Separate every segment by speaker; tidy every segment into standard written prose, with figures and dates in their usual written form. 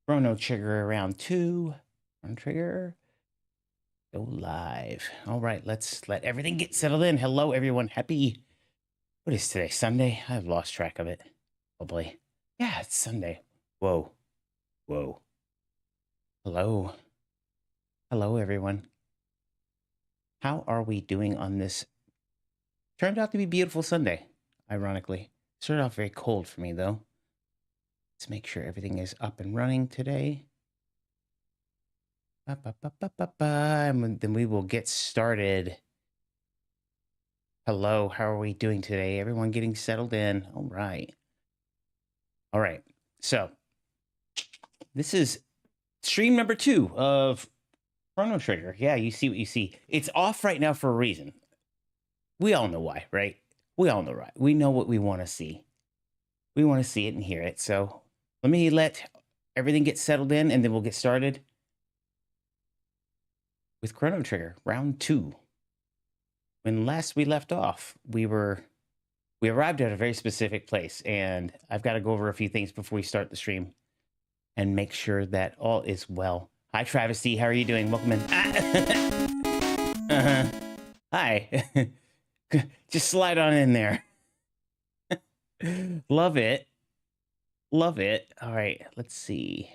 Speaker 1: Chrono Trigger round 2. Chrono Trigger. Go live. All right, let's let everything get settled in. Hello, everyone. Happy. What is today? Sunday? I've lost track of it. Probably. Yeah, it's Sunday. Whoa. Whoa. Hello. Hello, everyone. How are we doing on this? Turned out to be a beautiful Sunday, ironically. Started off very cold for me, though. Let's make sure everything is up and running today. And then we will get started. Hello, how are we doing today? Everyone getting settled in. All right. All right. So this is stream number 2 of Chrono Trigger. Yeah, you see what you see. It's off right now for a reason. We all know why, right? We all know right. We know what we want to see. We want to see it and hear it. So let me let everything get settled in, and then we'll get started with Chrono Trigger round 2. When last we left off, we arrived at a very specific place, and I've got to go over a few things before we start the stream and make sure that all is well. Hi, Travis D. How are you doing? Welcome in. Hi. Just slide on in there. Love it. Love it. All right, let's see.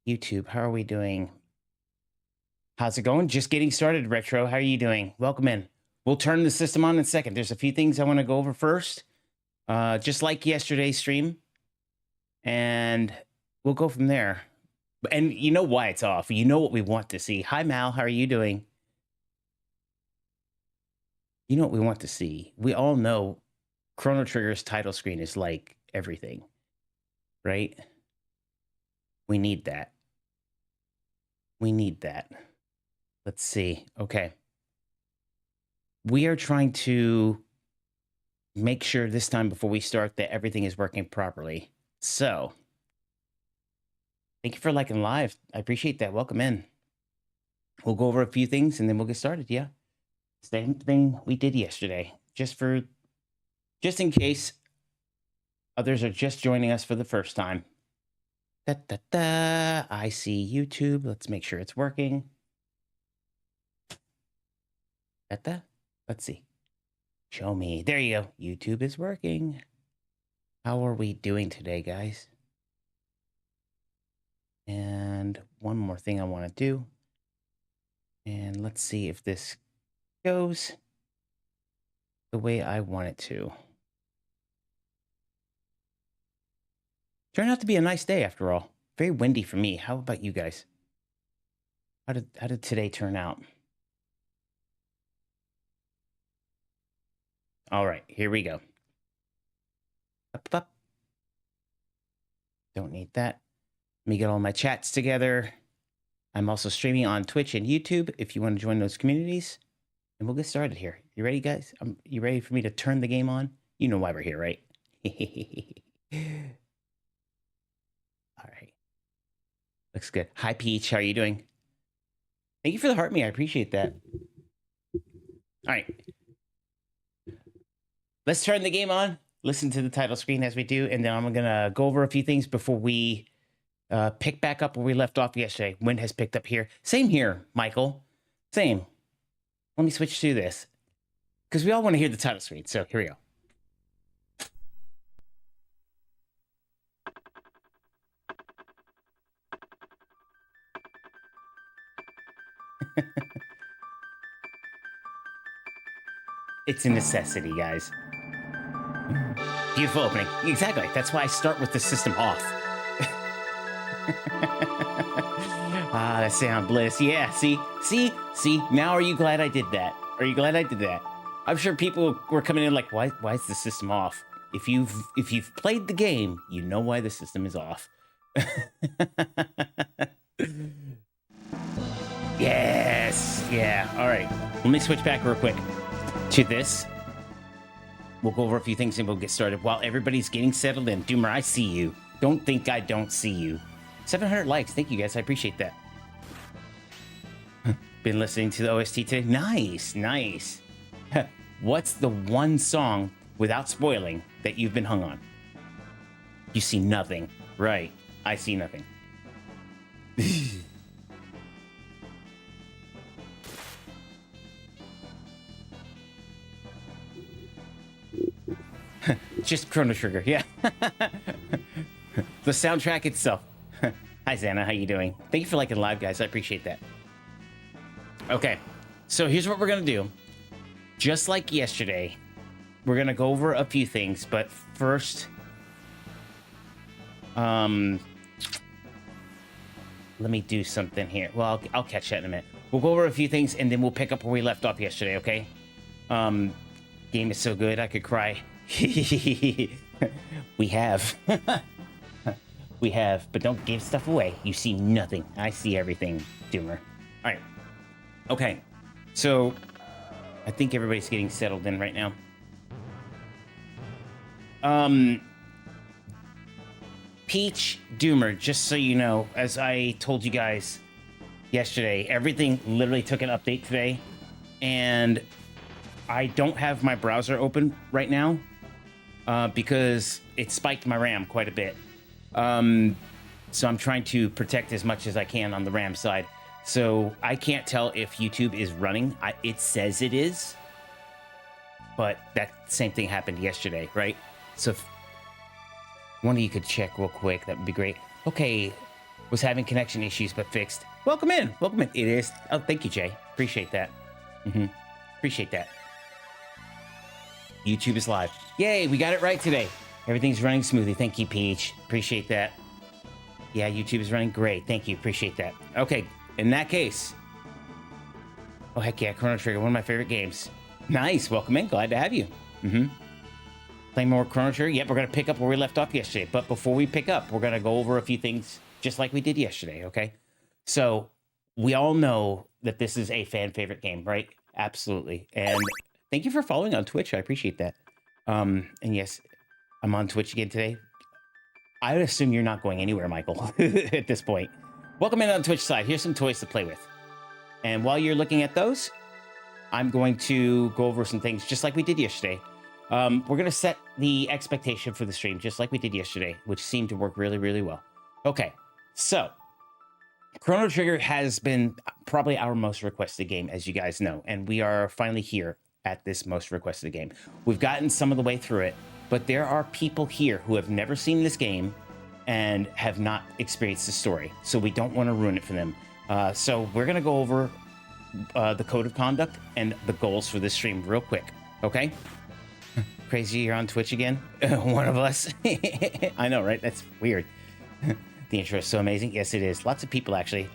Speaker 1: YouTube, how are we doing? How's it going? Just getting started, Retro. How are you doing? Welcome in. We'll turn the system on in a second. There's a few things I want to go over first, just like yesterday's stream, and we'll go from there. And you know why it's off. You know what we want to see. Hi, Mal. How are you doing? You know what we want to see. We all know Chrono Trigger's title screen is like everything, right? We need that. We need that. Let's see. Okay. We are trying to make sure this time before we start that everything is working properly. So, thank you for liking live. I appreciate that. Welcome in. We'll go over a few things and then we'll get started. Yeah. Same thing we did yesterday. Just in case others are just joining us for the first time. I see YouTube. Let's make sure it's working. Let's see. Show me. There you go. YouTube is working. How are we doing today, guys? And one more thing I want to do. And let's see if this goes the way I want it to. Turned out to be a nice day after all. Very windy for me. How about you guys? How did today turn out? All right, here we go. Up. Don't need that. Let me get all my chats together. I'm also streaming on Twitch and YouTube if you want to join those communities. And we'll get started here. You ready, guys? You ready for me to turn the game on? You know why we're here, right? All right. Looks good. Hi, Peach. How are you doing? Thank you for the heart me. I appreciate that. All right. Let's turn the game on. Listen to the title screen as we do. And then I'm going to go over a few things before we pick back up where we left off yesterday. Wind has picked up here. Same here, Michael. Same. Let me switch to this because we all want to hear the title screen. So here we go. It's a necessity, guys. Beautiful opening. Exactly. That's why I start with the system off. That sound bliss. Yeah, see. Now are you glad I did that? Are you glad I did that? I'm sure people were coming in like, why is the system off? If you've played the game, you know why the system is off. Yes. Yeah. All right. Let me switch back real quick to this. We'll go over a few things and we'll get started while everybody's getting settled in. Doomer, I see you. Don't think I don't see you. 700 likes. Thank you, guys. I appreciate that. Been listening to the OST today. Nice. What's the one song, without spoiling, that you've been hung on? You see nothing. Right. I see nothing. Just Chrono Trigger, yeah. The soundtrack itself. Hi, Xana, how you doing? Thank you for liking live, guys. I appreciate that. Okay, so here's what we're gonna do. Just like yesterday, we're gonna go over a few things, but first, let me do something here. Well, I'll catch that in a minute. We'll go over a few things, and then we'll pick up where we left off yesterday, okay? Game is so good, I could cry. We have. We have, but don't give stuff away. You see nothing. I see everything, Doomer. All right. Okay. So, I think everybody's getting settled in right now. Peach, Doomer, just so you know, as I told you guys yesterday, everything literally took an update today, and I don't have my browser open right now because it spiked my RAM quite a bit. So I'm trying to protect as much as I can on the RAM side. So I can't tell if YouTube is running. It says it is, but that same thing happened yesterday, right? So if one of you could check real quick, that would be great. Okay, was having connection issues, but fixed. Welcome in, welcome in. It is. Oh, thank you, Jay. Appreciate that. Appreciate that. YouTube is live. Yay, we got it right today. Everything's running smoothly. Thank you, Peach. Appreciate that. Yeah, YouTube is running great. Thank you. Appreciate that. Okay, in that case. Oh, heck yeah, Chrono Trigger, one of my favorite games. Nice. Welcome in. Glad to have you. Playing more Chrono Trigger. Yep, we're going to pick up where we left off yesterday. But before we pick up, we're going to go over a few things just like we did yesterday, okay? So, we all know that this is a fan favorite game, right? Absolutely. And thank you for following on Twitch. I appreciate that. And yes, I'm on Twitch again today. I would assume you're not going anywhere, Michael, at this point. Welcome in on the Twitch side. Here's some toys to play with. And while you're looking at those, I'm going to go over some things just like we did yesterday. We're going to set the expectation for the stream just like we did yesterday, which seemed to work really, really well. Okay, so Chrono Trigger has been probably our most requested game, as you guys know, and we are finally here at this most requested game. We've gotten some of the way through it, but there are people here who have never seen this game and have not experienced the story, so we don't want to ruin it for them. So we're going to go over the code of conduct and the goals for this stream real quick, okay? Crazy, you're on Twitch again? One of us. I know, right? That's weird. The intro is so amazing. Yes, it is. Lots of people, actually.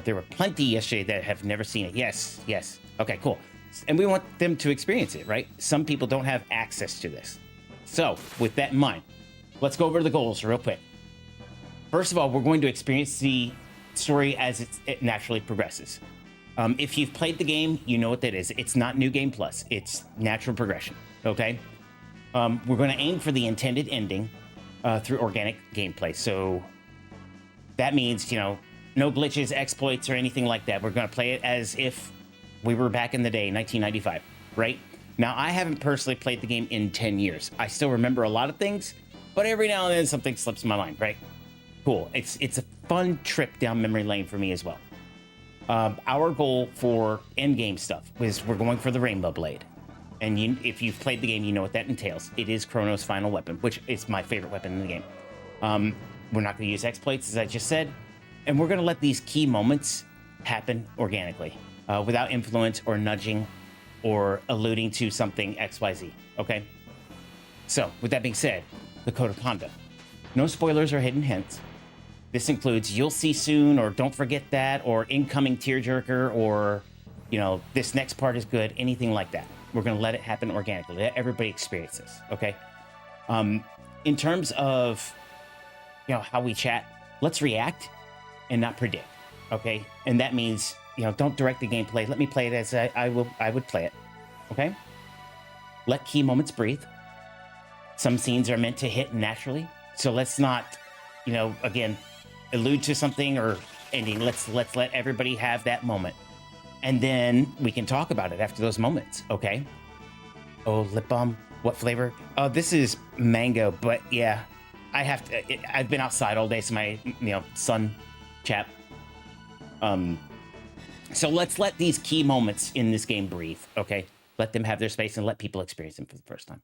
Speaker 1: There were plenty yesterday that have never seen it. Yes, yes. Okay, cool. And we want them to experience it, right? Some people don't have access to this. So, with that in mind, let's go over the goals real quick. First of all, we're going to experience the story as it naturally progresses. If you've played the game, you know what that is. It's not New Game Plus. It's natural progression, okay? We're going to aim for the intended ending through organic gameplay. So that means, you know, no glitches, exploits, or anything like that. We're going to play it as if we were back in the day, 1995, right? Now, I haven't personally played the game in 10 years. I still remember a lot of things, but every now and then something slips my mind, right? Cool. It's a fun trip down memory lane for me as well. Our goal for endgame stuff is we're going for the Rainbow Blade. And if you've played the game, you know what that entails. It is Chrono's final weapon, which is my favorite weapon in the game. We're not going to use exploits, as I just said. And we're going to let these key moments happen organically, without influence or nudging or alluding to something XYZ, okay? So, with that being said, the code of conduct. No spoilers or hidden hints. This includes you'll see soon, or don't forget that, or incoming tearjerker, or, you know, this next part is good, anything like that. We're going to let it happen organically. Let everybody experience this, okay? In terms of, you know, how we chat, let's react and not predict, okay? And that means, you know, don't direct the gameplay. Let me play it as I would play it, okay? Let key moments breathe. Some scenes are meant to hit naturally, so let's not, you know, again, allude to something or ending. Let's let everybody have that moment. And then we can talk about it after those moments, okay? Oh, lip balm. What flavor? Oh, this is mango, but yeah, I've been outside all day, so my, you know, sun chap So let's let these key moments in this game breathe, okay? Let them have their space and let people experience them for the first time.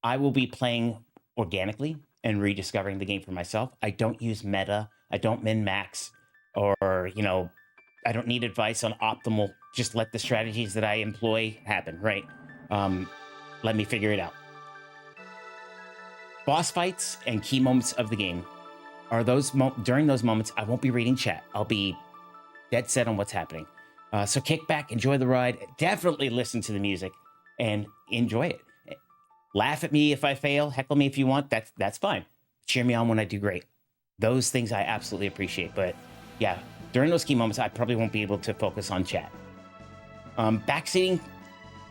Speaker 1: I will be playing organically and rediscovering the game for myself. I don't use meta. I don't min-max, or, you know, I don't need advice on optimal. Just let the strategies that I employ happen, right? Let me figure it out. Boss fights and key moments of the game are those during those moments, I won't be reading chat. I'll be dead set on what's happening. So kick back, enjoy the ride. Definitely listen to the music and enjoy it. Laugh at me if I fail. Heckle me if you want. That's fine. Cheer me on when I do great. Those things I absolutely appreciate. But yeah, during those key moments, I probably won't be able to focus on chat. Backseating,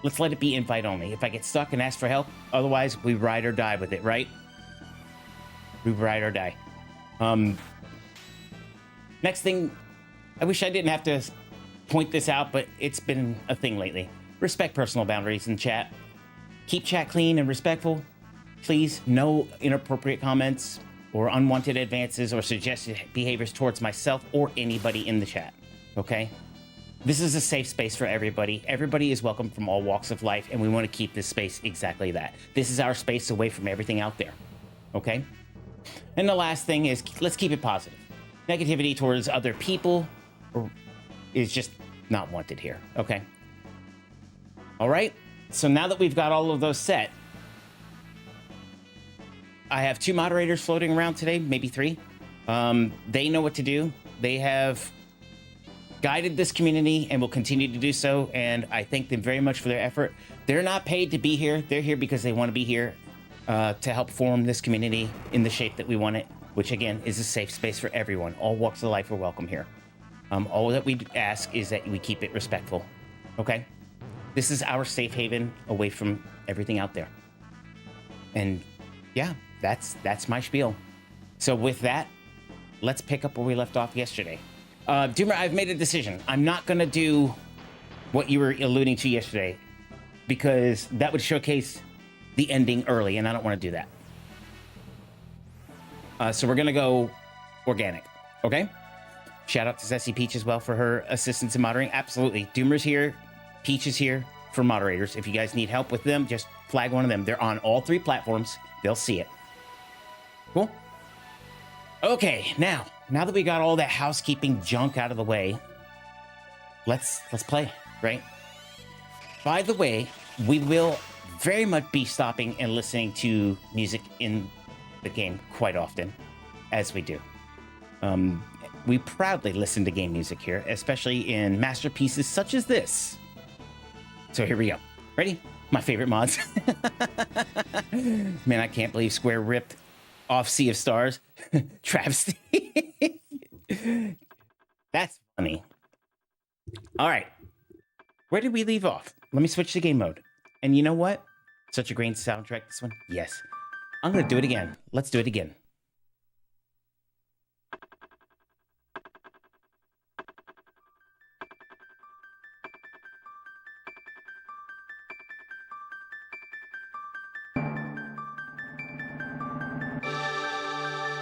Speaker 1: let's let it be invite only. If I get stuck and ask for help, otherwise we ride or die with it, right? We ride or die. Next thing, I wish I didn't have to point this out, but it's been a thing lately. Respect personal boundaries in chat. Keep chat clean and respectful. Please, no inappropriate comments or unwanted advances or suggested behaviors towards myself or anybody in the chat, okay? This is a safe space for everybody. Everybody is welcome from all walks of life, and we want to keep this space exactly that. This is our space away from everything out there, okay? And the last thing is, let's keep it positive. Negativity towards other people is just not wanted here, okay? All right? So now that we've got all of those set, I have 2 moderators floating around today, maybe 3. They know what to do. They have guided this community and will continue to do so, and I thank them very much for their effort. They're not paid to be here. They're here because they want to be here to help form this community in the shape that we want it, which again is a safe space for everyone. All walks of life are welcome here. All that we ask is that we keep it respectful, okay? This is our safe haven away from everything out there. And yeah, that's my spiel. So with that, let's pick up where we left off yesterday. Doomer, I've made a decision. I'm not gonna do what you were alluding to yesterday because that would showcase the ending early, and I don't want to do that. So we're gonna go organic, okay? Shout out to Sassy Peach as well for her assistance in moderating. Absolutely. Doomer's here. Peach is here for moderators. If you guys need help with them, just flag one of them. They're on all 3 platforms. They'll see it. Cool? Okay, now that we got all that housekeeping junk out of the way, let's play, right? By the way, we will very much be stopping and listening to music in the game quite often, as we do. We proudly listen to game music here, especially in masterpieces such as this. So here we go. Ready? My favorite mods. Man, I can't believe Square ripped off Sea of Stars. Travesty. That's funny. All right. Where did we leave off? Let me switch to game mode. And you know what? Such a great soundtrack, this one. Yes. I'm going to do it again. Let's do it again.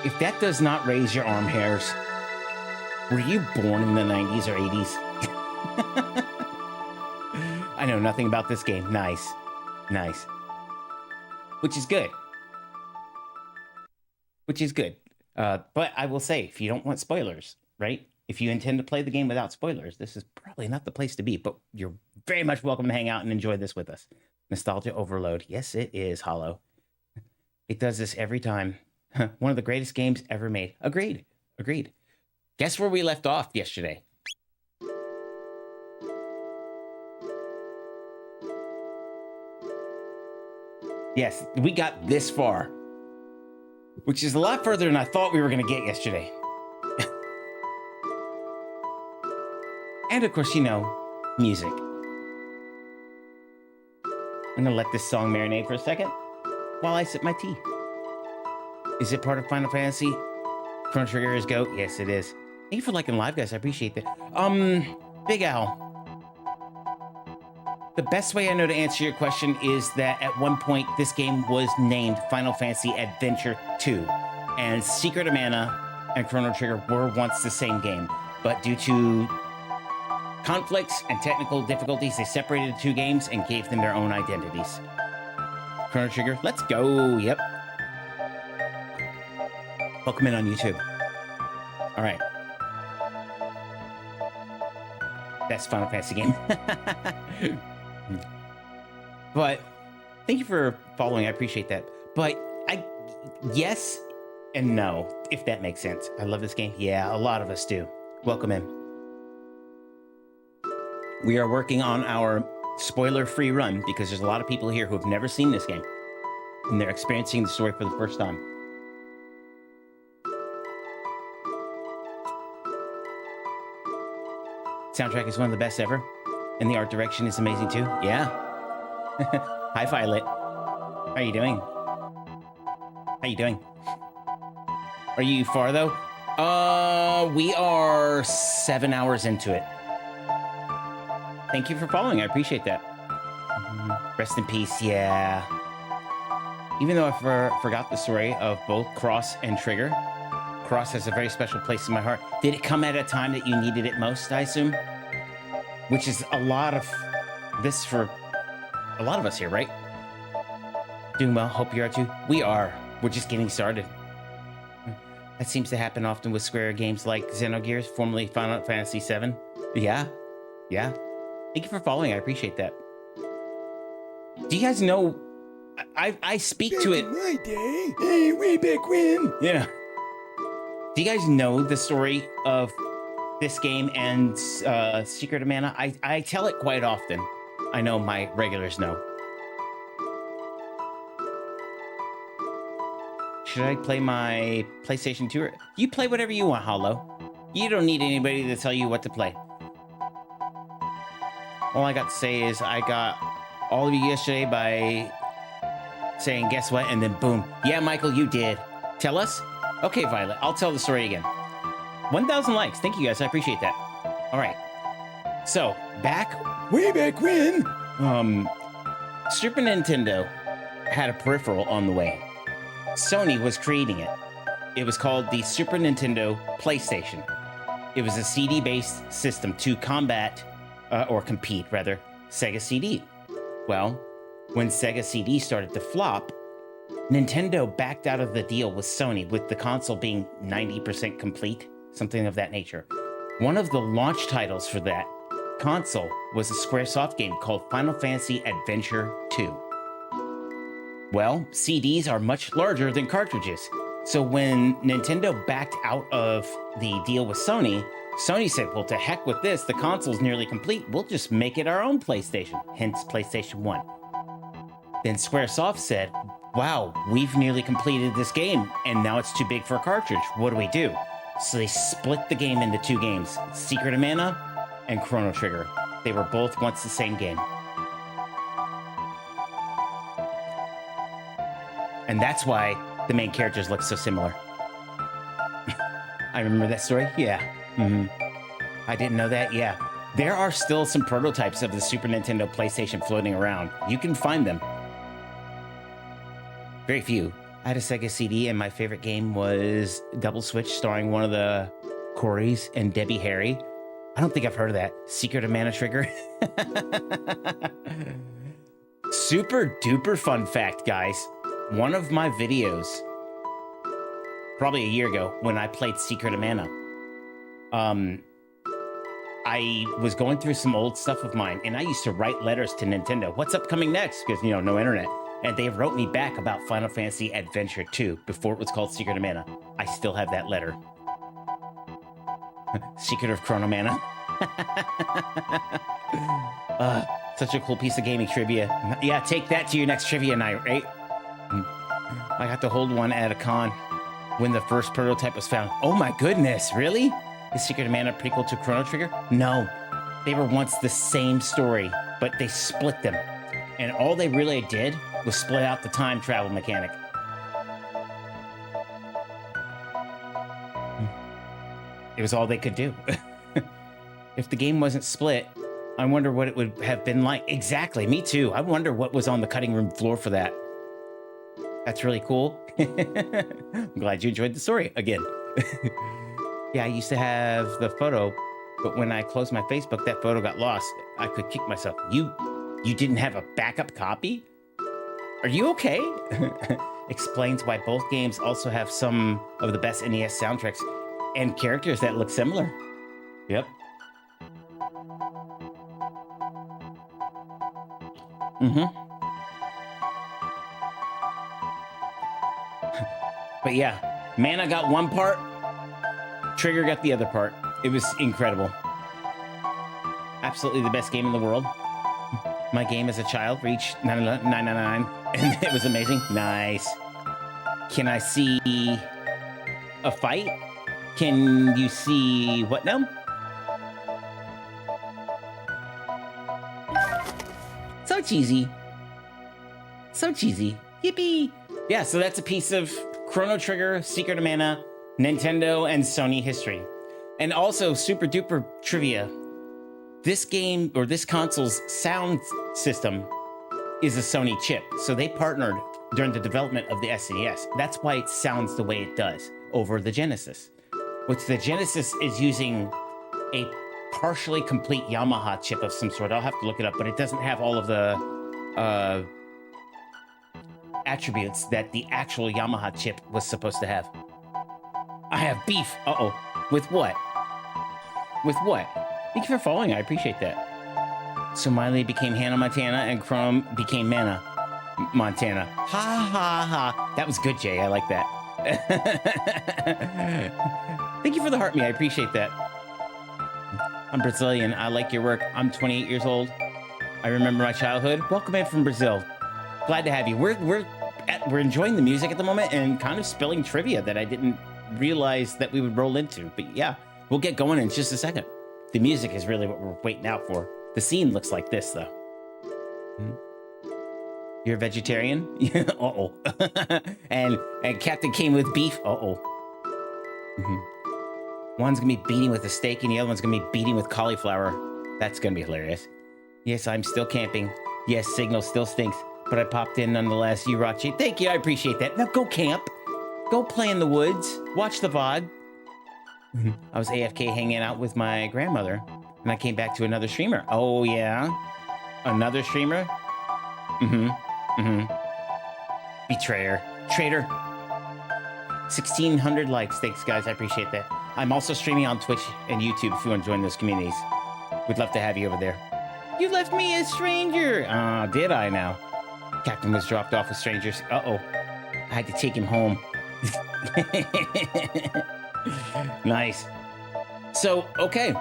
Speaker 1: If that does not raise your arm hairs, were you born in the 90s or 80s? I know nothing about this game. Nice. Nice. Which is good. Which is good. But I will say, if you don't want spoilers, right? If you intend to play the game without spoilers, this is probably not the place to be, but you're very much welcome to hang out and enjoy this with us. Nostalgia overload. Yes, it is, Hollow. It does this every time. One of the greatest games ever made. Agreed. Agreed. Guess where we left off yesterday? Yes, we got this far, which is a lot further than I thought we were going to get yesterday. And of course, you know, music. I'm going to let this song marinate for a second while I sip my tea. Is it part of Final Fantasy? Chrono Trigger is GOAT? Yes, it is. Thank you for liking live, guys. I appreciate that. Big Al. The best way I know to answer your question is that at one point, this game was named Final Fantasy Adventure 2. And Secret of Mana and Chrono Trigger were once the same game. but due to conflicts and technical difficulties, they separated the two games and gave them their own identities. Chrono Trigger, let's go. Yep. Welcome in on YouTube. All right. Best Final Fantasy game. But thank you for following. I appreciate that. But yes and no, if that makes sense. I love this game. Yeah, a lot of us do. Welcome in. We are working on our spoiler-free run because there's a lot of people here who have never seen this game and they're experiencing the story for the first time. Soundtrack is one of the best ever, and the art direction is amazing too. Yeah. Hi, Violet. How are you doing? How you doing? Are you far though? We are 7 hours into it. Thank you for following. I appreciate that. Rest in peace. Yeah. Even though I forgot the story of both Cross and Trigger, Cross has a very special place in my heart. Did it come at a time that you needed it most, I assume? Which is a lot of this for a lot of us here, right? Doing well. Hope you are too. We are. We're just getting started. That seems to happen often with Square games like Xenogears, formerly Final Fantasy VII. Yeah. Yeah. Thank you for following. I appreciate that. Do you guys know? I speak back to it.
Speaker 2: My day. Hey, way back when.
Speaker 1: Yeah. Do you guys know the story of this game and Secret of Mana? I tell it quite often. I know my regulars know. Should I play my PlayStation 2? You play whatever you want, Hollow. You don't need anybody to tell you what to play. All I got to say is I got all of you yesterday by saying, guess what? And then boom. Yeah, Michael, you did. Tell us? Okay, Violet, I'll tell the story again. 1,000 likes. Thank you, guys. I appreciate that. All right. So, way back when, Super Nintendo had a peripheral on the way. Sony was creating it. It was called the Super Nintendo PlayStation. It was a CD-based system to compete, Sega CD. Well, when Sega CD started to flop, Nintendo backed out of the deal with Sony, with the console being 90% complete, something of that nature. One of the launch titles for that console was a Squaresoft game called Final Fantasy Adventure 2. Well, CDs are much larger than cartridges. So when Nintendo backed out of the deal with Sony, Sony said, well, to heck with this, the console's nearly complete. We'll just make it our own PlayStation, hence PlayStation 1. Then Squaresoft said, wow, we've nearly completed this game, and now it's too big for a cartridge. What do we do? So they split the game into two games, Secret of Mana and Chrono Trigger. They were both once the same game. And that's why the main characters look so similar. I remember that story? Yeah. I didn't know that? Yeah. There are still some prototypes of the Super Nintendo PlayStation floating around. You can find them. Very few. I had a Sega CD, and my favorite game was Double Switch, starring one of the Coreys and Debbie Harry. I don't think I've heard of that. Secret of Mana Trigger. Super duper fun fact, guys. One of my videos, probably a year ago, when I played Secret of Mana, I was going through some old stuff of mine, and I used to write letters to Nintendo. What's upcoming next? Because, you know, no internet. And they wrote me back about Final Fantasy Adventure 2 before it was called Secret of Mana. I still have that letter. Secret of Chrono Mana. Such a cool piece of gaming trivia. Yeah, take that to your next trivia night, right? I got to hold one at a con when the first prototype was found. Oh my goodness, really? Is Secret of Mana prequel to Chrono Trigger? No. They were once the same story, but they split them. And all they really did was split out the time travel mechanic. It was all they could do. If the game wasn't split, I wonder what it would have been like. Exactly, me too. I wonder what was on the cutting room floor for that. That's really cool. I'm glad you enjoyed the story again. Yeah, I used to have the photo, but when I closed my Facebook, that photo got lost. I could kick myself. You didn't have a backup copy? Are you okay? Explains why both games also have some of the best NES soundtracks and characters that look similar. Yep. But yeah, Mana got one part, Trigger got the other part. It was incredible. Absolutely the best game in the world. My game as a child reached 999, and it was amazing. Nice. Can I see a fight? Can you see what now? So cheesy. So cheesy. Yippee. Yeah, so that's a piece of Chrono Trigger, Secret of Mana, Nintendo, and Sony history. And also, super duper trivia. This game, or this console's sound system, is a Sony chip. So they partnered during the development of the SNES. That's why it sounds the way it does over the Genesis. Which the Genesis is using a partially complete Yamaha chip of some sort. I'll have to look it up, but it doesn't have all of the attributes that the actual Yamaha chip was supposed to have. I have beef. Uh-oh. With what? With what? Thank you for following. I appreciate that. So Miley became Hannah Montana and Chrono became Mana Montana. Ha ha ha. That was good, Jay. I like that. Thank you for the heart me. I appreciate that. I'm Brazilian. I like your work. I'm 28 years old. I remember my childhood. Welcome in from Brazil. Glad to have you. We're enjoying the music at the moment and kind of spilling trivia that I didn't realize that we would roll into. But yeah, we'll get going in just a second. The music is really what we're waiting out for. The scene looks like this, though. You're a vegetarian? Uh-oh. and Captain came with beef? Uh-oh. One's gonna be beating with a steak and the other one's gonna be beating with cauliflower. That's gonna be hilarious. Yes, I'm still camping. Yes, signal still stinks, but I popped in nonetheless. You rock, Jay. Thank you, I appreciate that. Now go camp. Go play in the woods. Watch the VOD. I was AFK hanging out with my grandmother, and I came back to another streamer. Oh, yeah? Another streamer? Betrayer. Traitor. 1,600 likes. Thanks, guys. I appreciate that. I'm also streaming on Twitch and YouTube if you want to join those communities. We'd love to have you over there. You left me a stranger. Did I now? Captain was dropped off with strangers. Uh-oh. I had to take him home. Nice. So, okay.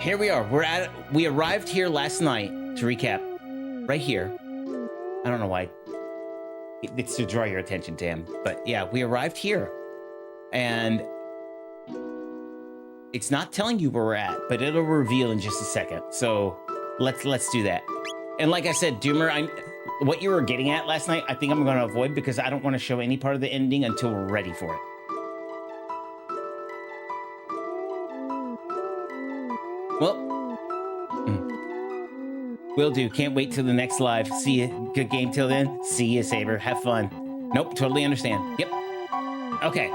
Speaker 1: Here we are. We arrived here last night, to recap. Right here. I don't know why. It's to draw your attention to him. But yeah, we arrived here. And it's not telling you where we're at, but it'll reveal in just a second. So let's do that. And like I said, Doomer, what you were getting at last night, I think I'm going to avoid because I don't want to show any part of the ending until we're ready for it. Well, will do. Can't wait till the next live. See you. Good game till then. See you, Saber. Have fun. Nope, totally understand. Yep. Okay.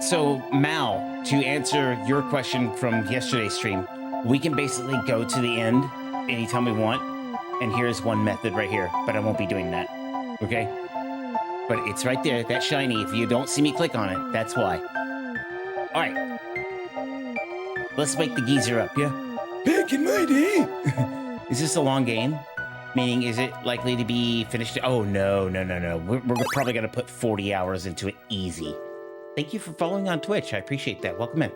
Speaker 1: So, Mal, to answer your question from yesterday's stream, we can basically go to the end anytime we want. And here's one method right here, but I won't be doing that. Okay? But it's right there, that shiny. If you don't see me click on it, that's why. All right. Let's wake the geezer up, yeah?
Speaker 2: Back in my day.
Speaker 1: Is this a long game? Meaning, is it likely to be finished? Oh, no. We're probably going to put 40 hours into it easy. Thank you for following on Twitch. I appreciate that. Welcome in.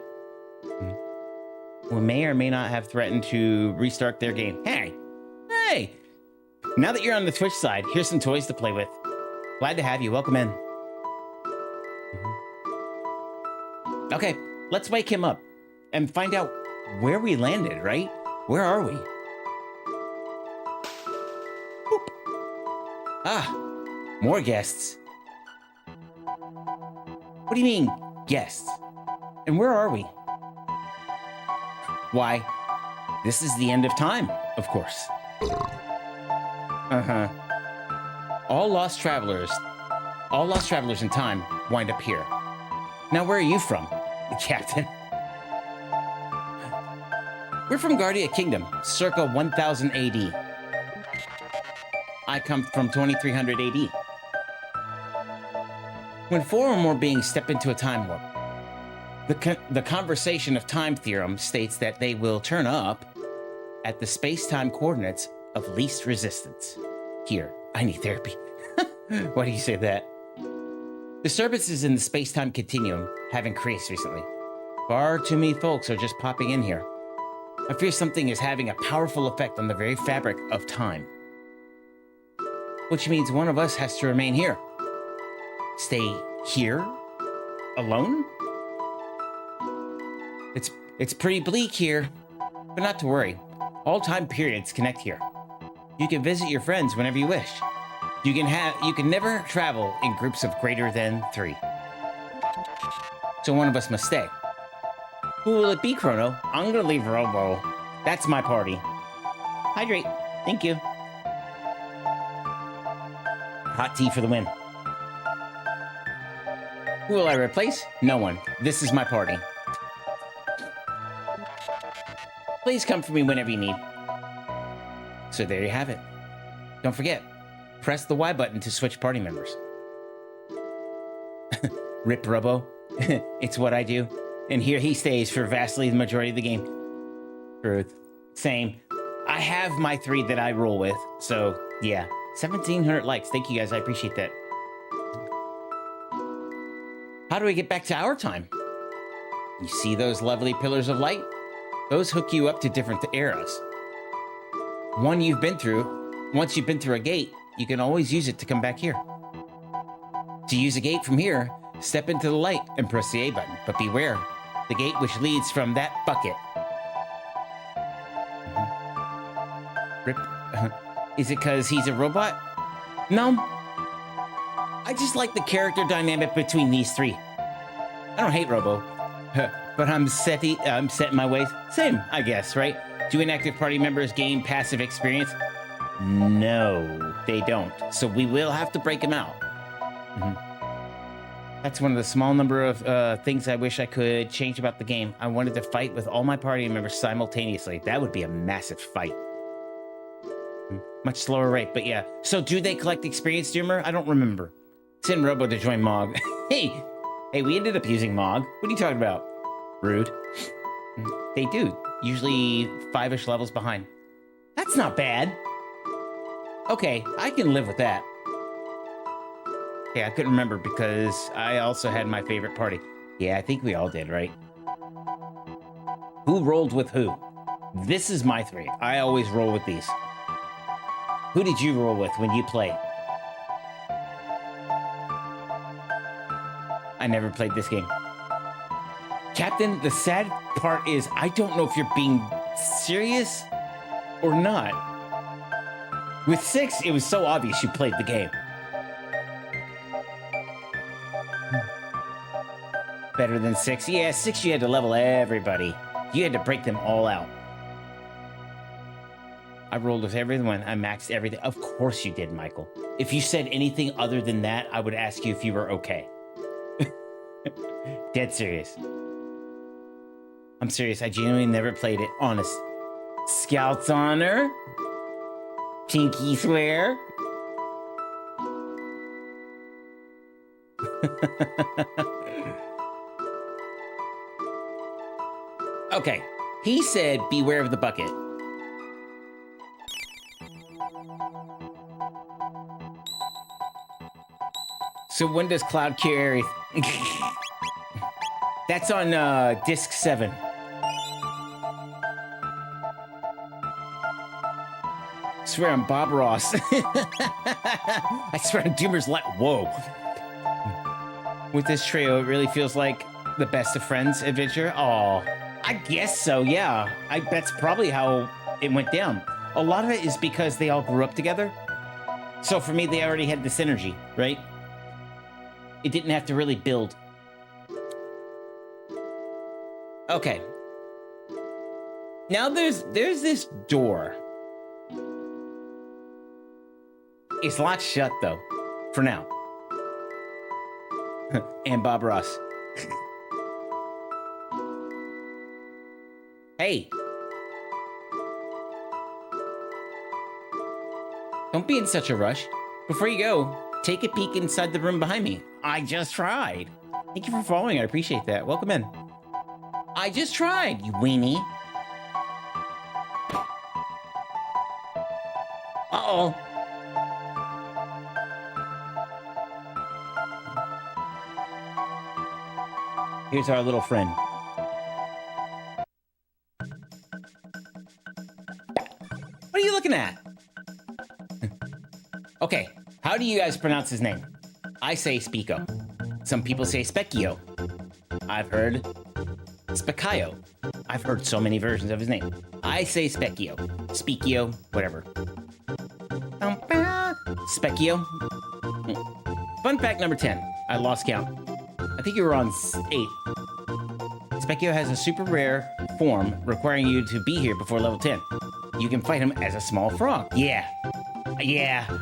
Speaker 1: We may or may not have threatened to restart their game. Hey! Now that you're on the Twitch side, here's some toys to play with. Glad to have you. Welcome in. Okay, let's wake him up and find out where we landed, right? Where are we? Boop. Ah, more guests. What do you mean, guests? And where are we? Why, this is the end of time, of course. All lost travelers in time wind up here. Now, where are you from, Captain? We're from Guardia Kingdom, circa 1000 AD. I come from 2300 AD. When 4 or more beings step into a time warp, the conversation of time theorem states that they will turn up at the space-time coordinates of least resistance. Here, I need therapy. Why do you say that? Disturbances in the space-time continuum have increased recently. Far too many folks are just popping in here. I fear something is having a powerful effect on the very fabric of time. Which means one of us has to remain here. Stay here? Alone? It's pretty bleak here, but not to worry. All time periods connect here. You can visit your friends whenever you wish. You can never travel in groups of greater than 3. So one of us must stay. Who will it be, Chrono? I'm gonna leave Robo. That's my party. Hydrate. Thank you. Hot tea for the win. Who will I replace? No one. This is my party. Please come for me whenever you need. So there you have it. Don't forget, press the Y button to switch party members. Rip Robo. It's what I do. And here he stays for vastly the majority of the game. Truth. Same. I have my 3 that I roll with, so yeah. 1,700 likes. Thank you guys. I appreciate that. How do we get back to our time? You see those lovely pillars of light? Those hook you up to different eras. Once you've been through a gate, you can always use it to come back here. To use a gate from here, step into the light and press the A button. But beware, the gate which leads from that bucket. Rip. Is it because he's a robot? No. I just like the character dynamic between these 3. I don't hate Robo, but I'm set in my ways. Same, I guess, right? Do inactive party members gain passive experience? No, they don't. So we will have to break them out. That's one of the small number of things I wish I could change about the game. I wanted to fight with all my party members simultaneously. That would be a massive fight. Much slower rate, but yeah. So do they collect experience, Doomer? I don't remember. Send Robo to join Mog. Hey, we ended up using Mog. What are you talking about? Rude. They do. Usually 5-ish levels behind. That's not bad. Okay, I can live with that. Yeah, I couldn't remember because I also had my favorite party. Yeah, I think we all did, right? Who rolled with who? This is my 3. I always roll with these. Who did you roll with when you played? I never played this game. Captain, the sad part is I don't know if you're being serious or not. With 6, it was so obvious you played the game. Better than 6? Yeah, 6 you had to level everybody. You had to break them all out. I rolled with everyone. I maxed everything. Of course you did, Michael. If you said anything other than that, I would ask you if you were okay. Dead serious. I'm serious. I genuinely never played it. Honest. Scout's honor? Pinky swear? Okay. He said, beware of the bucket. So when does Cloud carry? That's on disc 7. I swear I'm Bob Ross. I swear on Doomer's life. Whoa. With this trio, it really feels like the best of friends adventure. Oh, I guess so, yeah. That's probably how it went down. A lot of it is because they all grew up together. So for me, they already had the synergy, right? It didn't have to really build. Okay. Now there's this door. It's locked shut though, for now. And Bob Ross. Hey! Don't be in such a rush. Before you go, take a peek inside the room behind me. I just tried. Thank you for following. I appreciate that. Welcome in. I just tried, you weenie. Uh-oh. Here's our little friend. What are you looking at? Okay, how do you guys pronounce his name? I say Spico. Some people say Specchio. I've heard Specchio. I've heard so many versions of his name. I say Specchio. Specchio, whatever. Specchio. Fun fact number 10. I lost count. I think you were on 8. Specchio has a super rare form requiring you to be here before level 10. You can fight him as a small frog. Yeah,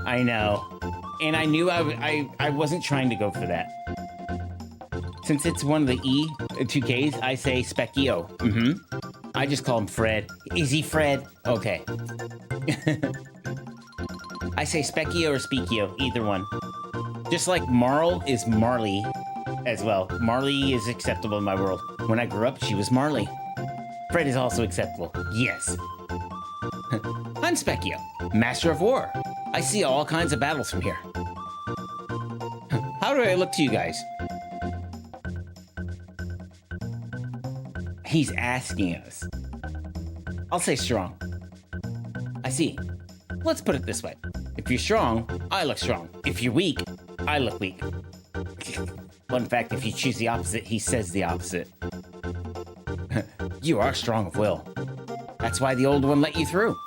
Speaker 1: I know. And I knew I wasn't trying to go for that. Since it's one of the 2Ks, I say Specchio. I just call him Fred. Is he Fred? Okay. I say Specchio or Specchio, either one. Just like Marl is Marley as well. Marley is acceptable in my world. When I grew up, she was Marley. Fred is also acceptable. Yes. I'm Specchio, Master of War. I see all kinds of battles from here. How do I look to you guys? He's asking us. I'll say strong. I see. Let's put it this way. If you're strong, I look strong. If you're weak, I look weak. Fun fact, if you choose the opposite, he says the opposite. You are strong of will. That's why the old one let you through.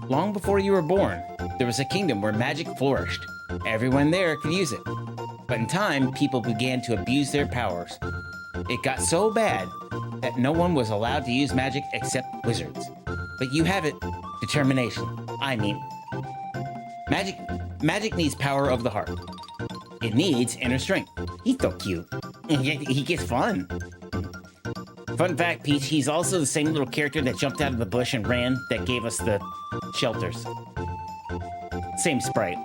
Speaker 1: Long before you were born, there was a kingdom where magic flourished. Everyone there could use it. But in time, people began to abuse their powers. It got so bad that no one was allowed to use magic except wizards. But you have it. Determination. I mean, magic needs power of the heart. It needs inner strength. He's so cute. He gets fun. Fun fact, Peach, he's also the same little character that jumped out of the bush and ran that gave us the shelters. Same sprite.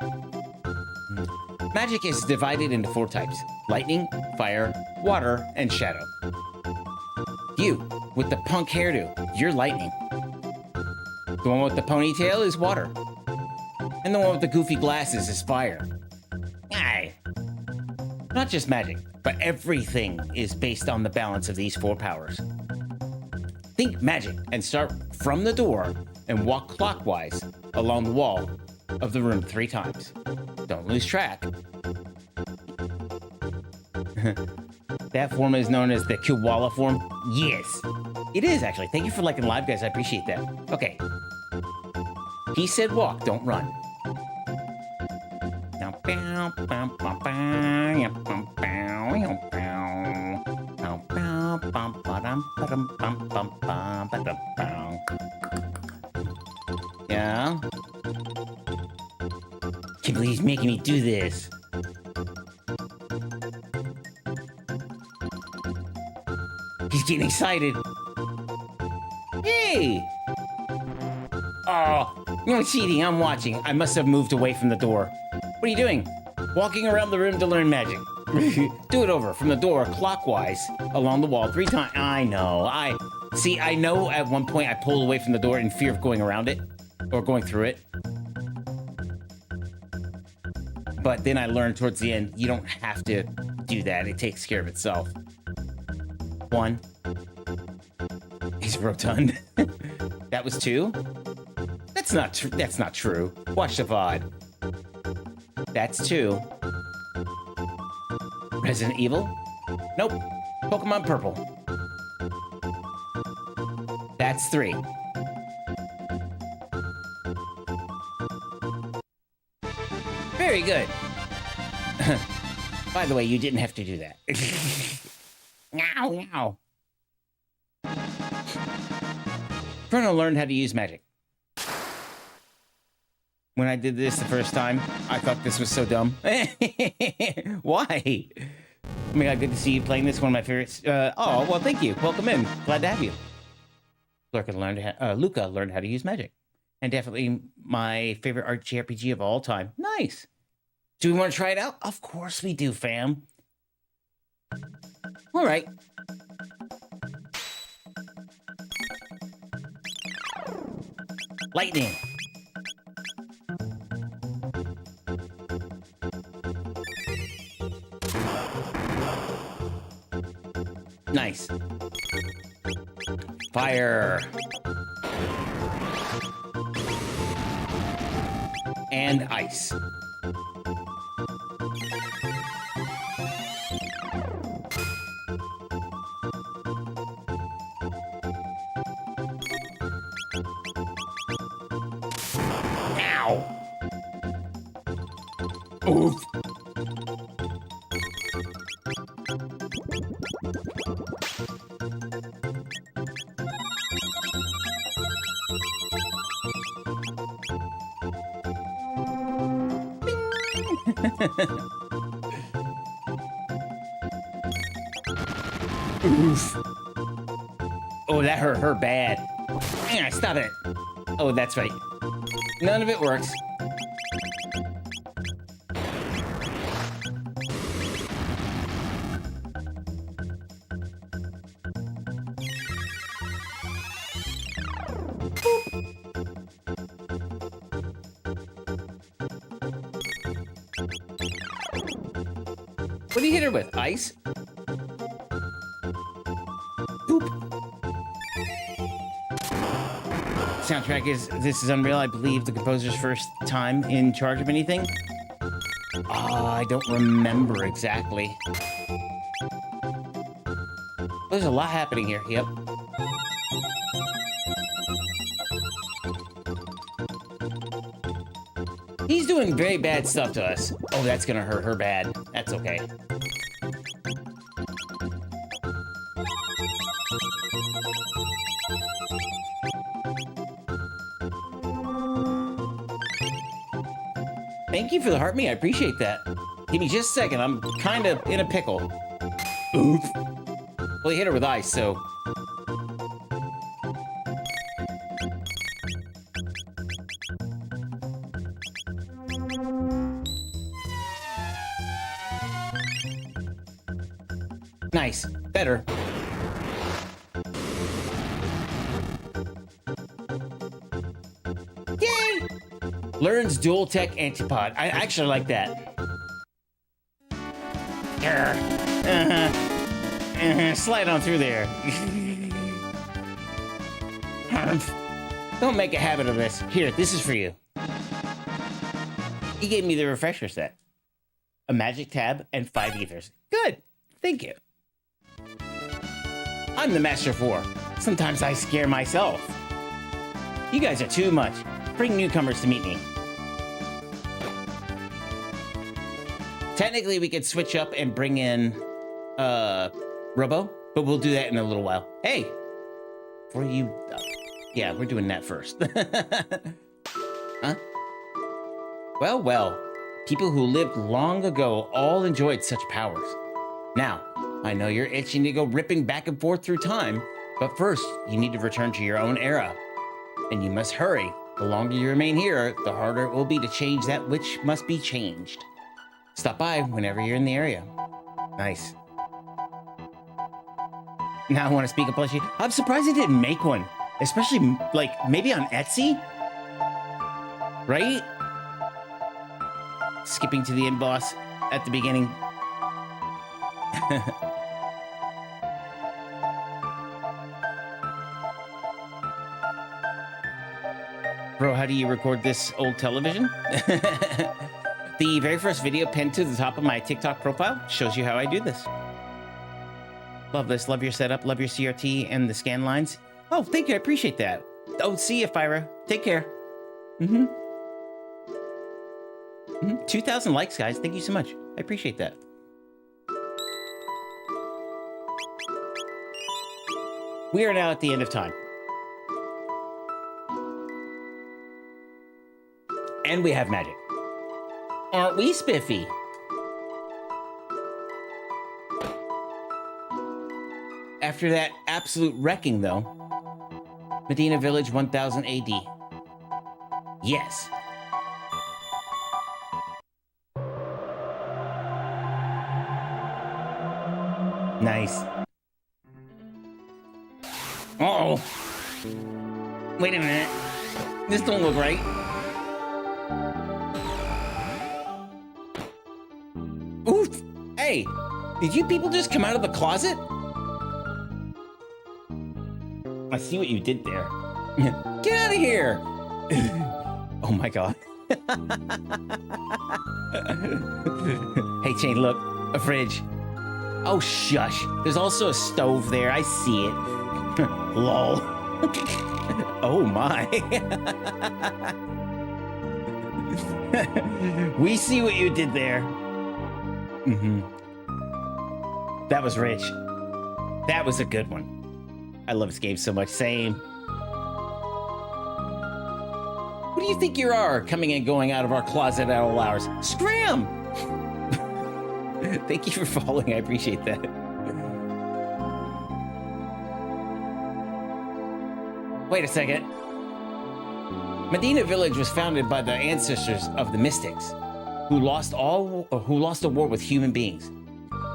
Speaker 1: Magic is divided into 4 types: lightning, fire, water, and shadow. You, with the punk hairdo, you're lightning. The one with the ponytail is water. And the one with the goofy glasses is fire. Aye. Not just magic, but everything is based on the balance of these 4 powers. Think magic and start from the door and walk clockwise along the wall of the room 3 times. Don't lose track. That form is known as the Kiwala form? Yes. It is, actually. Thank you for liking live, guys. I appreciate that. Okay. He said walk, don't run. Yeah? Can't believe he's making me do this. He's getting excited. Hey! Oh, no cheating, I'm watching. I must have moved away from the door. What are you doing? Walking around the room to learn magic. Do it over from the door clockwise along the wall 3 times. I know. I know at one point I pulled away from the door in fear of going around it or going through it. But then I learned towards the end, you don't have to do that. It takes care of itself. 1. He's rotund. That was 2. That's not true. That's not true. Watch the VOD. That's 2. Resident Evil? Nope. Pokemon Purple. That's 3. Very good. By the way, you didn't have to do that. Meow, meow. Chrono learned how to use magic. When I did this the first time, I thought this was so dumb. Why? Oh my god, good to see you playing this. One of my favorites. Oh, well, thank you. Welcome in. Glad to have you. Luca learned how to use magic. And definitely my favorite RPG of all time. Nice. Do we want to try it out? Of course we do, fam. All right. Lightning. Nice. Fire. And ice. Ow. Oof. Oof. Oh, that hurt her bad. Yeah, stop it. Oh, that's right. None of it works. What do you hit her with? Ice? Boop. Soundtrack This is Unreal, I believe the composer's first time in charge of anything. I don't remember exactly. There's a lot happening here. Yep. He's doing very bad stuff to us. Oh, that's gonna hurt her bad. That's okay. Thank you for the heart me. I appreciate that. Give me just a second. I'm kind of in a pickle. Oof. Well, he hit her with ice, so... Nice. Better. Yay! Learns dual tech antipod. I actually like that. Slide on through there. Don't make a habit of this. Here, this is for you. He gave me the refresher set. A magic tab and 5 ethers. Good. Thank you. I'm the Master 4. Sometimes I scare myself. You guys are too much. Bring newcomers to meet me. Technically, we could switch up and bring in Robo, but we'll do that in a little while. Hey, before you... yeah, we're doing that first. Huh? Well, well. People who lived long ago all enjoyed such powers. Now, I know you're itching to go ripping back and forth through time, but first, you need to return to your own era. And you must hurry. The longer you remain here, the harder it will be to change that which must be changed. Stop by whenever you're in the area. Nice. Now I want to speak a plushie. I'm surprised they didn't make one. Especially, like, maybe on Etsy? Right? Skipping to the end boss at the beginning. Bro, how do you record this old television? The very first video pinned to the top of my TikTok profile shows you how I do this. Love this. Love your setup. Love your CRT and the scan lines. Oh, thank you. I appreciate that. Oh, see you, Fyra. Take care. 2,000 likes, guys. Thank you so much. I appreciate that. We are now at the end of time. And we have magic. Aren't we spiffy? After that absolute wrecking, though, Medina Village 1000 AD. Yes. Nice. Uh-oh. Wait a minute. This don't look right. Oof. Hey, did you people just come out of the closet? I see what you did there. Get out of here. Oh my God. Hey, Chain, look. A fridge. Oh, shush. There's also a stove there. I see it. Lol. Oh my. We see what you did there. That was rich. That was a good one. I love this game so much. Same. Who do you think you are, coming and going out of our closet at all hours? Scram! Thank you for following. I appreciate that. Wait a second. Medina Village was founded by the ancestors of the mystics, who lost a war with human beings.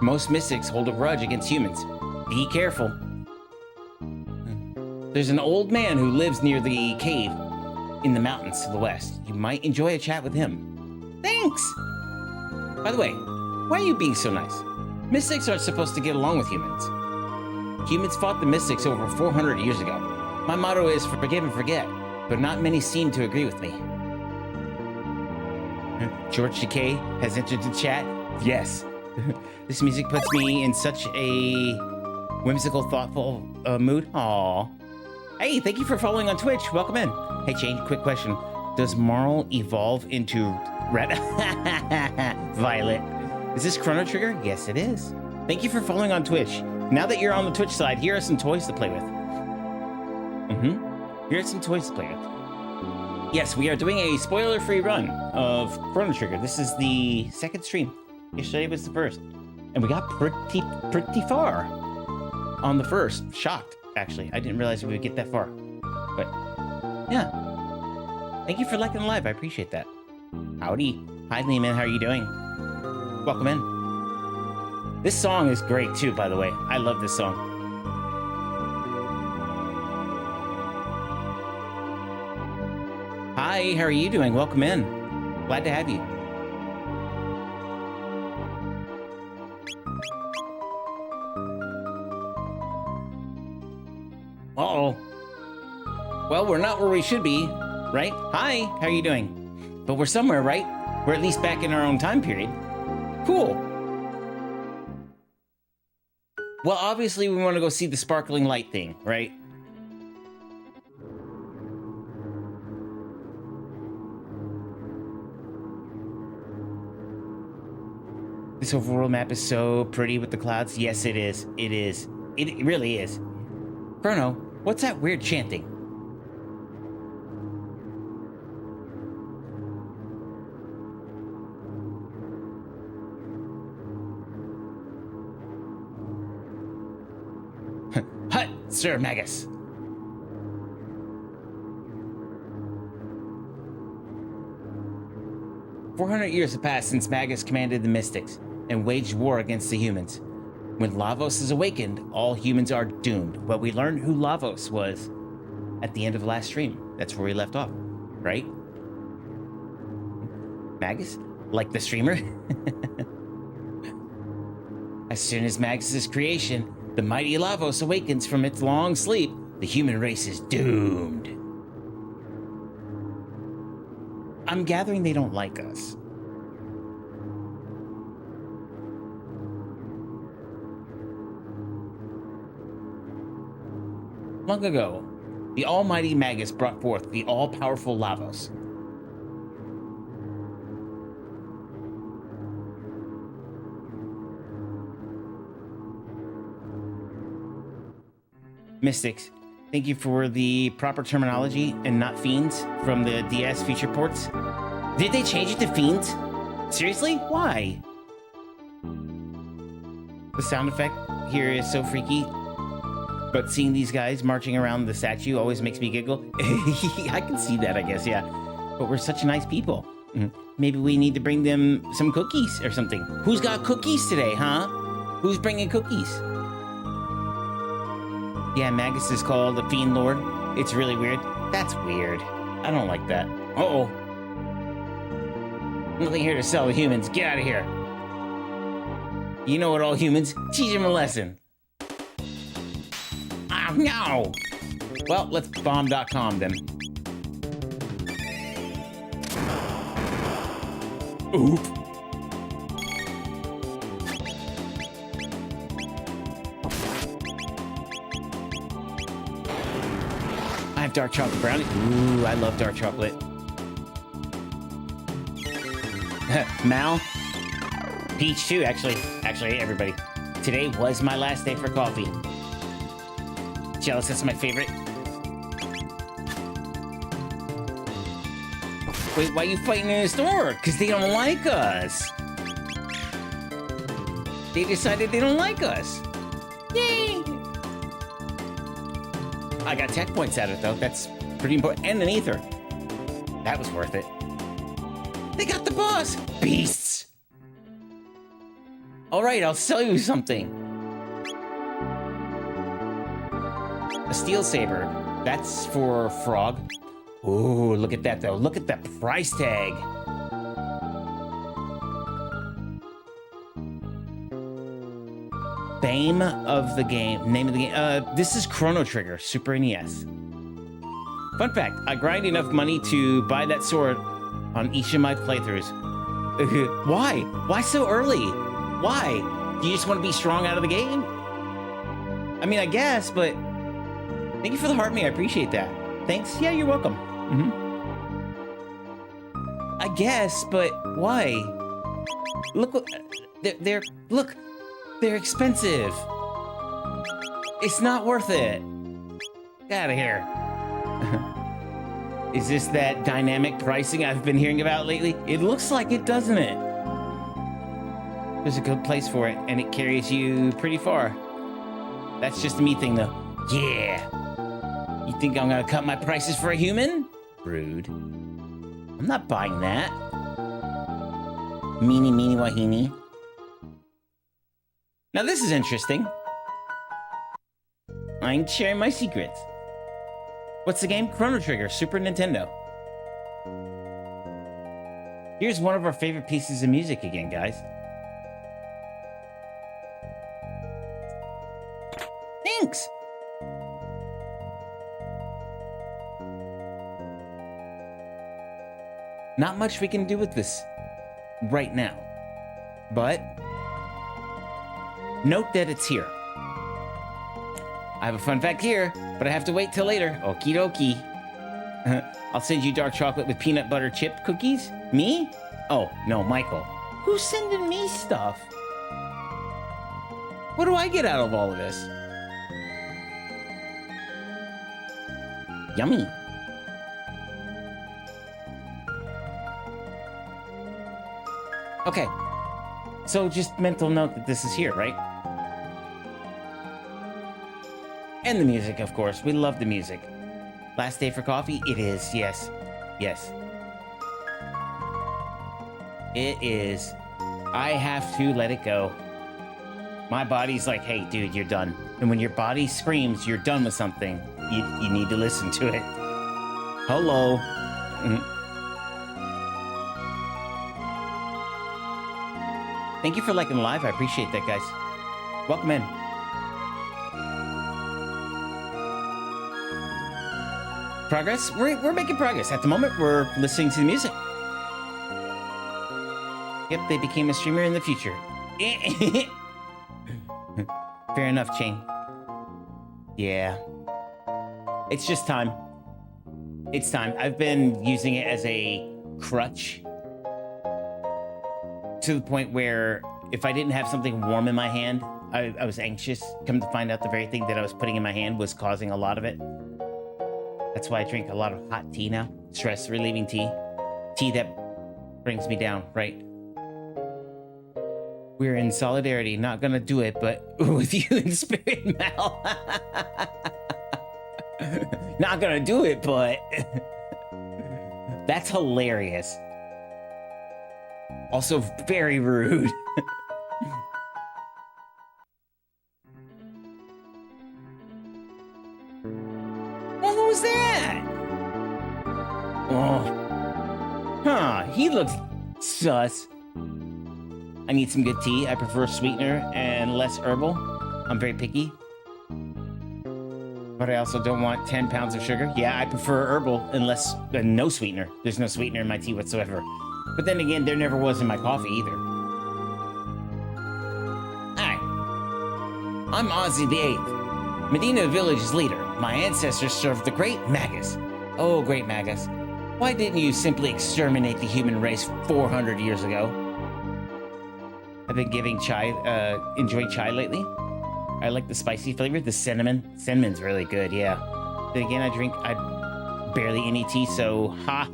Speaker 1: Most mystics hold a grudge against humans. Be careful. There's an old man who lives near the cave in the mountains to the west. You might enjoy a chat with him. Thanks! By the way, why are you being so nice? Mystics aren't supposed to get along with humans. Humans fought the mystics over 400 years ago. My motto is forgive and forget, but not many seem to agree with me. George Decay has entered the chat. Yes. This music puts me in such a whimsical, thoughtful mood. Aww. Hey, thank you for following on Twitch. Welcome in. Hey, Jane, quick question. Does Marl evolve into red? Violet. Is this Chrono Trigger? Yes, it is. Thank you for following on Twitch. Now that you're on the Twitch side, here are some toys to play with. Here are some toys to play with. Yes, we are doing a spoiler-free run of Chrono Trigger. This is the second stream. Yesterday was the first. And we got pretty far on the first. Shocked, actually. I didn't realize we would get that far. But, yeah. Thank you for liking the live. I appreciate that. Howdy. Hi, Lehman. How are you doing? Welcome in. This song is great, too, by the way. I love this song. Hi, how are you doing? Welcome in. Glad to have you. Uh-oh. Well, we're not where we should be, right? Hi, how are you doing? But we're somewhere, right? We're at least back in our own time period. Cool. Well, obviously we want to go see the sparkling light thing, right? This overworld map is so pretty with the clouds. Yes, it is. It is. It really is. Chrono, what's that weird chanting? Hut, Sir Magus. "400 years have passed since Magus commanded the Mystics and waged war against the humans. When Lavos is awakened, all humans are doomed." Well, we learned who Lavos was at the end of last stream. That's where we left off, right? Magus? Like the streamer? As soon as Magus' creation, the mighty Lavos awakens from its long sleep, the human race is doomed. I'm gathering they don't like us. Long ago, the almighty Magus brought forth the all-powerful Lavos. Mystics, thank you for the proper terminology and not fiends from the DS feature ports. Did they change it to fiends? Seriously? Why? The sound effect here is so freaky. But seeing these guys marching around the statue always makes me giggle. I can see that, I guess, yeah. But we're such nice people. Maybe we need to bring them some cookies or something. Who's got cookies today, huh? Who's bringing cookies? Yeah, Magus is called the Fiend Lord. It's really weird. That's weird. I don't like that. Uh-oh. Nothing here to sell to humans. Get out of here. You know what, all humans? Teach them a lesson. Ah, no. Well, let's bomb.com then. Oop. I have dark chocolate brownie. Ooh, I love dark chocolate. Mal? Peach too, actually. Actually, everybody. Today was my last day for coffee. Jealous, that's my favorite. Wait, why are you fighting in the store? Because they don't like us. They decided they don't like us. Yay! I got tech points out of it, though. That's pretty important. And an ether. That was worth it. They got the boss! Beasts! All right, I'll sell you something. A steel saber. That's for Frog. Ooh, look at that, though. Look at that price tag. Name of the game. This is Chrono Trigger, Super NES. Fun fact, I grind enough money to buy that sword on each of my playthroughs. Why? Why so early? Why? Do you just want to be strong out of the game? I mean, I guess, but thank you for the heart me. I appreciate that. Thanks. Yeah, you're welcome. I guess, but why? Look what they're expensive. It's not worth it. Get out of here. Is this that dynamic pricing I've been hearing about lately? It looks like it, doesn't it? There's a good place for it, and it carries you pretty far. That's just a me thing, though. Yeah. You think I'm gonna cut my prices for a human? Rude. I'm not buying that. Meanie, meanie, wahini. Now this is interesting. I ain't sharing my secrets. What's the game? Chrono Trigger, Super Nintendo. Here's one of our favorite pieces of music again, guys. Thanks! Not much we can do with this right now, but note that it's here. I have a fun fact here, but I have to wait till later. Okie dokie. I'll send you dark chocolate with peanut butter chip cookies. Me? Oh, no, Michael. Who's sending me stuff? What do I get out of all of this? Yummy. Okay, so just mental note that this is here, right? And the music, of course. We love the music. Last day for coffee? It is, yes. Yes. It is. I have to let it go. My body's like, hey, dude, you're done. And when your body screams you're done with something, you need to listen to it. Hello. Thank you for liking the live. I appreciate that, guys. Welcome in. Progress? We're making progress. At the moment, we're listening to the music. Yep, they became a streamer in the future. Fair enough, Chain. Yeah. It's just time. It's time. I've been using it as a crutch to the point where if I didn't have something warm in my hand, I was anxious. Come to find out the very thing that I was putting in my hand was causing a lot of it. That's why I drink a lot of hot tea now. Stress relieving tea. Tea that brings me down, right? We're in solidarity. Not gonna do it, but with you in spirit, Mal. Not gonna do it, but that's hilarious. Also very rude. Well, who's that? Oh. Huh, he looks sus. I need some good tea. I prefer sweetener and less herbal. I'm very picky. But I also don't want 10 pounds of sugar. Yeah, I prefer herbal and less, no sweetener. There's no sweetener in my tea whatsoever. But then again, there never was in my coffee either. Hi, I'm Ozzy the Eighth, Medina Village's leader. My ancestors served the great Magus. Oh, great Magus. Why didn't you simply exterminate the human race 400 years ago? I've been enjoying chai lately. I like the spicy flavor, the cinnamon. Cinnamon's really good, yeah. Then again, I barely any tea, so ha.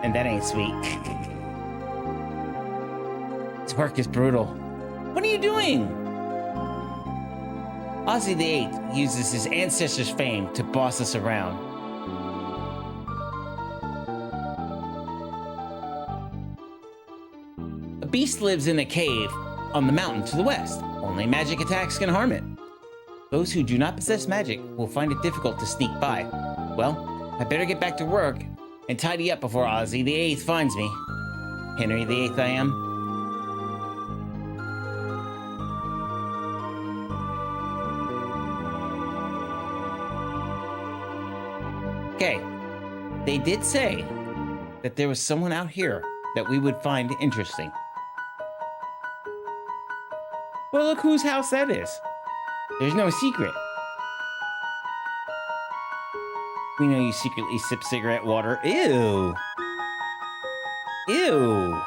Speaker 1: And that ain't sweet. This work is brutal. What are you doing? Ozzy the Eighth uses his ancestors' fame to boss us around. A beast lives in a cave on the mountain to the west. Only magic attacks can harm it. Those who do not possess magic will find it difficult to sneak by. Well, I better get back to work and tidy up before Ozzy the Eighth finds me. Henry the Eighth I am. Okay, they did say that there was someone out here that we would find interesting. Well, look whose house that is. There's no secret. We know you secretly sip cigarette water. Ew. Ew.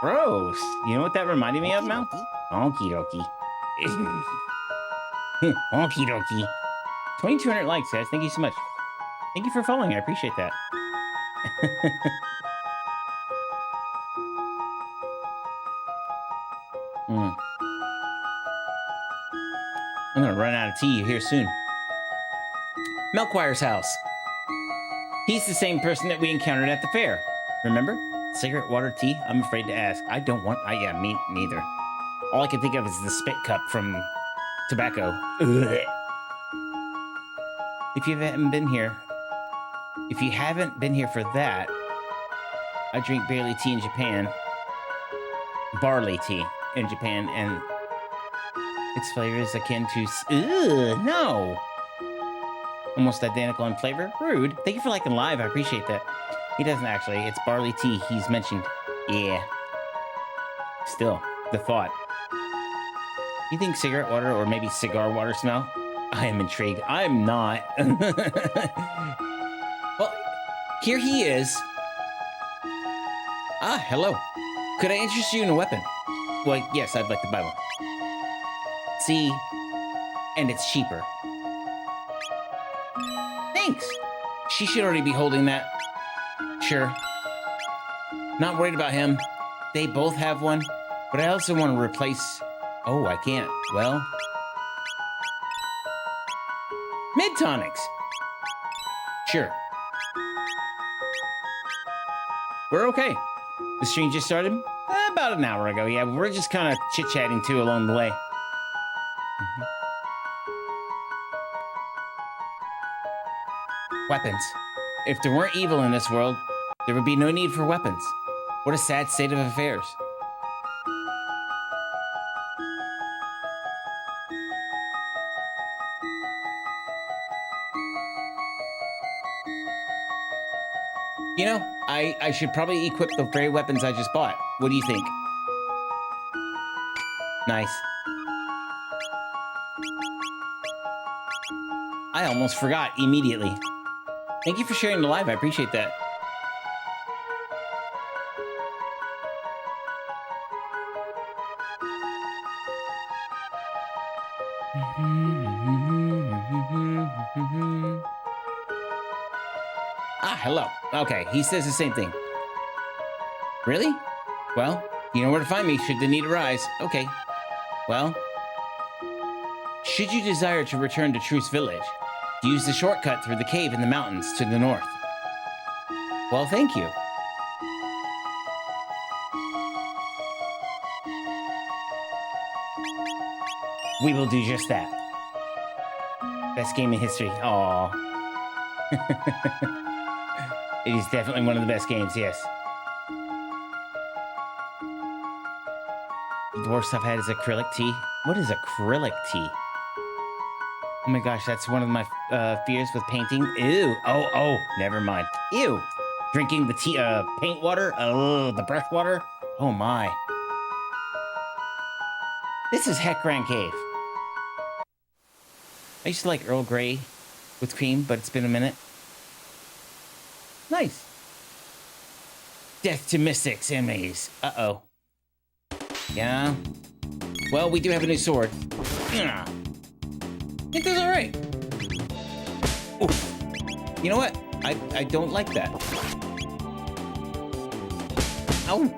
Speaker 1: Gross. You know what that reminded me of, Mel? Okie dokie. Okie dokie. 2,200 likes, guys. Thank you so much. Thank you for following. I appreciate that. I'm gonna run out of tea here soon. Melquire's house. He's the same person that we encountered at the fair. Remember? Cigarette, water, tea? I'm afraid to ask. I don't want... yeah, me neither. All I can think of is the spit cup from tobacco. Ugh. If you haven't been here for that, I drink barley tea in Japan. Barley tea in Japan, and its flavor is akin to... Ugh, no! Almost identical in flavor. Rude. Thank you for liking live. I appreciate that. He doesn't actually. It's barley tea he's mentioned. Yeah. Still, the thought. You think cigarette water or maybe cigar water smell? I am intrigued. I'm not. Well, here he is. Ah, hello. Could I interest you in a weapon? Well, yes, I'd like to buy one. See? And it's cheaper. Thanks. She should already be holding that. Sure. Not worried about him. They both have one, but I also want to replace... Oh, I can't. Well... Mid-tonics. Sure. We're okay. The stream just started about an hour ago. Yeah, we're just kind of chit-chatting too along the way. Weapons. If there weren't evil in this world, there would be no need for weapons. What a sad state of affairs. You know, I should probably equip the very weapons I just bought. What do you think? Nice. I almost forgot immediately. Thank you for sharing the live. I appreciate that. Ah, hello. Okay, he says the same thing. Really? Well, You know where to find me should the need arise. Okay. Well, should you desire to return to Truce Village, use the shortcut through the cave in the mountains to the north. Well, thank you. We will do just that. Best game in history. Aww. It is definitely one of the best games, yes. The worst I've had is acrylic tea. What is acrylic tea? Oh my gosh, that's one of my fears with painting. Ew. Oh, never mind. Ew. Drinking the tea, paint water. Oh, the brush water. Oh my. This is Heck Grand Cave. I used to like Earl Grey with cream, but it's been a minute. Nice. Death to mystics and maze. Uh-oh. Yeah. Well, we do have a new sword. I think that's all right. Ooh. You know what? I don't like that. Ow.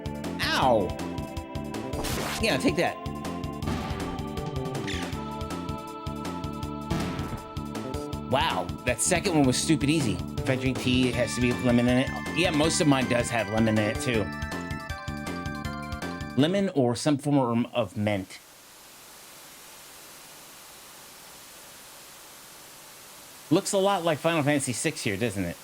Speaker 1: Ow. Yeah, take that. Wow, that second one was stupid easy. If I drink tea, it has to be lemon in it. Yeah, most of mine does have lemon in it too. Lemon or some form of mint. Looks a lot like Final Fantasy VI here, doesn't it?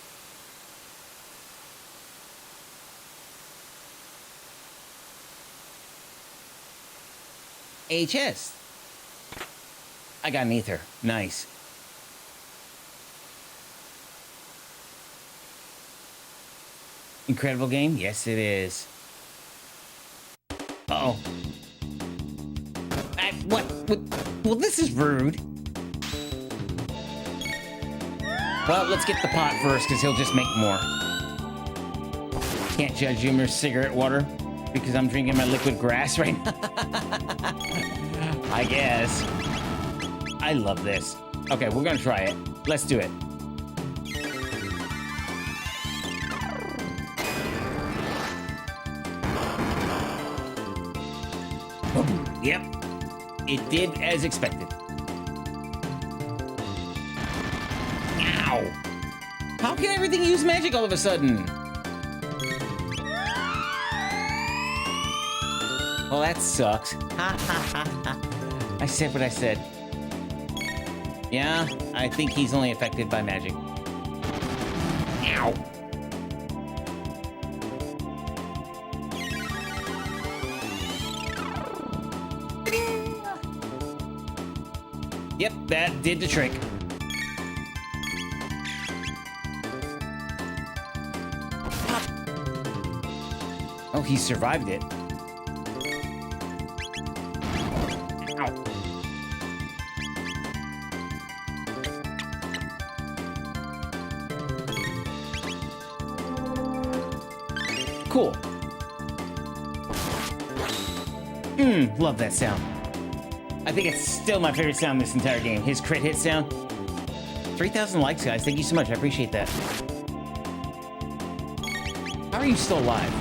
Speaker 1: HS. I got an ether. Nice. Incredible game? Yes, it is. Uh-oh. What? Well, this is rude. Well, let's get the pot first, because he'll just make more. Can't judge Humor's cigarette water, because I'm drinking my liquid grass right now. I guess. I love this. Okay, we're gonna try it. Let's do it. Yep, it did as expected. Ow! How can everything use magic all of a sudden? Well, that sucks. Ha ha ha ha. I said what I said. Yeah, I think he's only affected by magic. Ow! Yep, that did the trick. Oh, he survived it. Ow. Cool. Love that sound. I think it's still my favorite sound in this entire game. His crit hit sound. 3,000 likes, guys. Thank you so much. I appreciate that. How are you still alive?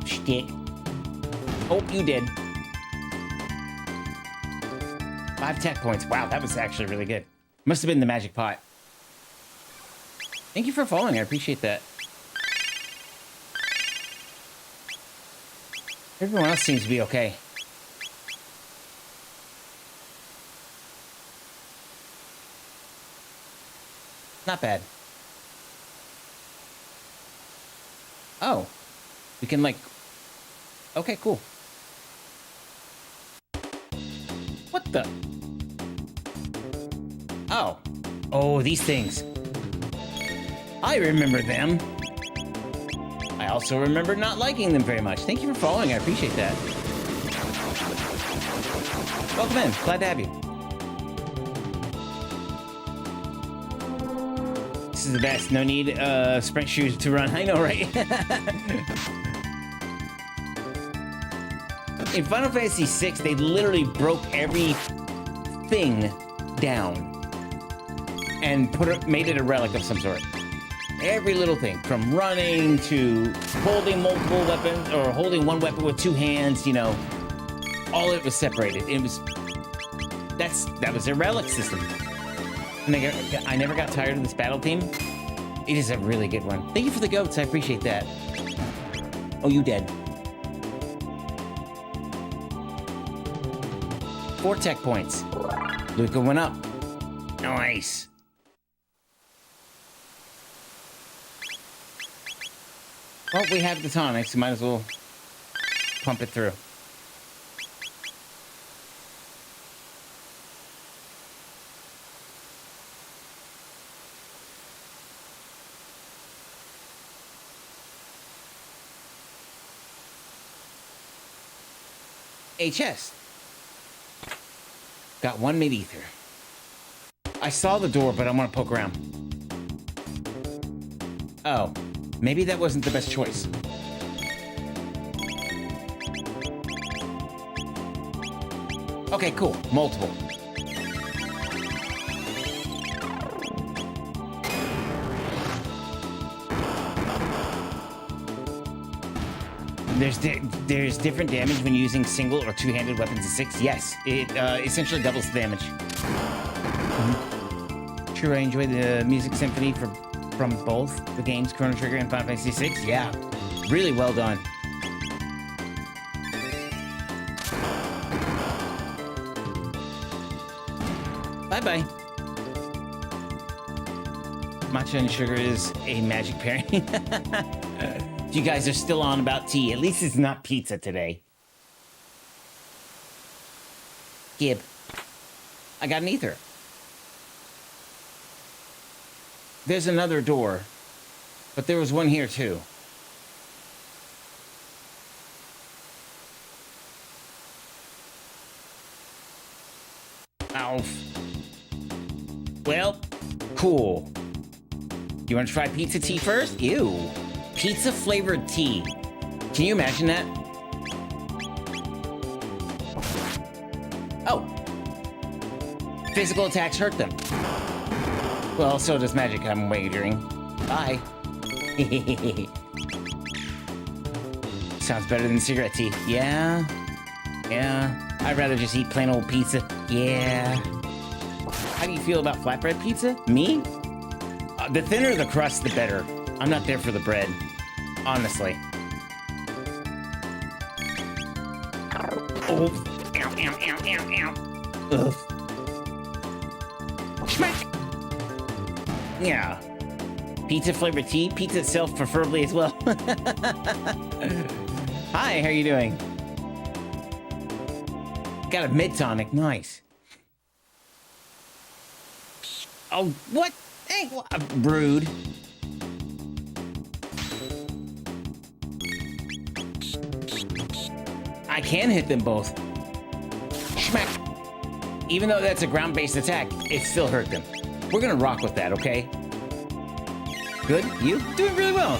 Speaker 1: Shtick. Oh, you did. 5 tech points. Wow, that was actually really good. Must have been the magic pot. Thank you for following. I appreciate that. Everyone else seems to be okay. Not bad. Oh. We can, like... Okay, cool. What the? Oh. Oh, these things. I remember them. I also remember not liking them very much. Thank you for following. I appreciate that. Welcome in. Glad to have you. This is the best. No need sprint shoes to run. I know, right? In Final Fantasy VI, they literally broke everything down and made it a relic of some sort. Every little thing, from running to holding multiple weapons or holding one weapon with two hands, you know, all of it was separated. It was that was their relic system. And I never got tired of this battle theme. It is a really good one. Thank you for the goats. I appreciate that. Oh, you dead. 4 tech points. Luca went up. Nice. Well, we have the tonics. You might as well pump it through. A chest. Got 1 mid-ether. I saw the door, but I want to poke around. Oh, maybe that wasn't the best choice. Okay, cool. Multiple. There's different damage when using single or two-handed weapons of 6. Yes, it essentially doubles the damage. Sure, I enjoyed the music symphony from both the games, Chrono Trigger and Final Fantasy 6. Yeah, really well done. Bye-bye. Matcha and sugar is a magic pairing. You guys are still on about tea. At least it's not pizza today. Gib. I got an ether. There's another door. But there was one here too. Alf. Well, cool. You want to try pizza tea first? Ew. Pizza flavored tea. Can you imagine that? Oh. Physical attacks hurt them. Well, so does magic, I'm wagering. Bye. Sounds better than cigarette tea. Yeah. Yeah. I'd rather just eat plain old pizza. Yeah. How do you feel about flatbread pizza? Me? The thinner the crust, the better. I'm not there for the bread. Honestly. Oh. Ow, ow, ow, ow, ow. Ugh. Smack! Yeah. Pizza flavored tea? Pizza itself preferably as well. Hi, how are you doing? Got a mid-tonic. Nice. Oh, what? Hey, rude. I can hit them both. Schmack. Even though that's a ground-based attack, it still hurt them. We're gonna rock with that, okay? Good? You? Doing really well.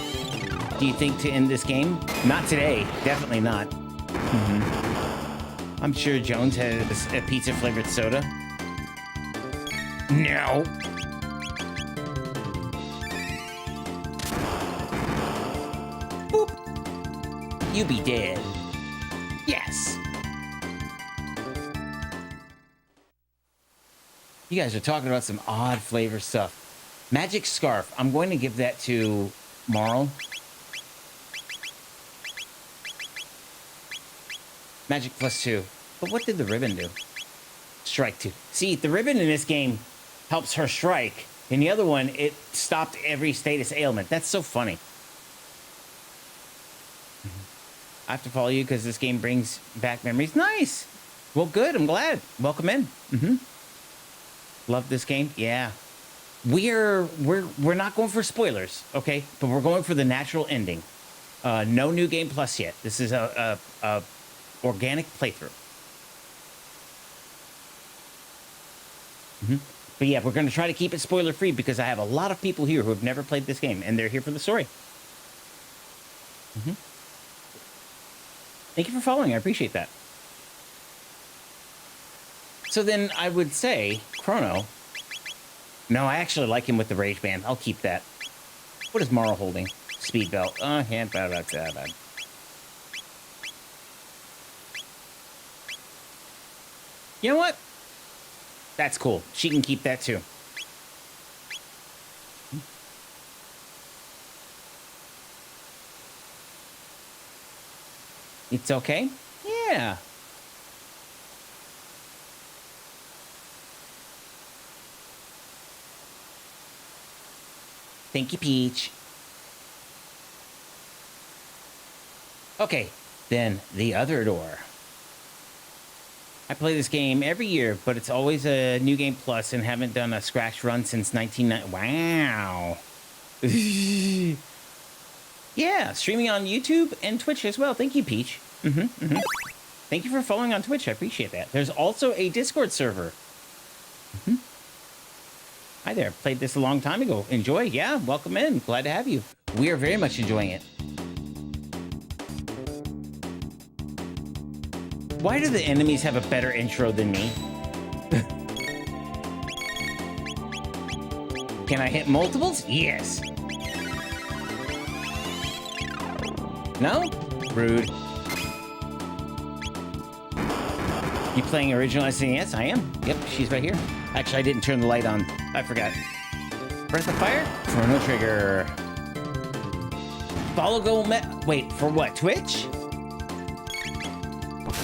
Speaker 1: Do you think to end this game? Not today. Definitely not. I'm sure Jones has a pizza-flavored soda. No. Boop. You be dead. Yes. You guys are talking about some odd flavor stuff. Magic Scarf. I'm going to give that to Marl. Magic +2. But what did the ribbon do? Strike 2. See, the ribbon in this game helps her strike. In the other one, it stopped every status ailment. That's so funny. I have to follow you because this game brings back memories. Nice. Well, good. I'm glad. Welcome in. Love this game. Yeah. We're not going for spoilers, okay? But we're going for the natural ending. No new game plus yet. This is a organic playthrough. But yeah, we're going to try to keep it spoiler free because I have a lot of people here who have never played this game and they're here for the story. Thank you for following. I appreciate that. So then I would say Chrono. No, I actually like him with the Rage Band. I'll keep that. What is Mara holding? Speed belt. Oh, hand bad. You know what? That's cool. She can keep that too. It's okay? Yeah. Thank you, Peach. Okay, then the other door. I play this game every year, but it's always a New Game Plus and haven't done a scratch run since 1990. Wow. Yeah, streaming on YouTube and Twitch as well. Thank you, Peach. Thank you for following on Twitch. I appreciate that. There's also a Discord server. Hi there. Played this a long time ago. Enjoy. Yeah, welcome in. Glad to have you. We are very much enjoying it. Why do the enemies have a better intro than me? Can I hit multiples? Yes. No? Rude. You playing original SNES? I am. Yep, she's right here. Actually, I didn't turn the light on. I forgot. Breath of Fire? Chrono Trigger. Follow go wait, for what? Twitch?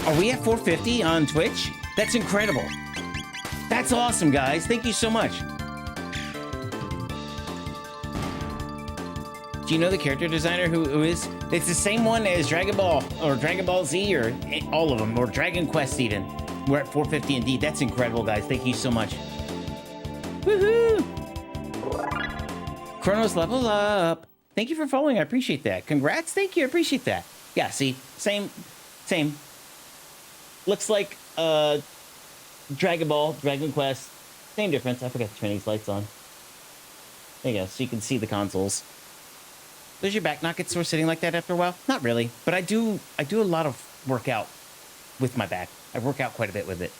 Speaker 1: Are we at 450 on Twitch? That's incredible. That's awesome, guys. Thank you so much. Do you know the character designer who is? It's the same one as Dragon Ball or Dragon Ball Z or all of them, or Dragon Quest even. We're at 450 indeed. That's incredible, guys. Thank you so much. Woohoo! Chrono's level up. Thank you for following. I appreciate that. Congrats. Thank you. I appreciate that. Yeah, see? Same. Looks like Dragon Ball, Dragon Quest. Same difference. I forgot to turn these lights on. There you go. So you can see the consoles. Does your back not get sore sitting like that after a while? Not really, but I do a lot of workout with my back. I work out quite a bit with it.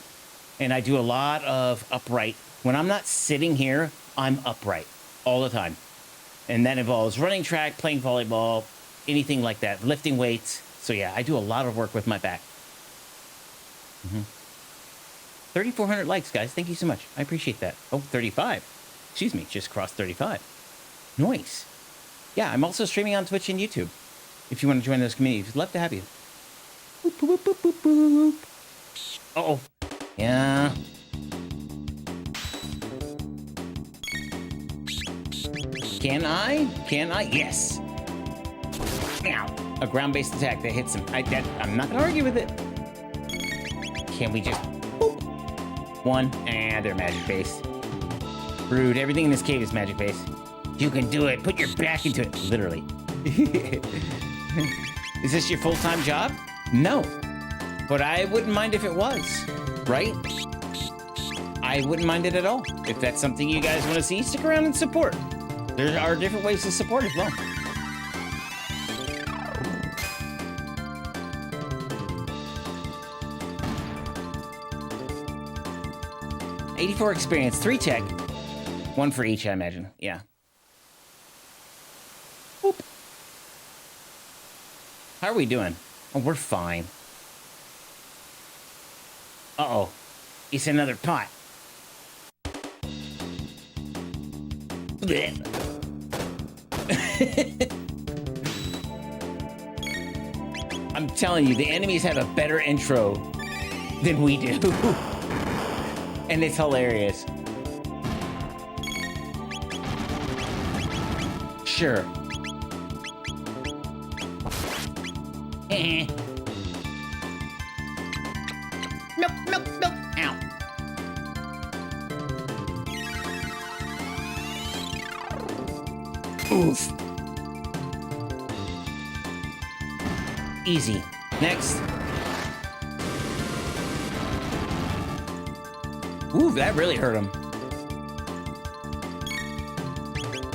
Speaker 1: And I do a lot of upright. When I'm not sitting here, I'm upright all the time. And that involves running track, playing volleyball, anything like that, lifting weights. So yeah, I do a lot of work with my back. 3,400 likes, guys. Thank you so much. I appreciate that. Oh, 35. Excuse me, just crossed 35. Nice. Yeah, I'm also streaming on Twitch and YouTube. If you want to join those communities, love to have you. Boop, boop, boop, boop, boop, boop. Uh-oh. Yeah. Can I? Yes. Now, a ground-based attack that hits him. I'm not gonna argue with it. Can we just boop? One, they're magic-based. Rude. Everything in this cave is magic-based. You can do it. Put your back into it. Literally. Is this your full-time job? No. But I wouldn't mind if it was. Right? I wouldn't mind it at all. If that's something you guys want to see, stick around and support. There are different ways to support as well. $84 experience, 3 tech. 1 for each, I imagine. Yeah. Boop. How are we doing? Oh, we're fine. Uh-oh. It's another pot. Blech. I'm telling you, the enemies have a better intro than we do. And it's hilarious. Sure. Nope. Ow. Oof. Easy. Next. Ooh, that really hurt him.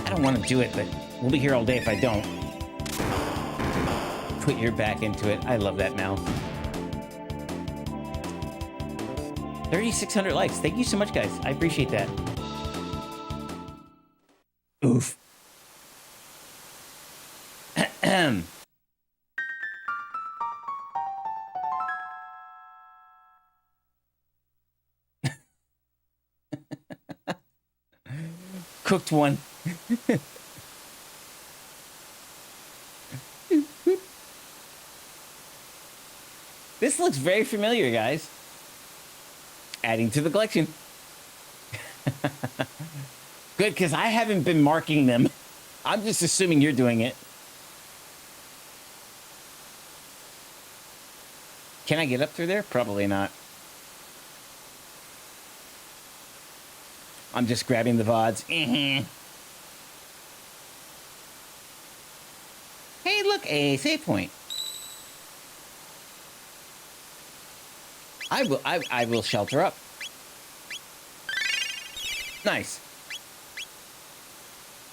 Speaker 1: I don't want to do it, but we'll be here all day if I don't. Put your back into it. I love that, Mel. 3,600 likes. Thank you so much, guys. I appreciate that. Oof. Cooked one. This looks very familiar, guys. Adding to the collection. Good, because I haven't been marking them. I'm just assuming you're doing it. Can I get up through there? Probably not. I'm just grabbing the VODs. Hey, look, a save point. I will shelter up. Nice.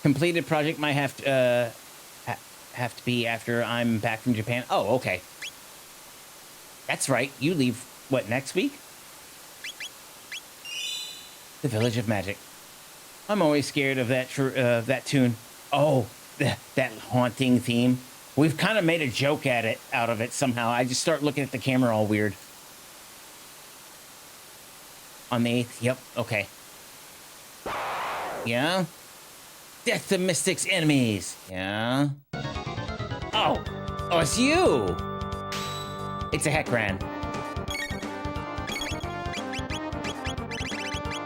Speaker 1: Completed project might have to be after I'm back from Japan. Oh, okay. That's right. You leave, what, next week? The Village of Magic. I'm always scared of that tune. Oh, that haunting theme. We've kind of made a joke out of it somehow. I just start looking at the camera all weird. On the 8th? Yep, okay. Yeah? Death to Mystic's enemies. Yeah? Oh, it's you! It's a Heckran.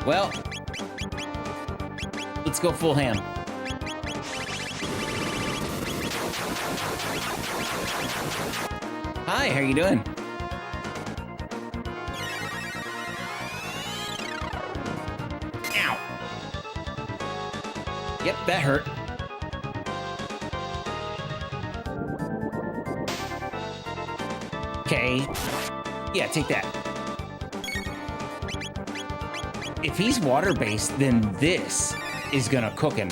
Speaker 1: Well, let's go full ham. Hi, how you doing? Ow. Yep, that hurt. Okay. Yeah, take that. If he's water-based, then this is gonna cook him.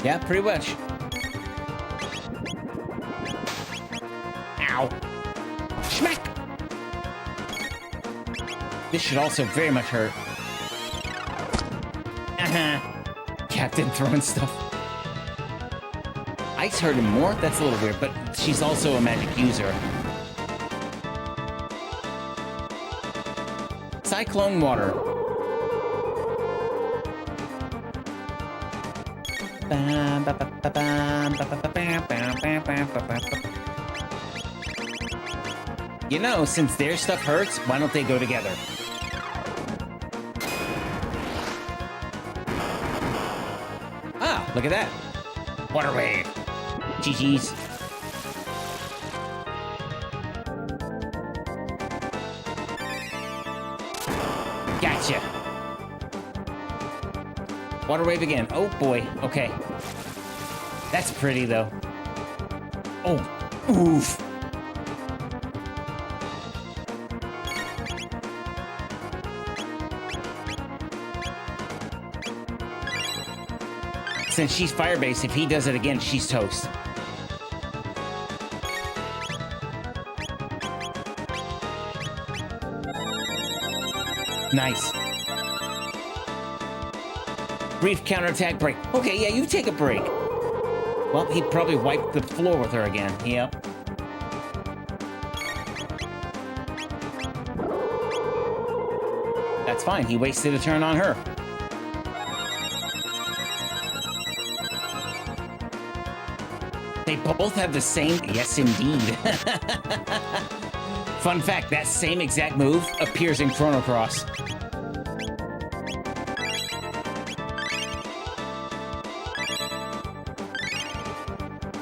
Speaker 1: Yeah, pretty much. Ow. Schmack! This should also very much hurt. Captain throwing stuff. Ice hurt him more? That's a little weird, but she's also a magic user. Cyclone water. You know, since their stuff hurts, why don't they go together? Ah, look at that. Water wave. GG's. Gotcha. Water wave again. Oh boy. Okay. That's pretty though. Oh. Oof. Since she's fire-based, if he does it again, she's toast. Nice. Brief counterattack break. Okay, yeah, you take a break. Well, he probably wiped the floor with her again. Yep. That's fine. He wasted a turn on her. They both have the same... Yes, indeed. Fun fact, that same exact move appears in Chrono Cross.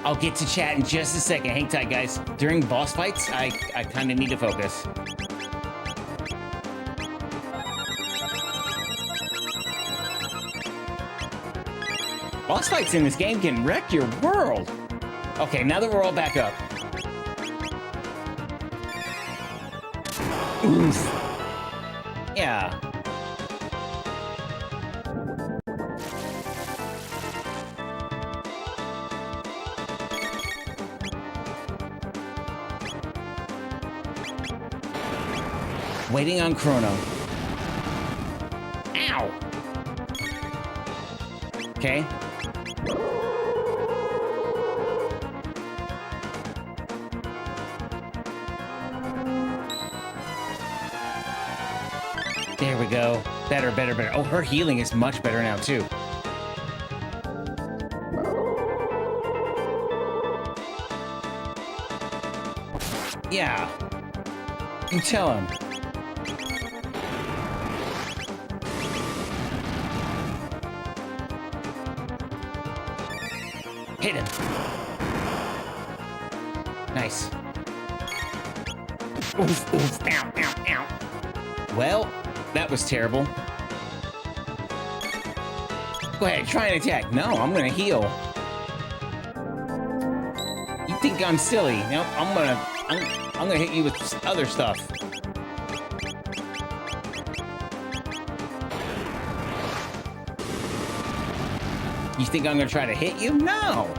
Speaker 1: I'll get to chat in just a second. Hang tight, guys. During boss fights, I kind of need to focus. Boss fights in this game can wreck your world. Okay, now that we're all back up. Oof. Yeah. Waiting on Chrono. Ow! Okay. There we go. Better, better, better. Oh, her healing is much better now, too. Yeah. You tell him. Hit him. Nice. Oof, oof, ow, ow, ow. Well, that was terrible. Go ahead, try and attack. No, I'm gonna heal. You think I'm silly? Nope, I'm gonna hit you with other stuff. You think I'm gonna try to hit you? No!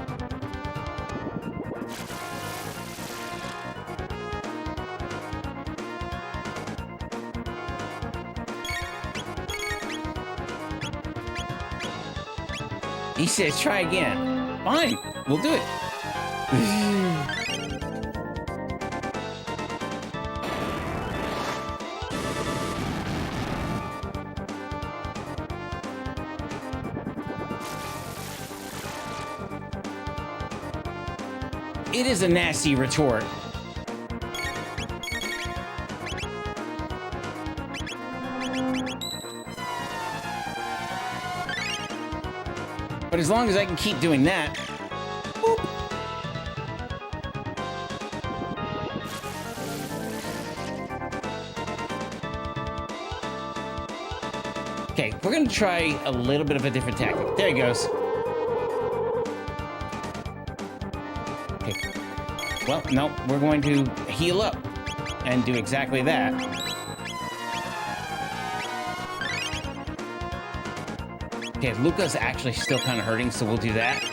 Speaker 1: He says, try again. Fine, we'll do it. It is a nasty retort. But as long as I can keep doing that. Boop. Okay, we're gonna try a little bit of a different tactic. There he goes. Okay. Well, no, we're going to heal up and do exactly that. Okay, Luca's actually still kind of hurting, so we'll do that.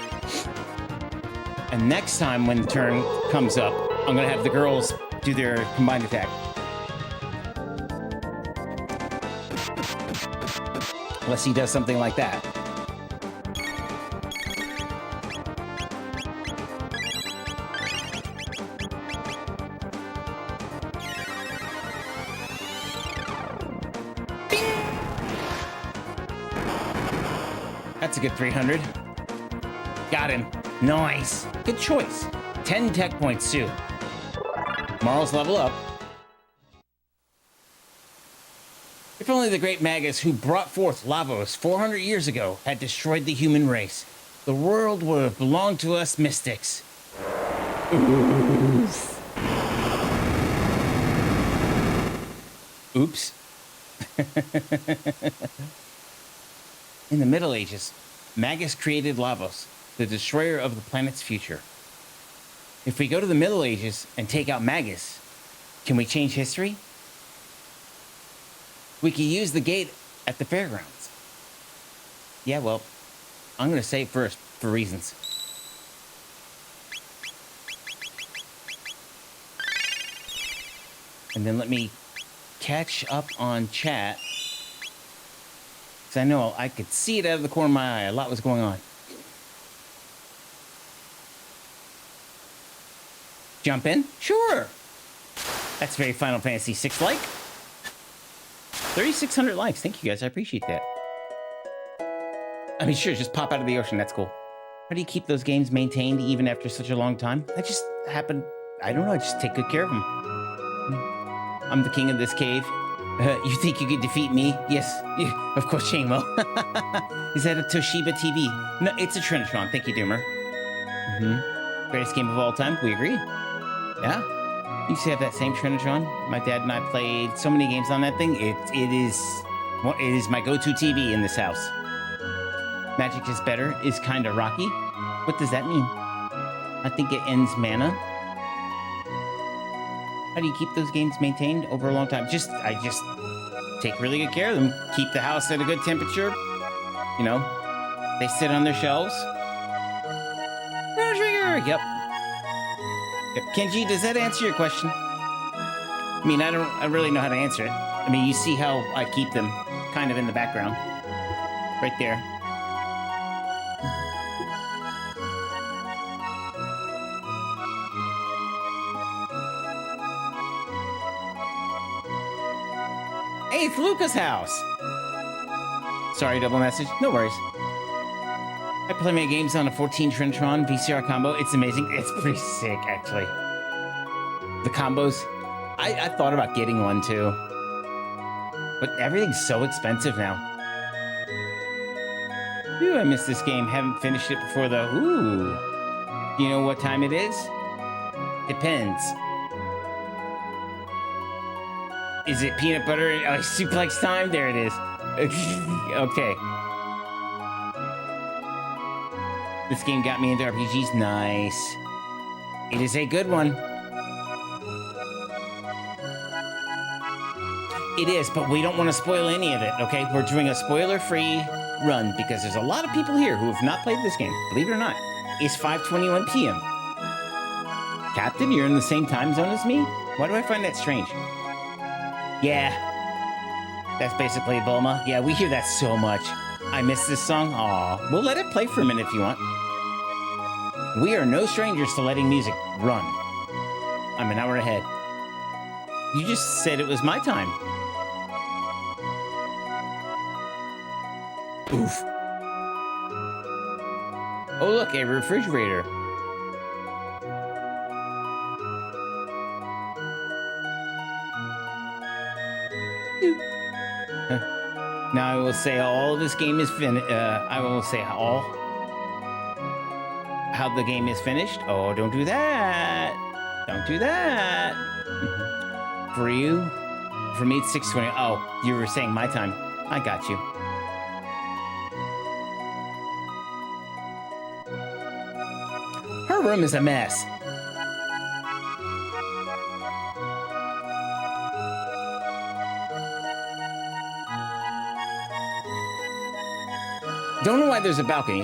Speaker 1: And next time when the turn comes up, I'm gonna have the girls do their combined attack. Unless he does something like that. That's a good 300. Got him. Nice. Good choice. 10 tech points, too. Marl's level up. If only the great Magus who brought forth Lavos 400 years ago had destroyed the human race, the world would have belonged to us mystics. Oops. In the Middle Ages, Magus created Lavos, the destroyer of the planet's future. If we go to the Middle Ages and take out Magus, can we change history? We can use the gate at the fairgrounds. Yeah, well, I'm going to say first for reasons. And then let me catch up on chat. Because I know I could see it out of the corner of my eye. A lot was going on. Jump in? Sure. That's very Final Fantasy VI like. 3,600 likes. Thank you guys. I appreciate that. I mean, sure, just pop out of the ocean. That's cool. How do you keep those games maintained even after such a long time? I just happen, I don't know, I just take good care of them. I'm the king of this cave. You think you could defeat me? Yes, of course, Shamo. Is that a Toshiba TV? No, it's a Trinitron. Thank you, Doomer. Greatest game of all time. We agree. Yeah. You used to have that same Trinitron. My dad and I played so many games on that thing. It is my go-to TV in this house. Magic is better is kind of rocky. What does that mean? I think it ends mana. How do you keep those games maintained over a long time? I just take really good care of them. Keep the house at a good temperature. You know, they sit on their shelves. Chrono Trigger. Yep. Kenji, does that answer your question? I mean, I really know how to answer it. I mean, you see how I keep them kind of in the background. Right there. Hey, it's Luca's house. Sorry, double message. No worries. I play my games on a 14 Trinitron VCR combo. It's amazing. It's pretty sick, actually. The combos. I thought about getting one too, but everything's so expensive now. Ooh, I missed this game. Haven't finished it before though. Ooh. Do you know what time it is? Depends. Is it peanut butter and suplex time? There it is. Okay. This game got me into RPGs. Nice. It is a good one. It is, but we don't want to spoil any of it, okay? We're doing a spoiler-free run because there's a lot of people here who have not played this game. Believe it or not. It's 5:21 p.m. Captain, you're in the same time zone as me? Why do I find that strange? Yeah. That's basically Bulma. Yeah, we hear that so much. I miss this song. Aw. We'll let it play for a minute if you want. We are no strangers to letting music run. I'm an hour ahead. You just said it was my time. Oof. Oh, look, a refrigerator. Now I will say all of this game is finished. I will say how the game is finished. Oh, don't do that. Don't do that. For you, for me, it's 6:20. Oh, you were saying my time. I got you. Her room is a mess. Don't know why there's a balcony.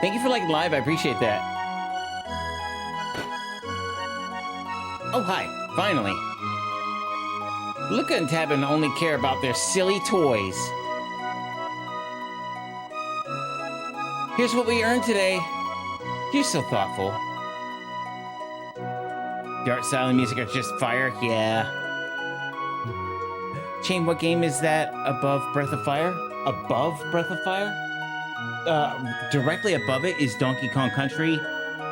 Speaker 1: Thank you for liking live. I appreciate that. Oh, hi. Finally. Luca and Tabin only care about their silly toys. Here's what we earned today. You're so thoughtful. The art, style, and music are just fire. Yeah. Chain, what game is that above Breath of Fire? Above Breath of Fire? Directly above it is Donkey Kong Country,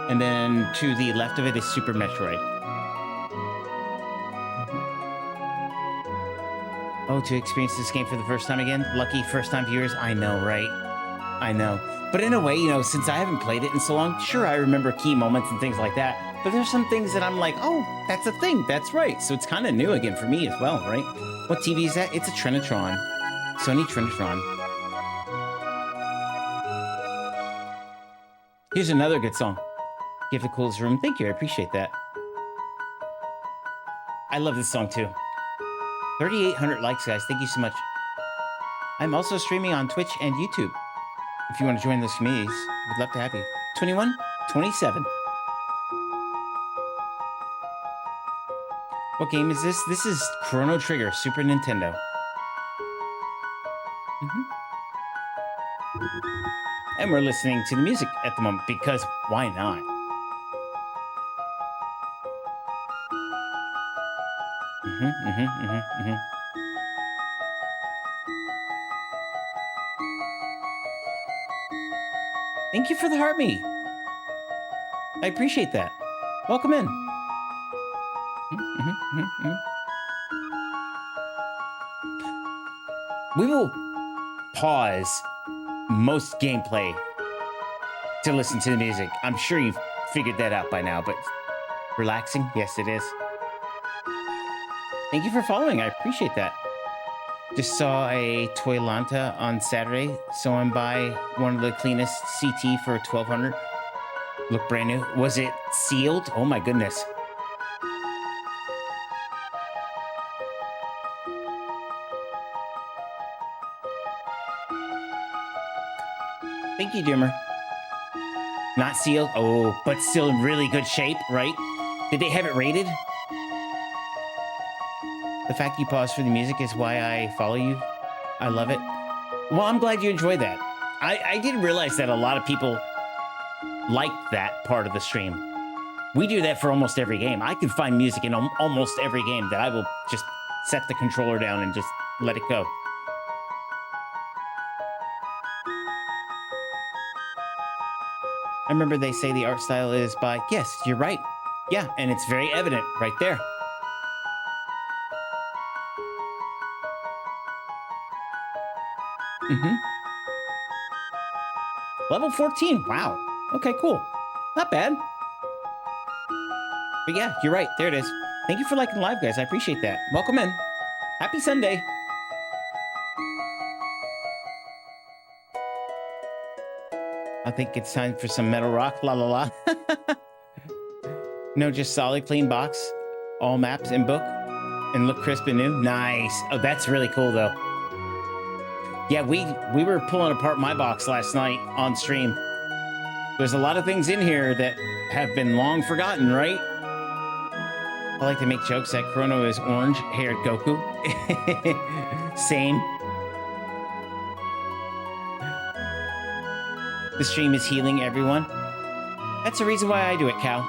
Speaker 1: and then to the left of it is Super Metroid. Oh, to experience this game for the first time again? Lucky first-time viewers? I know, right? I know. But in a way, you know, since I haven't played it in so long, sure, I remember key moments and things like that, but there's some things that I'm like, oh, that's a thing, that's right. So it's kind of new again for me as well, right? What TV is that? It's a Trinitron. Sony Trinitron. Here's another good song. Give the coolest room. Thank you, I appreciate that. I love this song too. 3,800 likes, guys. Thank you so much. I'm also streaming on Twitch and YouTube. If you want to join those communities, we'd love to have you. 21, 27. What game is this? This is Chrono Trigger, Super Nintendo. And we're listening to the music at the moment because why not? Thank you for the heart me. I appreciate that. Welcome in. We will pause most gameplay to listen to the music. I'm sure you've figured that out by now, but relaxing? Yes, it is. Thank you for following. I appreciate that. Just saw a Toy Lanta on Saturday. So I'm by one of the cleanest CT for 1,200. Look brand new. Was it sealed? Oh my goodness. Thank you, Dimmer. Not sealed? Oh, but still in really good shape, right? Did they have it rated? The fact you pause for the music is why I follow you. I love it. Well, I'm glad you enjoyed that. I didn't realize that a lot of people liked that part of the stream. We do that for almost every game. I can find music in almost every game that I will just set the controller down and just let it go. I remember they say the art style is by... Yes, you're right. Yeah, and it's very evident right there. Mm-hmm. Level 14. Wow. Okay, cool. Not bad. But yeah, you're right. There it is. Thank you for liking live, guys. I appreciate that. Welcome in. Happy Sunday. I think it's time for some metal rock. La la la. No, just solid, clean box. All maps in book. And look crisp and new. Nice. Oh, that's really cool, though. Yeah, we were pulling apart my box last night on stream. There's a lot of things in here that have been long forgotten, right? I like to make jokes that Chrono is orange-haired Goku. Same. The stream is healing everyone. That's the reason why I do it, Cal.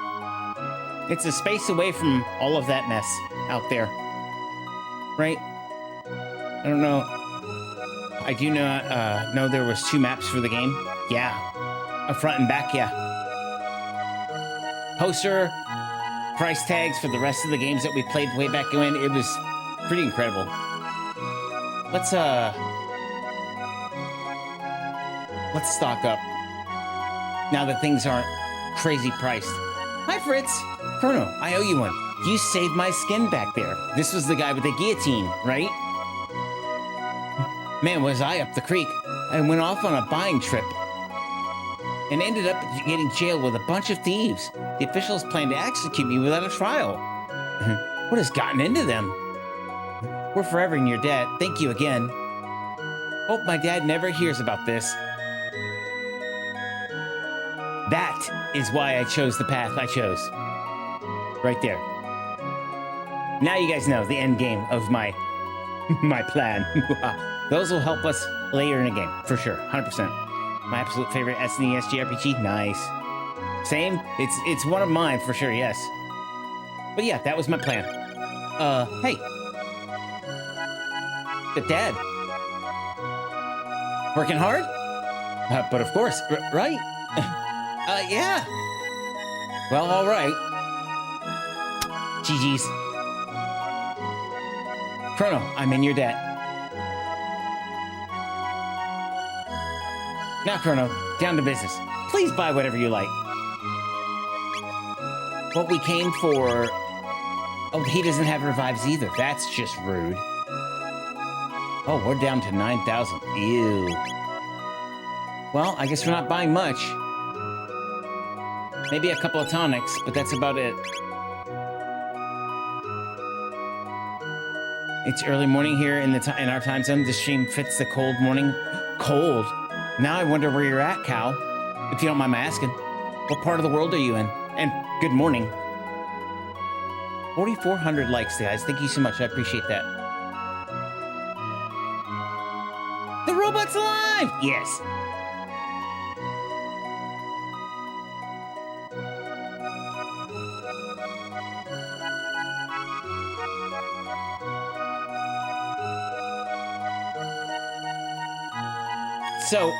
Speaker 1: It's a space away from all of that mess out there. Right? I don't know. I do know there was 2 maps for the game. Yeah. A front and back, yeah. Poster, price tags for the rest of the games that we played way back when. It was pretty incredible. Let's stock up. Now that things aren't crazy priced. Hi, Fritz. Chrono, I owe you one. You saved my skin back there. This was the guy with the guillotine, right? Man, was I up the creek. I went off on a buying trip and ended up getting jailed with a bunch of thieves. The officials planned to execute me without a trial. What has gotten into them? We're forever in your debt. Thank you again. Hope my dad never hears about this. That is why I chose the path I chose. Right there. Now you guys know the end game of my plan. Those will help us later in the game, for sure, 100%. My absolute favorite SNES JRPG, nice. Same, it's one of mine, for sure, yes. But yeah, that was my plan. Hey. The dad. Working hard? But of course, right? Yeah. Well, all right. GG's. Chrono, I'm in your debt. Now, Chrono, down to business. Please buy whatever you like. What we came for... Oh, he doesn't have revives either. That's just rude. Oh, we're down to 9,000. Ew. Well, I guess we're not buying much. Maybe a couple of tonics, but that's about it. It's early morning here in our time zone. The stream fits the cold morning. Cold? Now I wonder where you're at, Cal. If you don't mind my asking. What part of the world are you in? And good morning. 4,400 likes, guys. Thank you so much. I appreciate that. The robot's alive! Yes. So,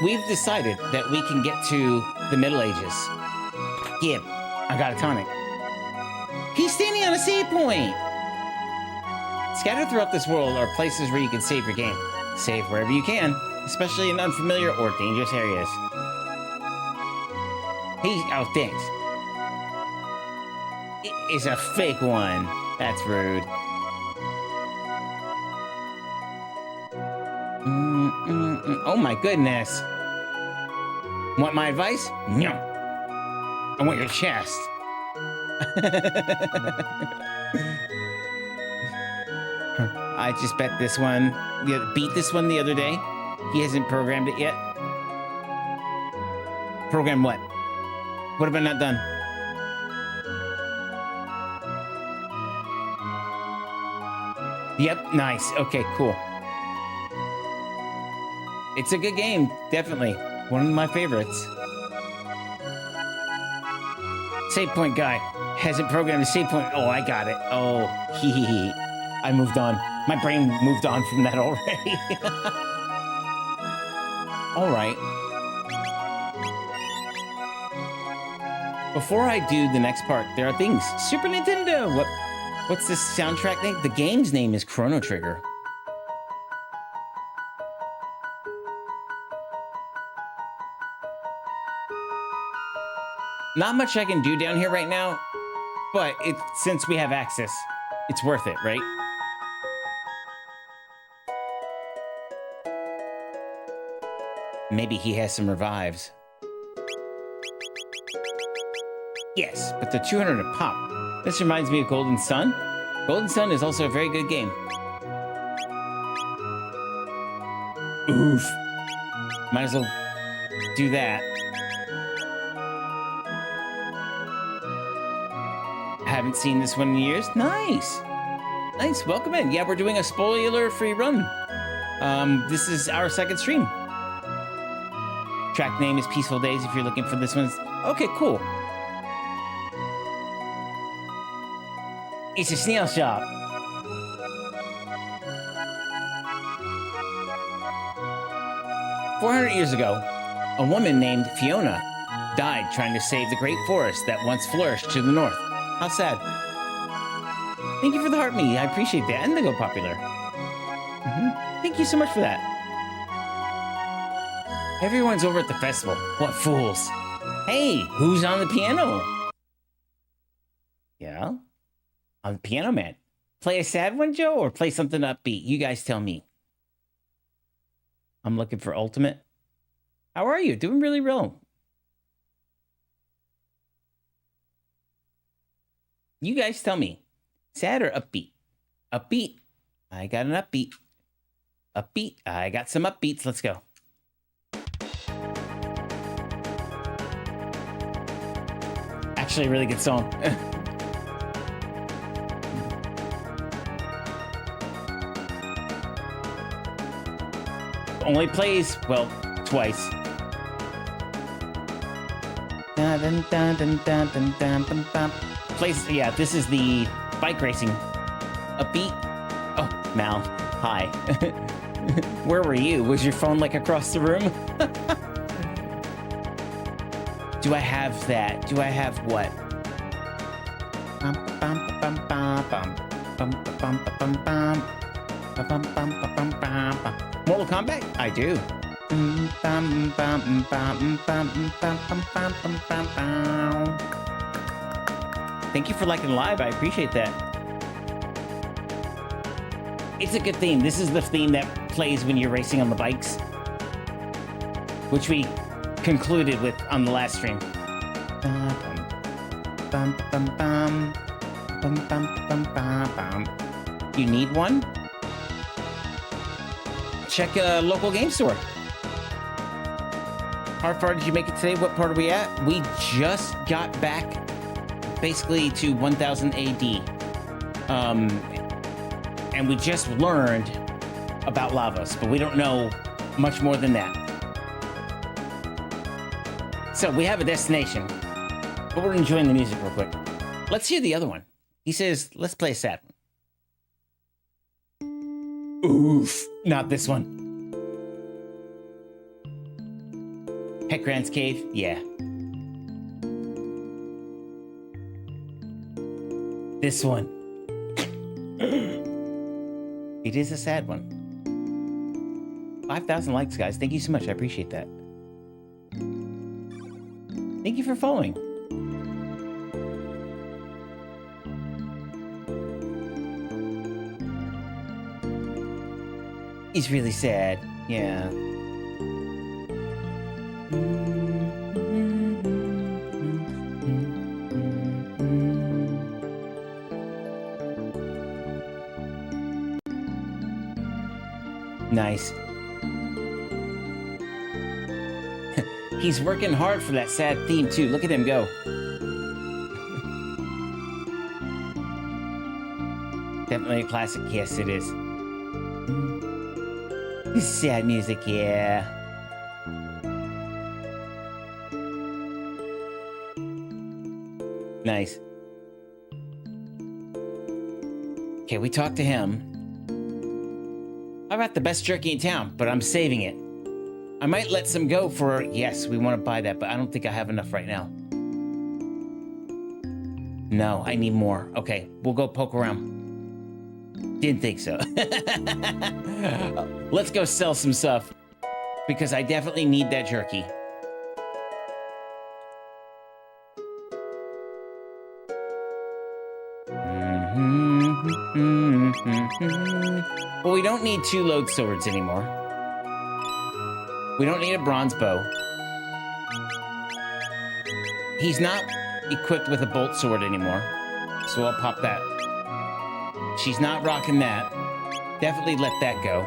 Speaker 1: we've decided that we can get to the Middle Ages. Yeah, I got a tonic. He's standing on a save point! Scattered throughout this world are places where you can save your game. Save wherever you can, especially in unfamiliar or dangerous areas. Oh, thanks. It's a fake one. That's rude. Oh my goodness. Want my advice? No. I want your chest. I just bet this one, beat this one the other day. He hasn't programmed it yet. Program what? What have I not done? Yep, nice. Okay, cool. It's a good game, definitely. One of my favorites. Save point guy hasn't programmed a save point. Oh, I got it. Oh, hee. I moved on. My brain moved on from that already. All right. Before I do the next part, there are things. Super Nintendo. What's this soundtrack name? The game's name is Chrono Trigger. Not much I can do down here right now, but since we have access, it's worth it, right? Maybe he has some revives. Yes, but they're 200 a pop. This reminds me of Golden Sun. Golden Sun is also a very good game. Oof. Might as well do that. Haven't seen this one in years. Nice. Nice, welcome in. Yeah, we're doing a spoiler-free run. This is our second stream. Track name is Peaceful Days if you're looking for this one. Okay, cool. It's a snail shop. "400 years ago, a woman named Fiona died trying to save the great forest that once flourished to the north." How sad. Thank you for the heart me. I appreciate that. And they go popular. Thank you so much for that. Everyone's over at the festival. What fools. Hey, who's on the piano? Yeah? I'm the piano man. Play a sad one, Joe, or play something upbeat? You guys tell me. I'm looking for ultimate. How are you? Doing really well. You guys tell me. Sad or upbeat? Upbeat. I got an upbeat. Upbeat. I got some upbeats. Let's go. Actually, a really good song. Only plays, well, twice. Plays, yeah, this is the bike racing. Upbeat. Oh, Mal, hi. Where were you? Was your phone like across the room? Do I have that? Do I have what? Mortal Kombat? I do. Thank you for liking live. I appreciate that. It's a good theme. This is the theme that plays when you're racing on the bikes, which we concluded with on the last stream. You need one? Check a local game store. How far did you make it today? What part are we at? We just got back basically to 1000 AD. And we just learned about lavas, but we don't know much more than that. So we have a destination, but we're enjoying the music real quick. Let's hear the other one. He says, let's play a sad one. Oof, not this one. Heckran's Cave, yeah. This one. It is a sad one. 5,000 likes, guys. Thank you so much. I appreciate that. Thank you for following. It's really sad. Yeah. Nice. He's working hard for that sad theme, too. Look at him go. Definitely a classic. Yes, it is. Sad music, yeah. Nice. Okay, we talked to him. I bought the best jerky in town, but I'm saving it. I might let some go for, yes, we want to buy that, but I don't think I have enough right now. No, I need more. Okay, we'll go poke around. Didn't think so. Let's go sell some stuff because I definitely need that jerky. Well, we don't need 2 load swords anymore. We don't need a bronze bow. He's not equipped with a bolt sword anymore, so I'll pop that. She's not rocking that. Definitely let that go.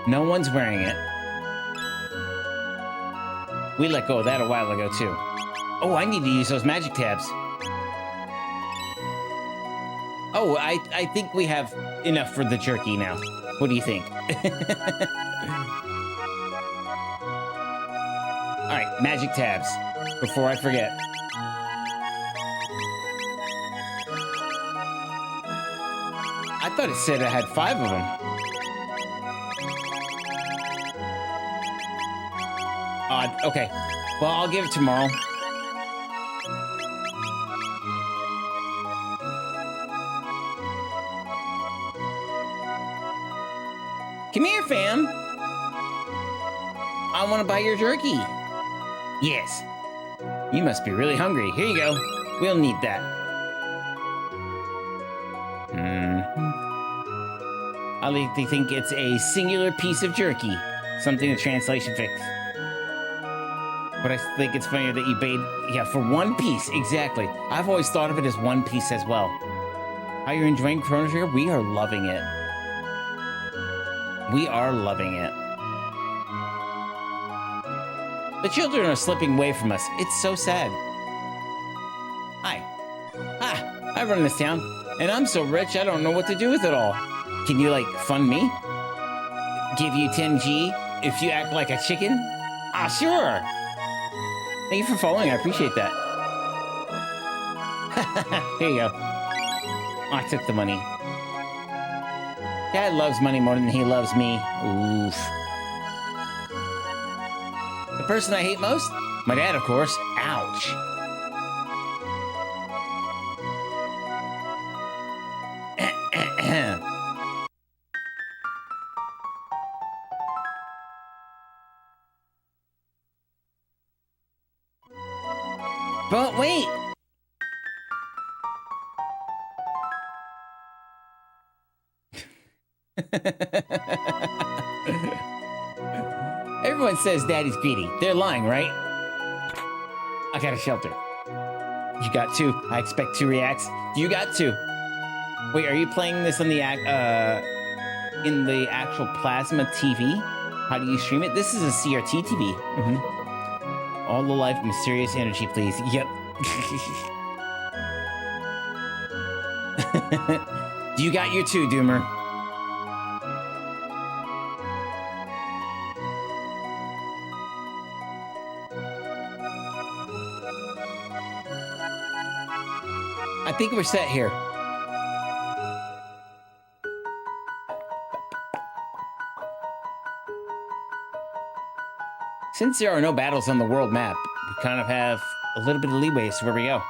Speaker 1: No one's wearing it. We let go of that a while ago, too. Oh, I need to use those magic tabs. Oh, I think we have enough for the jerky now. What do you think? All right, magic tabs. Before I forget. I thought it said I had 5 of them. Odd. Okay. Well, I'll give it tomorrow. Come here, fam. I want to buy your jerky. Yes. You must be really hungry. Here you go. We'll need that. I like to think it's a singular piece of jerky. Something the translation fixed. But I think it's funnier that you paid, yeah, for 1 piece. Exactly. I've always thought of it as 1 piece as well. How you're enjoying Chrono Trigger? We are loving it. We are loving it. The children are slipping away from us. It's so sad. Hi. I run this town, and I'm so rich I don't know what to do with it all. Can you, like, fund me? Give you 10G if you act like a chicken? Ah, sure. Thank you for following. I appreciate that. Here you go. I took the money. Dad loves money more than he loves me. Oof. The person I hate most? My dad, of course. Ouch. But wait. Everyone says Daddy's greedy. They're lying, right? I got a shelter. You got 2. I expect 2 reacts. You got 2. Wait, are you playing this on the in the actual plasma TV? How do you stream it? This is a CRT TV. All the life, mysterious energy, please. Yep. You got your 2, Doomer. I think we're set here. Since there are no battles on the world map, we kind of have a little bit of leeway as to where we go.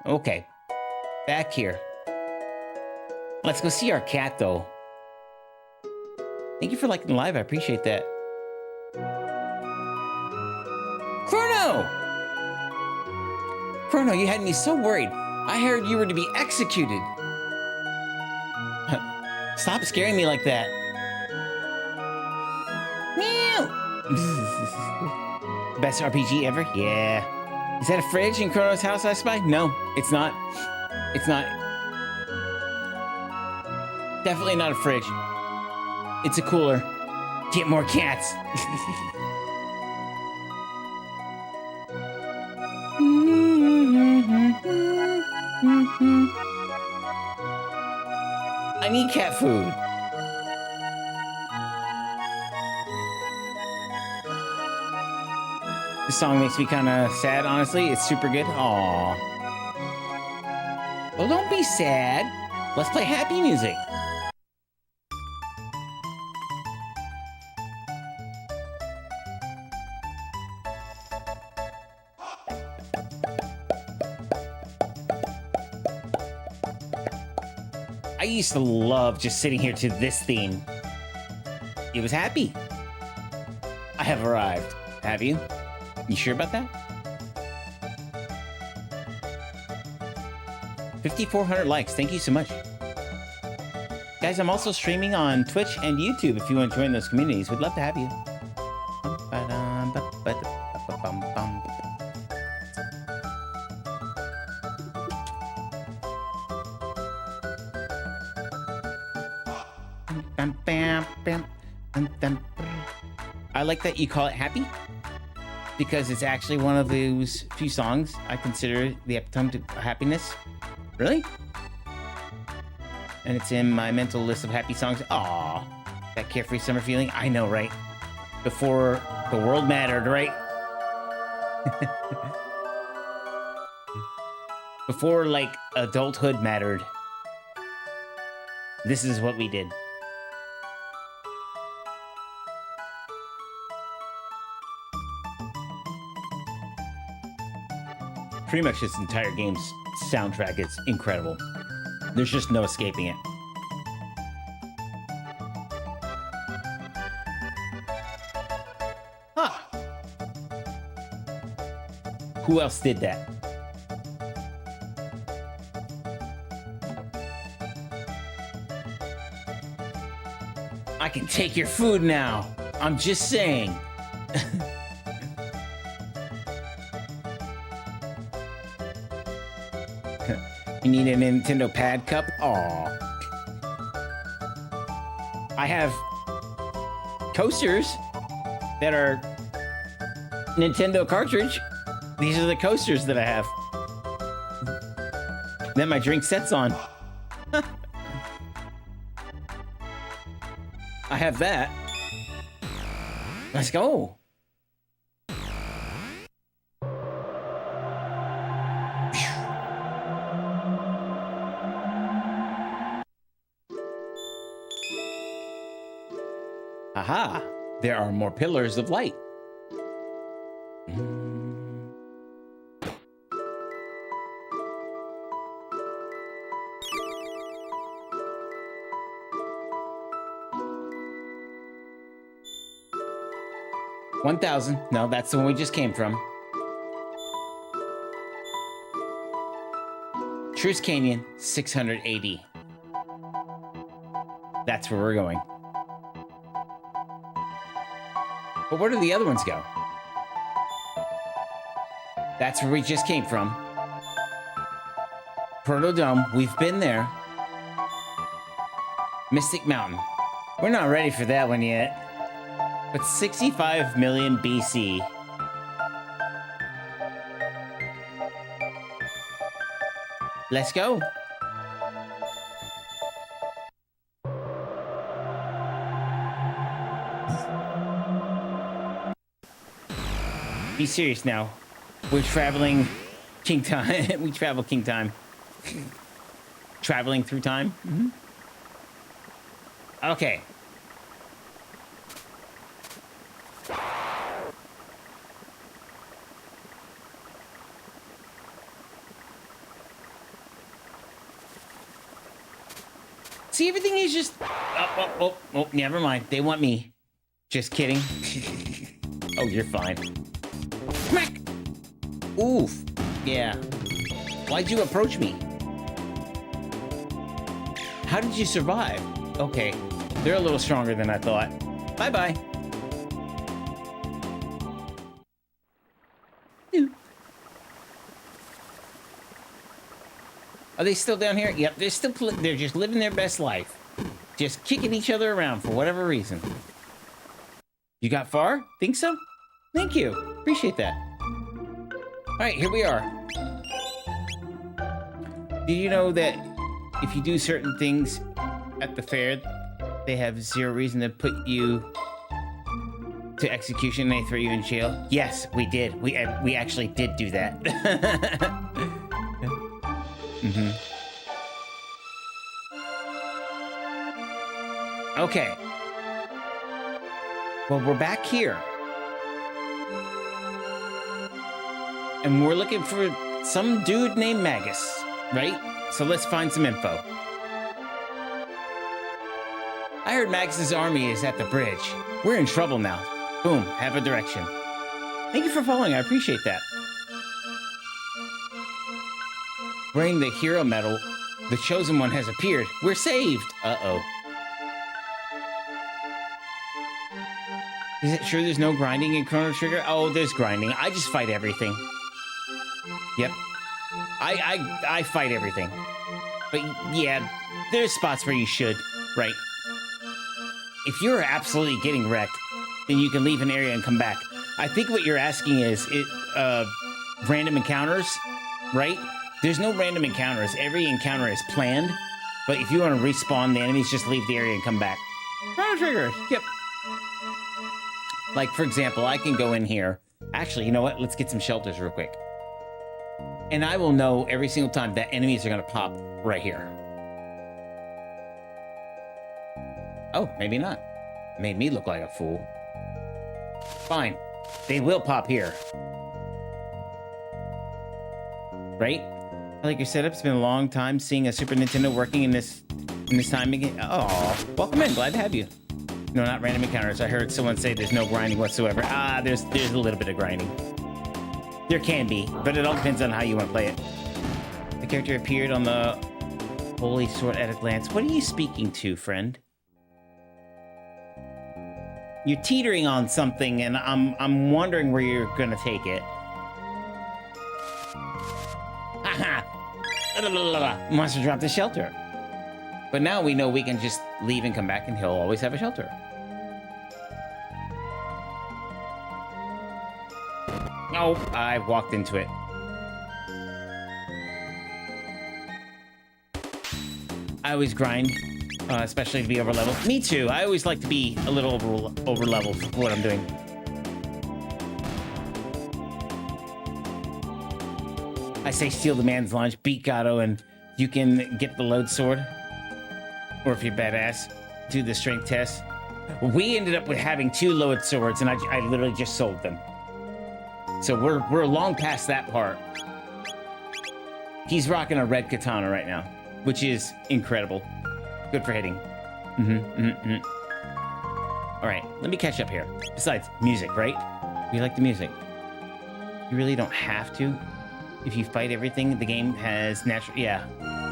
Speaker 1: Okay, back here. Let's go see our cat, though. Thank you for liking the live. I appreciate that. Chrono! Chrono, you had me so worried. I heard you were to be executed. Stop scaring me like that. Meow! Best RPG ever? Yeah. Is that a fridge in Chrono's house I spy? No, it's not. It's not. Definitely not a fridge. It's a cooler. Get more cats. I need cat food. This song makes me kind of sad, honestly. It's super good. Aww. Well, don't be sad. Let's play happy music. I used to love just sitting here to this theme. It was happy. I have arrived. Have you? You sure about that? 5,400 likes. Thank you so much. Guys, I'm also streaming on Twitch and YouTube if you want to join those communities. We'd love to have you. I like that you call it happy, because it's actually one of those few songs I consider the epitome to happiness. Really? And it's in my mental list of happy songs. Aww, that carefree summer feeling. I know, right? Before the world mattered, right? Before, like, adulthood mattered. This is what we did. Pretty much this entire game's soundtrack is incredible. There's just no escaping it. Huh. Who else did that? I can take your food now. I'm just saying. You need a Nintendo pad cup? Aw. I have coasters that are Nintendo cartridge. These are the coasters that I have. Then my drink sets on. I have that. Let's go. Aha! There are more pillars of light. $1,000. No, that's the one we just came from. Truce Canyon, 680. That's where we're going. But where do the other ones go? That's where we just came from. Chrono Dome, we've been there. Mystic Mountain. We're not ready for that one yet. But 65 million BC. Let's go. Be serious now. We're traveling King Time. We travel King Time. Traveling through time. Mm-hmm. Okay. See, everything is just... Oh, never mind. They want me. Just kidding. Oh, you're fine. Smack! Oof. Yeah. Why'd you approach me? How did you survive? Okay. They're a little stronger than I thought. Bye-bye. Are they still down here? Yep, they're still they're just living their best life. Just kicking each other around for whatever reason. You got far? Think so? Thank you. Appreciate that. All right, here we are. Do you know that if you do certain things at the fair, they have zero reason to put you to execution and they throw you in jail? Yes, we did. We actually did do that. Mm-hmm. Okay. Well, we're back here. And we're looking for some dude named Magus, right? So let's find some info. I heard Magus's army is at the bridge. We're in trouble now. Boom, have a direction. Thank you for following, I appreciate that. Wearing the hero medal, the chosen one has appeared. We're saved. Uh-oh. Is it sure there's no grinding in Chrono Trigger? Oh, there's grinding. I just fight everything. Yep. I fight everything. But yeah, there's spots where you should, right? If you're absolutely getting wrecked, then you can leave an area and come back. I think what you're asking is random encounters, right? There's no random encounters. Every encounter is planned. But if you want to respawn the enemies, just leave the area and come back. Chrono Trigger, yep. Like, for example, I can go in here. Actually, you know what? Let's get some shelters real quick. And I will know every single time that enemies are going to pop right here. Oh, maybe not. Made me look like a fool. Fine. They will pop here. Right? I like your setup. It's been a long time seeing a Super Nintendo working in this time again. Oh, welcome in. Glad to have you. No, not random encounters. I heard someone say there's no grinding whatsoever. Ah, there's a little bit of grinding. There can be, but it all depends on how you want to play it. The character appeared on the Holy Sword at a glance. What are you speaking to, friend? You're teetering on something, and I'm wondering where you're gonna take it. Aha! Monster dropped the shelter. But now we know we can just leave and come back, and he'll always have a shelter. Oh, I walked into it. I always grind, especially to be over level. Me too. I always like to be a little over level for what I'm doing. I say steal the man's lunch, beat Gato, and you can get the load sword. Or if you're badass, do the strength test. We ended up with having 2 load swords, and I literally just sold them. So we're long past that part. He's rocking a red katana right now, which is incredible. Good for hitting. All right, let me catch up here. Besides, music, right? We like the music. You really don't have to. If you fight everything, the game has natural... Yeah,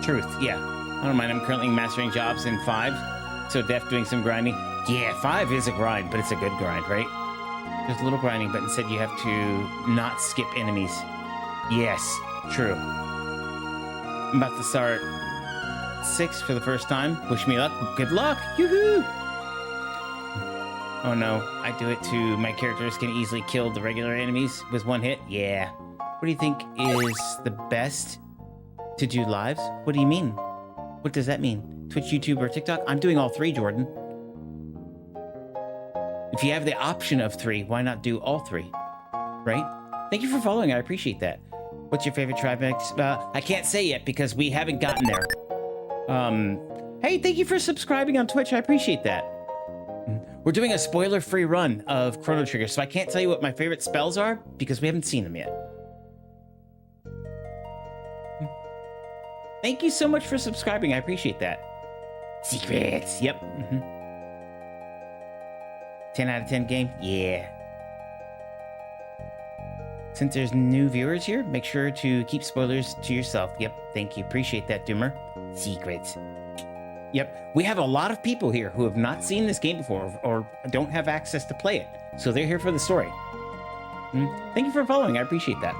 Speaker 1: truth, yeah. I don't mind, I'm currently mastering jobs in 5. So Def doing some grinding. Yeah, 5 is a grind, but it's a good grind, right? There's a little grinding, but instead you have to not skip enemies. Yes, true. I'm about to start 6 for the first time. Wish me luck. Good luck! Yoo-hoo! Oh no, I do it too. My characters can easily kill the regular enemies with 1 hit. Yeah. What do you think is the best to do lives? What do you mean? What does that mean? Twitch, YouTube, or TikTok? I'm doing all 3, Jordan. If you have the option of 3, why not do all 3? Right? Thank you for following. I appreciate that. What's your favorite tribe mix? I can't say yet because we haven't gotten there. Hey, thank you for subscribing on Twitch. I appreciate that. We're doing a spoiler-free run of Chrono Trigger, so I can't tell you what my favorite spells are because we haven't seen them yet. Thank you so much for subscribing. I appreciate that. Secrets. Yep. 10 out of 10 game? Yeah. Since there's new viewers here, make sure to keep spoilers to yourself. Yep. Thank you. Appreciate that, Doomer. Secrets. Yep. We have a lot of people here who have not seen this game before or don't have access to play it. So they're here for the story. Thank you for following. I appreciate that.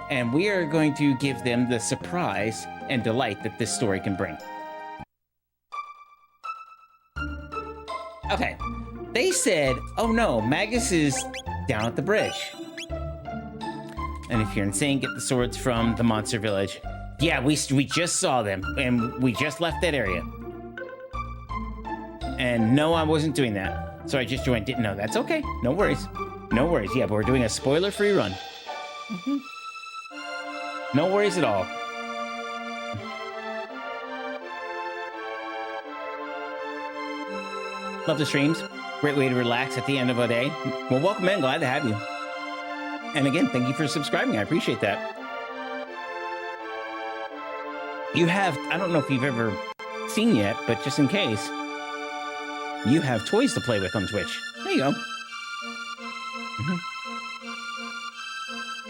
Speaker 1: And we are going to give them the surprise and delight that this story can bring. Okay. They said, oh no, Magus is down at the bridge. And if you're insane, get the swords from the monster village. Yeah, we just saw them, and we just left that area. And no, I wasn't doing that. So I just joined. Didn't know. That's okay. No worries. No worries. Yeah, but we're doing a spoiler-free run. No worries at all. Love the streams. Great way to relax at the end of a day. Well, welcome in. Glad to have you. And again, thank you for subscribing. I appreciate that. You have, I don't know if you've ever seen yet, but just in case, you have toys to play with on Twitch. There you go.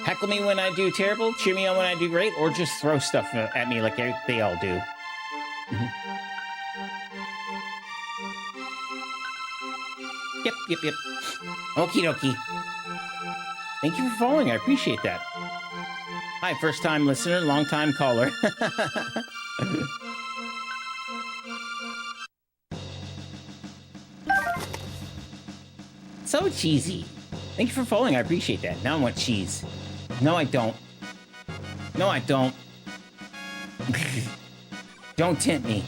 Speaker 1: Heckle me when I do terrible, cheer me on when I do great, or just throw stuff at me like they all do. Yep. Okie dokie. Thank you for following. I appreciate that. Hi, first time listener, long time caller. So cheesy. Thank you for following. I appreciate that. Now I want cheese. No, I don't. No, I don't. Don't tempt me.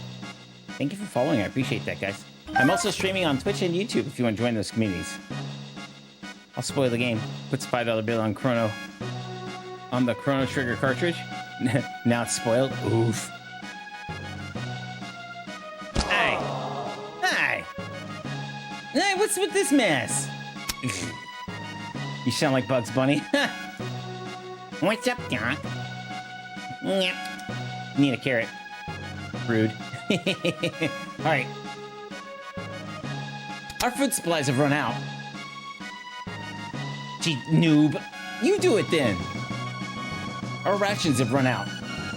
Speaker 1: Thank you for following. I appreciate that, guys. I'm also streaming on Twitch and YouTube if you want to join those communities. I'll spoil the game. Puts a $5 bill on Chrono. On the Chrono Trigger cartridge. Now it's spoiled. Oof. Hey. Hey. Hey, what's with this mess? You sound like Bugs Bunny. What's up, Doc? Yep. Need a carrot. Rude. All right. Our food supplies have run out. Gee, noob. You do it then. Our rations have run out.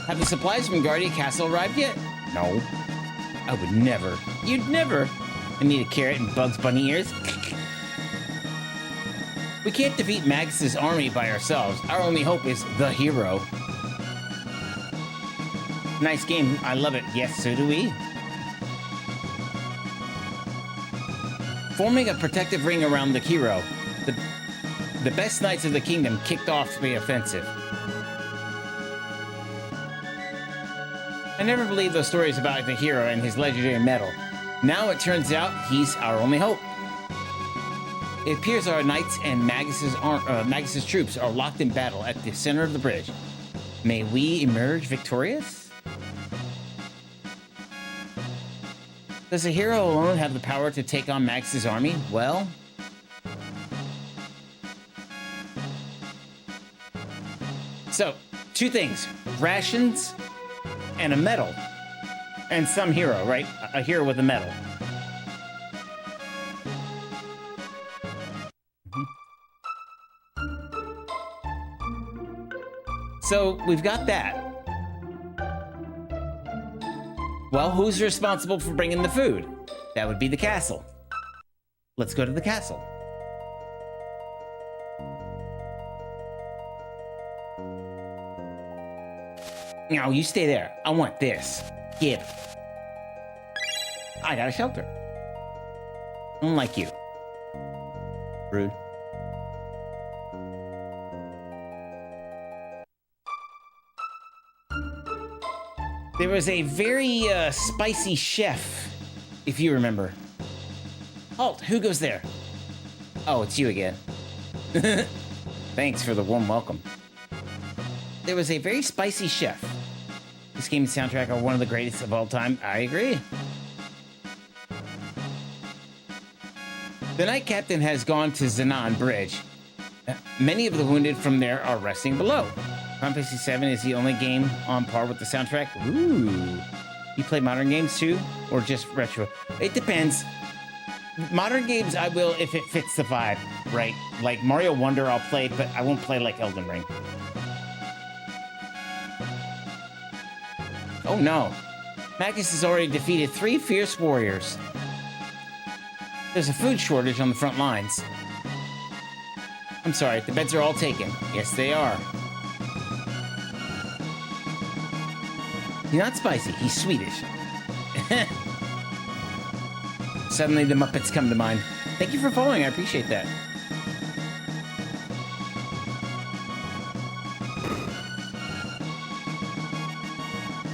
Speaker 1: Have the supplies from Guardia Castle arrived yet? No. I would never. You'd never. I need a carrot and Bugs Bunny ears. We can't defeat Magus's army by ourselves. Our only hope is the hero. Nice game. I love it. Yes, so do we. Forming a protective ring around the hero, the best knights of the kingdom kicked off the offensive. I never believed those stories about the hero and his legendary medal. Now it turns out he's our only hope. It appears our knights and Magus's troops are locked in battle at the center of the bridge. May we emerge victorious? Does the hero alone have the power to take on Magus's army? Well... So, two things. Rations and a medal. And some hero, right? A hero with a medal. So, we've got that. Well, who's responsible for bringing the food? That would be the castle. Let's go to the castle. No, you stay there. I want this. Give. I got a shelter. Unlike you. Rude. There was a very spicy chef, if you remember. Halt, who goes there? Oh, it's you again. Thanks for the warm welcome. There was a very spicy chef. This game and soundtrack are one of the greatest of all time. I agree. The Knight Captain has gone to Zenan Bridge. Many of the wounded from there are resting below. Final Fantasy VII is the only game on par with the soundtrack. Ooh. You play modern games too? Or just retro? It depends. Modern games I will if it fits the vibe, right? Like Mario Wonder I'll play, but I won't play like Elden Ring. Oh no. Magus has already defeated 3 fierce warriors. There's a food shortage on the front lines. I'm sorry, the beds are all taken. Yes, they are. He's not spicy, he's Swedish. Suddenly the Muppets come to mind. Thank you for following, I appreciate that.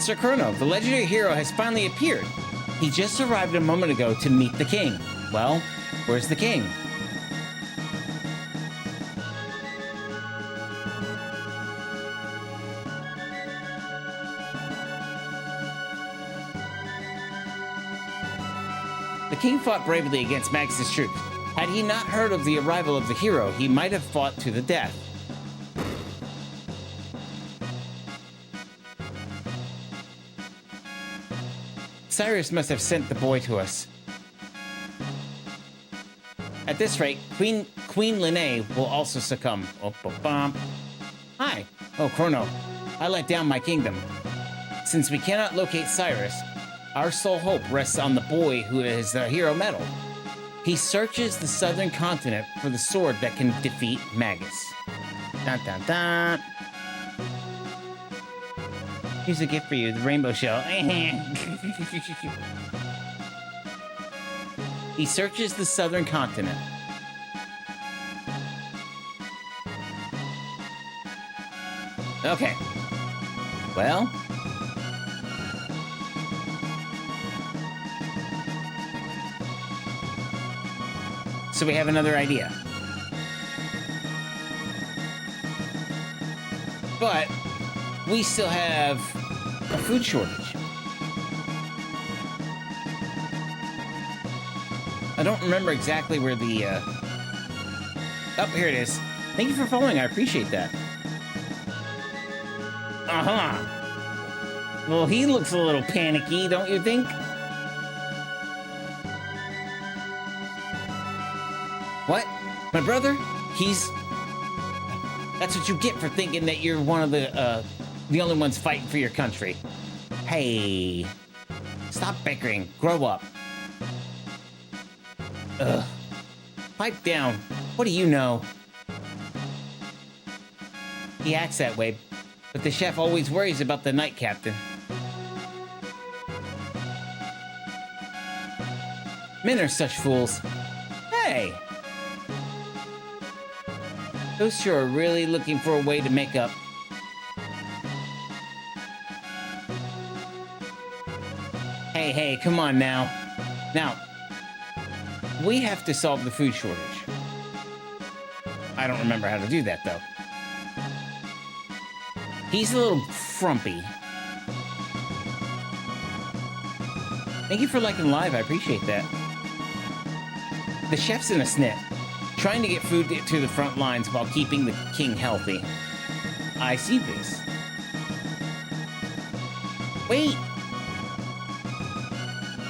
Speaker 1: Sir Chrono, the legendary hero, has finally appeared. He just arrived a moment ago to meet the king. Well, where's the king? The king fought bravely against Magus's troops. Had he not heard of the arrival of the hero, he might have fought to the death. Cyrus must have sent the boy to us. At this rate, Queen Linnae will also succumb. Hi. Oh, Chrono. I let down my kingdom. Since we cannot locate Cyrus, our sole hope rests on the boy who is the hero medal. He searches the southern continent for the sword that can defeat Magus. Dun dun dun. Here's a gift for you, the rainbow shell. He searches the southern continent. Okay. Well. So we have another idea. But we still have a food shortage. I don't remember exactly where the, Oh, here it is. Thank you for following. I appreciate that. Uh-huh. Well, he looks a little panicky, don't you think? What? My brother? He's... That's what you get for thinking that you're one of the only ones fighting for your country. Hey. Stop bickering. Grow up. Ugh. Pipe down. What do you know? He acts that way, but the chef always worries about the night captain. Men are such fools. Hey! Those two are really looking for a way to make up. Hey, come on now. Now, we have to solve the food shortage. I don't remember how to do that, though. He's a little frumpy. Thank you for liking live, I appreciate that. The chef's in a snit, trying to get food to the front lines while keeping the king healthy. I see this. Wait!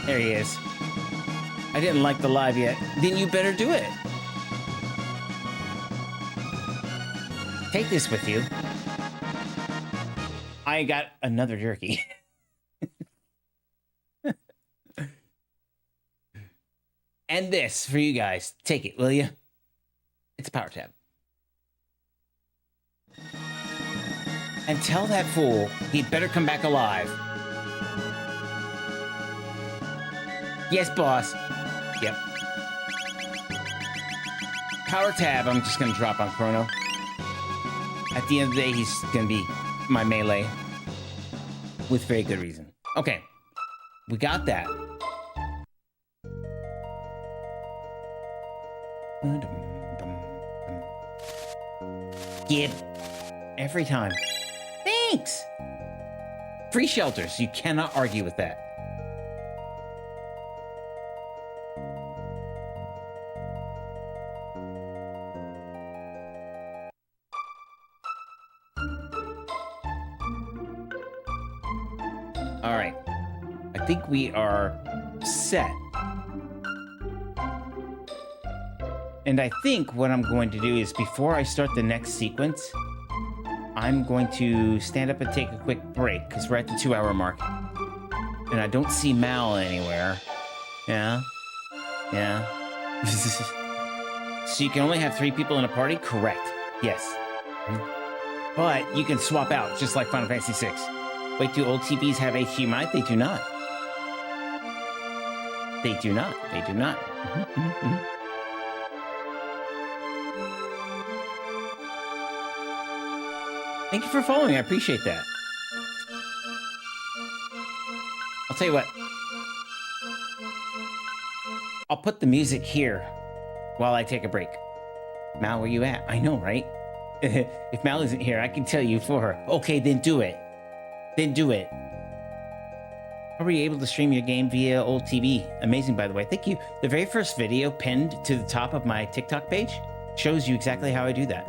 Speaker 1: There he is. I didn't like the live yet. Then you better do it. Take this with you. I got another jerky. And this for you guys. Take it, will you? It's a power tab. And tell that fool he'd better come back alive. Yes, boss. Yep. Power tab, I'm just gonna drop on Chrono. At the end of the day, he's gonna be my melee. With very good reason. Okay. We got that. Give. Every time. Thanks! Free shelters. You cannot argue with that. All right. I think we are set. And I think what I'm going to do is before I start the next sequence, I'm going to stand up and take a quick break because we're at the 2-hour mark. And I don't see Mal anywhere. Yeah. So you can only have 3 people in a party? Correct. Yes. But you can swap out, just like Final Fantasy VI. Wait, do old TVs have HDMI? They do not. They do not. They do not. Thank you for following. I appreciate that. I'll tell you what. I'll put the music here while I take a break. Mal, where you at? I know, right? If Mal isn't here, I can tell you for her. Okay, then do it. Then do it. How were you able to stream your game via old TV? Amazing, by the way. Thank you. The very first video pinned to the top of my TikTok page shows you exactly how I do that.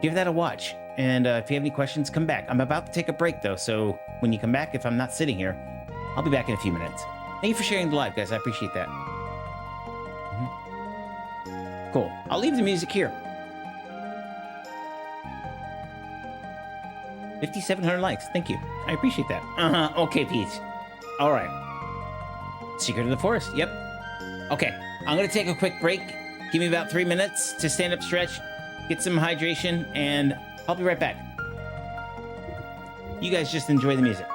Speaker 1: Give that a watch. And if you have any questions, come back. I'm about to take a break, though. So when you come back, if I'm not sitting here, I'll be back in a few minutes. Thank you for sharing the live, guys. I appreciate that. Cool. I'll leave the music here. 5,700 likes. Thank you. I appreciate that. Okay, Pete. All right. Secret of the Forest. Yep. Okay. I'm going to take a quick break. Give me about 3 minutes to stand up, stretch, get some hydration, and I'll be right back. You guys just enjoy the music.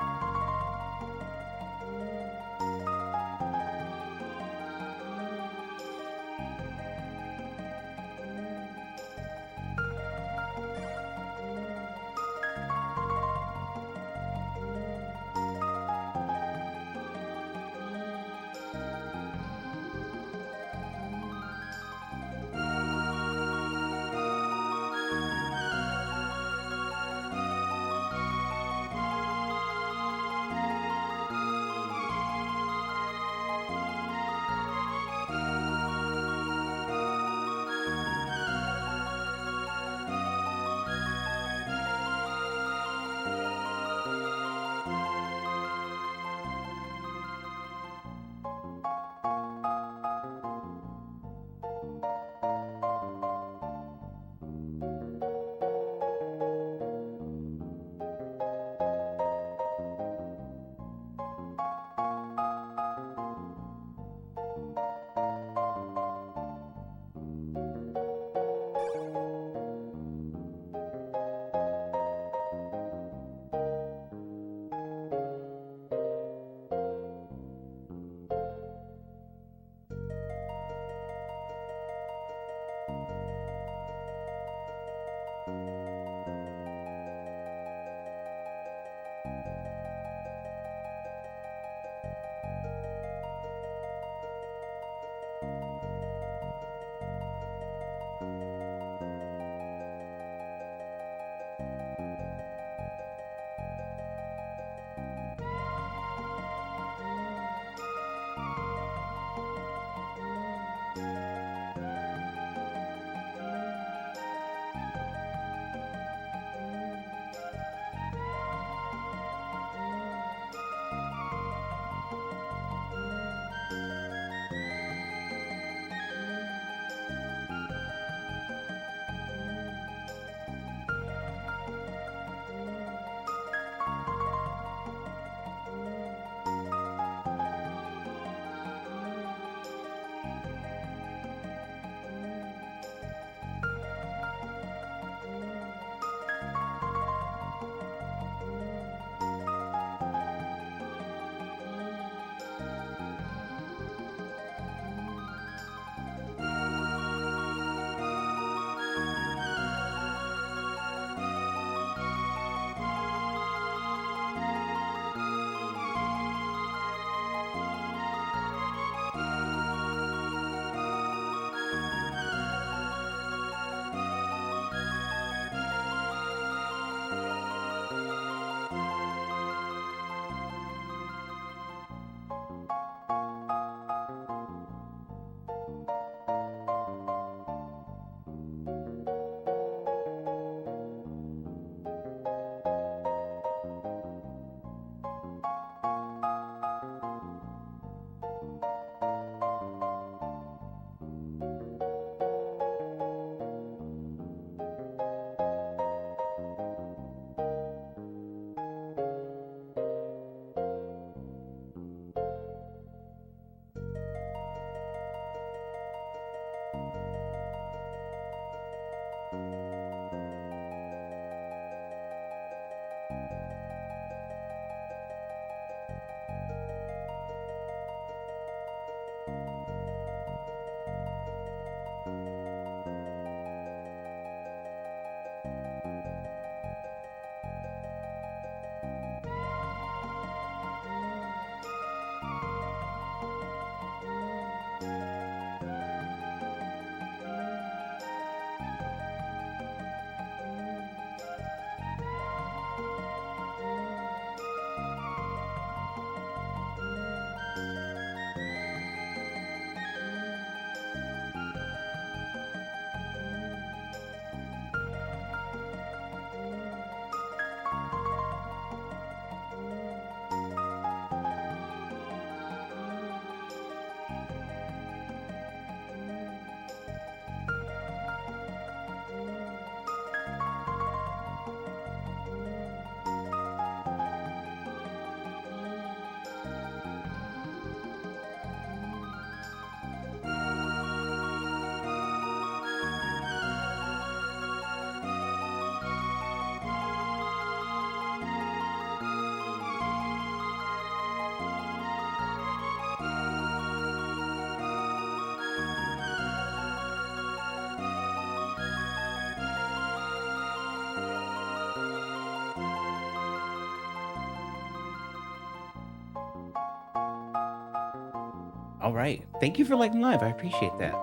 Speaker 1: All right. Thank you for liking live. I appreciate that.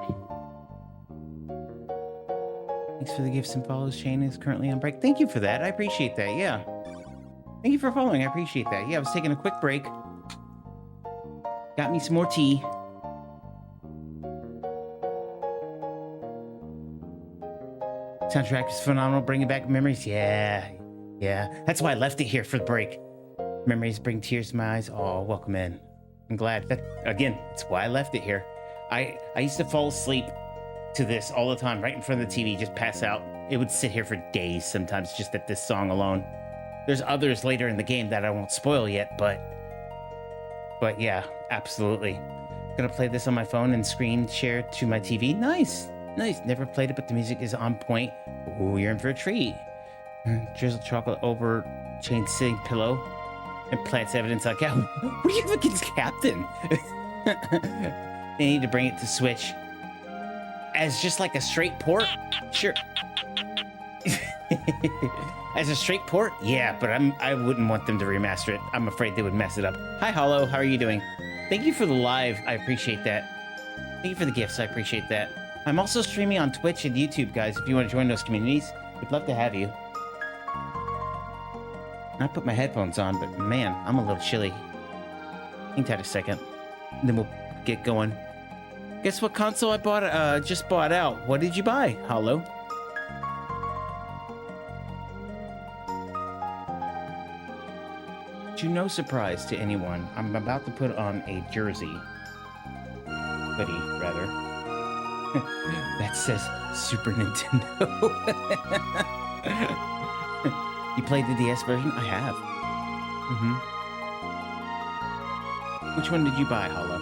Speaker 1: Thanks for the gifts and follows. Shane is currently on break. Thank you for that. I appreciate that. Yeah. Thank you for following. I appreciate that. Yeah, I was taking a quick break. Got me some more tea. Soundtrack is phenomenal. Bringing back memories. Yeah. That's why I left it here for the break. Memories bring tears to my eyes. Oh, welcome in. I'm glad. That's why I left it here. I used to fall asleep to this all the time, right in front of the TV, just pass out. It would sit here for days sometimes just at this song alone. There's others later in the game that I won't spoil yet, but yeah, absolutely. Gonna play this on my phone and screen share to my TV. Nice. Never played it, but the music is on point. Ooh, you're in for a treat. Drizzle chocolate over chain sitting pillow and plants evidence like, yeah, what do you have against Captain? They need to bring it to Switch as just like a straight port. Sure. As a straight port, yeah, but I wouldn't want them to remaster it. I'm afraid they would mess it up. Hi, Hollow. How are you doing? Thank you for the live. I appreciate that. Thank you for the gifts. I appreciate that. I'm also streaming on Twitch and YouTube, guys. If you want to join those communities, we'd love to have you. I put my headphones on, but man, I'm a little chilly. Hang tight a second, and then we'll get going. Guess what console I bought? Just bought out. What did you buy, Hollow? To no surprise to anyone, I'm about to put on a jersey. Hoodie, rather. That says Super Nintendo. You played the DS version? I have. Which one did you buy, Hollow?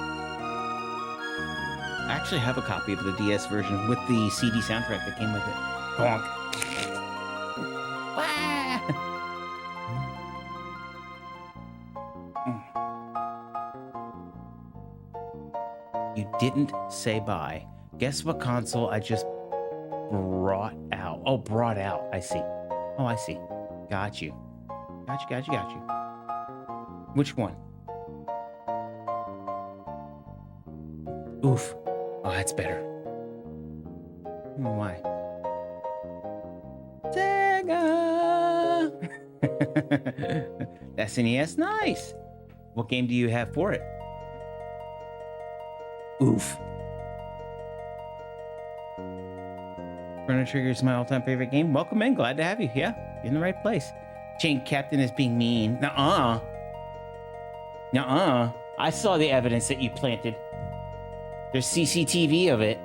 Speaker 1: I actually have a copy of the DS version with the CD soundtrack that came with it. Bonk. You didn't say bye. Guess what console I just brought out? Oh, brought out. I see. Oh, I see. Got you. Got you. Which one? Oof. Oh, that's better. I don't know why. Sega! SNES, nice. What game do you have for it? Oof. Chrono Trigger is my all-time favorite game. Welcome in. Glad to have you. Yeah, you're in the right place. Chain Captain is being mean. Nuh-uh. I saw the evidence that you planted. There's CCTV of it.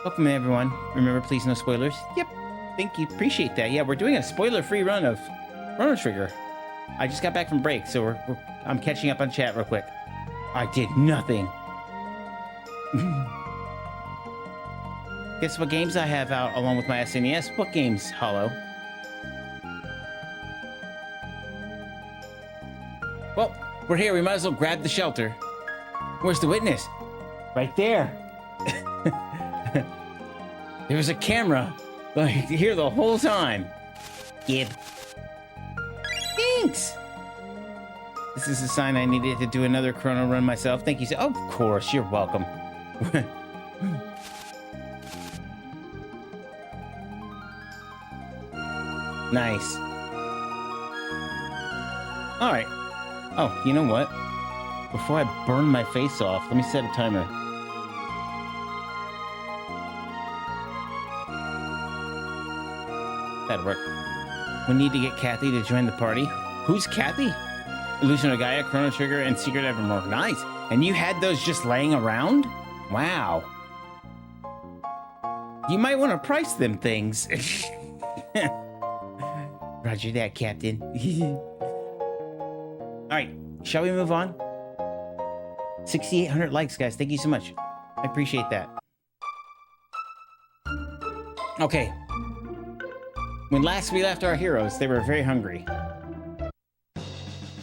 Speaker 1: Welcome in, everyone. Remember, please, no spoilers. Yep. Thank you. Appreciate that. Yeah, we're doing a spoiler-free run of Chrono Trigger. I just got back from break, so I'm catching up on chat real quick. I did nothing. Guess what games I have out along with my SNES? What games, Hollow? Well, we're here. We might as well grab the shelter. Where's the witness? Right there. There was a camera like here the whole time. Gib. Thanks. This is a sign I needed to do another Chrono run myself. Thank you. Oh, of course, you're welcome. Nice. All right. Oh, you know what? Before I burn my face off, let me set a timer. That'll work. We need to get Kathy to join the party. Who's Kathy? Illusion of Gaia, Chrono Trigger, and Secret Evermore. Nice. And you had those just laying around? Wow. You might want to price them things. Roger that, Captain. All right, shall we move on? 6,800 likes, guys. Thank you so much. I appreciate that. Okay. When last we left our heroes, they were very hungry.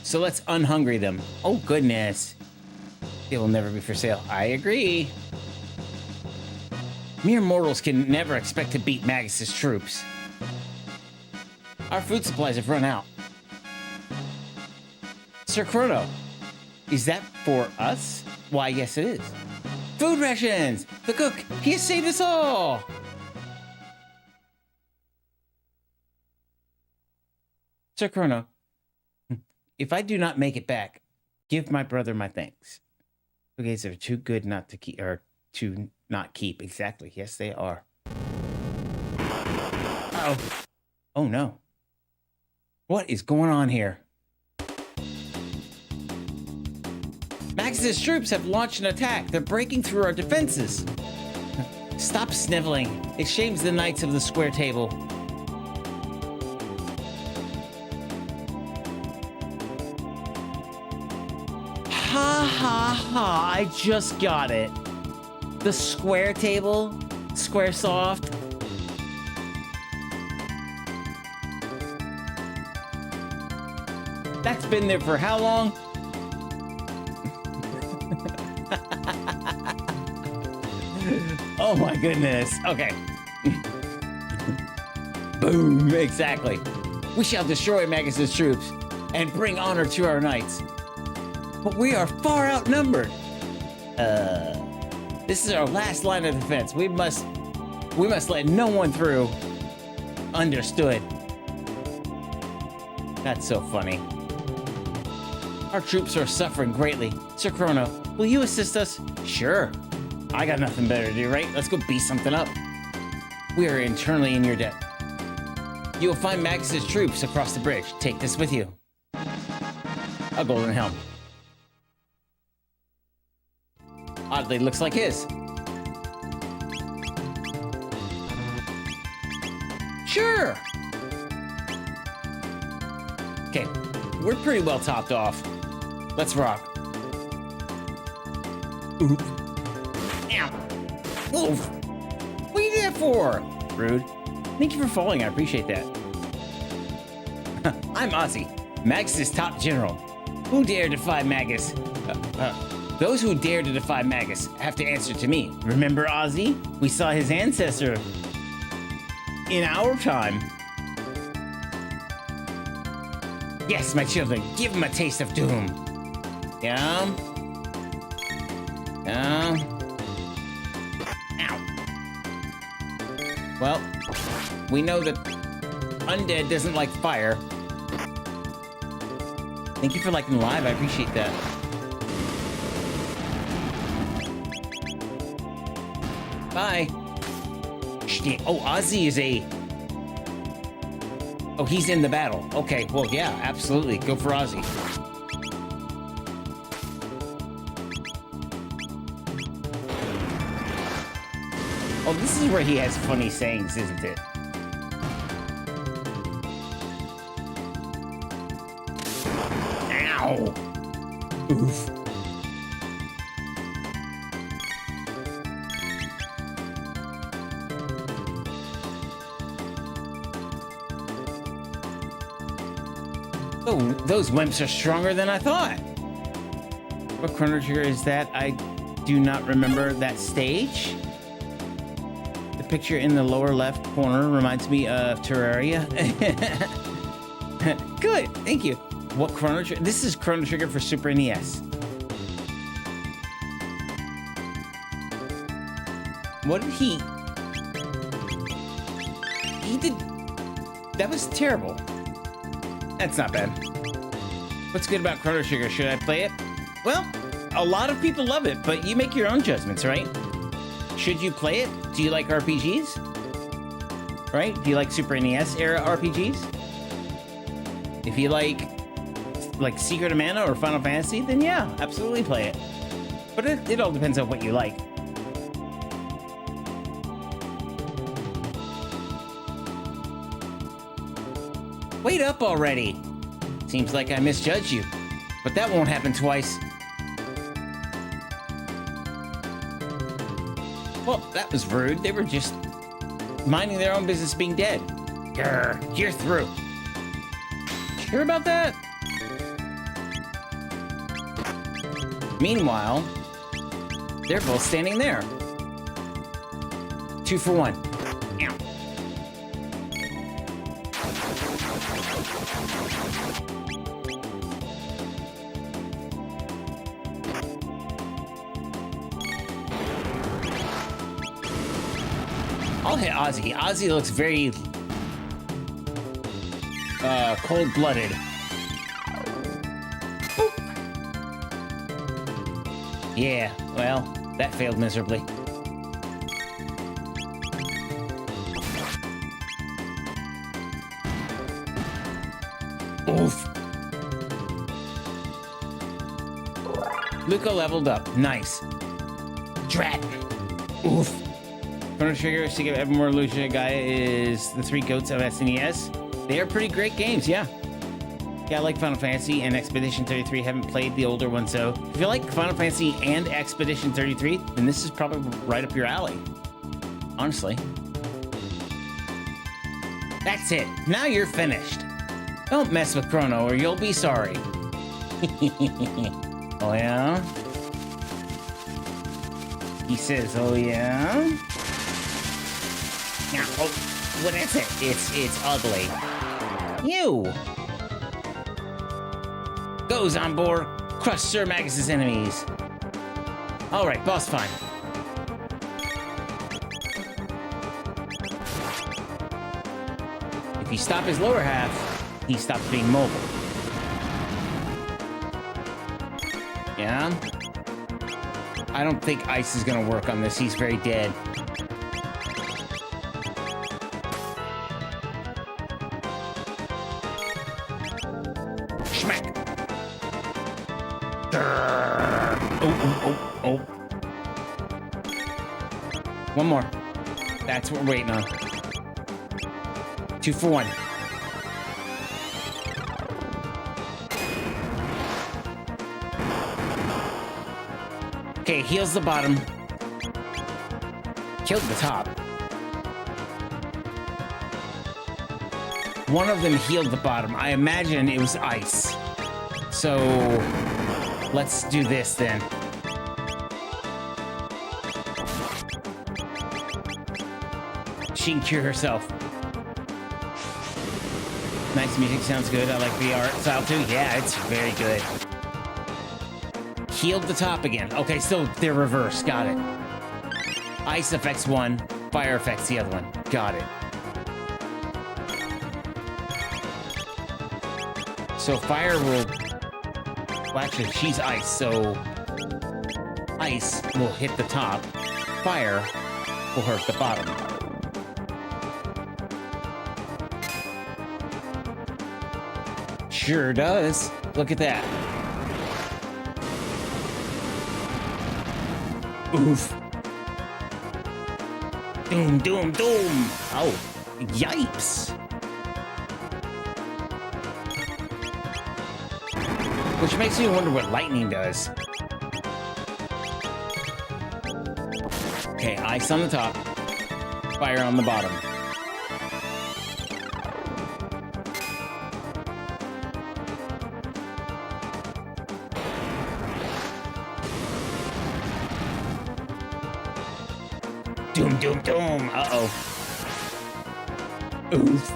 Speaker 1: So let's unhungry them. Oh, goodness. It will never be for sale. I agree. Mere mortals can never expect to beat Magus's troops. Our food supplies have run out. Sir Chrono, is that for us? Why, yes it is. Food rations! The cook, he has saved us all! Sir Chrono, if I do not make it back, give my brother my thanks. Okay, so they're too good not to keep, or to not keep. Exactly. Yes, they are. Uh-oh. Oh, no. What is going on here? Max's troops have launched an attack. They're breaking through our defenses. Stop sniveling. It shames the knights of the square table. Ha ha ha, I just got it. The square table, square soft. That's been there for how long? Oh my goodness. Okay. Boom, exactly. We shall destroy Magus's troops and bring honor to our knights. But we are far outnumbered. This is our last line of defense. We must let no one through. Understood. That's so funny. Our troops are suffering greatly. Sir Chrono, will you assist us? Sure. I got nothing better to do, right? Let's go beat something up. We are eternally in your debt. You will find Magus's troops across the bridge. Take this with you. A golden helm. Oddly looks like his. Sure. Okay, we're pretty well topped off. Let's rock. Oop. Ow. Oof. What are you doing that for? Rude. Thank you for falling. I appreciate that. I'm Ozzy, Magus's top general. Who dare defy Magus? Those who dare to defy Magus have to answer to me. Remember Ozzy? We saw his ancestor in our time. Yes, my children, give him a taste of doom. Yeah. Yeah. Ow. Well, we know that undead doesn't like fire. Thank you for liking live. I appreciate that. Bye. Oh, Ozzy is a... Oh, he's in the battle. Okay, well, yeah, absolutely. Go for Ozzy. Oh, this is where he has funny sayings, isn't it? Ow! Oof. Oh, those wimps are stronger than I thought. What Chrono Trigger is that? I do not remember that stage. The picture in the lower left corner reminds me of Terraria. Good, thank you. What Chrono Trigger? This is Chrono Trigger for Super NES. What did he... He did... That was terrible. That's not bad. What's good about Chrono Trigger? Should I play it? Well, a lot of people love it, but you make your own judgments, right? Should you play it? Do you like RPGs? Right? Do you like Super NES era RPGs? If you like Secret of Mana or Final Fantasy, then yeah, absolutely play it. But it all depends on what you like. Wait up already! Seems like I misjudged you, but that won't happen twice. Well, that was rude. They were just minding their own business being dead. Grr, you're through. Sure about that? Meanwhile, they're both standing there. 2 for 1. Ow. I'll hit Ozzy. Ozzy looks very cold-blooded. Yeah, well, that failed miserably. Oof. Luca leveled up. Nice. Drat. Oof. Chrono Trigger, Secret of Evermore Lucia Gaia is the three goats of SNES. They are pretty great games, yeah. Yeah, I like Final Fantasy and Expedition 33. Haven't played the older one, so if you like Final Fantasy and Expedition 33, then this is probably right up your alley. Honestly. That's it. Now you're finished. Don't mess with Chrono or you'll be sorry. Oh, yeah? He says, oh, yeah? Now, oh, what is it? It's ugly. Ew. Goes on board, crush Sir Magus's enemies. All right, boss fine. If you stop his lower half, he stops being mobile. Yeah? I don't think ice is gonna work on this. He's very dead. Schmack! Oh. One more. That's what we're waiting on. 2 for 1. Okay, heals the bottom. Killed the top. One of them healed the bottom. I imagine it was ice. So, let's do this then. She can cure herself. Nice music, sounds good. I like the art style too. Yeah, it's very good. Healed the top again. Okay, so they're reversed. Got it. Ice affects one, fire affects the other one. Got it. So fire will... Well, actually, she's ice, so... Ice will hit the top. Fire will hurt the bottom. Sure does. Look at that. Oof. Doom, doom, doom. Oh, yipes. Which makes me wonder what lightning does. Okay, ice on the top, fire on the bottom. Doom, doom, doom. Uh-oh. Oof.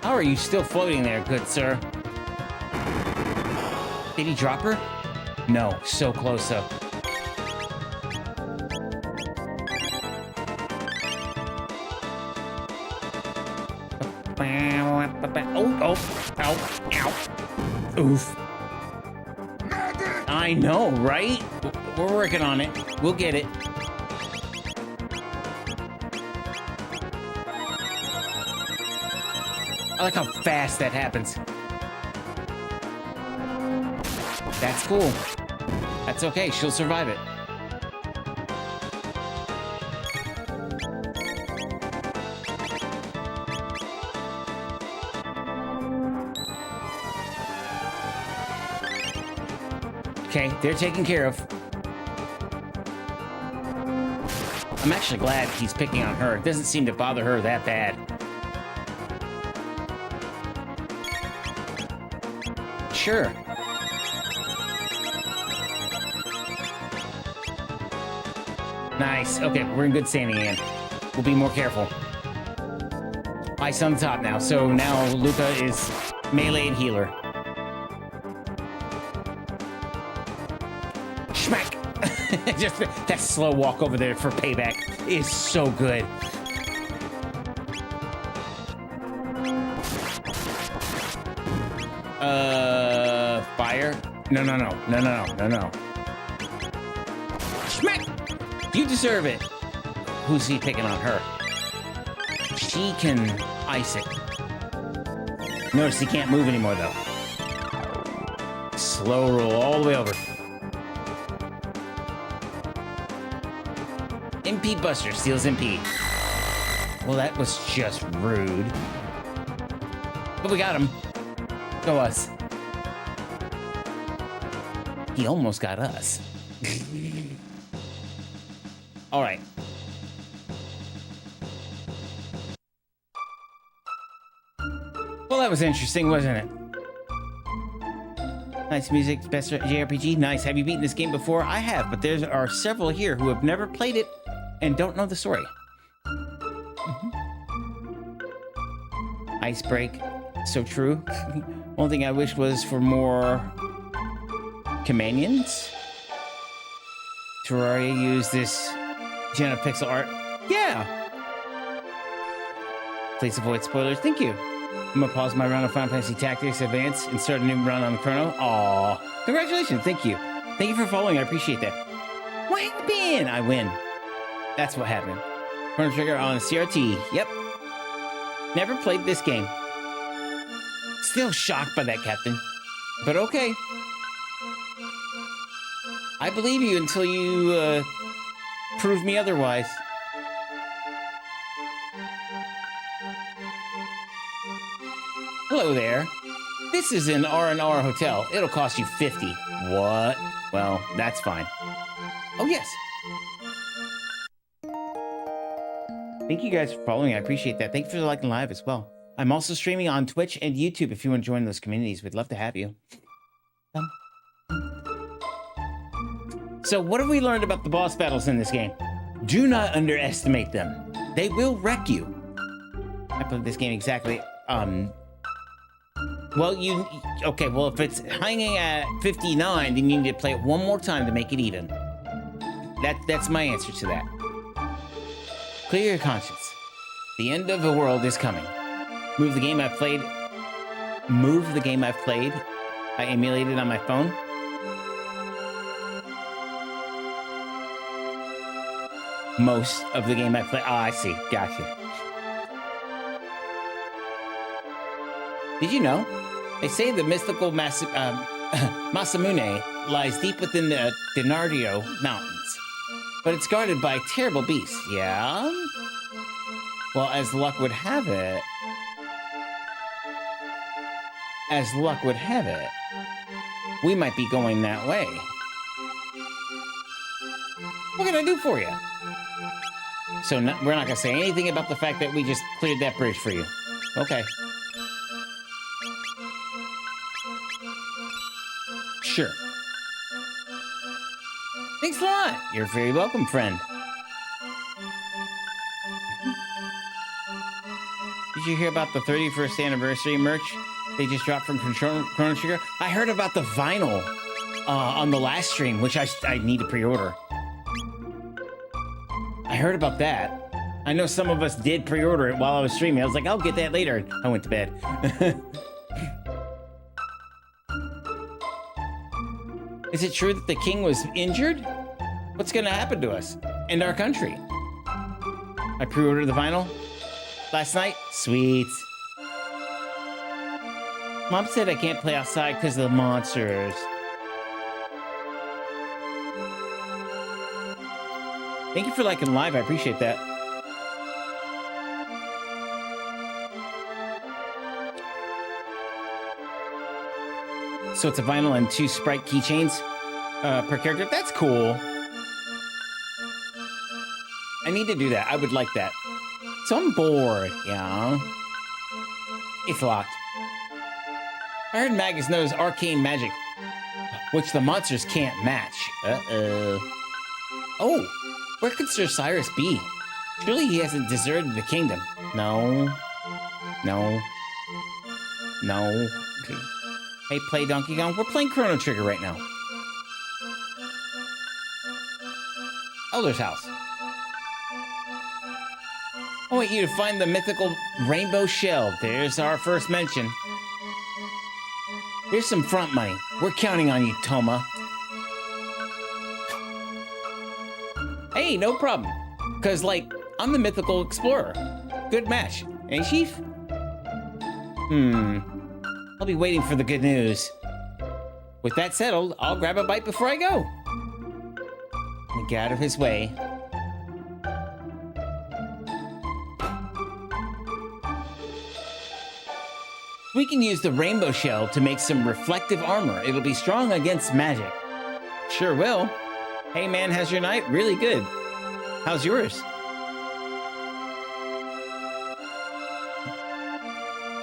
Speaker 1: How are you still floating there, good sir? Did he drop her? No, so close though. Oh, ow, ow. Oof. I know, right? We're working on it. We'll get it. I like how fast that happens. That's cool. That's okay. She'll survive it. Okay, they're taken care of. I'm actually glad he's picking on her. It doesn't seem to bother her that bad. Sure. Nice. Okay, we're in good standing again. We'll be more careful. Ice on the top now. So now Luca is melee and healer. Schmack! Just that slow walk over there for payback is so good. Fire? No. Schmack! You deserve it. Who's he picking on? Her. She can ice it. Notice he can't move anymore, though. Slow roll all the way over. MP Buster steals MP. Well, that was just rude. But we got him. Go us. He almost got us. All right. Well, that was interesting, wasn't it? Nice music, best JRPG. Nice. Have you beaten this game before? I have, but there are several here who have never played it and don't know the story. Ice break. So true. One thing I wish was for more companions. Terraria used this gen of pixel art. Yeah. Please avoid spoilers. Thank you. I'm gonna pause my round of Final Fantasy Tactics Advance and start a new run on the Chrono. Aw. Congratulations. Thank you. Thank you for following. I appreciate that. Where you been? I win. That's what happened. Chrono Trigger on CRT. Yep. Never played this game. Still shocked by that, Captain. But okay. I believe you until you prove me otherwise. Hello there. This is an R&R hotel. It'll cost you $50. What? Well, that's fine. Oh, yes. Thank you guys for following. I appreciate that. Thank you for liking live as well. I'm also streaming on Twitch and YouTube if you want to join those communities. We'd love to have you. So what have we learned about the boss battles in this game? Do not underestimate them. They will wreck you. I played this game exactly. Well, if it's hanging at 59, then you need to play it one more time to make it even. That's my answer to that. Clear your conscience. The end of the world is coming. Move the game I've played. I emulated on my phone. Most of the game I played. Oh, I see. Gotcha. Did you know? They say the mystical Masamune lies deep within the Denardio Mountains, but it's guarded by terrible beasts. Yeah? Well, as luck would have it, we might be going that way. What can I do for you? So we're not gonna say anything about the fact that we just cleared that bridge for you. Okay. Sure. Thanks a lot. You're very welcome, friend. Did you hear about the 31st anniversary merch they just dropped from Chrono Trigger? I heard about the vinyl on the last stream, which I need to pre-order. I heard about that. I know some of us did pre-order it while I was streaming. I was like, I'll get that later. I went to bed. Is it true that the king was injured? What's gonna happen to us and our country? I pre-ordered the vinyl last night. Sweet. Mom said I can't play outside because of the monsters. Thank you for liking live. I appreciate that. So it's a vinyl and 2 Sprite keychains per character. That's cool. I need to do that. I would like that. So I'm bored, yeah. It's locked. I heard Magus knows arcane magic, which the monsters can't match. Uh-oh. Oh, where could Sir Cyrus be? Surely he hasn't deserted the kingdom. No. No. No. Okay. Hey, play Donkey Kong. We're playing Chrono Trigger right now. Elder's house. I want you to find the mythical rainbow shell. There's our first mention. Here's some front money. We're counting on you, Toma. Hey, no problem. Because, like, I'm the mythical explorer. Good match. Eh, Chief? I'll be waiting for the good news. With that settled, I'll grab a bite before I go. Let me get out of his way. We can use the rainbow shell to make some reflective armor. It'll be strong against magic. Sure will. Hey man, how's your night? Really good. How's yours?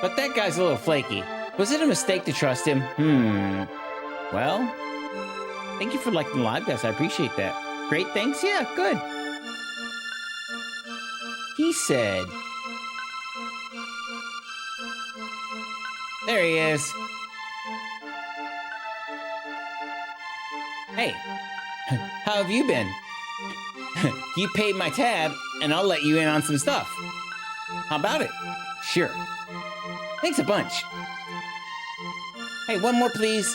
Speaker 1: But that guy's a little flaky. Was it a mistake to trust him? Well, thank you for liking the live, guys. I appreciate that. Great, thanks. Yeah, good. He said... There he is. Hey, how have you been? You paid my tab, and I'll let you in on some stuff. How about it? Sure. Thanks a bunch. Hey, one more, please.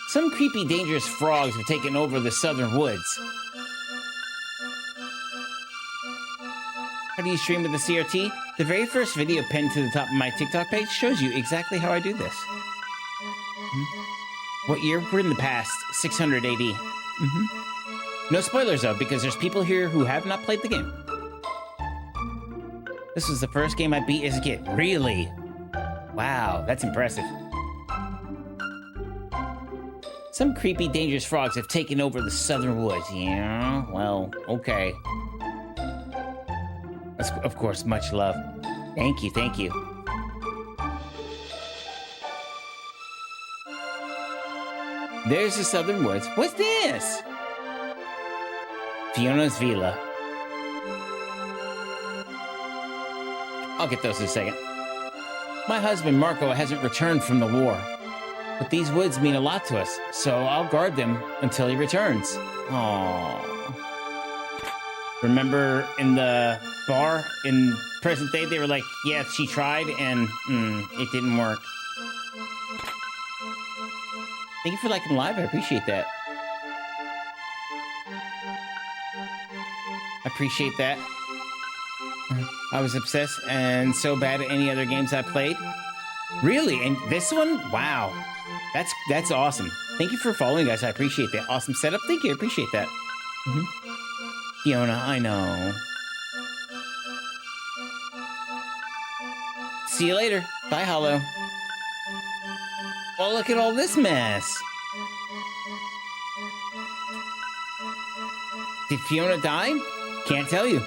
Speaker 1: Some creepy, dangerous frogs have taken over the southern woods. How do you stream with the CRT? The very first video pinned to the top of my TikTok page shows you exactly how I do this. What year? We're in the past, 600 AD. No spoilers, though, because there's people here who have not played the game. This was the first game I beat as a kid. Really? Wow, that's impressive. Some creepy, dangerous frogs have taken over the southern woods. Yeah, well, okay. That's, of course, much love. Thank you, thank you. There's the southern woods. What's this? Fiona's Villa. I'll get those in a second. My husband, Marco, hasn't returned from the war. But these woods mean a lot to us, so I'll guard them until he returns. Aww. Remember in the bar in present day, they were like, yeah, she tried, and it didn't work. Thank you for liking live. I appreciate that. I appreciate that. I was obsessed and so bad at any other games I played. Really? And this one? Wow. That's awesome. Thank you for following, guys. I appreciate that. Awesome setup. Thank you. I appreciate that. Fiona, I know. See you later. Bye, Hollow. Oh, look at all this mess. Did Fiona die? Can't tell you.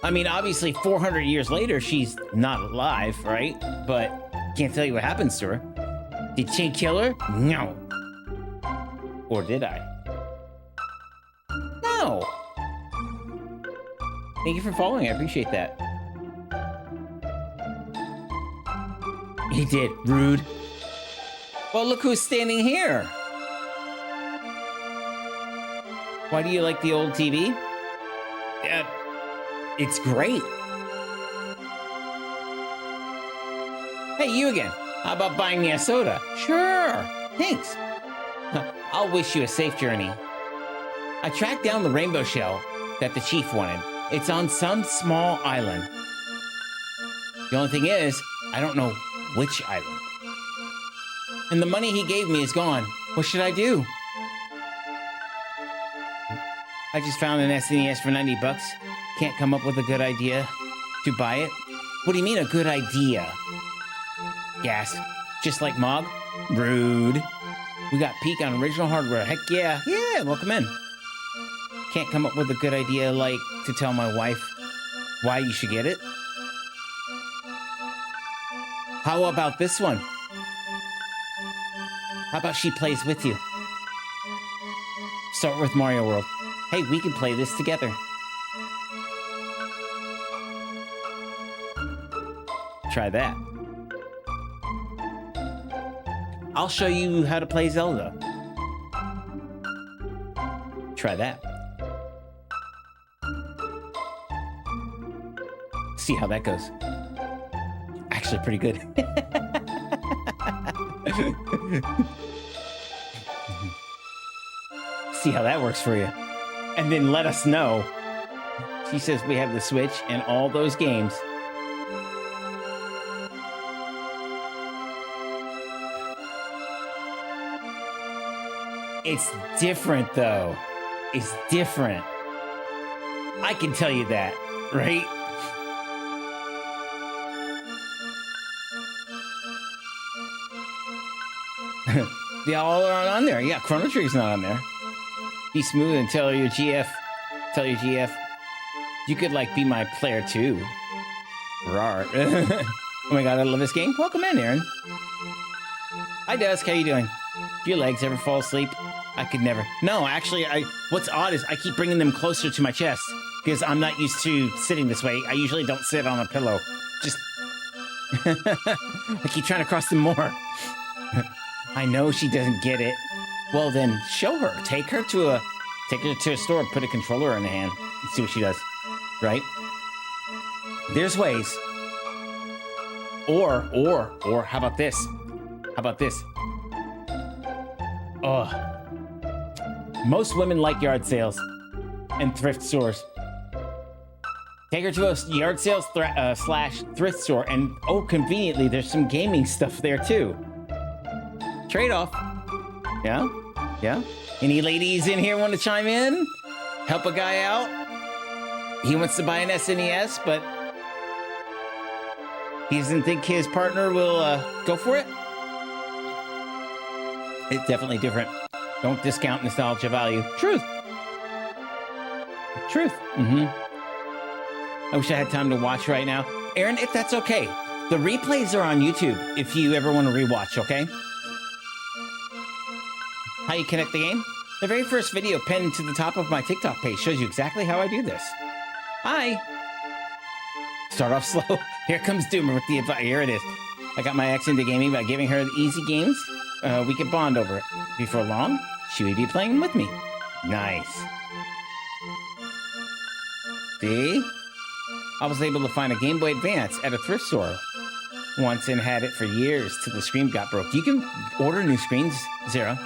Speaker 1: I mean, obviously, 400 years later, she's not alive, right? But can't tell you what happens to her. Did Chink kill her? No. Or did I? No. Thank you for following. I appreciate that. He did. Rude. Well, look who's standing here. Why do you like the old TV? It's great. Hey, you again. How about buying me a soda? Sure. Thanks. I'll wish you a safe journey. I tracked down the rainbow shell that the chief wanted. It's on some small island. The only thing is, I don't know which island. And the money he gave me is gone. What should I do? I just found an SNES for 90 bucks. Can't come up with a good idea to buy it. What do you mean a good idea? Gas. Just like Mog? Rude. We got peak on original hardware. Heck yeah. Yeah, welcome in. Can't come up with a good idea like to tell my wife why you should get it. How about this one? How about she plays with you? Start with Mario World. Hey, we can play this together. try that. I'll show you how to play Zelda. Try that. See how that goes. Actually, pretty good. See how that works for you. And then let us know. She says we have the Switch and all those games. It's different, though. It's different. I can tell you that, right? They all aren't on there. Yeah, Chrono Trigger's not on there. Be smooth and tell your GF. Tell your GF. You could, like, be my player, too. Rawr. Oh my god, I love this game. Welcome in, Aaron. Hi, Dusk. How you doing? Do your legs ever fall asleep? I could never. No, actually, what's odd is I keep bringing them closer to my chest because I'm not used to sitting this way. I usually don't sit on a pillow. Just... I keep trying to cross them more. I know she doesn't get it. Well, then show her. Take her to a store, put a controller in her hand, and see what she does. Right? There's ways. Or, how about this? How about this? Oh. Most women like yard sales and thrift stores. Take her to a yard sales slash thrift store, and oh, conveniently, there's some gaming stuff there too. Trade-off. Yeah? Yeah? Any ladies in here want to chime in? Help a guy out? He wants to buy an SNES, but he doesn't think his partner will go for it? It's definitely different. Don't discount nostalgia value. Truth. Truth. Mm-hmm. I wish I had time to watch right now. Aaron, if that's okay, the replays are on YouTube if you ever want to rewatch, okay? How you connect the game? The very first video pinned to the top of my TikTok page shows you exactly how I do this. Hi. Start off slow. Here comes Doomer with the advice. Here it is. I got my ex into gaming by giving her the easy games. We could bond over it. Before long, she would be playing with me. Nice. See? I was able to find a Game Boy Advance at a thrift store once and had it for years till the screen got broke. You can order new screens, Zero.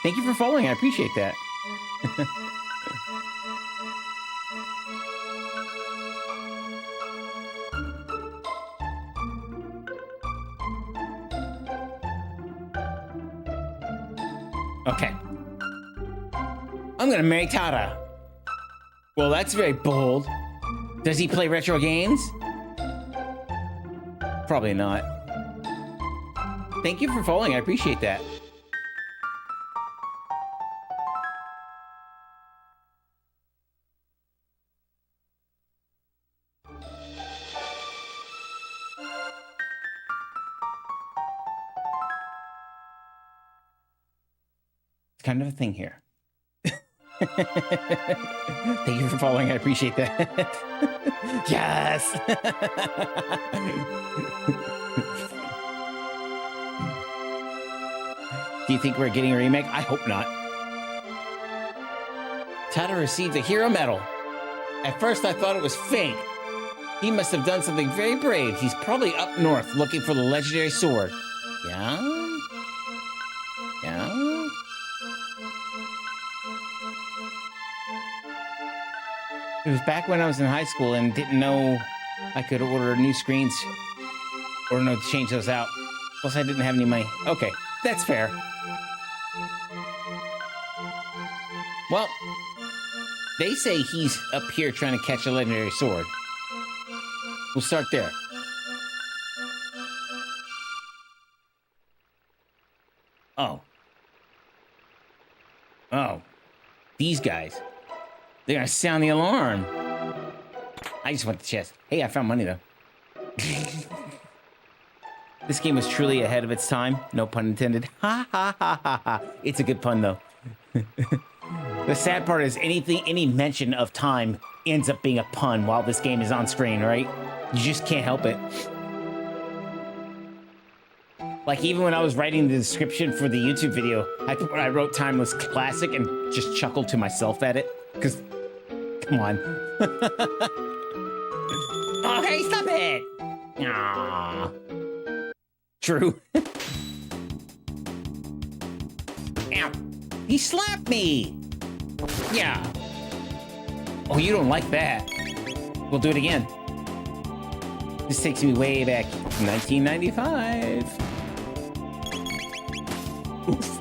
Speaker 1: Thank you for following. I appreciate that. Okay. I'm gonna marry Tata. Well, that's very bold. Does he play retro games? Probably not. Thank you for following. I appreciate that. It's kind of a thing here. Thank you for following. I appreciate that. Yes. Do you think we're getting a remake? I hope not. Tata received a hero medal. At first, I thought it was fake. He must have done something very brave. He's probably up north looking for the legendary sword. Yeah? Yeah? It was back when I was in high school and didn't know I could order new screens or no change those out. Plus, I didn't have any money. Okay, that's fair. Well, they say he's up here trying to catch a legendary sword. We'll start there. Oh. Oh. These guys. They're gonna sound the alarm. I just want the chest. Hey, I found money, though. This game was truly ahead of its time. No pun intended. Ha, ha, ha, ha, ha. It's a good pun, though. The sad part is any mention of time ends up being a pun while this game is on screen, right? You just can't help it. Like, even when I was writing the description for the YouTube video, I wrote Timeless Classic and just chuckled to myself at it. Because, come on. Oh, hey, stop it! Aww. True. Ow. He slapped me! Yeah. Oh, you don't like that. We'll do it again. This takes me way back. 1995. Oof.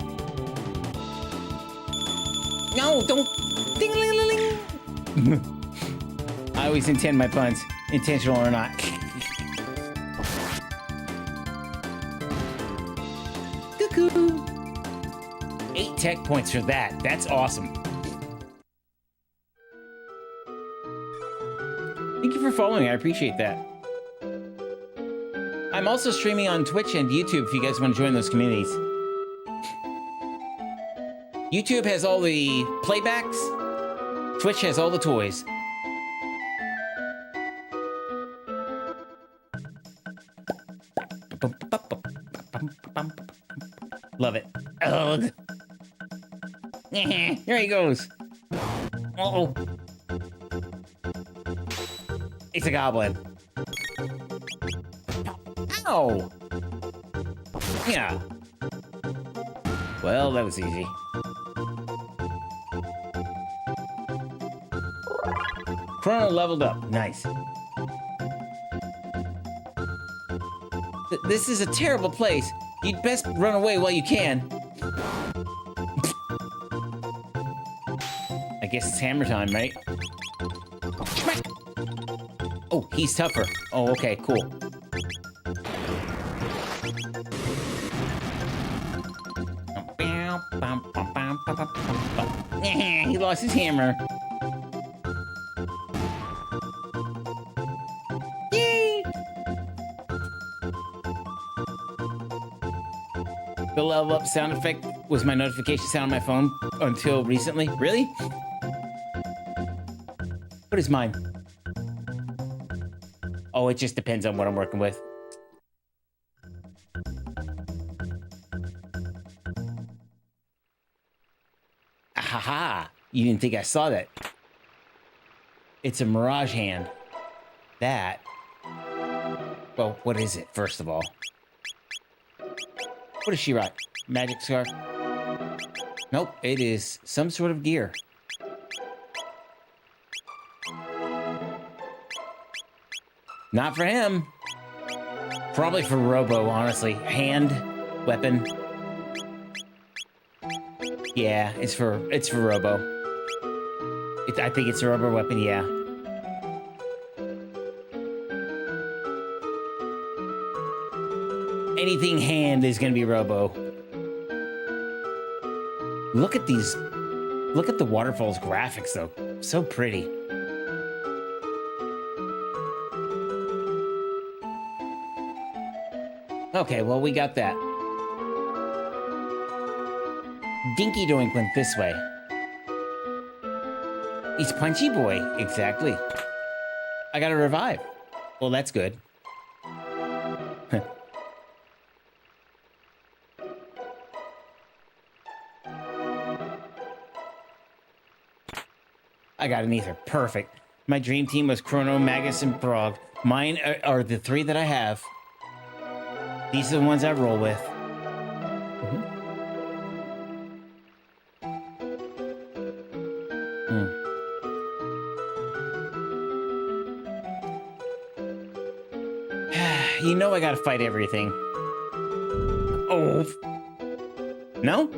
Speaker 1: No, don't. Ding-a-ling-a-ling. I always intend my puns, intentional or not. Cuckoo. 8 tech points for that. That's awesome. Thank you for following. I appreciate that. I'm also streaming on Twitch and YouTube if you guys want to join those communities. YouTube has all the playbacks. Twitch has all the toys. Love it. Ugh. Here he goes. Uh-oh. It's a goblin. Ow! Yeah. Well, that was easy. Chrono leveled up. Nice. This is a terrible place. You'd best run away while you can. I guess it's hammer time, right? Oh, he's tougher. Oh, okay, cool. He lost his hammer. Yay! The level up sound effect was my notification sound on my phone until recently. Really? What is mine? Oh, it just depends on what I'm working with. Haha! You didn't think I saw that. It's a mirage hand. That... Well, what is it, first of all? What does she rock? Magic scarf? Nope, it is some sort of gear. Not for him. Probably for Robo, honestly. Hand, weapon. Yeah, it's for Robo. I think it's a Robo weapon, yeah. Anything hand is gonna be Robo. Look at these. Look at the waterfalls graphics, though. So pretty. Okay, well, we got that. Dinky Doink went this way. He's Punchy Boy, exactly. I gotta revive. Well, that's good. I got an ether. Perfect. My dream team was Chrono, Magus, and Prague. Mine are the 3 that I have. These are the ones I roll with. You know I gotta fight everything. Oh. No?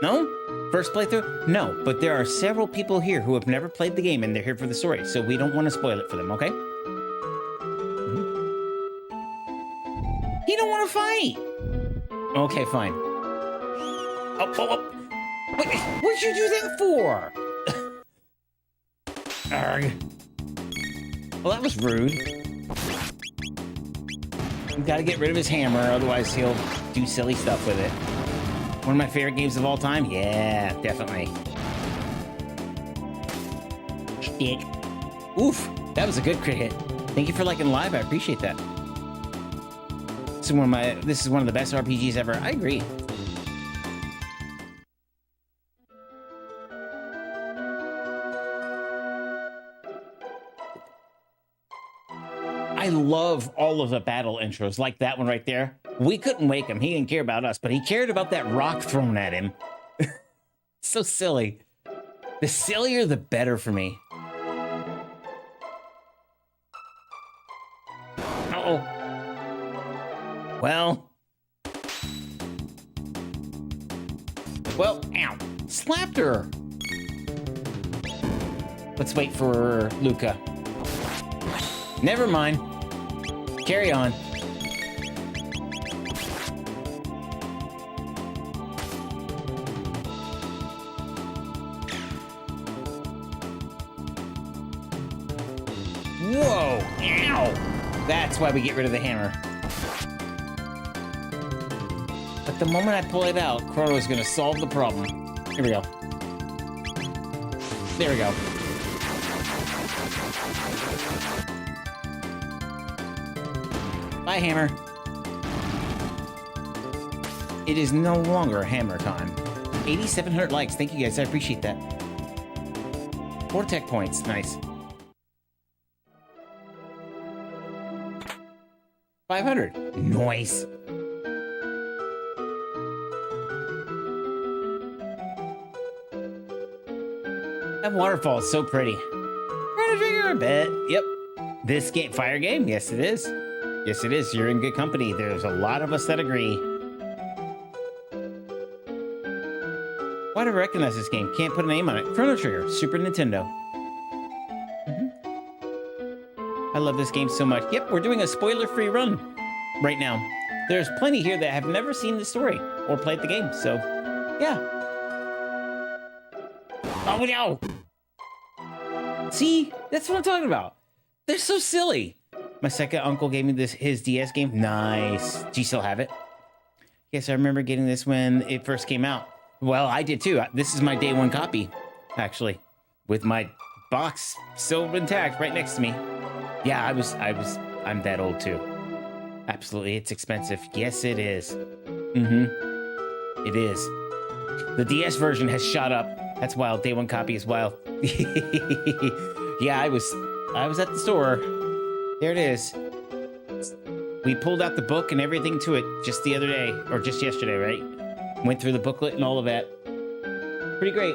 Speaker 1: No? First playthrough? No, but there are several people here who have never played the game and they're here for the story, so we don't want to spoil it for them, okay? He don't want to fight! Okay, fine. Oh. Wait, what did you do that for? Arrgh. Well, that was rude. We gotta get rid of his hammer, otherwise he'll do silly stuff with it. One of my favorite games of all time? Yeah, definitely. Stick. Oof, that was a good crit hit. Thank you for liking live. I appreciate that. This is one of the best RPGs ever. I agree. I love all of the battle intros, like that one right there. We couldn't wake him. He didn't care about us, but he cared about that rock thrown at him. So silly. The sillier, the better for me. Uh-oh. Well, ow. Slapped her. Let's wait for Luca. Never mind. Carry on. Whoa! Ow! That's why we get rid of the hammer. But the moment I pull it out, Chrono is going to solve the problem. Here we go. There we go. Bye, hammer. It is no longer hammer time. 8,700 likes. Thank you, guys. I appreciate that. 4 tech points. Nice. 500. Nice. That waterfall is so pretty. Chrono Trigger, I bet. Yep. This game, fire game? Yes, it is. Yes, it is. You're in good company. There's a lot of us that agree. Why do I recognize this game? Can't put a name on it. Chrono Trigger, Super Nintendo. I love this game so much. Yep, we're doing a spoiler-free run right now. There's plenty here that have never seen the story or played the game, so yeah. Oh, no! See? That's what I'm talking about. They're so silly. My second uncle gave me his DS game. Nice. Do you still have it? Yes, I remember getting this when it first came out. Well, I did too. This is my day one copy, actually, with my box still intact right next to me. Yeah, I'm that old too. Absolutely, it's expensive. Yes, it is. It is. The DS version has shot up. That's wild. Day one copy is wild. Yeah, I was at the store. There it is. We pulled out the book and everything to it just the other day, or just yesterday, right? Went through the booklet and all of that. Pretty great.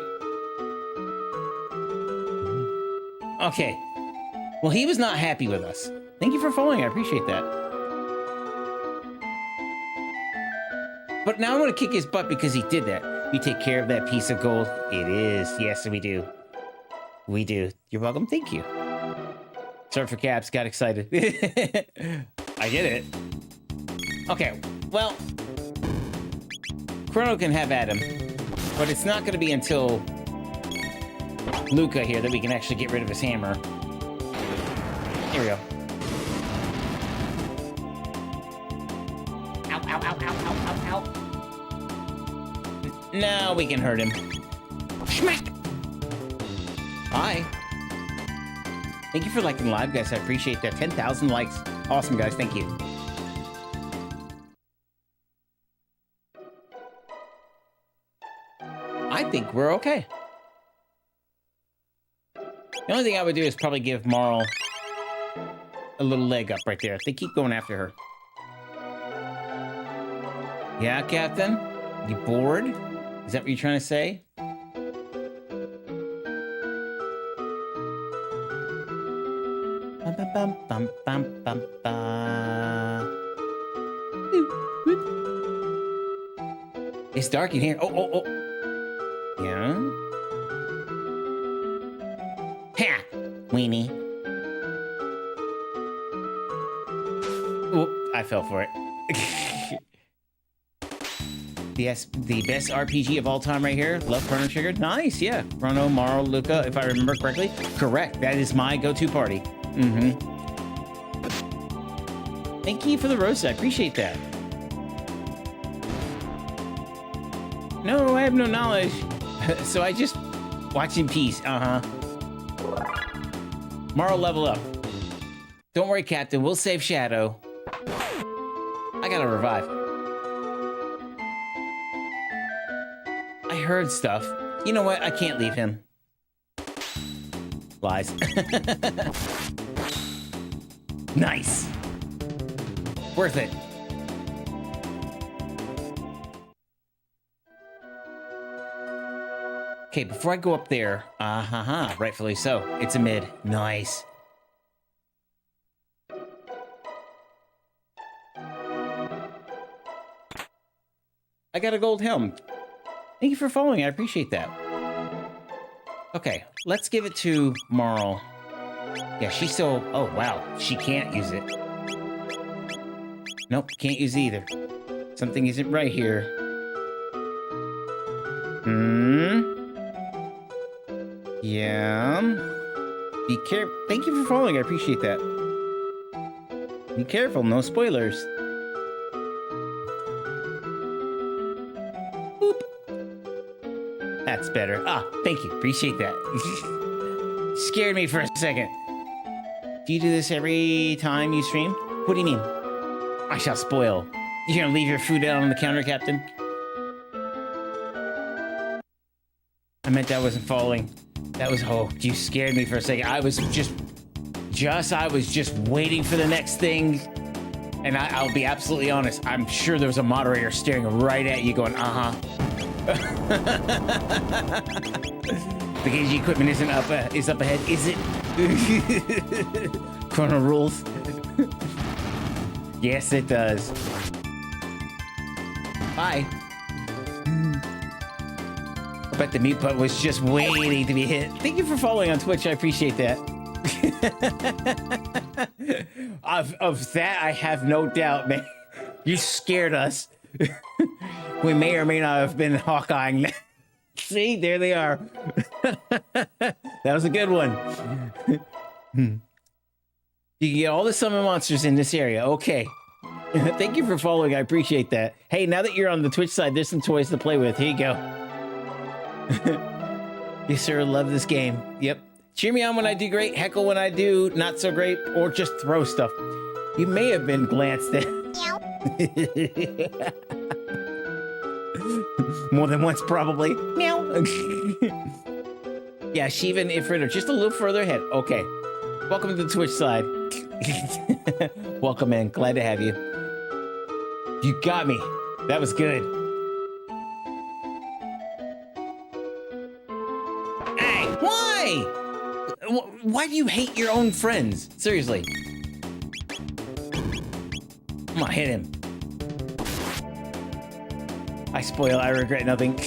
Speaker 1: Okay. Well, he was not happy with us. Thank you for following. I appreciate that. But now I want to kick his butt because he did that. You take care of that piece of gold. It is. Yes, we do. We do. You're welcome. Thank you. Sorry for caps. Got excited. I get it. Okay. Well, Chrono can have Adam, but it's not going to be until Luca here that we can actually get rid of his hammer. Here we go. Ow, ow, ow, ow, ow, ow, ow. Now we can hurt him. Schmack! Hi. Thank you for liking live, guys. I appreciate that. 10,000 likes. Awesome, guys. Thank you. I think we're okay. The only thing I would do is probably give Marl a little leg up right there. They keep going after her. Yeah, Captain? You bored? Is that what you're trying to say? Bum, bum, bum, bum, bum. It's dark in here. Oh. Yeah? Ha! Weenie. Oop, I fell for it. The best RPG of all time right here. Love Chrono Trigger. Nice, yeah. Chrono, Marl, Luca, if I remember correctly. Correct. That is my go-to party. Thank you for the roast. I appreciate that. No, I have no knowledge. So I just watch in peace. Marl, level up. Don't worry, Captain. We'll save Shadow. I gotta revive. I heard stuff. You know what? I can't leave him. Lies. Nice. Worth it. Okay, before I go up there, rightfully so. It's a mid. Nice. I got a gold helm. Thank you for following. I appreciate that. Okay, let's give it to Marl. Yeah, she's so... Oh, wow. She can't use it. Nope, can't use it either. Something isn't right here. Yeah. Be careful. Thank you for following. I appreciate that. Be careful. No spoilers. Boop. That's better. Ah, thank you. Appreciate that. Scared me for a second. Do you do this every time you stream? What do you mean? I shall spoil. You're gonna leave your food out on the counter, Captain? I meant I wasn't falling. That was, oh, you scared me for a second. I was just waiting for the next thing. And I'll be absolutely honest. I'm sure there was a moderator staring right at you going, The Genji equipment is up ahead, is it? Chrono rules. Yes, it does. Bye. I bet the mute button was just waiting to be hit. Thank you for following on Twitch. I appreciate that. of that, I have no doubt, man. You scared us. We may or may not have been Hawkeyeing. See, there they are. That was a good one. You get all the summon monsters in this area. Okay. Thank you for following. I appreciate that. Hey, now that you're on the Twitch side, there's some toys to play with. Here you go. Yes, sir. Love this game. Yep. Cheer me on when I do great, heckle when I do not so great, or just throw stuff. You may have been glanced at. More than once, probably. Meow. Yeah, Shiva and Ifrit are just a little further ahead. Okay. Welcome to the Twitch side. Welcome in. Glad to have you. You got me. That was good. Hey, why? Why do you hate your own friends? Seriously. Come on, hit him. I spoil, I regret nothing.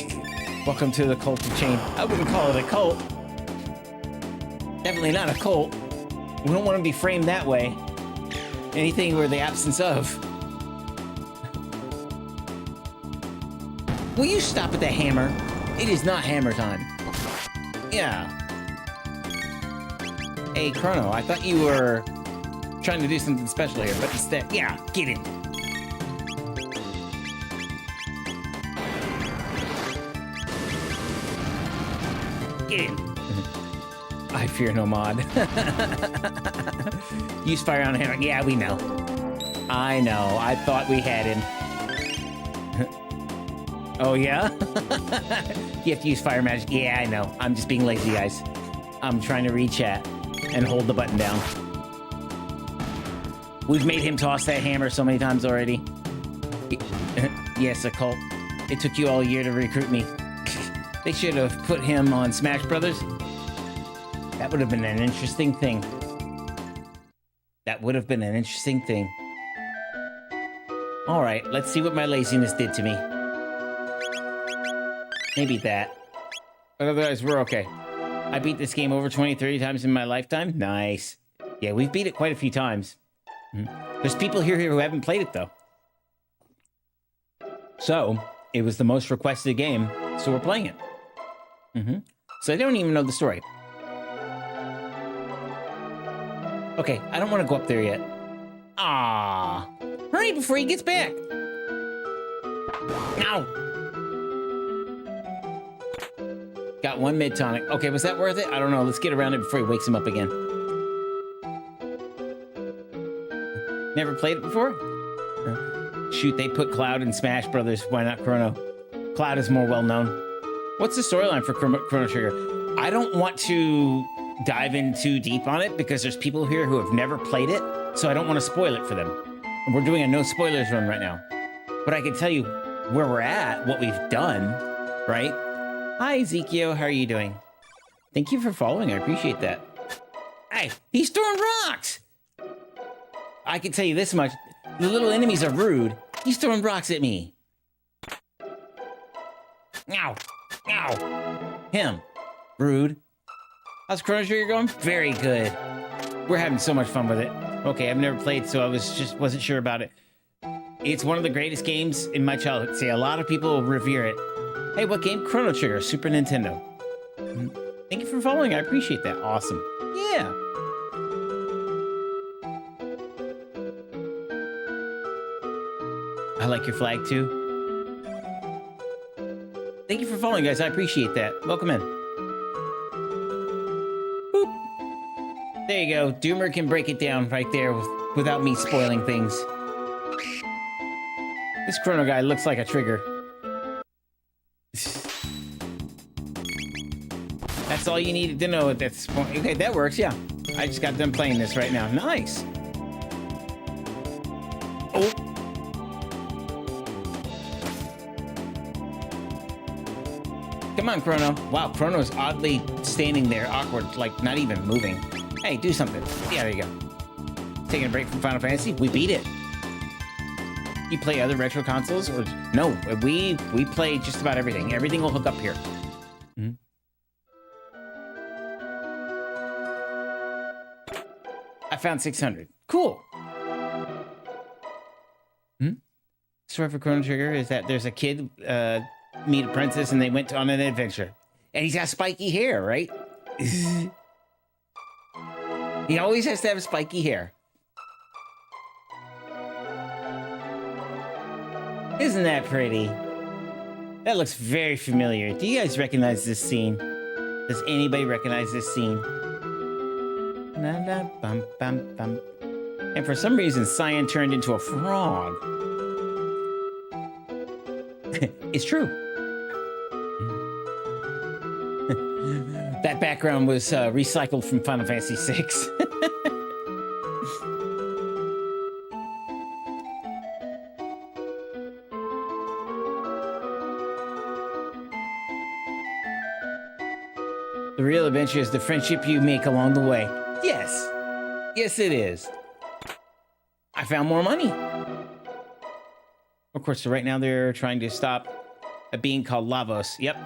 Speaker 1: Welcome to the cult of chain. I wouldn't call it a cult. Definitely not a cult. We don't want to be framed that way. Anything we're the absence of. Will you stop at the hammer? It is not hammer time. Yeah. Hey, Chrono, I thought you were trying to do something special here, but instead, yeah, get in. Get in. I fear no mod. Use fire on a hammer. Yeah, we know. I know. I thought we had him. Oh, yeah? You have to use fire magic. Yeah, I know. I'm just being lazy, guys. I'm trying to read chat and hold the button down. We've made him toss that hammer so many times already. Yes, a cult. It took you all year to recruit me. They should have put him on Smash Brothers. That would have been an interesting thing. That would have been an interesting thing. All right, let's see what my laziness did to me. Maybe that. But otherwise, we're okay. I beat this game over 20, 30 times in my lifetime. Nice. Yeah, we've beat it quite a few times. There's people here who haven't played it, though. So, it was the most requested game, so we're playing it. So I don't even know the story. Okay, I don't want to go up there yet. Ah, hurry before he gets back. Ow. Got one mid tonic. Okay, was that worth it? I don't know. Let's get around it before he wakes him up again. Never played it before? Shoot, they put Cloud in Smash Brothers. Why not Chrono? Cloud is more well-known. What's the storyline for Chrono Trigger? I don't want to dive in too deep on it because there's people here who have never played it, so I don't want to spoil it for them. And we're doing a no spoilers run right now. But I can tell you where we're at, what we've done, right? Hi, Ezekiel. How are you doing? Thank you for following. I appreciate that. Hey, he's throwing rocks! I can tell you this much. The little enemies are rude. He's throwing rocks at me. Ow. Ow. Him. Rude. How's Chrono Trigger going? Very good. We're having so much fun with it. Okay, I've never played, so I wasn't sure about it. It's one of the greatest games in my childhood. See, a lot of people revere it. Hey, what game? Chrono Trigger, Super Nintendo. Thank you for following. I appreciate that. Awesome. Yeah. I like your flag too. Thank you for following, guys. I appreciate that. Welcome in. Boop. There you go. Doomer can break it down right there without me spoiling things. This Chrono guy looks like a trigger. That's all you needed to know at this point. Okay, that works, yeah. I just got done playing this right now. Nice. Oh. Come on, Chrono. Wow, Chrono's oddly standing there, awkward, like not even moving. Hey, do something. Yeah, there you go. Taking a break from Final Fantasy. We beat it. You play other retro consoles? Or no, we play just about everything. Everything will hook up here. I found 600. Cool. Story for Chrono Trigger is that there's a kid meet a princess and they went on an adventure. And he's got spiky hair, right? He always has to have spiky hair. Isn't that pretty? That looks very familiar. Do you guys recognize this scene? Does anybody recognize this scene? And for some reason, Cyan turned into a frog. It's true. That background was recycled from Final Fantasy VI. The real adventure is the friendship you make along the way. Yes. Yes, it is. I found more money. Of course, so right now they're trying to stop a being called Lavos. Yep.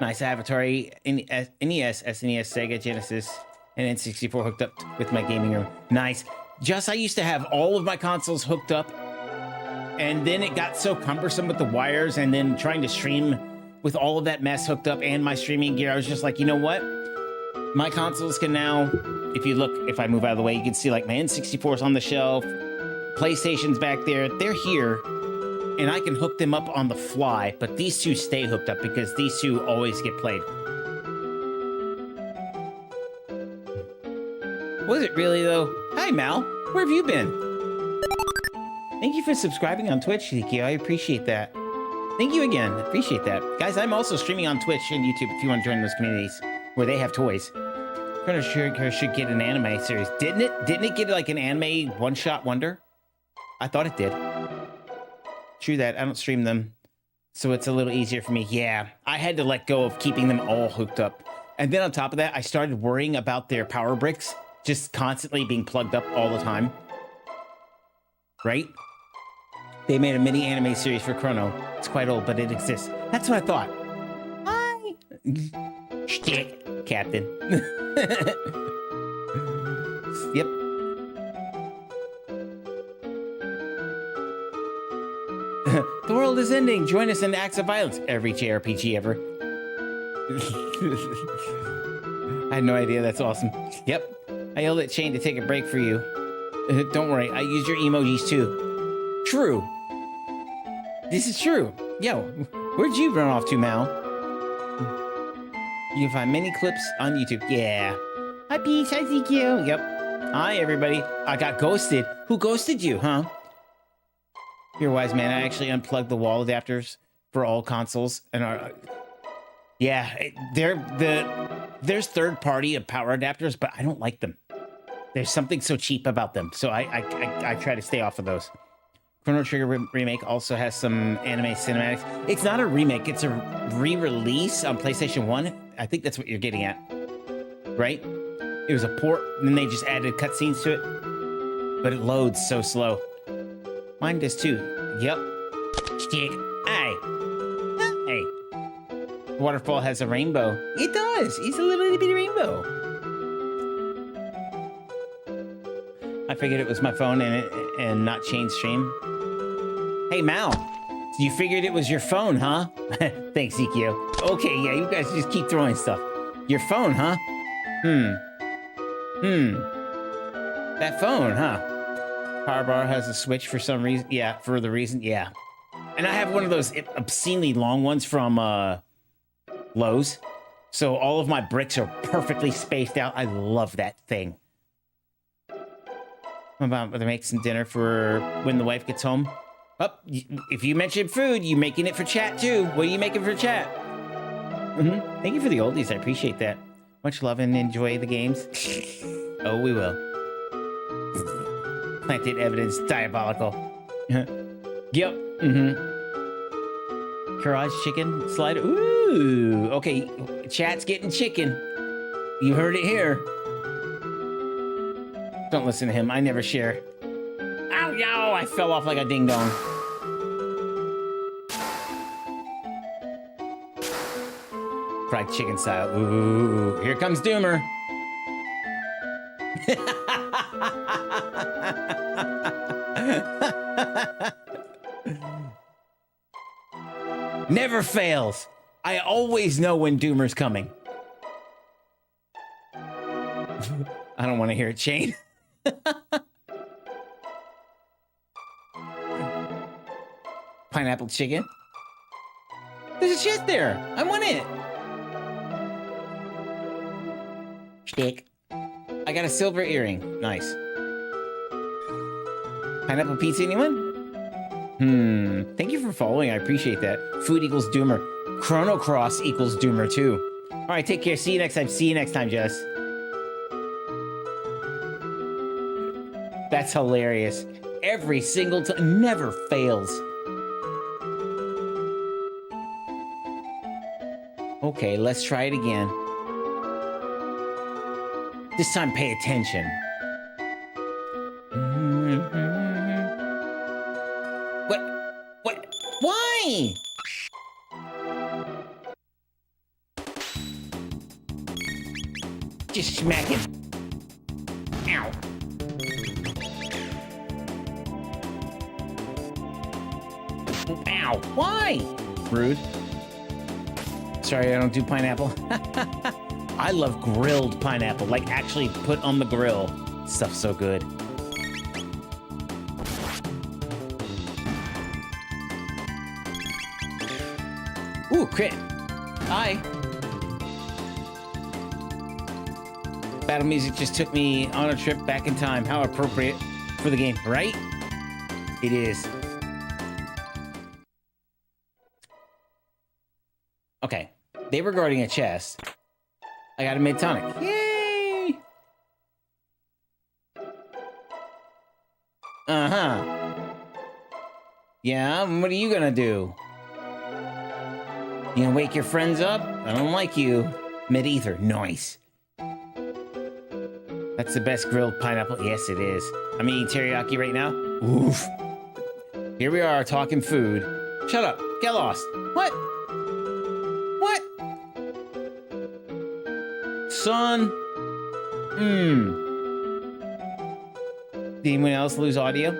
Speaker 1: Nice. I have Atari, NES, SNES, Sega, Genesis, and N64 hooked up with my gaming room. Nice. I used to have all of my consoles hooked up, and then it got so cumbersome with the wires and then trying to stream with all of that mess hooked up and my streaming gear. I was just like, you know what? My consoles can now, if I move out of the way, you can see like my N64 is on the shelf, PlayStation's back there, they're here, and I can hook them up on the fly, but these two stay hooked up because these two always get played. Was it really though? Hi Mal, where have you been? Thank you for subscribing on Twitch, Ziki. I appreciate that. Thank you again, appreciate that. Guys, I'm also streaming on Twitch and YouTube if you want to join those communities where they have toys. Chrono Trigger should get an anime series. Didn't it? Didn't it get like an anime one-shot wonder? I thought it did. True that, I don't stream them, so it's a little easier for me. Yeah, I had to let go of keeping them all hooked up. And then on top of that, I started worrying about their power bricks just constantly being plugged up all the time. Right? They made a mini anime series for Chrono. It's quite old, but it exists. That's what I thought. Hi! Shtick, Captain. Yep. The world is ending. Join us in acts of violence. Every JRPG ever. I had no idea. That's awesome. Yep. I yelled at Shane to take a break for you. Don't worry. I used your emojis too. True. This is true. Yo, where'd you run off to, Mal? You can find many clips on YouTube. Yeah. Hi, Peach. Hi, ZQ. Yep. Hi, everybody. I got ghosted. Who ghosted you, huh? You're a wise man. I actually unplugged the wall adapters for all consoles. And yeah, there's third-party power adapters, but I don't like them. There's something so cheap about them. So I try to stay off of those. Chrono Trigger Remake also has some anime cinematics. It's not a remake. It's a re-release on PlayStation 1. I think that's what you're getting at, right? It was a port, and then they just added cutscenes to it. But it loads so slow. Mine does too. Yep. Stick. Hey. Hey. Waterfall has a rainbow. It does. It's a little bitty rainbow. I figured it was my phone and not chain stream. Hey, Mal. You figured it was your phone, huh? Thanks, EQ. Okay, yeah, you guys just keep throwing stuff. Your phone, huh? That phone, huh? Power bar has a switch for some reason. Yeah, for the reason, yeah. And I have one of those obscenely long ones from Lowe's. So all of my bricks are perfectly spaced out. I love that thing. I'm about to make some dinner for when the wife gets home. Oh, if you mention food, you making it for chat too. What are you making for chat? Thank you for the oldies. I appreciate that. Much love and enjoy the games. Oh, we will. Planted evidence, diabolical. Yep. Garage chicken slider. Ooh. Okay, chat's getting chicken. You heard it here. Don't listen to him. I never share. Ow, yow! I fell off like a ding-dong. Fried chicken style. Ooh, here comes Doomer. Never fails. I always know when Doomer's coming. I don't want to hear it, Shane. Pineapple chicken. There's a chest there. I want it. Stick. I got a silver earring. Nice. Pineapple pizza, anyone? Thank you for following. I appreciate that. Food equals Doomer. Chrono Cross equals Doomer, too. All right, take care. See you next time. See you next time, Jess. That's hilarious. Every single time. Never fails. Okay, let's try it again. This time, pay attention. What? Why? Just smack him. Ow. Ow. Why? Rude. Sorry, I don't do pineapple. I love grilled pineapple, like actually put on the grill. Stuff's so good. Ooh, crit. Hi. Battle music just took me on a trip back in time. How appropriate for the game, right? It is. Okay. They were guarding a chest. I got a mid-tonic. Yay! Uh-huh. Yeah, what are you gonna do? You gonna wake your friends up? I don't like you. Mid-ether. Nice. That's the best grilled pineapple. Yes, it is. I'm eating teriyaki right now. Oof. Here we are talking food. Shut up. Get lost. What? What? Son. Did anyone else lose audio?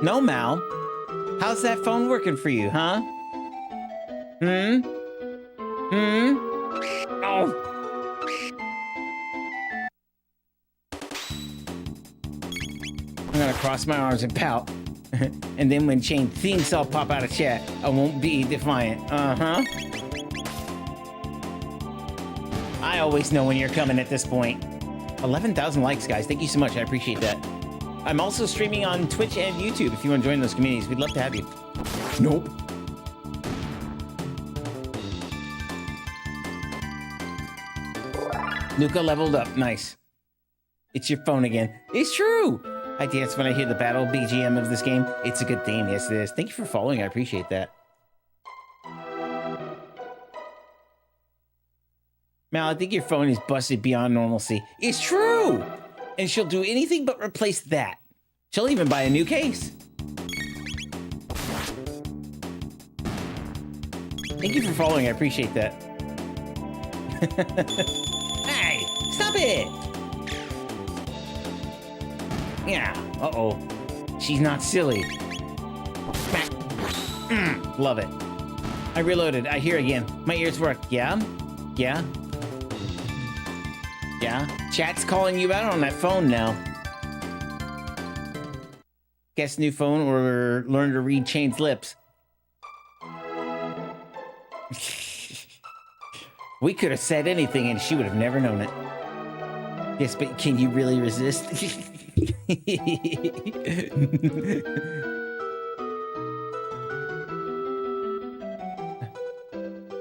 Speaker 1: No, Mal. How's that phone working for you, huh? Oh. I'm gonna cross my arms and pout. And then when chain theme cell pop out of chat, I won't be defiant. Uh-huh. I always know when you're coming at this point. 11,000 likes, guys. Thank you so much. I appreciate that. I'm also streaming on Twitch and YouTube if you want to join those communities. We'd love to have you.
Speaker 2: Nope.
Speaker 1: Luca leveled up. Nice. It's your phone again. It's true. I dance when I hear the battle BGM of this game. It's a good theme. Yes, it is. Thank you for following. I appreciate that. Mal, I think your phone is busted beyond normalcy. It's true! And she'll do anything but replace that. She'll even buy a new case. Thank you for following. I appreciate that. Hey, stop it! Yeah, uh-oh. She's not silly. Love it. I reloaded. I hear again. My ears work. Yeah? Yeah? Yeah? Chat's calling you out on that phone now. Guess new phone or learn to read Chain's lips. We could have said anything and she would have never known it. Yes, but can you really resist?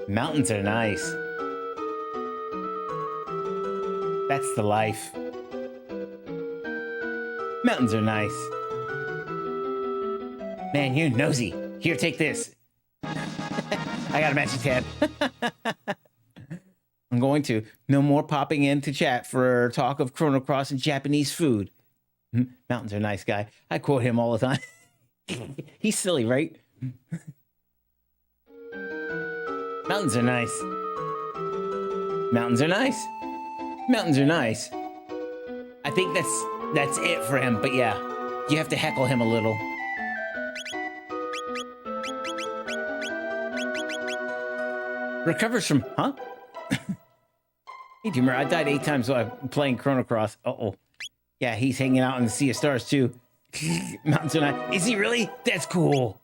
Speaker 1: Mountains are nice. That's the life. Mountains are nice. Man, you're nosy. Here, take this. I got a matching tab. I'm going to. No more popping into chat for talk of Chrono Cross and Japanese food. Mountains are nice, guy. I quote him all the time. He's silly, right? Mountains are nice. Mountains are nice. Mountains are nice. I think that's it for him, but yeah. You have to heckle him a little. Recovers from, huh? Hey, Doomer, I died 8 times while playing Chrono Cross. Uh-oh. Yeah, he's hanging out in the Sea of Stars, too. Mountains are nice. Is he really? That's cool.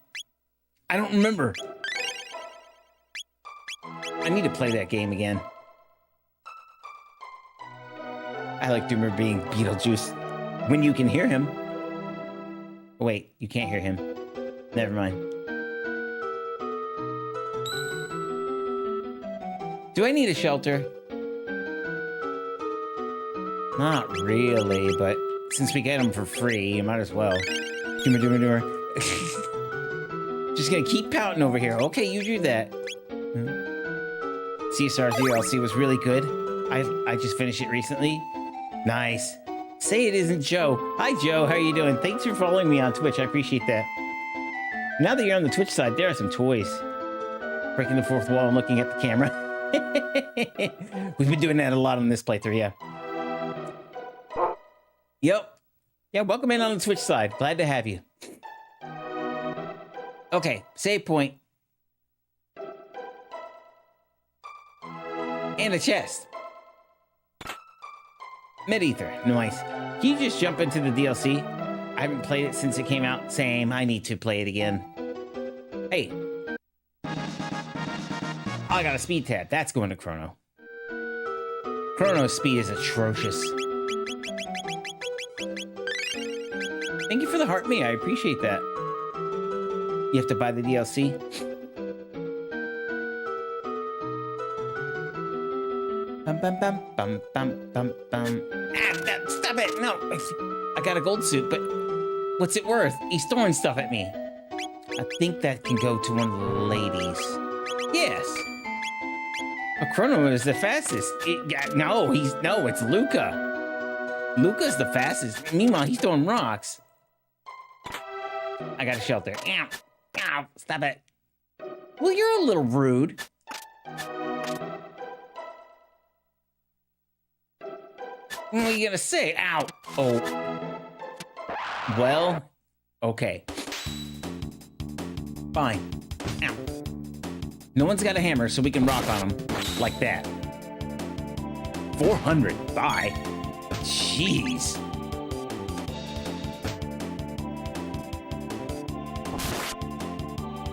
Speaker 1: I don't remember. I need to play that game again. I like Doomer being Beetlejuice when you can hear him. Oh, wait, you can't hear him. Never mind. Do I need a shelter? Not really, but since we get them for free, you might as well. Doomer. Just gonna keep pouting over here. Okay, you do that. CSR DLC was really good. I just finished it recently. Nice. Say it isn't Joe. Hi, Joe. How are you doing? Thanks for following me on Twitch. I appreciate that. Now that you're on the Twitch side, there are some toys. Breaking the fourth wall and looking at the camera. We've been doing that a lot on this playthrough, yeah. Yep. Yeah, welcome in on the Twitch side. Glad to have you. Okay, save point. And a chest. Mid-ether, nice. Can you just jump into the DLC? I haven't played it since it came out. Same, I need to play it again. Hey. I got a speed tab. That's going to Chrono. Chrono's speed is atrocious. Thank you for the heart me. I appreciate that. You have to buy the DLC. Bum, bum, bum, bum, bum, bum, bum. Stop it! No! I got a gold suit, but what's it worth? He's throwing stuff at me. I think that can go to one of the ladies. Yes. Chrono is the fastest. No, it's Luca. Luca's the fastest. Meanwhile, he's throwing rocks. I got a shelter. Ow! Ow! Stop it. Well, you're a little rude. What are you gonna say? Ow! Oh. Well, okay. Fine. Ow. No one's got a hammer, so we can rock on them. Like that. 400. Bye. Jeez.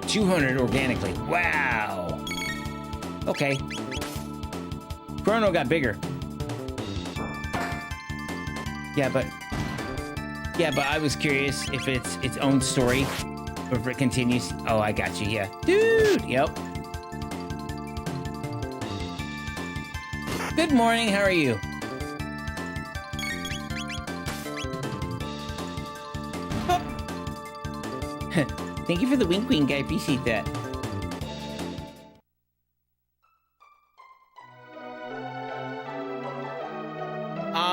Speaker 1: $200 organically. Wow. Okay. Chrono got bigger. Yeah, but I was curious if it's its own story or if it continues. Oh, I got you. Yeah, dude. Yep. Good morning. How are you? Oh. Thank you for the wink, wink. I appreciate that.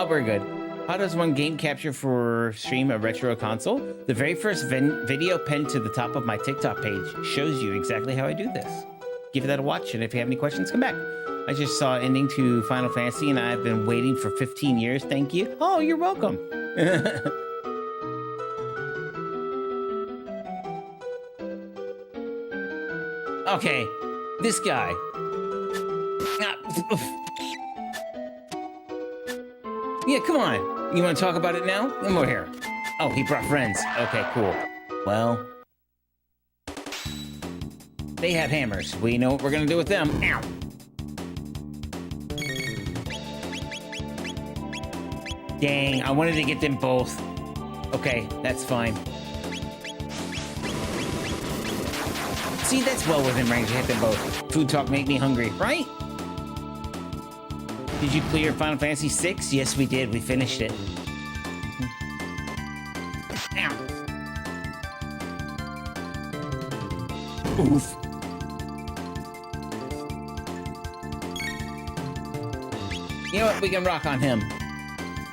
Speaker 1: We're good. How does one game capture for stream a retro console? The very first video pinned to the top of my TikTok page shows you exactly how I do this. Give that a watch, and if you have any questions, come back. I just saw ending to Final Fantasy, and I've been waiting for 15 years. Thank you. Oh, you're welcome. Okay, this guy. Yeah, come on. You want to talk about it now? Come over here. Oh, he brought friends. Okay, cool. Well, they have hammers. We know what we're gonna do with them. Ow. Dang, I wanted to get them both. Okay, that's fine. See, that's well within range to hit them both. Food talk make me hungry, right? Did you clear Final Fantasy VI? Yes, we did. We finished it. Ow. Oof. You know what? We can rock on him.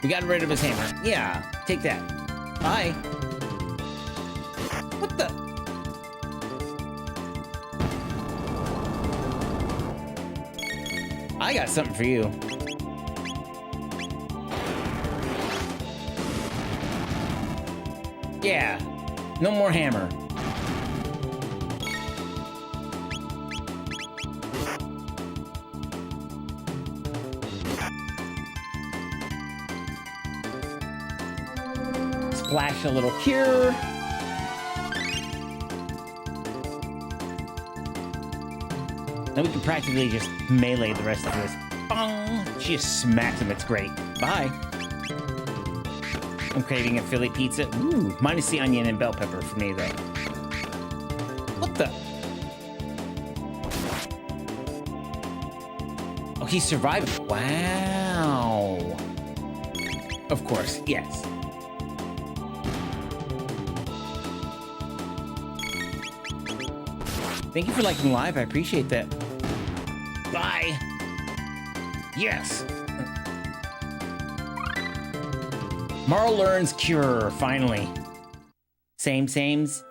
Speaker 1: We got rid of his hammer. Yeah, take that. Bye. What the? I got something for you. Yeah, no more hammer. Splash a little cure. Now we can practically just melee the rest of this. Bong! She just smacks him. It's great. Bye. I'm craving a Philly pizza. Ooh, minus the onion and bell pepper for me, though. What the? Oh, he survived. Wow. Of course, yes. Thank you for liking live. I appreciate that. Bye. Yes. Marl learns cure, finally. Sames.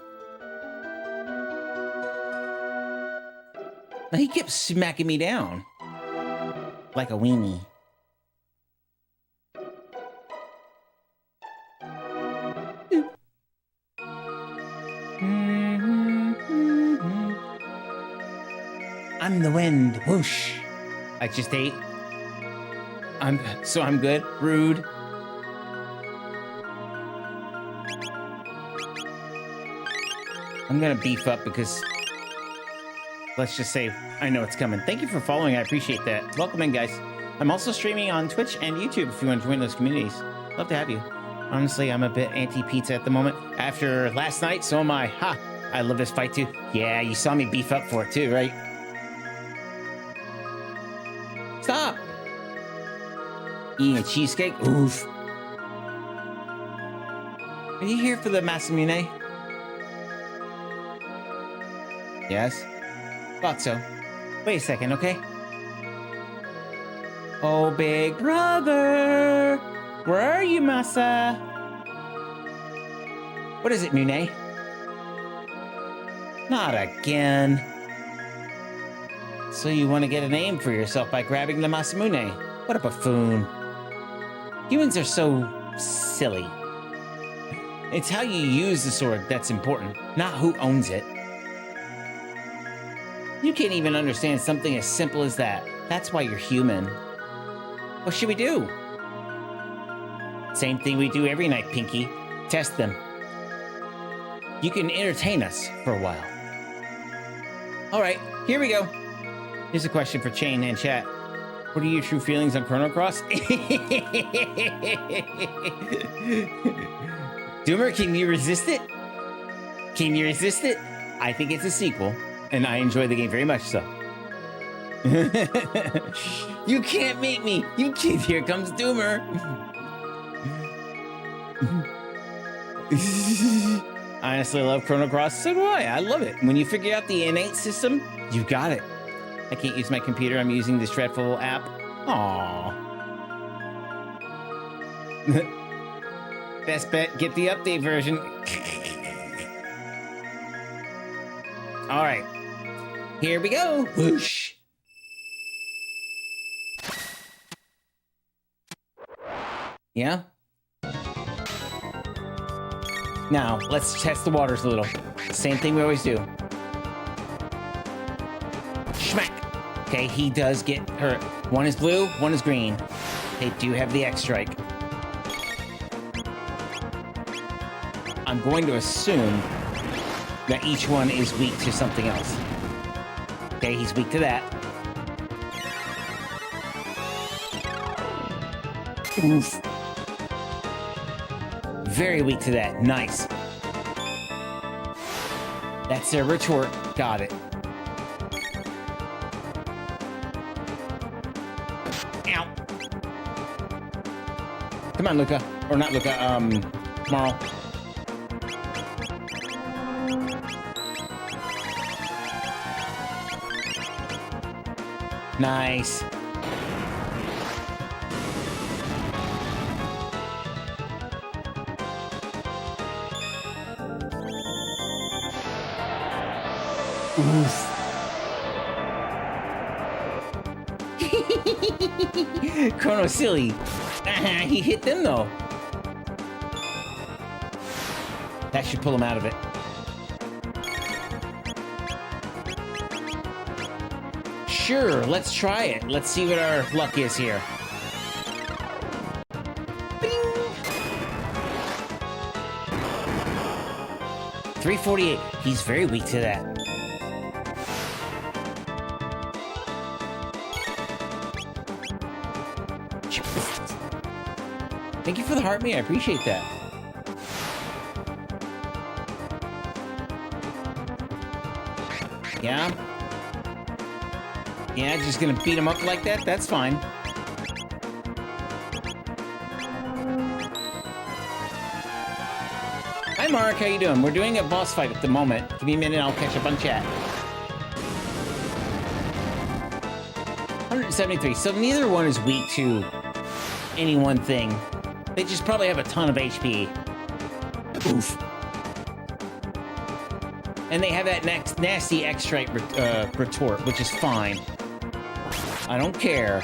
Speaker 1: Now he kept smacking me down. Like a weenie. I'm the wind, whoosh. I just ate. I'm good. Rude. I'm gonna beef up because let's just say I know it's coming. Thank you for following. I appreciate that. Welcome in, guys. I'm also streaming on Twitch and YouTube if you want to join those communities. Love to have you. Honestly, I'm a bit anti-pizza at the moment. After last night, so am I. Ha! I love this fight too. Yeah, you saw me beef up for it too, right? Stop! Eating a cheesecake? Oof. Are you here for the Masamune? Yes? Thought so. Wait a second, okay? Oh, big brother! Where are you, Masa? What is it, Nune? Not again. So you want to get a name for yourself by grabbing the Masamune? What a buffoon. Humans are so silly. It's how you use the sword that's important, not who owns it. You can't even understand something as simple as that. That's why you're human. What should we do? Same thing we do every night, Pinky. Test them. You can entertain us for a while. All right, here we go. Here's a question for Chain and chat. What are your true feelings on Chrono Cross? Doomer, can you resist it? Can you resist it? I think it's a sequel, and I enjoy the game very much so. You can't make me. You kid. Here comes Doomer. I honestly love Chrono Cross. So do I. I love it. When you figure out the innate system, you got it. I can't use my computer. I'm using this dreadful app. Aww. Best bet, get the update version. All right. Here we go. Whoosh. Yeah? Now, let's test the waters a little. Same thing we always do. Schmack. Okay, he does get hurt. One is blue, one is green. They do have the X strike. I'm going to assume that each one is weak to something else. Okay, he's weak to that. Oof. Very weak to that. Nice. That's their retort. Got it. Ow. Come on, Luca. Or not Luca, Marl. Nice. Oof. Chrono silly. He hit them though. That should pull him out of it. Sure, let's try it. Let's see what our luck is here. Bing. 348. He's very weak to that. Thank you for the heart me. I appreciate that. Yeah? Yeah, just gonna beat him up like that? That's fine. Hi, Mark. How you doing? We're doing a boss fight at the moment. Give me a minute, I'll catch up on chat. 173. So neither one is weak to any one thing. They just probably have a ton of HP. Oof. And they have that next nasty X-Strike retort, which is fine. I don't care.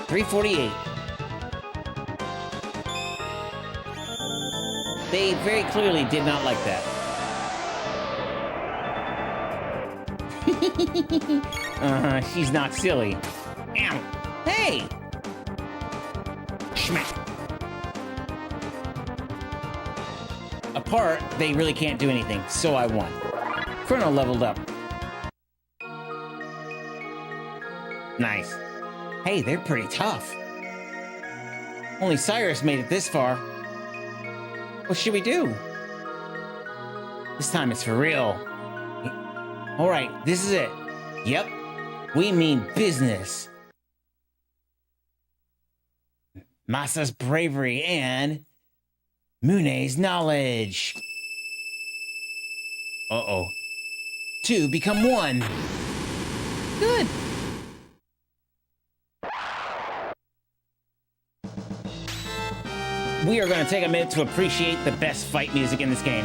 Speaker 1: $348. They very clearly did not like that. She's not silly. Ow. Hey! Schmack. Apart, they really can't do anything, so I won. Chrono leveled up. Nice. Hey, they're pretty tough. Only Cyrus made it this far. What should we do? This time it's for real. All right, this is it. Yep, we mean business. Masa's bravery and Mune's knowledge. Uh-oh. Two become one. Good. We are going to take a minute to appreciate the best fight music in this game.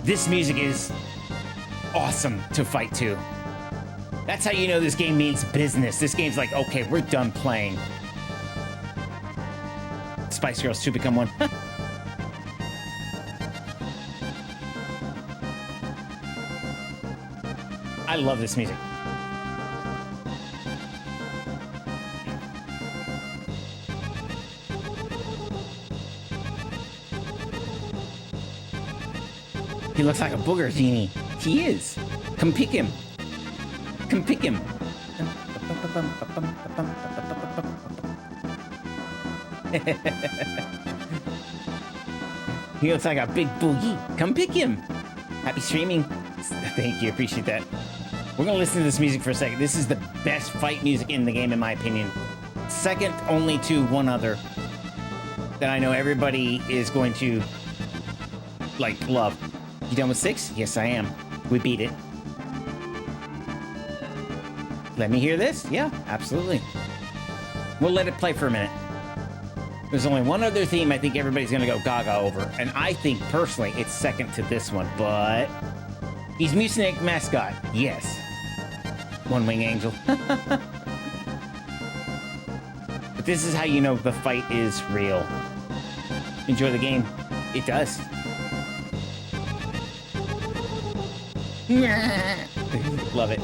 Speaker 1: This music is awesome to fight to. That's how you know this game means business. This game's like, okay, we're done playing. Spice Girls 2 become one. I love this music. He looks like a booger genie. He is. Come pick him. Come pick him. He looks like a big boogie. Come pick him. Happy streaming. Thank you. Appreciate that. We're going to listen to this music for a second. This is the best fight music in the game, in my opinion. Second only to one other that I know everybody is going to, like, love. You done with 6? Yes, I am. We beat it. Let me hear this? Yeah, absolutely. We'll let it play for a minute. There's only one other theme I think everybody's going to go gaga over, and I think, personally, it's second to this one, but... He's Mucinex mascot. Yes. One Wing Angel. But this is how you know the fight is real. Enjoy the game. It does. Love it.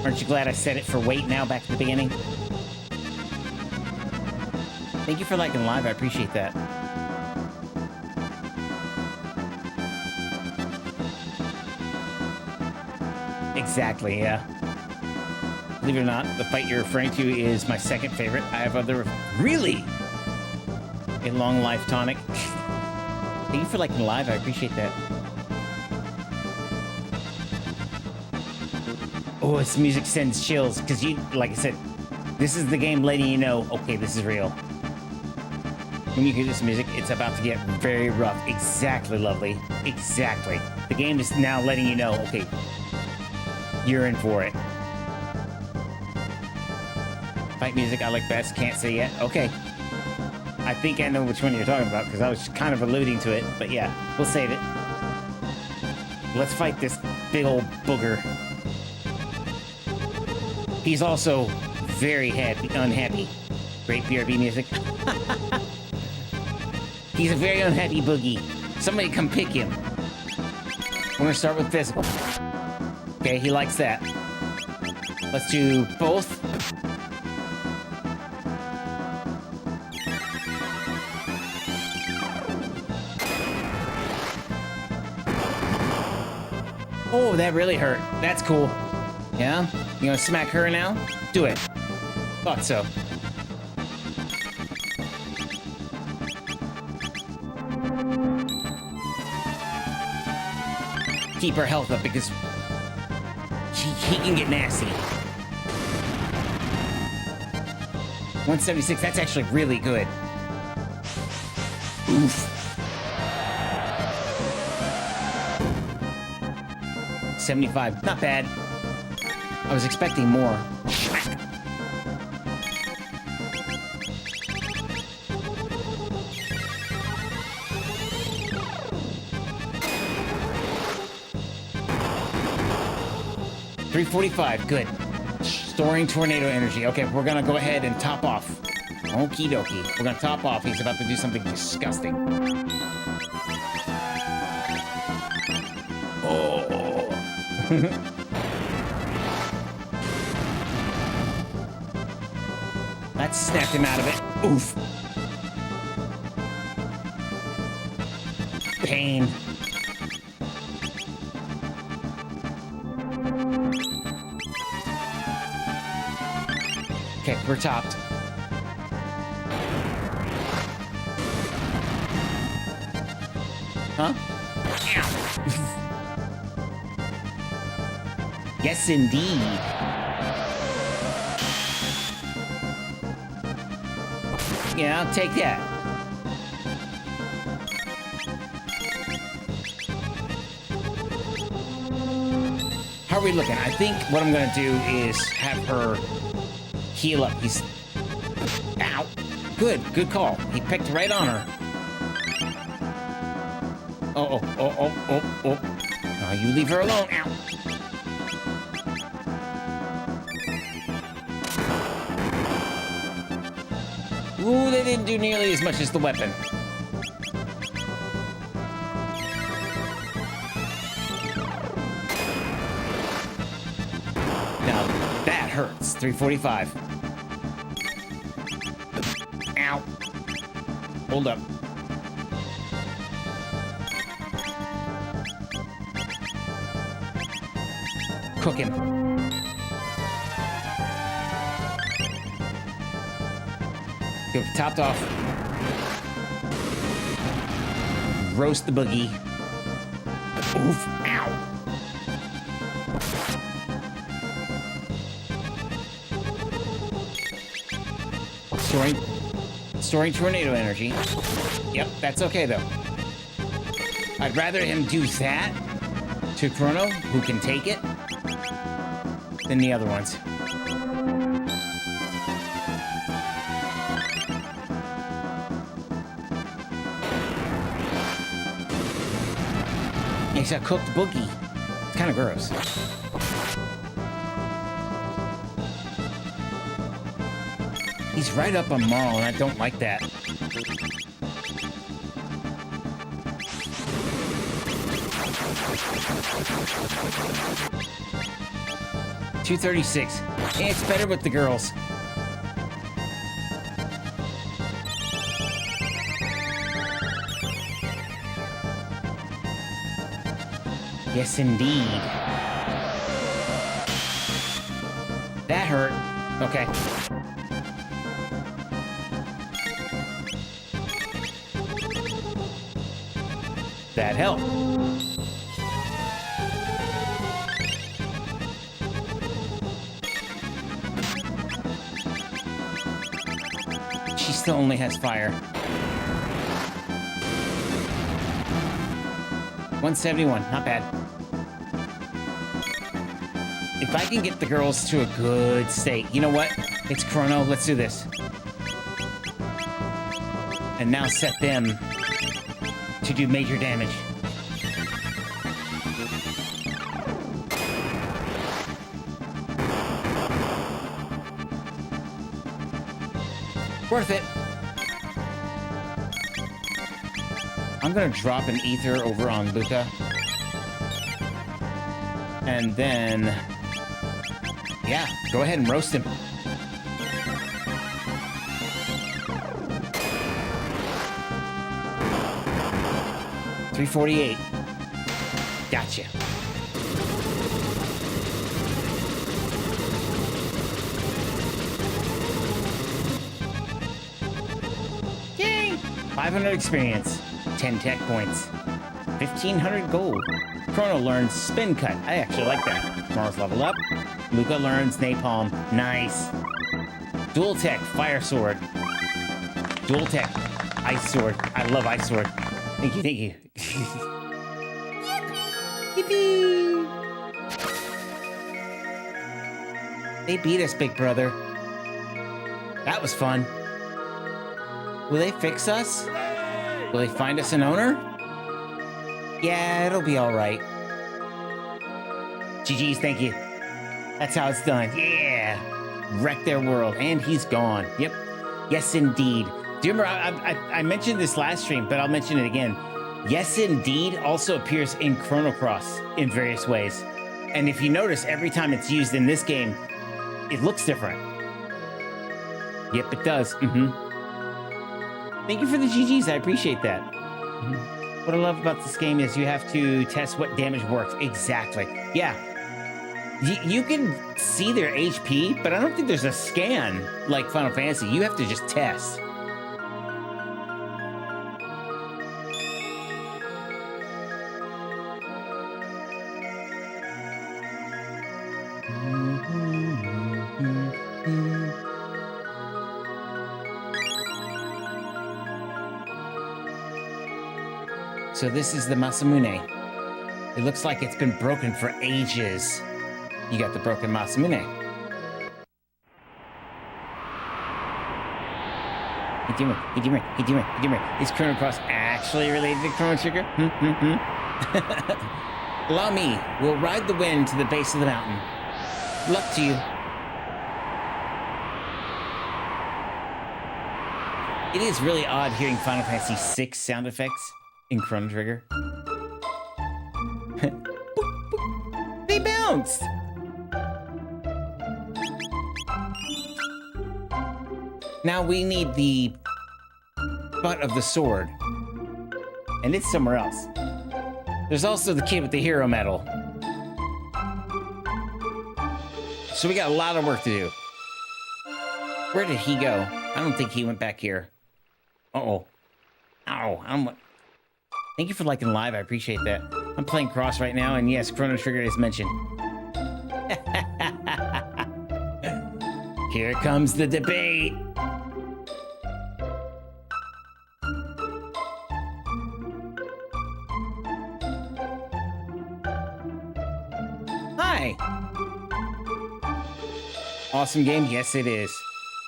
Speaker 1: Aren't you glad I set it for wait now back at the beginning? Thank you for liking live. I appreciate that. Exactly, yeah. Believe it or not, the fight you're referring to is my second favorite. I have other... Really? A long life tonic. Thank you for liking live. I appreciate that. Oh, this music sends chills, because you, like I said, this is the game letting you know, okay, this is real. When you hear this music, it's about to get very rough. Exactly, lovely. Exactly. The game is now letting you know, okay, you're in for it. Fight music I like best, can't say yet. Okay. I think I know which one you're talking about, because I was kind of alluding to it, but yeah, we'll save it. Let's fight this big old booger. He's also very unhappy. Great BRB music. He's a very unhappy boogie. Somebody come pick him. We're gonna start with physical. Okay, he likes that. Let's do both. Oh, that really hurt. That's cool. Yeah? You gonna smack her now? Do it. Thought so. Keep her health up because he can get nasty. 176, that's actually really good. Oof. 75, not bad. I was expecting more. 345, good. Storing tornado energy. Okay, we're gonna go ahead and top off. Okie dokie. We're gonna top off. He's about to do something disgusting. Oh. That snapped him out of it. Oof. Pain. Okay, we're topped. Huh? Yes, indeed. Yeah, I'll take that. How are we looking? I think what I'm gonna do is have her heal up. He's... Ow. Good call. He picked right on her. Oh. Oh, you leave her alone. Ow. Ooh, they didn't do nearly as much as the weapon. Now, that hurts. 345. Ow. Hold up. Cook him. Go topped off. Roast the boogie. Oof. Ow. Storing tornado energy. Yep, that's okay though. I'd rather him do that to Chrono, who can take it, than the other ones. He's a cooked boogie. It's kind of gross. He's right up on Marl, and I don't like that. $236. Hey, it's better with the girls. Yes, indeed. That hurt. Okay. That helped. She still only has fire. 171, not bad. If I can get the girls to a good state, you know what? It's Chrono, let's do this. And now set them to do major damage. Worth it. I'm gonna drop an ether over on Luca. And then... yeah, go ahead and roast him. $348. Gotcha. Yay! 500 experience. 10 tech points. 1,500 gold. Chrono learns spin cut. I actually like that. Mars level up. Luca learns napalm. Nice. Dual tech fire sword. Dual tech ice sword. I love ice sword. Thank you, thank you. Yippee! They beat us, big brother. That was fun. Will they fix us? Will they find us an owner? Yeah, it'll be all right. GG's, thank you. That's how it's done. Yeah. Wreck their world. And he's gone. Yep. Yes, indeed. Do you remember, I mentioned this last stream, but I'll mention it again. Yes, indeed also appears in Chrono Cross in various ways. And if you notice, every time it's used in this game, it looks different. Yep, it does. Thank you for the GGs. I appreciate that. What I love about this game is you have to test what damage works. Exactly. Yeah. You can see their HP, but I don't think there's a scan like Final Fantasy. You have to just test. So this is the Masamune. It looks like it's been broken for ages. You got the broken Masamune. Is Chrono Cross actually related to Chrono Trigger? Allow me. We'll ride the wind to the base of the mountain. Luck to you. It is really odd hearing Final Fantasy VI sound effects in Chrono Trigger. They bounced! Now we need the butt of the sword. And it's somewhere else. There's also the kid with the hero medal. So we got a lot of work to do. Where did he go? I don't think he went back here. Uh-oh. Ow. Thank you for liking live. I appreciate that. I'm playing Cross right now, and yes, Chrono Trigger is mentioned. Here comes the debate. Hi. Awesome game? Yes, it is.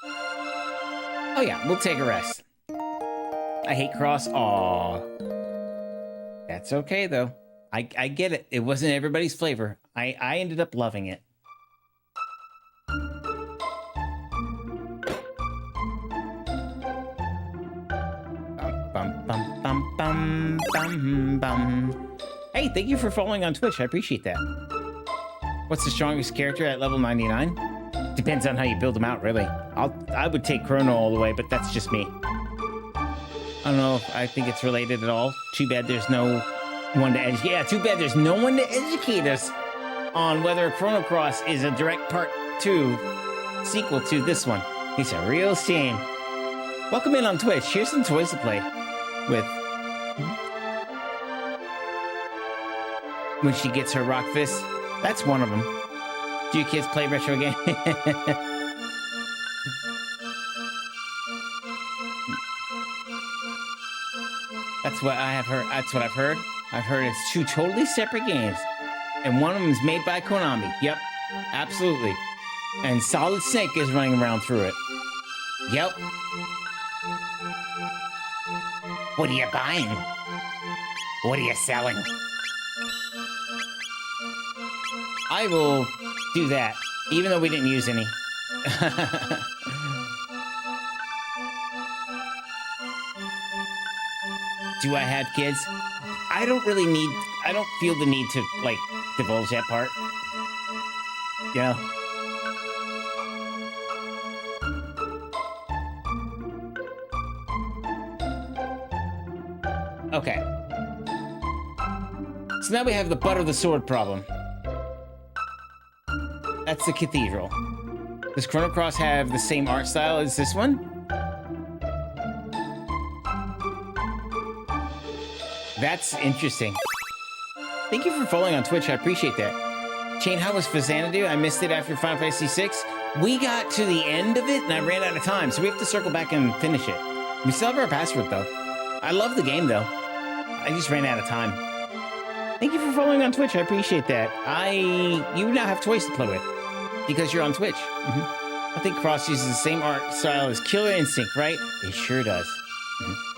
Speaker 1: Oh yeah, we'll take a rest. I hate Cross. Aw. That's okay, though. I get it. It wasn't everybody's flavor. I ended up loving it. Bum, bum, bum, bum, bum, bum. Hey, thank you for following on Twitch. I appreciate that. What's the strongest character at level 99? Depends on how you build them out, really. I would take Chrono all the way, but that's just me. I don't know if I think it's related at all. Too bad there's no one to educate. Yeah, too bad there's no one to educate us on whether Chrono Cross is a direct part 2 sequel to this one. It's a real shame. Welcome in on Twitch. Here's some toys to play with. When she gets her rock fist. That's one of them. Do you kids play retro games? That's what I have heard. That's what I've heard. I've heard it's 2 totally separate games. And one of them is made by Konami. Yep. Absolutely. And Solid Snake is running around through it. Yep. What are you buying? What are you selling? I will do that, even though we didn't use any. Do I have kids? I don't feel the need to, like, divulge that part. Yeah. Okay. So now we have the butt of the sword problem. That's the cathedral. Does Chrono Cross have the same art style as this one? That's interesting. Thank you for following on Twitch. I appreciate that. Chain, how was Fazanadu? I missed it after Final Fantasy VI. We got to the end of it, and I ran out of time, so we have to circle back and finish it. We still have our password, though. I love the game, though. I just ran out of time. Thank you for following on Twitch. I appreciate that. You now have toys to play with because you're on Twitch. I think Cross uses the same art style as Killer Instinct, right? It sure does.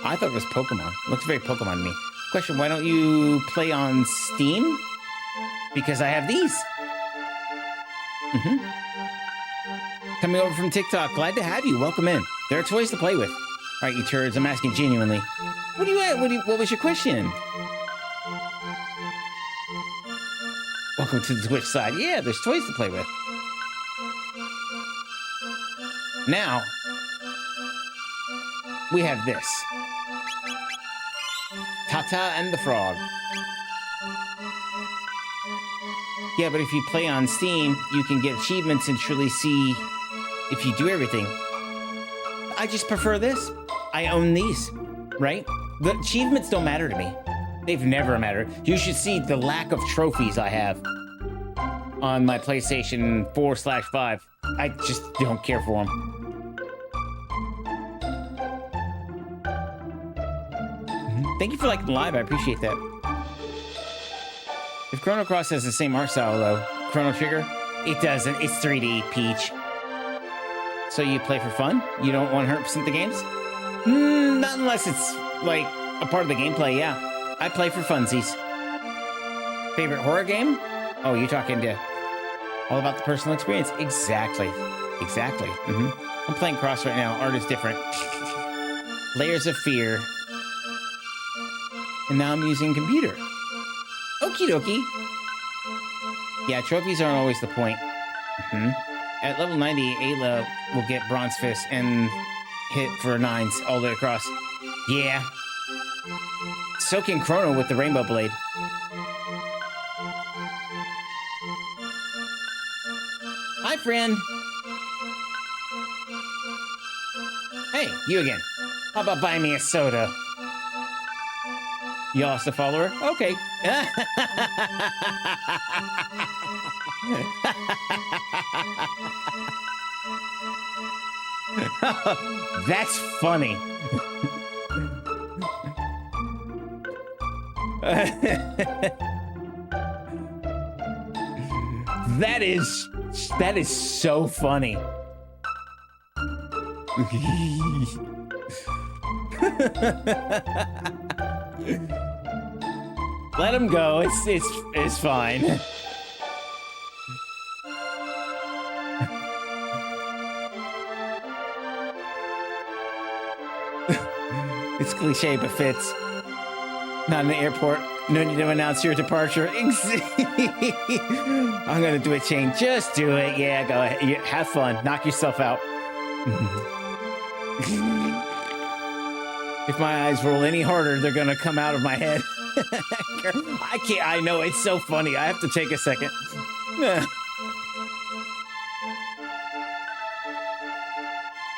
Speaker 1: I thought it was Pokemon. It looks very Pokemon to me. Question, why don't you play on Steam? Because I have these. Coming over from TikTok. Glad to have you. Welcome in. There are toys to play with. All right, you turds. I'm asking genuinely. What do you at? What was your question? Welcome to the Twitch side. Yeah, there's toys to play with. Now, we have this. Tata and the Frog. Yeah, but if you play on Steam, you can get achievements and truly see if you do everything. I just prefer this. I own these, right? The achievements don't matter to me. They've never mattered. You should see the lack of trophies I have on my PlayStation 4/5. I just don't care for them. Thank you for liking the live. I appreciate that. If Chrono Cross has the same art style, though, Chrono Trigger, it doesn't. It's 3D, Peach. So you play for fun? You don't 100% the games? Not unless it's, like, a part of the gameplay, yeah. I play for funsies. Favorite horror game? Oh, you're talking to all about the personal experience. Exactly. I'm playing Cross right now. Art is different. Layers of Fear. And now I'm using computer. Okie dokie. Yeah, trophies aren't always the point. At level 90, Ayla will get Bronze Fist and hit for 9s all the way across. Yeah. So can Chrono with the Rainbow Blade. Hi, friend. Hey, you again. How about buying me a soda? You lost a follower? Okay. That's funny. That is so funny. Let him go. It's fine. It's cliche, but fits. Not in the airport. No need to announce your departure. I'm gonna do it, Shane. Just do it. Yeah, go ahead. Have fun. Knock yourself out. If my eyes roll any harder, they're gonna come out of my head. I can't. I know, it's so funny. I have to take a second.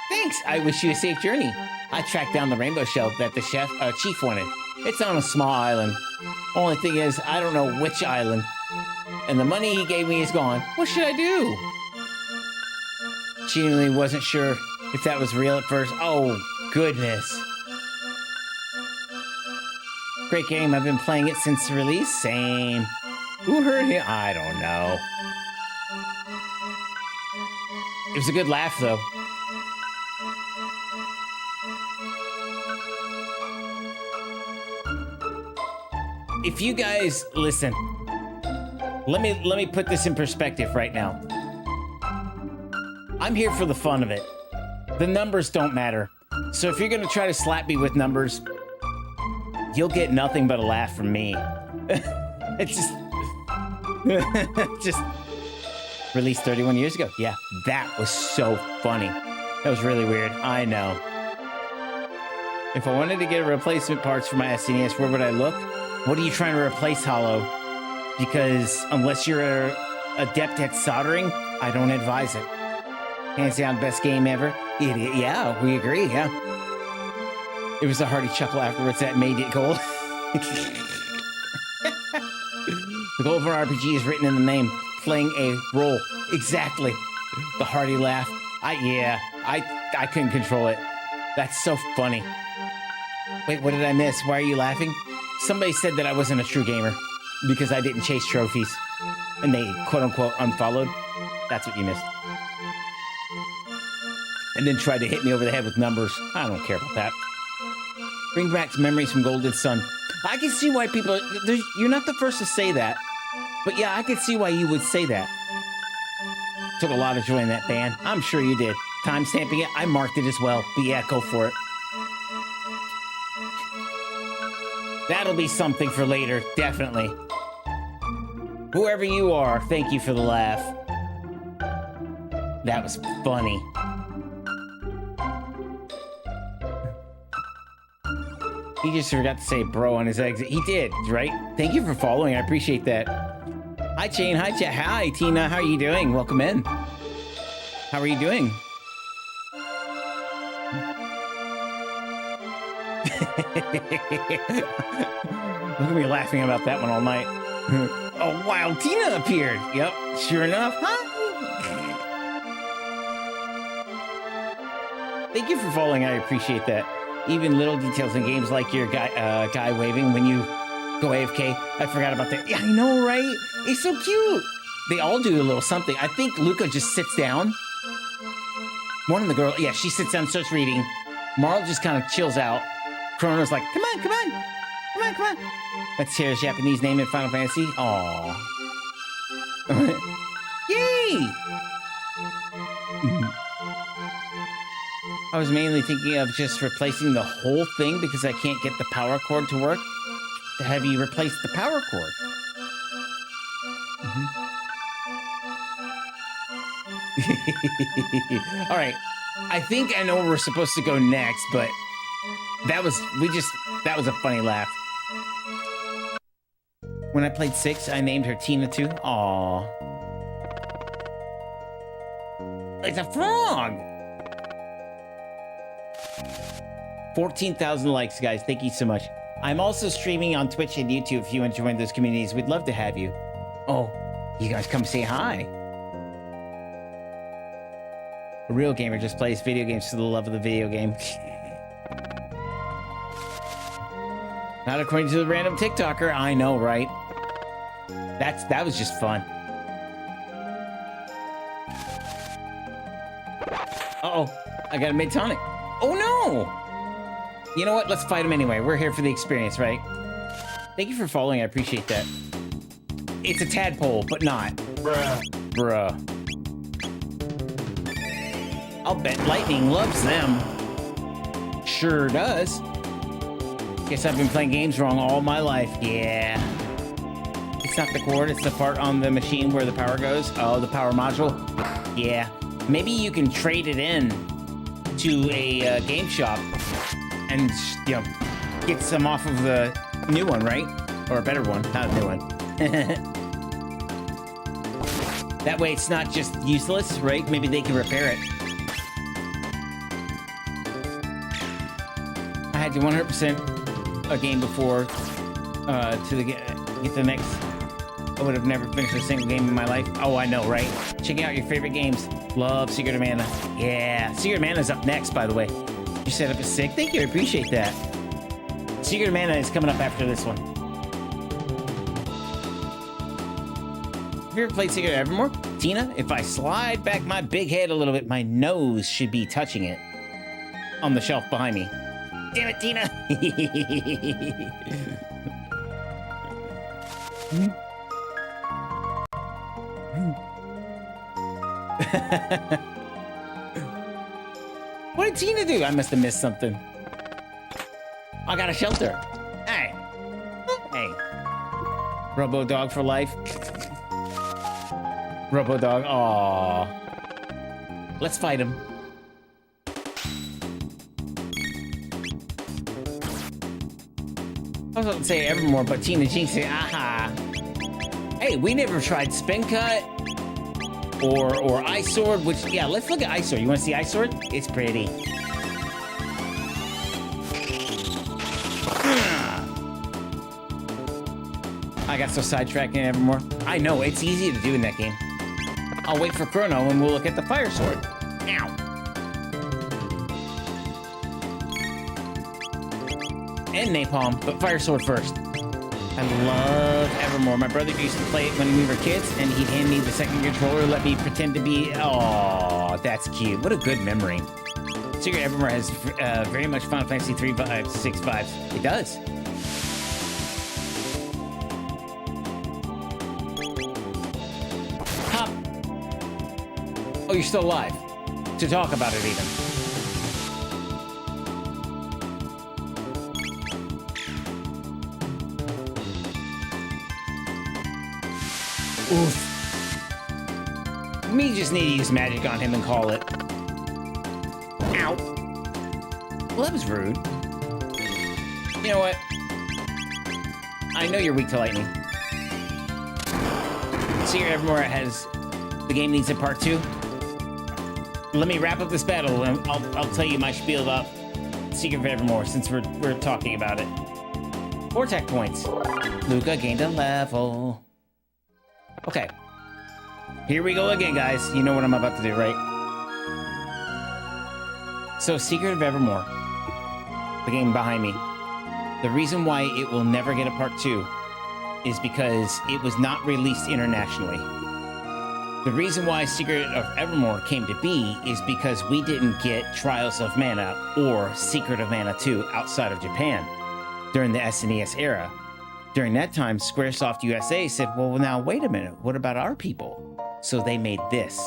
Speaker 1: Thanks. I wish you a safe journey. I tracked down the rainbow shell that the chief wanted. It's on a small island. Only thing is, I don't know which island. And the money he gave me is gone. What should I do? Genuinely wasn't sure if that was real at first. Oh, goodness. Great game. I've been playing it since the release. Same. Who hurt him? I don't know. It was a good laugh, though. If you guys listen, let me put this in perspective right now. I'm here for the fun of it. The numbers don't matter. So if you're gonna try to slap me with numbers, you'll get nothing but a laugh from me. It's just released 31 years ago. Yeah, that was so funny. That was really weird. I know. If I wanted to get replacement parts for my SNES, where would I look? What are you trying to replace, Hollow? Because unless you're an adept at soldering, I don't advise it. Hands down, best game ever. Yeah, we agree, yeah. It was a hearty chuckle afterwards that made it gold. The goal of an RPG is written in the name, playing a role. Exactly. The hearty laugh. I couldn't control it. That's so funny. Wait, what did I miss? Why are you laughing? Somebody said that I wasn't a true gamer because I didn't chase trophies and they quote-unquote unfollowed. That's what you missed. And then tried to hit me over the head with numbers. I don't care about that. Bring back memories from Golden Sun. I can see why people... You're not the first to say that. But yeah, I can see why you would say that. Took a lot of joy in that band. I'm sure you did. Time-stamping it, I marked it as well. But yeah, go for it. That'll be something for later, definitely. Whoever you are, thank you for the laugh. That was funny. He just forgot to say bro on his exit. He did, right? Thank you for following. I appreciate that. Hi, Jane. Hi, chat. Hi, Tina. How are you doing? Welcome in. How are you doing? Look at me laughing about that one all night. Oh, wow. Tina appeared. Yep. Sure enough. Hi. Thank you for following. I appreciate that. Even little details in games like your guy waving when you go AFK. I forgot about that. Yeah, I know, right? It's so cute. They all do a little something. I think Luca just sits down. One of the girls, yeah, she sits down and starts reading. Marl just kind of chills out. Chrono's like, come on, come on. Come on, come on. Let's hear his Japanese name in Final Fantasy. Aww. Yay! I was mainly thinking of just replacing the whole thing because I can't get the power cord to work. To have you replace the power cord. All right. I think I know where we're supposed to go next, but that was a funny laugh. When I played 6, I named her Tina too. Aww. It's a frog. 14,000 likes, guys. Thank you so much. I'm also streaming on Twitch and YouTube. If you want to join those communities, we'd love to have you. Oh, you guys come say hi. A real gamer just plays video games for the love of the video game. Not according to the random TikToker. I know, right? That was just fun. Uh-oh. I got a mid-tonic. Oh, no! You know what? Let's fight him anyway. We're here for the experience, right? Thank you for following. I appreciate that. It's a tadpole, but not. Bruh. I'll bet lightning loves them. Sure does. Guess I've been playing games wrong all my life. Yeah. It's not the cord, it's the part on the machine where the power goes. Oh, the power module. Yeah. Maybe you can trade it in to a game shop and, you know, get some off of the new one, right? Or a better one, not a new one. That way it's not just useless, right? Maybe they can repair it. I had to 100% a game before to get the next. I would have never finished a single game in my life. Oh, I know, right? Checking out your favorite games. Love Secret of Mana. Yeah, Secret of Mana is up next, by the way. Your setup is sick. Thank you, I appreciate that. Secret of Mana is coming up after this one. Have you ever played Secret of Evermore? Tina, if I slide back my big head a little bit, my nose should be touching it on the shelf behind me. Damn it, Tina! What did Tina do? I must have missed something. I got a shelter. Hey. Hey. Robo dog for life. Robo dog. Aww. Let's fight him. I was about to say Evermore, but Tina Jinx said, aha. Hey, we never tried Spin Cut or Ice Sword, which, yeah, let's look at Ice Sword. You want to see Ice Sword? It's pretty. I got so sidetracked in Evermore. I know, it's easy to do in that game. I'll wait for Chrono and we'll look at the Fire Sword. Ow. And Napalm, but Fire Sword first. I love Evermore. My brother used to play it when we were kids, and he'd hand me the second controller, let me pretend to be... Oh, that's cute. What a good memory. Secret Evermore has very much Final Fantasy 3 vibes, 6 vibes. It does. Hop. Oh, you're still alive. To talk about it, even. Oof. Me just need to use magic on him and call it. Ow. Well, that was rude. You know what? I know you're weak to lightning. Secret Evermore has... The game needs a part 2. Let me wrap up this battle and I'll tell you my spiel about Secret of Evermore since we're talking about it. 4 tech points. Luca gained a level. Okay. Here we go again, guys. You know what I'm about to do, right? So, Secret of Evermore. The game behind me. The reason why it will never get a part 2 is because it was not released internationally. The reason why Secret of Evermore came to be is because we didn't get Trials of Mana or Secret of Mana 2 outside of Japan during the SNES era. During that time, Squaresoft USA said, well, now, wait a minute. What about our people? So they made this,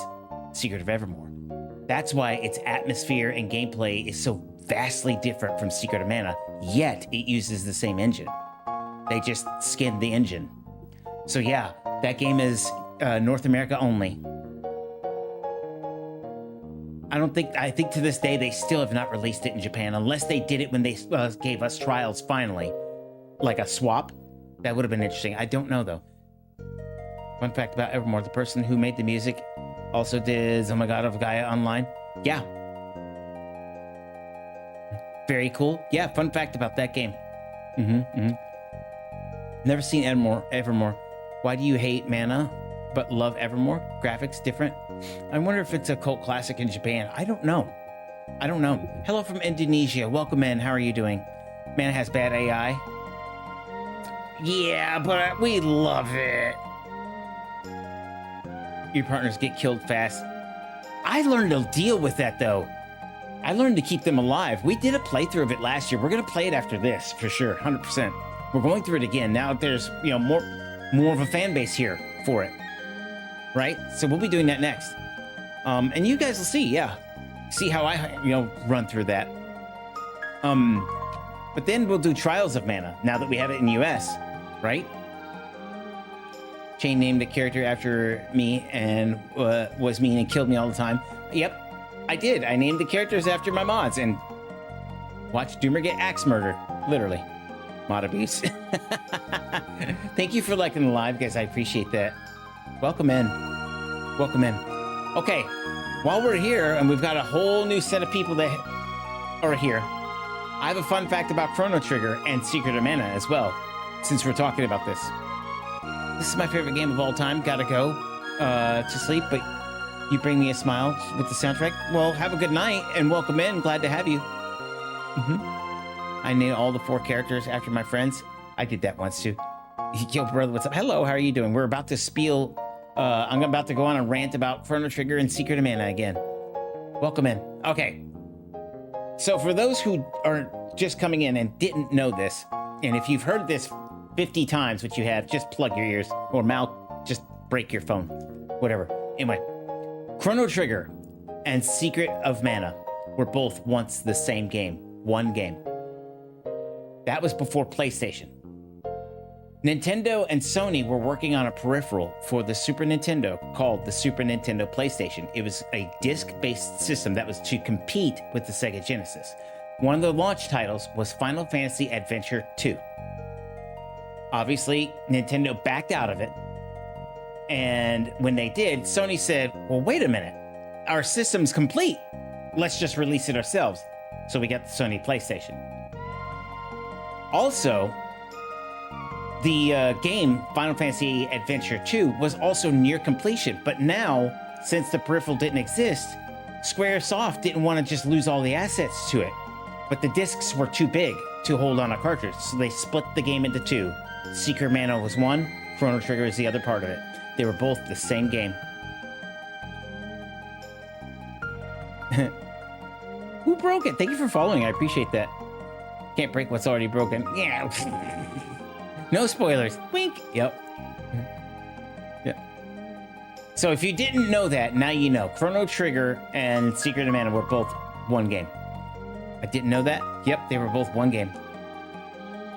Speaker 1: Secret of Evermore. That's why its atmosphere and gameplay is so vastly different from Secret of Mana, yet it uses the same engine. They just skinned the engine. So yeah, that game is North America only. I think to this day, they still have not released it in Japan, unless they did it when they gave us trials finally. Like a swap. That would have been interesting. I don't know, though. Fun fact about Evermore, the person who made the music Also did Oh My God of Gaia Online. Yeah. Very cool. Yeah, fun fact about that game. Never seen Evermore. Why do you hate Mana but love Evermore? Graphics different? I wonder if it's a cult classic in Japan. I don't know. Hello from Indonesia. Welcome in. How are you doing? Mana has bad AI. Yeah, but we love it. Your partners get killed fast. I learned to deal with that, though. I learned to keep them alive. We did a playthrough of it last year. We're going to play it after this, for sure, 100%. We're going through it again. Now there's, more of a fan base here for it, right? So we'll be doing that next. And you guys will see, see how I, run through that. But then we'll do Trials of Mana, now that we have it in US, right? Chain named a character after me and was mean and killed me all the time. Yep, I did. I named the characters after my mods and watched Doomer get axe murder, literally. Mod abuse. Thank you for liking the live, guys. I appreciate that. Welcome in. Okay, while we're here and we've got a whole new set of people that are here, I have a fun fact about Chrono Trigger and Secret of Mana as well, since we're talking about this. This is my favorite game of all time. Gotta go to sleep, but you bring me a smile with the soundtrack. Well, have a good night and welcome in. Glad to have you. I named all the 4 characters after my friends. I did that once too. Yo, brother, what's up? Hello, how are you doing? We're about to spiel. I'm about to go on a rant about Chrono Trigger and Secret of Mana again. Welcome in. Okay. So for those who are just coming in and didn't know this, and if you've heard this 50 times, which you have, just plug your ears or mouth, just break your phone, whatever. Anyway, Chrono Trigger and Secret of Mana were both once the same game, one game. That was before PlayStation. Nintendo and Sony were working on a peripheral for the Super Nintendo called the Super Nintendo PlayStation. It was a disc-based system that was to compete with the Sega Genesis. One of the launch titles was Final Fantasy Adventure 2. Obviously, Nintendo backed out of it. And when they did, Sony said, well, wait a minute. Our system's complete. Let's just release it ourselves. So we got the Sony PlayStation. Also, the game Final Fantasy Adventure 2 was also near completion. But now, since the peripheral didn't exist, Squaresoft didn't want to just lose all the assets to it. But the discs were too big to hold on a cartridge, so they split the game into 2. Secret Mana was one, Chrono Trigger is the other part of it. They were both the same game. Who broke it? Thank you for following, I appreciate that. Can't break what's already broken. Yeah. No spoilers. Wink. Yep. Yeah. So if you didn't know that, now you know. Chrono Trigger and Secret of Mana were both one game. I didn't know that? Yep, they were both one game.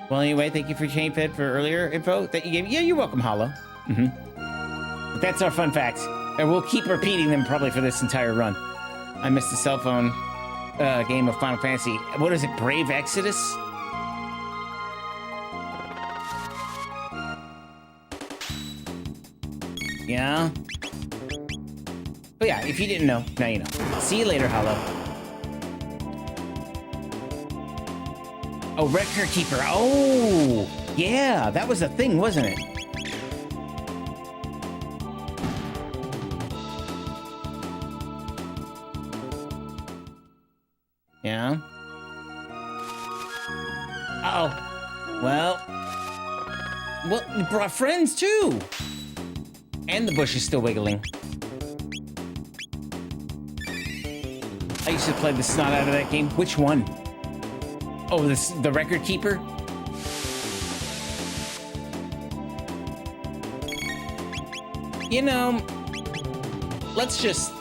Speaker 1: Well, anyway, thank you for Chainfed for earlier info that you gave. Yeah, you're welcome, Hollow. But that's our fun facts. And we'll keep repeating them probably for this entire run. I missed the cell phone game of Final Fantasy. What is it, Brave Exodus? Yeah. But yeah, if you didn't know, now you know. See you later, Hollow. Oh, Record Keeper. Oh, yeah, that was a thing, wasn't it? Yeah. Uh-oh. Well, we brought friends too. And the bush is still wiggling. I used to play the snot out of that game. Which one? Oh, the Record Keeper? You know, let's just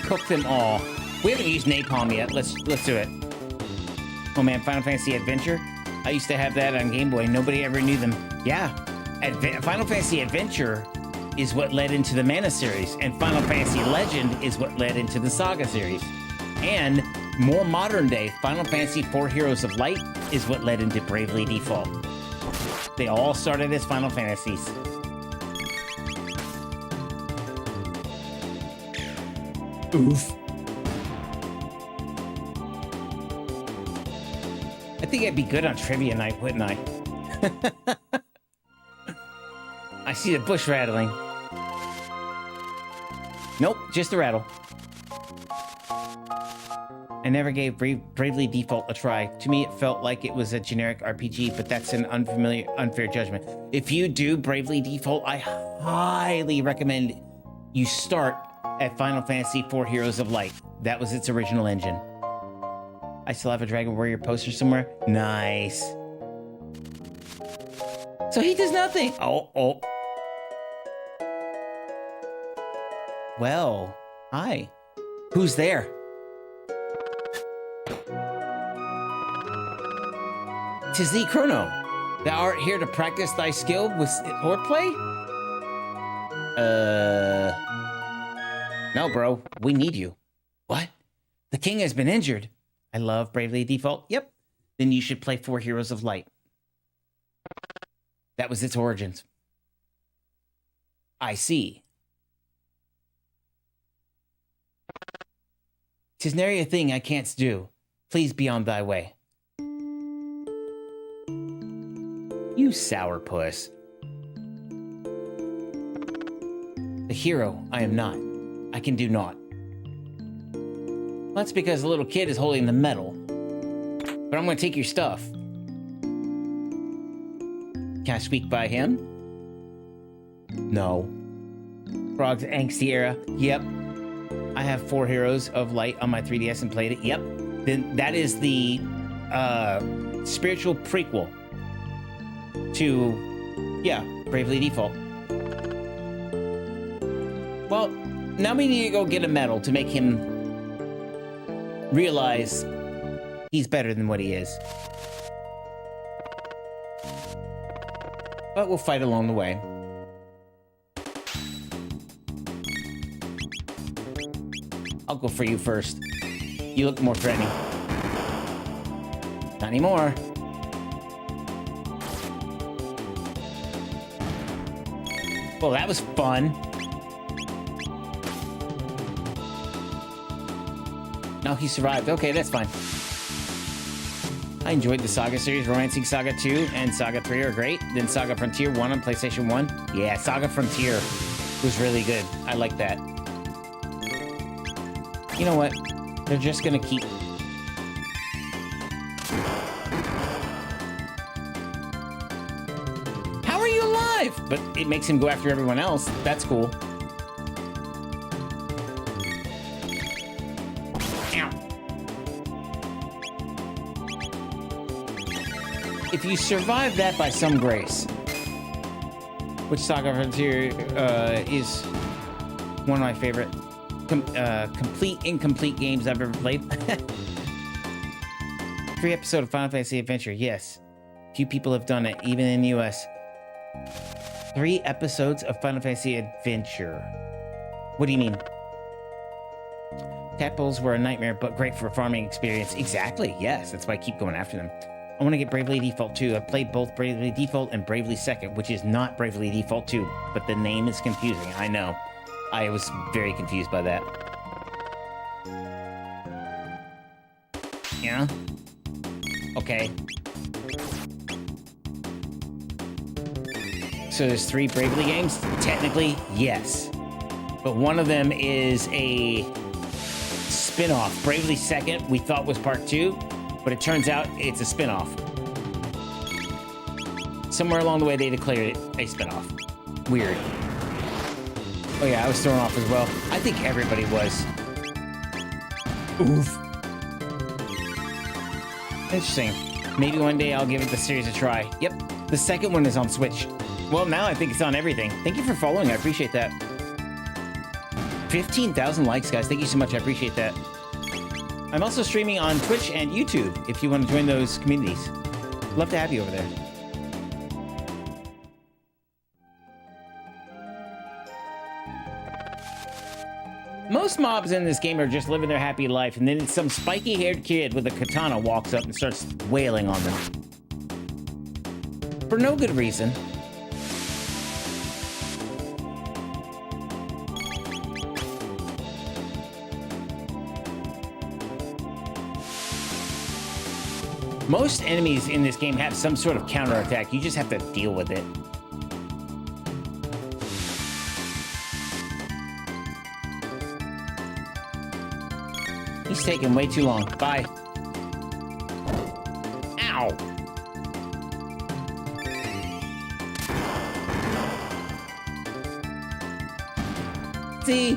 Speaker 1: cook them all. We haven't used napalm yet. Let's do it. Oh man, Final Fantasy Adventure? I used to have that on Game Boy. Nobody ever knew them. Yeah, Final Fantasy Adventure is what led into the Mana series, and Final Fantasy Legend is what led into the Saga series. And more modern day, Final Fantasy IV Heroes of Light is what led into Bravely Default. They all started as Final Fantasies. Oof. I think I'd be good on trivia night, wouldn't I? I see the bush rattling. Nope, just a rattle. I never gave Bravely Default a try. To me, it felt like it was a generic RPG, but that's an unfair judgment. If you do Bravely Default, I highly recommend you start at Final Fantasy IV Heroes of Light. That was its original engine. I still have a Dragon Warrior poster somewhere. Nice. So he does nothing. Oh. Well, hi. Who's there? "'Tis thee, Chrono. Thou art here to practice thy skill with swordplay?" No, bro. We need you. What? The king has been injured. I love Bravely Default. Yep. Then you should play 4 Heroes of Light. That was its origins. I see. "'Tis nary a thing I can't do. Please be on thy way." You sourpuss. The hero I am not. I can do naught. That's because the little kid is holding the medal. But I'm gonna take your stuff. Can I speak by him? No. Frog's angsty era. Yep. I have 4 Heroes of Light on my 3DS and played it. Yep. Then that is the spiritual prequel to, yeah, Bravely Default. Well, now we need to go get a medal to make him realize he's better than what he is. But we'll fight along the way. I'll go for you first. You look more threatening. Not anymore. Well, that was fun. No, he survived. Okay, that's fine. I enjoyed the Saga series. Romancing Saga 2 and Saga 3 are great. Then Saga Frontier 1 on PlayStation 1. Yeah, Saga Frontier was really good. I like that. You know what? They're just gonna keep... How are you alive? But it makes him go after everyone else. That's cool. If you survive that by some grace, which Saga Frontier is one of my favorite incomplete games I've ever played. 3 episodes of Final Fantasy Adventure, yes. Few people have done it, even in the US. 3 episodes of Final Fantasy Adventure. What do you mean? Tadpoles were a nightmare, but great for a farming experience. Exactly, yes. That's why I keep going after them. I want to get Bravely Default 2. I've played both Bravely Default and Bravely Second, which is not Bravely Default 2, but the name is confusing. I know. I was very confused by that. Yeah? Okay. So there's 3 Bravely games? Technically, yes. But one of them is a spin-off. Bravely Second, we thought was part 2, but it turns out it's a spin-off. Somewhere along the way, they declared it a spin-off. Weird. Oh yeah, I was thrown off as well. I think everybody was. Oof. Interesting. Maybe one day I'll give it the series a try. Yep, the second one is on Switch. Well, now I think it's on everything. Thank you for following, I appreciate that. 15,000 likes, guys. Thank you so much, I appreciate that. I'm also streaming on Twitch and YouTube if you want to join those communities. Love to have you over there. Most mobs in this game are just living their happy life, and then some spiky-haired kid with a katana walks up and starts wailing on them. For no good reason. Most enemies in this game have some sort of counterattack. You just have to deal with it. He's taking way too long. Bye. Ow. See?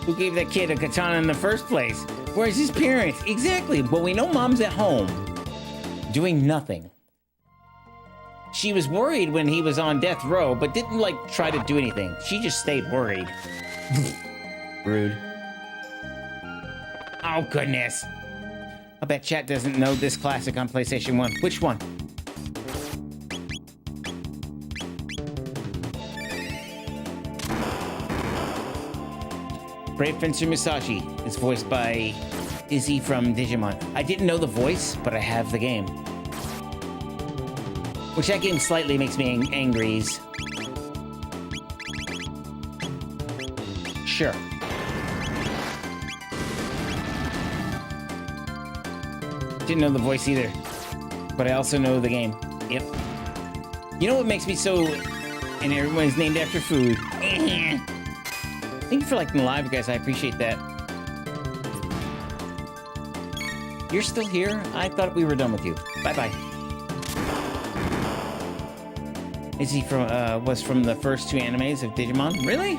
Speaker 1: Who gave that kid a katana in the first place? Where's his parents? Exactly. Well, we know mom's at home doing nothing. She was worried when he was on death row, but didn't, like, try to do anything. She just stayed worried. Rude. Oh, goodness. I bet chat doesn't know this classic on PlayStation 1. Which one? Brave Fencer Musashi is voiced by Izzy from Digimon. I didn't know the voice, but I have the game. Which that game slightly makes me angry. Sure. Didn't know the voice either, but I also know the game. Yep. You know what makes me so... And everyone's named after food. Thank you for liking the live, guys. I appreciate that. You're still here? I thought we were done with you. Bye-bye. Is he from, was from the first 2 animes of Digimon? Really?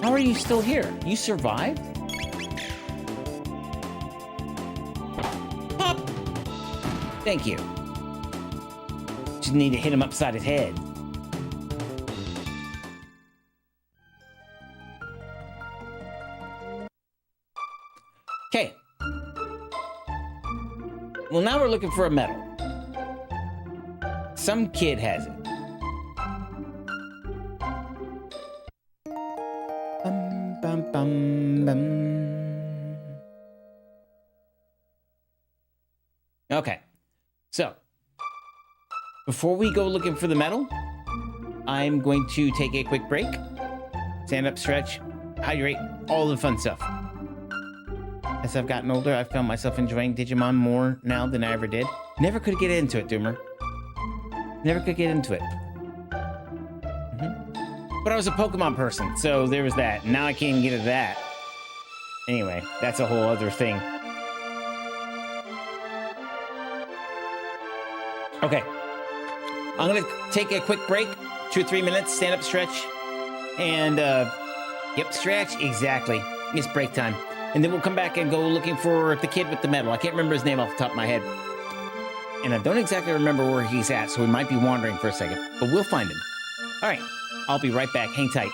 Speaker 1: How are you still here? You survived? Pop! Thank you. Just need to hit him upside his head. Okay. Well, now we're looking for a medal. Some kid has it. Bum, bum, bum, bum. Okay. So, before we go looking for the medal, I'm going to take a quick break. Stand up, stretch, hydrate, all the fun stuff. As I've gotten older, I've found myself enjoying Digimon more now than I ever did. Never could get into it, Doomer. Never could get into it. But I was a Pokemon person, so there was that. Now I can't even get into that. Anyway, that's a whole other thing. Okay. I'm gonna take a quick break, 2 or 3 minutes, stand up, stretch, and, yep, stretch, exactly. It's break time. And then we'll come back and go looking for the kid with the medal. I can't remember his name off the top of my head. And I don't exactly remember where he's at, so we might be wandering for a second. But we'll find him. All right, I'll be right back. Hang tight.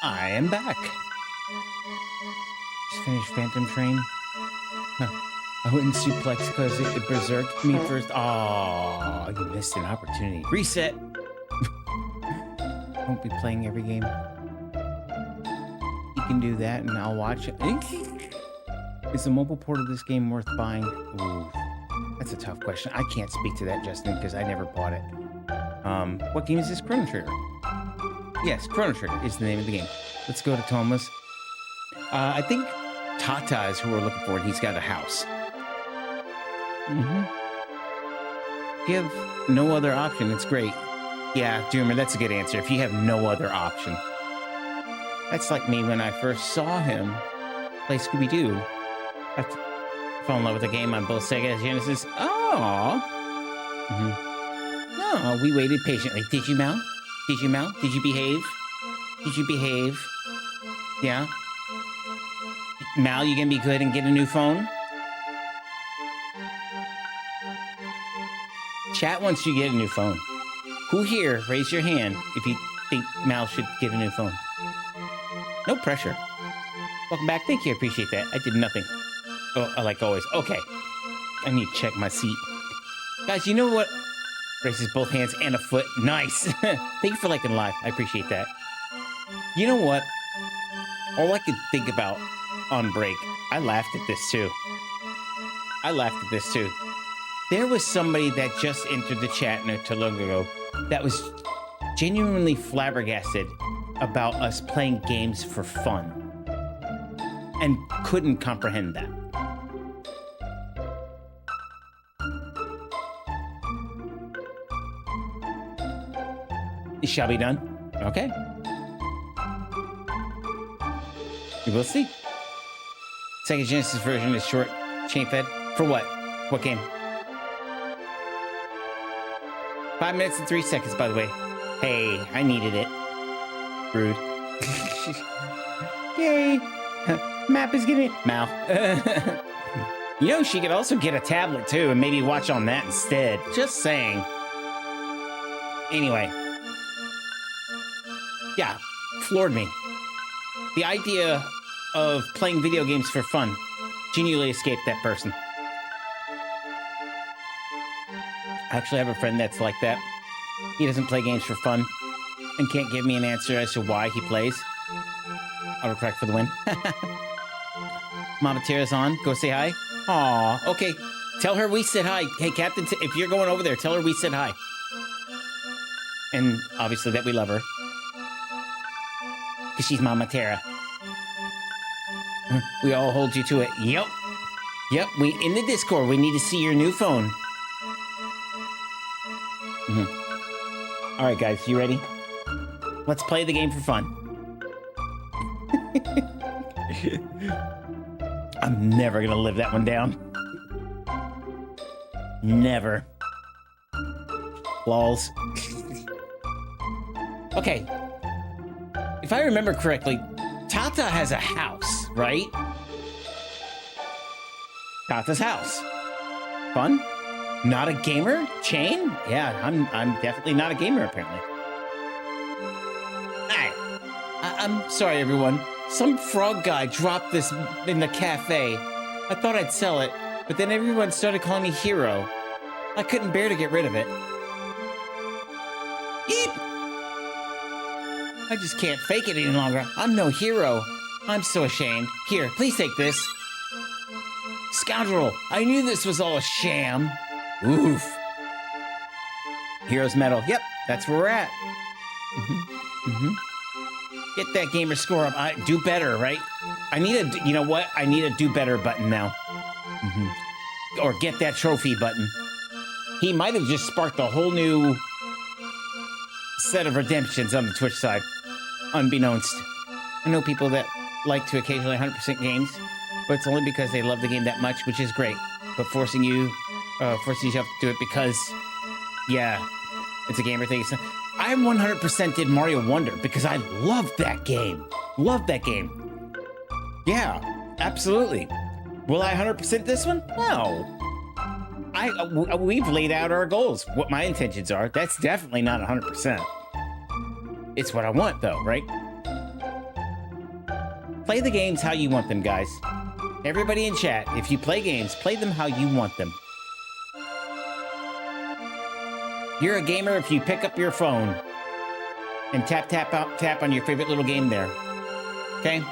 Speaker 1: I am back. Just finished Phantom Train. I wouldn't suplex because it berserked me first. Oh, you missed an opportunity. Reset. Won't be playing every game. You can do that, and I'll watch it. Is the mobile port of this game worth buying? Ooh, that's a tough question. I can't speak to that, Justin, because I never bought it. What game is this? Chrono Trigger. Yes, Chrono Trigger is the name of the game. Let's go to Thomas. I think Tata is who we're looking for, and he's got a house. If you have no other option, it's great. Yeah, Doomer, that's a good answer. If you have no other option. That's like me when I first saw him play Scooby-Doo. I fell in love with the game on both Sega and Genesis. Oh. Oh, we waited patiently. Did you, Mal? Did you, Mal? Did you behave? Did you behave? Yeah? Mal, you gonna be good and get a new phone? Chat wants you to get a new phone. Who here, raise your hand if you think Mal should get a new phone. No pressure. Welcome back. Thank you. I appreciate that. I did nothing. Oh, like always. Okay. I need to check my seat. Guys, you know what? Raises both hands and a foot. Nice. Thank you for liking live. I appreciate that. You know what? All I could think about on break, I laughed at this too. There was somebody that just entered the chat not too long ago that was genuinely flabbergasted about us playing games for fun and couldn't comprehend that. It shall be done. Okay. We will see. Sega Genesis version is short chain fed. For what? What game? 5 minutes and 3 seconds, by the way. Hey, I needed it. Rude. Yay. Map is getting Mal. You know, she could also get a tablet too and maybe watch on that instead. Just saying. Anyway. Yeah, floored me. The idea of playing video games for fun genuinely escaped that person. I actually have a friend that's like that. He doesn't play games for fun and can't give me an answer as to why he plays. Autocorrect for the win. Mama Tara's on. Go say hi. Aw, okay. Tell her we said hi. Hey, Captain, if you're going over there, tell her we said hi. And obviously that we love her. Because she's Mama Tara. We all hold you to it. Yep. Yep, we in the Discord. We need to see your new phone. All right, guys, you ready? Let's play the game for fun. I'm never gonna live that one down. Never. Lols. Okay. If I remember correctly, Tata has a house, right? Tata's house. Fun? Not a gamer? Chain? Yeah, I'm definitely not a gamer, apparently. I'm sorry, everyone. Some frog guy dropped this in the cafe. I thought I'd sell it, but then everyone started calling me Hero. I couldn't bear to get rid of it. Eep! I just can't fake it any longer. I'm no hero. I'm so ashamed. Here, please take this. Scoundrel, I knew this was all a sham. Oof. Hero's medal. Yep, that's where we're at. Get that gamer score up. Do better, right? I need a, you know what? I need a do better button now. Or get that trophy button. He might have just sparked a whole new set of redemptions on the Twitch side. Unbeknownst. I know people that like to occasionally 100% games, but it's only because they love the game that much, which is great. But forcing yourself to do it because, yeah, it's a gamer thing. I 100% did Mario Wonder because I loved that game. Loved that game. Yeah, absolutely. Will I 100% this one? No. We've laid out our goals, what my intentions are. That's definitely not 100%. It's what I want, though, right? Play the games how you want them, guys. Everybody in chat, if you play games, play them how you want them. You're a gamer if you pick up your phone and tap on your favorite little game there. Okay?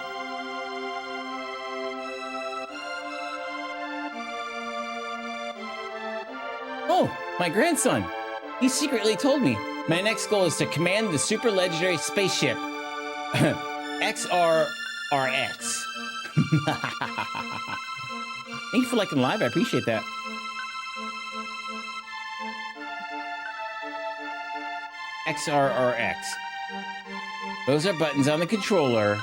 Speaker 1: Oh, my grandson. He secretly told me my next goal is to command the super legendary spaceship XRRX. Thank you for liking live. I appreciate that. XRRX. Those are buttons on the controller.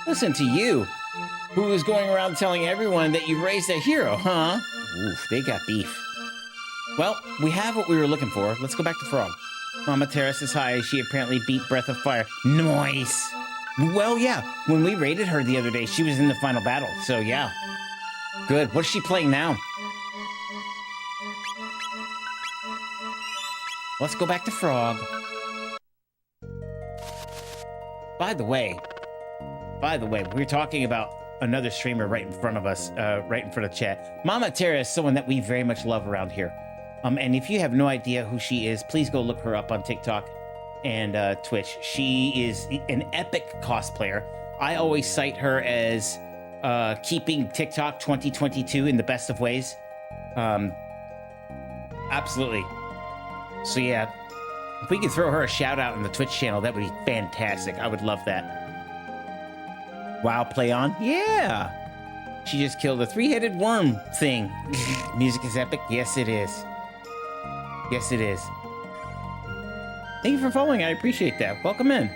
Speaker 1: Listen to you, who is going around telling everyone that you raised a hero, huh? Oof, they got beef. Well, we have what we were looking for. Let's go back to Frog. Mama Terra says hi. She apparently beat Breath of Fire. Nice. Well, yeah. When we raided her the other day, she was in the final battle. So, yeah. Good. What's she playing now? Let's go back to Frog. By the way, we were talking about another streamer right in front of us, right in front of chat. Mama Terra is someone that we very much love around here. And if you have no idea who she is, please go look her up on TikTok and Twitch. She is an epic cosplayer. I always cite her as keeping TikTok 2022 in the best of ways. Absolutely. So yeah, if we could throw her a shout out on the Twitch channel, that would be fantastic. I would love that. Wow, play on? Yeah. She just killed a three-headed worm thing. Music is epic? Yes, it is. Yes, it is. Thank you for following. I appreciate that. Welcome in.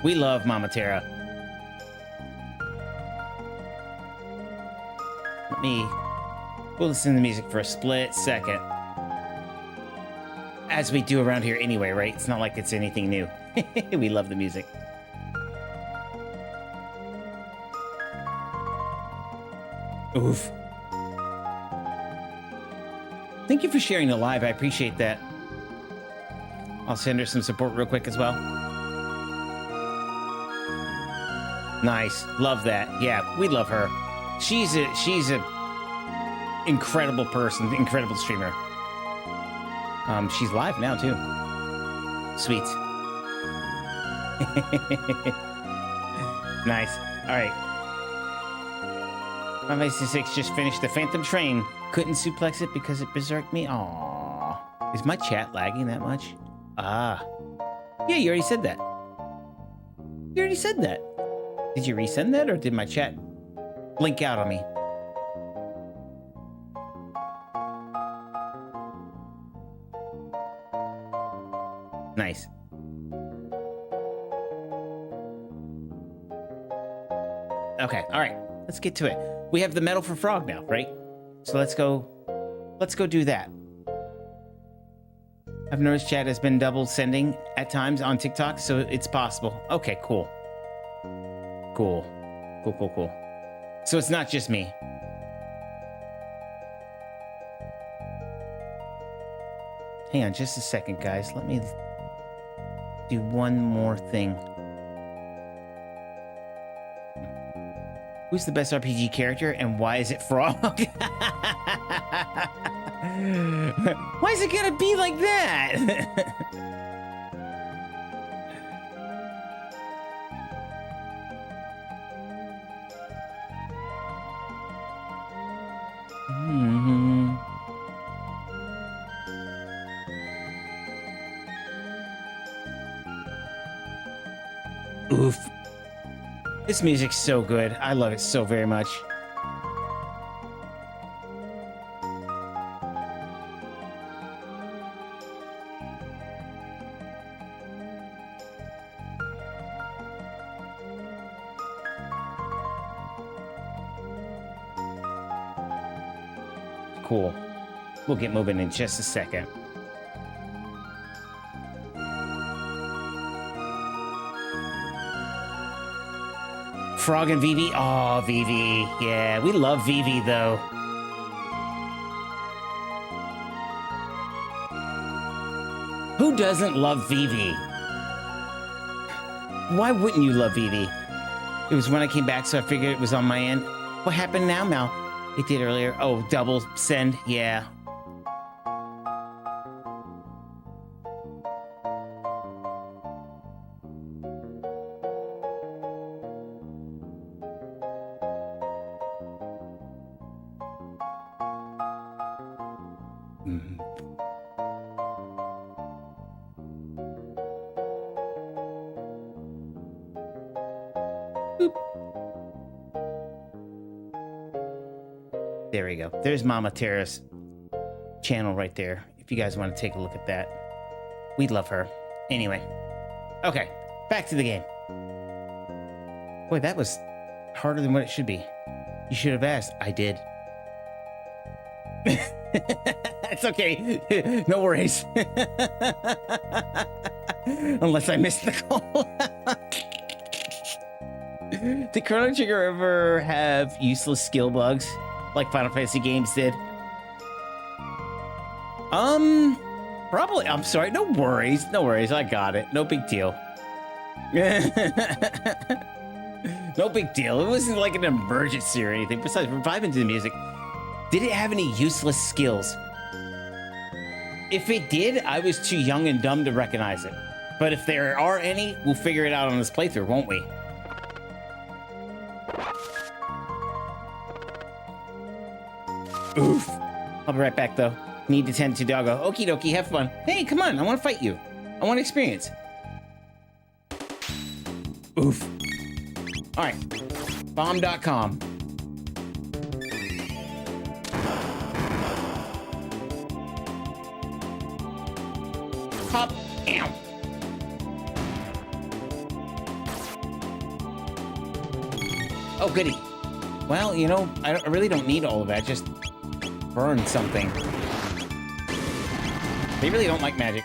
Speaker 1: We love Mama Terra. We'll listen to the music for a split second. As we do around here anyway, right? It's not like it's anything new. We love the music. Oof. Thank you for sharing the live. I appreciate that. I'll send her some support real quick as well. Nice. Love that. Yeah, we love her. She's a incredible person, incredible streamer. She's live now too. Sweet. Nice. All right. 586 just finished the Phantom Train. Couldn't suplex it because it berserked me. Aww. Is my chat lagging that much? Ah. Yeah, you already said that. You already said that. Did you resend that, or did my chat blink out on me? Nice. Okay, all right. Let's get to it. We have the medal for Frog now, right? So let's go do that. I've noticed chat has been double sending at times on TikTok, so it's possible. Okay, cool. Cool. So it's not just me. Hang on just a second, guys. Let me do one more thing. Who's the best RPG character and why is it Frog? Why is it gonna be like that? Oof. This music's so good. I love it so very much. Cool. We'll get moving in just a second. Frog and Vivi. Oh, Vivi. Yeah, we love Vivi, though. Who doesn't love Vivi? Why wouldn't you love Vivi? It was when I came back, so I figured it was on my end. What happened now, Mal? It did earlier. Oh, double send. Yeah. There we go. There's Mama Terra's channel right there. If you guys want to take a look at that. We'd love her. Anyway. Okay. Back to the game. Boy, that was harder than what it should be. You should have asked. I did. It's okay. No worries. Unless I missed the call. Did Chrono Trigger ever have useless skill bugs like Final Fantasy games did? Probably. I'm sorry. No worries. No worries. I got it. No big deal. No big deal. It wasn't like an emergency or anything. Besides, we're vibing to the music. Did it have any useless skills? If it did, I was too young and dumb to recognize it. But if there are any, we'll figure it out on this playthrough, won't we? Oof. I'll be right back, though. Need to tend to doggo. Okie dokie, have fun. Hey, come on. I want to fight you. I want experience. Oof. All right. Bomb.com. Hop. Ow. Oh, goody. Well, you know, I really don't need all of that. Just burn something. They really don't like magic.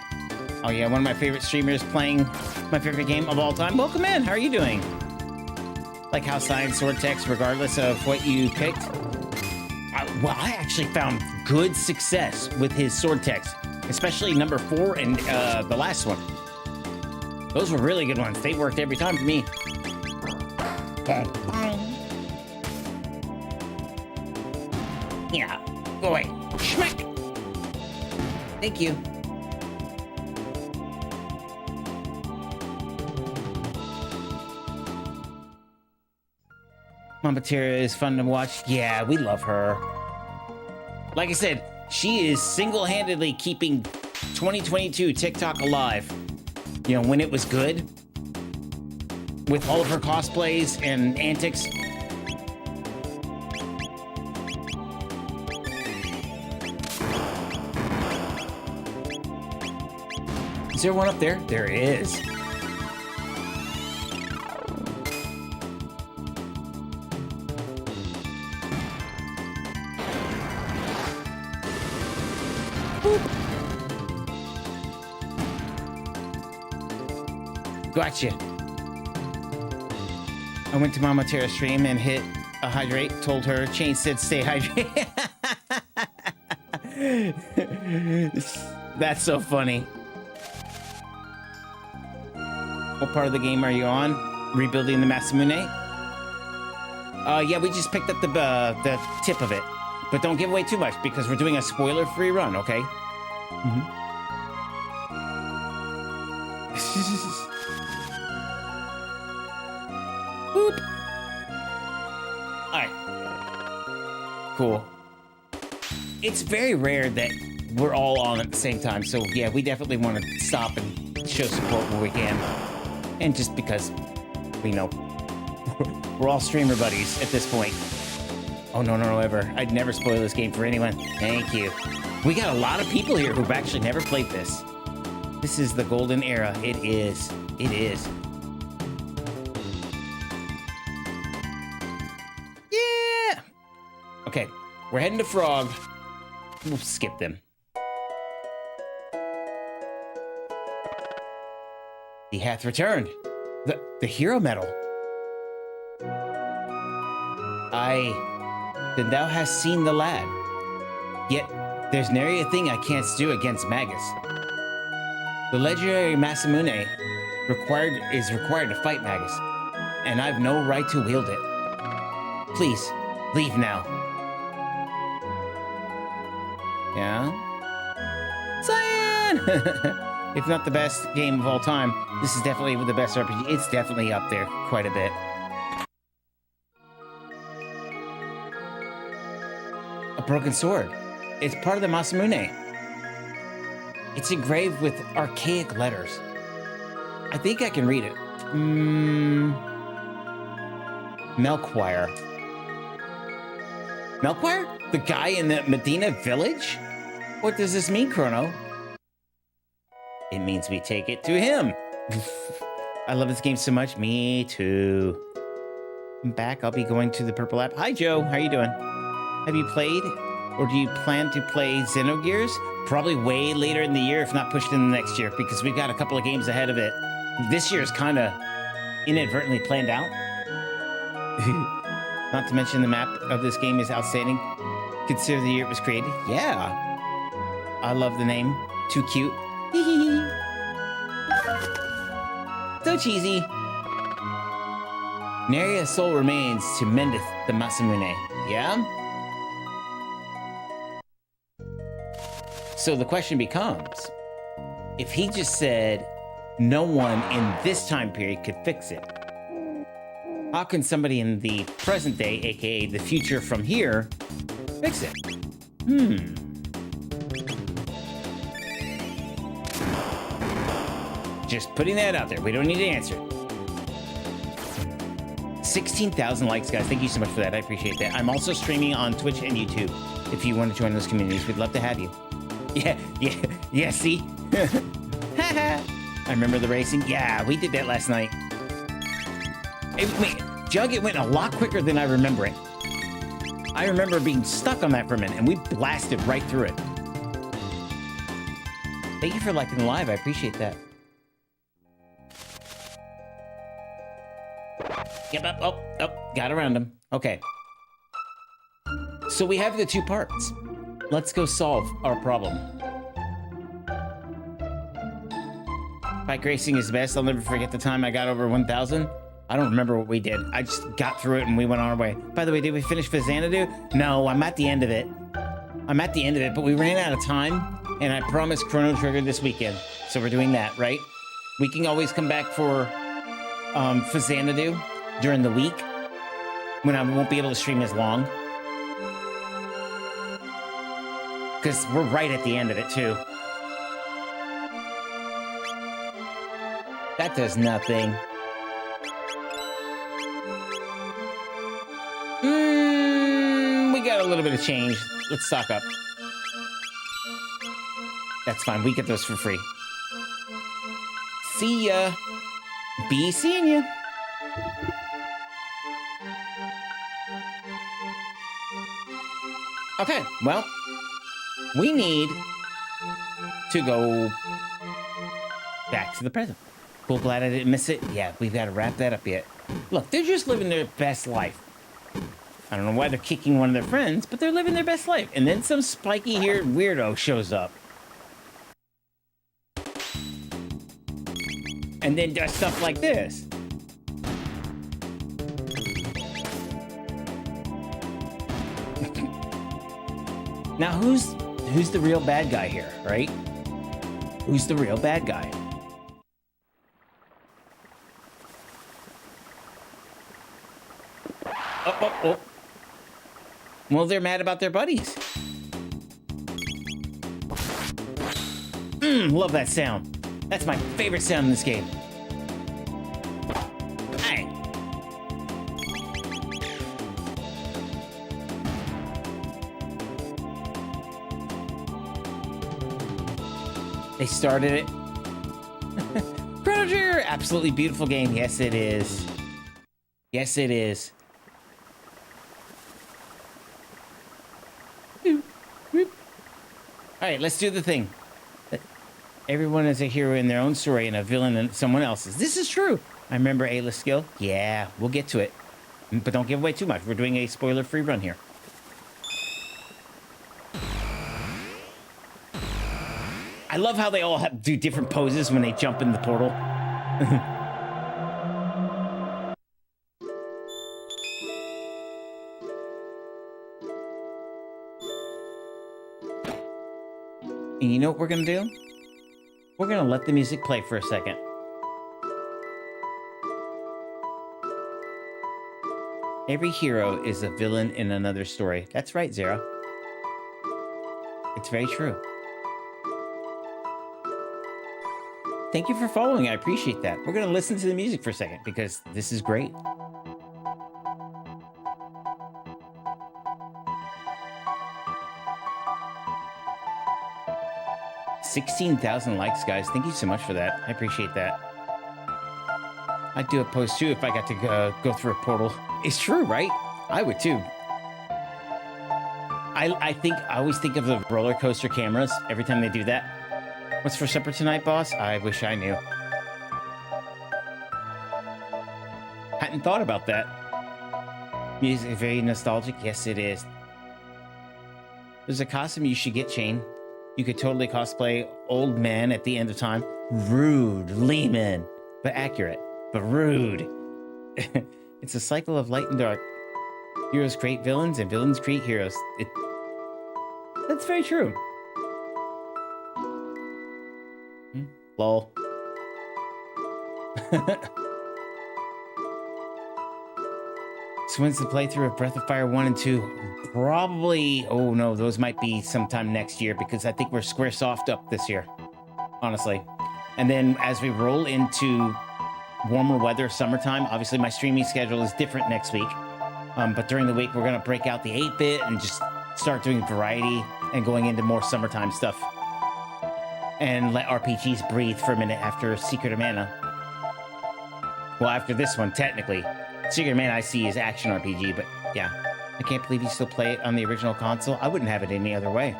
Speaker 1: Oh, yeah, one of my favorite streamers playing my favorite game of all time. Welcome in. How are you doing? Like how science sword text, regardless of what you picked? Well, I actually found good success with his sword text, especially number 4 and the last one. Those were really good ones. They worked every time for me. Yeah, go away. Schmack! Thank you. Mama Tira is fun to watch. Yeah, we love her. Like I said, she is single-handedly keeping 2022 TikTok alive. You know, when it was good, with all of her cosplays and antics. Is there one up there? There is. Gotcha. I went to Mama Terra's stream and hit a hydrate, told her, Chain said stay hydrated. That's so funny. What part of the game are you on? Rebuilding the Masamune? Yeah, we just picked up the tip of it. But don't give away too much because we're doing a spoiler-free run, okay? Mm-hmm. Boop. All right. Cool. It's very rare that we're all on at the same time, so yeah, we definitely want to stop and show support where we can. And just because we know we're all streamer buddies at this point. Oh, no, ever. I'd never spoil this game for anyone. Thank you. We got a lot of people here who've actually never played this. This is the golden era. It is. It is. Yeah! Okay, we're heading to Frog. We'll skip them. He hath returned. The hero medal. Then thou hast seen the lad. Yet there's nary a thing I can't do against Magus. The legendary Masamune is required to fight Magus, and I've no right to wield it. Please, leave now. Yeah? Cyan! If not the best game of all time, this is definitely the best RPG. It's definitely up there quite a bit. A broken sword. It's part of the Masamune. It's engraved with archaic letters. I think I can read it. Melchior. Melchior? The guy in the Medina village? What does this mean, Chrono? It means we take it to him. I love this game so much. Me too. I'm back. I'll be going to the purple app. Hi, Joe. How you doing? Have you played, or do you plan to play Xenogears? Probably way later in the year, if not pushed in the next year, because we've got a couple of games ahead of it. This year is kind of inadvertently planned out. Not to mention the map of this game is outstanding. Consider the year it was created. Yeah. I love the name. Too cute. So cheesy. Nary a soul remains to mendeth the Masamune. Yeah? So the question becomes, if he just said no one in this time period could fix it, how can somebody in the present day, aka the future from here, fix it? Just putting that out there. We don't need to answer it. 16,000 likes, guys. Thank you so much for that. I appreciate that. I'm also streaming on Twitch and YouTube. If you want to join those communities, we'd love to have you. Yeah, see? I remember the racing. Yeah, we did that last night. Jug, it went a lot quicker than I remember it. I remember being stuck on that for a minute, and we blasted right through it. Thank you for liking the live. I appreciate that. Yep, oh, got around him. Okay. So we have the two parts. Let's go solve our problem. Bike racing is best. I'll never forget the time I got over 1,000. I don't remember what we did. I just got through it and we went on our way. By the way, did we finish Xanadu? No, I'm at the end of it. But we ran out of time, and I promised Chrono Trigger this weekend. So we're doing that, right? We can always come back for Xanadu during the week when I won't be able to stream as long. Because we're right at the end of it, too. That does nothing. We got a little bit of change. Let's stock up. That's fine. We get those for free. See ya. Be seeing ya. Okay, well, we need to go back to the present. Cool, glad I didn't miss it. Yeah, we've got to wrap that up yet. Look, they're just living their best life. I don't know why they're kicking one of their friends, but they're living their best life. And then some spiky-haired weirdo shows up. And then does stuff like this. Now, who's the real bad guy here, right? Who's the real bad guy? Oh. Well, they're mad about their buddies. Love that sound. That's my favorite sound in this game. Hey. They started it. Chrono Trigger, absolutely beautiful game. Yes, it is. Yes, it is. All right, let's do the thing. Everyone is a hero in their own story and a villain in someone else's. This is true. I remember A-list skill. Yeah, we'll get to it. But don't give away too much. We're doing a spoiler-free run here. I love how they all do different poses when they jump in the portal. And you know what we're gonna do? We're gonna let the music play for a second. Every hero is a villain in another story. That's right, Zara. It's very true. Thank you for following. I appreciate that. We're gonna listen to the music for a second because this is great. 16,000 likes, guys. Thank you so much for that. I appreciate that. I'd do a post too if I got to go through a portal. It's true, right? I would too. I always think of the roller coaster cameras every time they do that. What's for supper tonight, boss? I wish I knew. Hadn't thought about that. Music is very nostalgic. Yes, it is. There's a costume you should get, Shane. You could totally cosplay old man at the end of time. Rude, Lehman, but accurate, but rude. It's a cycle of light and dark. Heroes create villains and villains create heroes. That's very true. Lol. So when's the playthrough of Breath of Fire 1 and 2? Probably, oh no, those might be sometime next year because I think we're square soft up this year, honestly. And then as we roll into warmer weather, summertime, obviously my streaming schedule is different next week. But during the week, we're gonna break out the 8-bit and just start doing variety and going into more summertime stuff. And let RPGs breathe for a minute after Secret of Mana. Well, after this one, technically. Secret of Mana I see is action RPG, but yeah. I can't believe you still play it on the original console. I wouldn't have it any other way.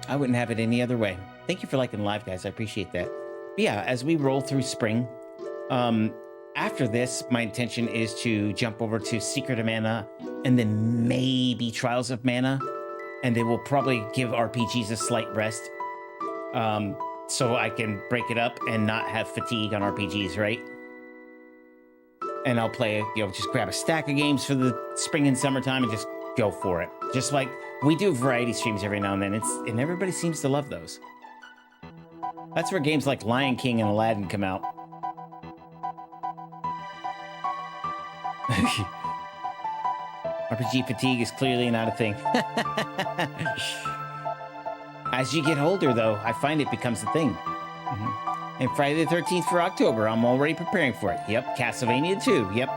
Speaker 1: I wouldn't have it any other way. Thank you for liking live, guys. I appreciate that. But yeah, as we roll through spring, after this, my intention is to jump over to Secret of Mana and then maybe Trials of Mana. And then we'll probably give RPGs a slight rest. So I can break it up and not have fatigue on RPGs, right? And I'll play, just grab a stack of games for the spring and summertime and just go for it. Just like we do variety streams every now and then. And everybody seems to love those. That's where games like Lion King and Aladdin come out. RPG fatigue is clearly not a thing. As you get older, though, I find it becomes a thing. And Friday the 13th for October, I'm already preparing for it. Yep, Castlevania 2. Yep.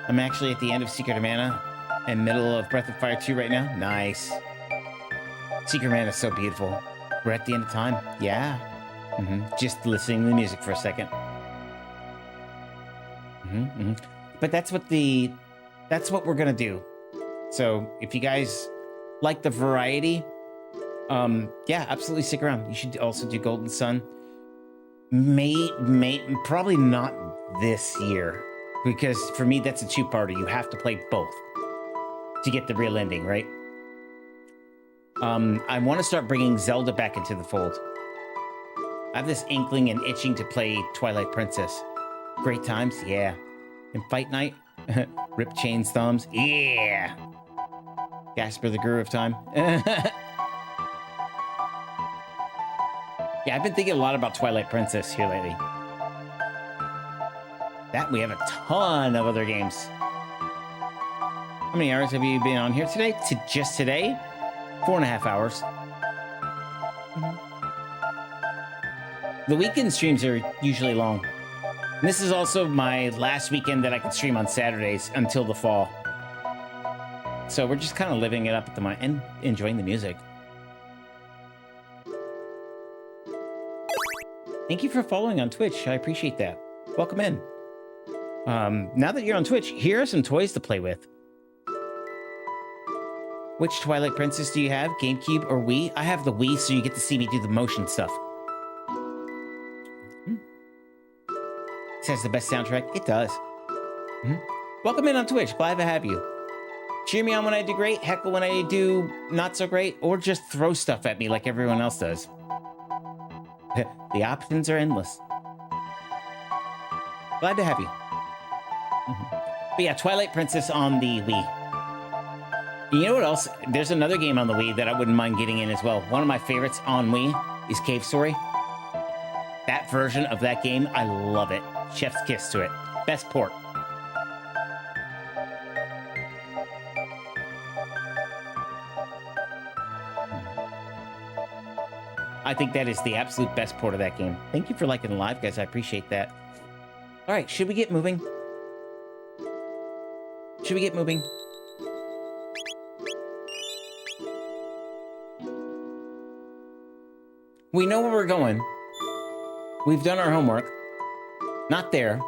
Speaker 1: I'm actually at the end of Secret of Mana and middle of Breath of Fire 2 right now. Nice. Secret of Mana is so beautiful. We're at the end of time. Yeah. Just listening to the music for a second. But that's what we're gonna do. So if you guys like the variety, yeah, absolutely stick around. You should also do Golden Sun. Probably not this year, because for me that's a two-parter. You have to play both to get the real ending, right? I want to start bringing Zelda back into the fold. I have this inkling and itching to play Twilight Princess. Great times, yeah. And Fight Night, Rip Chain's thumbs, yeah. Gasper the Guru of Time. Yeah, I've been thinking a lot about Twilight Princess here lately. That we have a ton of other games. How many hours have you been on here today? Just today? 4.5 hours. The weekend streams are usually long. And this is also my last weekend that I can stream on Saturdays until the fall. So we're just kind of living it up at the moment and enjoying the music. Thank you for following on Twitch. I appreciate that. Welcome in. Now that you're on Twitch, here are some toys to play with. Which Twilight Princess do you have? GameCube or Wii? I have the Wii, so you get to see me do the motion stuff. It has the best soundtrack. It does. Welcome in on Twitch. Glad to have you. Cheer me on when I do great, heckle when I do not so great, or just throw stuff at me like everyone else does. The options are endless. Glad to have you. But yeah, Twilight Princess on the Wii. You know what else? There's another game on the Wii that I wouldn't mind getting in as well. One of my favorites on Wii is Cave Story. That version of that game, I love it. Chef's kiss to it. Best port. I think that is the absolute best port of that game. Thank you for liking the live, guys. I appreciate that. All right, should we get moving? Should we get moving? We know where we're going. We've done our homework. Not there.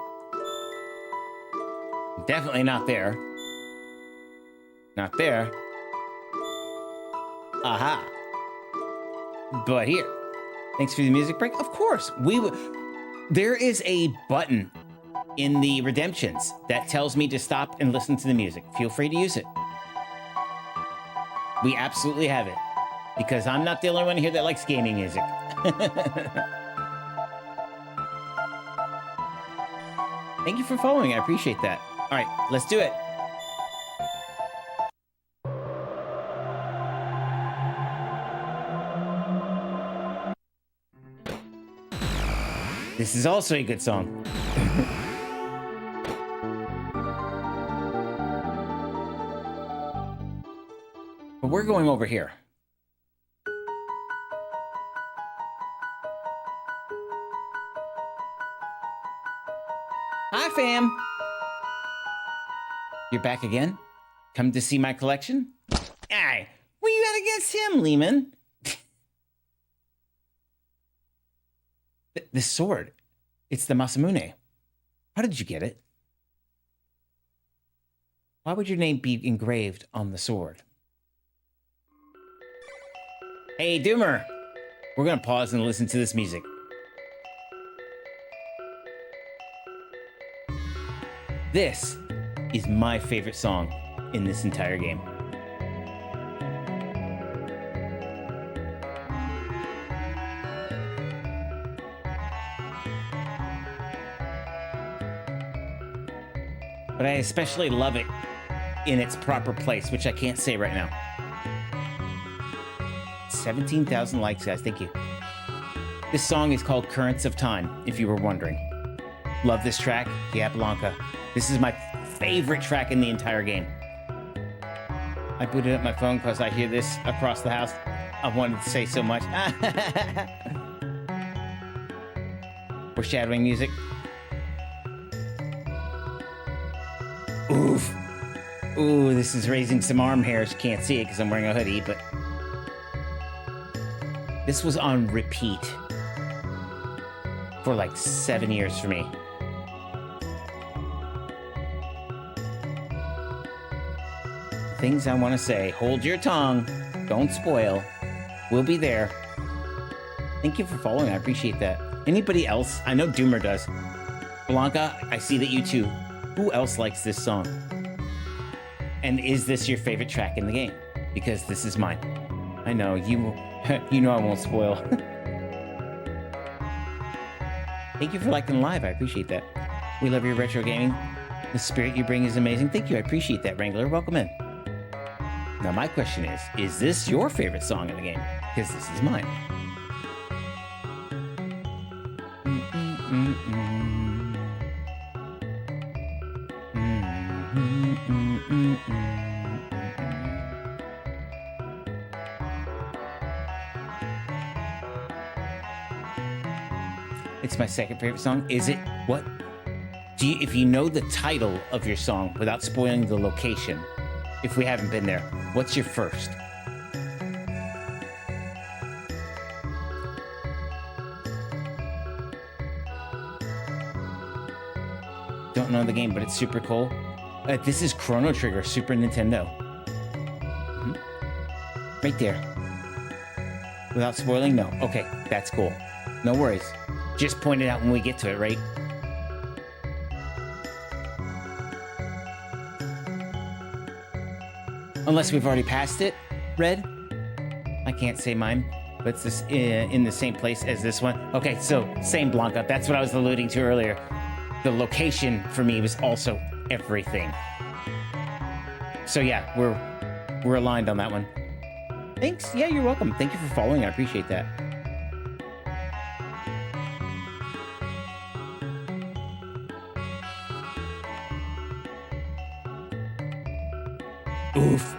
Speaker 1: Definitely not there. Not there. Aha. But here. Thanks for the music break. Of course, there is a button in the redemptions that tells me to stop and listen to the music. Feel free to use it. We absolutely have it. Because I'm not the only one here that likes gaming music. Thank you for following. I appreciate that. All right, let's do it. This is also a good song. But we're going over here. Hi, fam. You're back again? Come to see my collection? Aye, what you got against him, Lehman? This sword. It's the Masamune. How did you get it? Why would your name be engraved on the sword? Hey, Doomer. We're gonna pause and listen to this music. This is my favorite song in this entire game. But I especially love it in its proper place, which I can't say right now. 17,000 likes, guys. Thank you. This song is called Currents of Time, if you were wondering. Love this track. Yeah, Blanca. This is my favorite track in the entire game. I booted up my phone because I hear this across the house. I wanted to say so much. Foreshadowing music. Oof. Ooh, this is raising some arm hairs. You can't see it because I'm wearing a hoodie, but... This was on repeat for like 7 years for me. Things I want to say. Hold your tongue. Don't spoil. We'll be there. Thank you for following. I appreciate that. Anybody else? I know Doomer does. Blanca, I see that you too. Who else likes this song? And is this your favorite track in the game? Because this is mine. I know, you know I won't spoil. Thank you for liking live. I appreciate that. We love your retro gaming. The spirit you bring is amazing. Thank you. I appreciate that, Wrangler. Welcome in. Now, my question is this your favorite song in the game? Because this is mine. It's my second favorite song. Is it? What? If you know the title of your song without spoiling the location, if we haven't been there, what's your first? Don't know the game, but it's super cool. This is Chrono Trigger, Super Nintendo. Right there. Without spoiling? No. Okay, that's cool. No worries. Just point it out when we get to it, right? Unless we've already passed it, Red. I can't say mine, but it's this in the same place as this one. Okay, so same Blanca. That's what I was alluding to earlier. The location for me was also everything. So yeah, we're aligned on that one. Thanks. Yeah, you're welcome. Thank you for following. I appreciate that. Oof.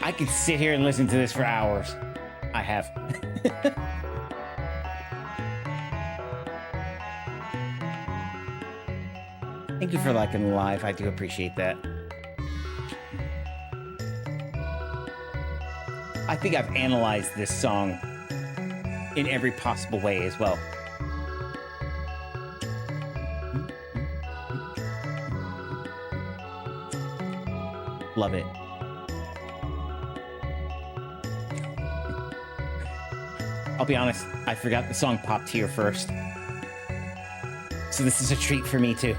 Speaker 1: I could sit here and listen to this for hours. I have. Thank you for liking the live. I do appreciate that. I think I've analyzed this song in every possible way as well. Love it. I'll be honest, I forgot the song popped here first. So this is a treat for me too.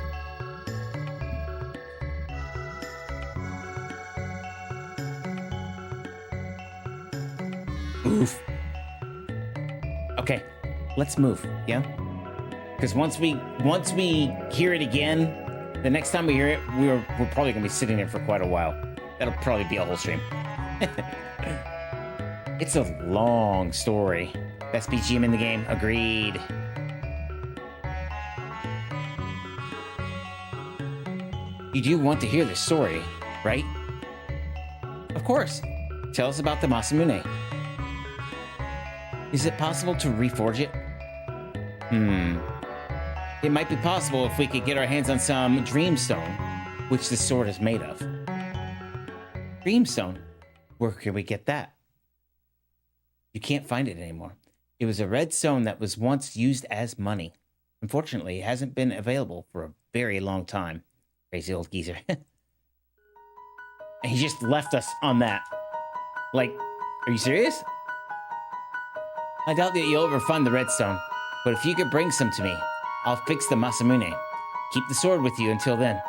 Speaker 1: Oof. Okay, let's move, yeah? Because once we hear it again, the next time we hear it, we're probably gonna be sitting there for quite a while. That'll probably be a whole stream. It's a long story. Best BGM in the game, agreed. You do want to hear this story, right? Of course. Tell us about the Masamune. Is it possible to reforge it? It might be possible if we could get our hands on some Dreamstone, which the sword is made of. Dreamstone? Where can we get that? You can't find it anymore. It was a red stone that was once used as money. Unfortunately, it hasn't been available for a very long time. Crazy old geezer. And he just left us on that. Like, are you serious? I doubt that you'll ever find the redstone, but if you could bring some to me, I'll fix the Masamune. Keep the sword with you until then.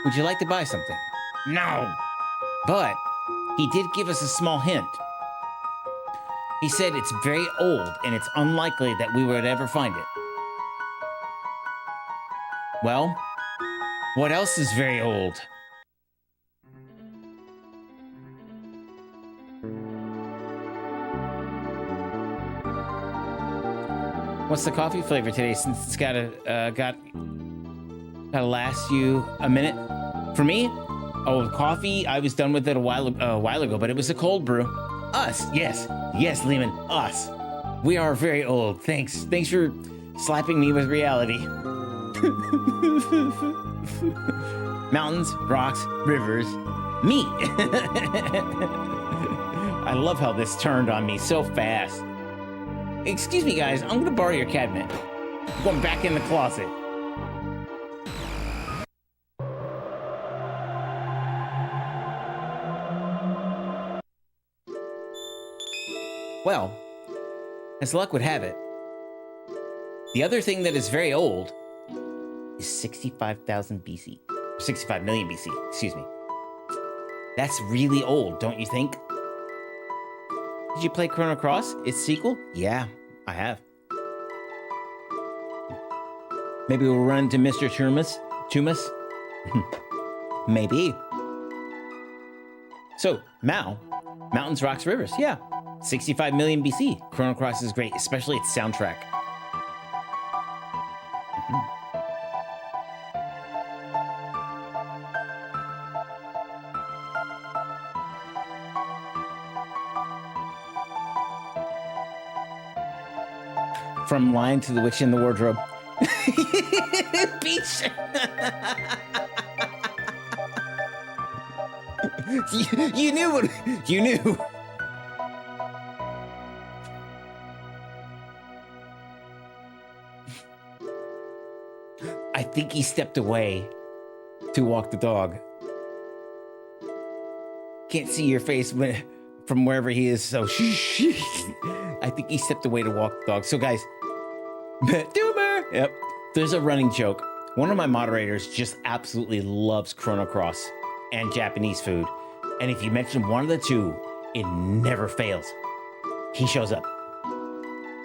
Speaker 1: Would you like to buy something? No! But he did give us a small hint. He said it's very old and it's unlikely that we would ever find it. Well, what else is very old? What's the coffee flavor today? Since it's gotta last you a minute. For me, coffee. I was done with it a while ago, but it was a cold brew. Us, yes, Lehman, us. We are very old. Thanks for slapping me with reality. Mountains, rocks, rivers, me. I love how this turned on me so fast. Excuse me, guys. I'm gonna borrow your cabinet. I'm going back in the closet. Well, as luck would have it, the other thing that is very old is 65,000 BC. 65 million BC, excuse me. That's really old, don't you think? Did you play Chrono Cross? Its sequel? Yeah, I have. Maybe we'll run into Mr. Tumas? Maybe. So, Mao, Mountains, Rocks, Rivers, yeah. 65 million BC. Chrono Cross is great, especially its soundtrack. From Lion to the Witch in the Wardrobe. Beach. You knew what you knew. I think he stepped away to walk the dog. Can't see your face from wherever he is, so I think he stepped away to walk the dog. So guys, Doomer! Yep. There's a running joke. One of my moderators just absolutely loves Chrono Cross and Japanese food. And if you mention one of the two, it never fails. he shows up.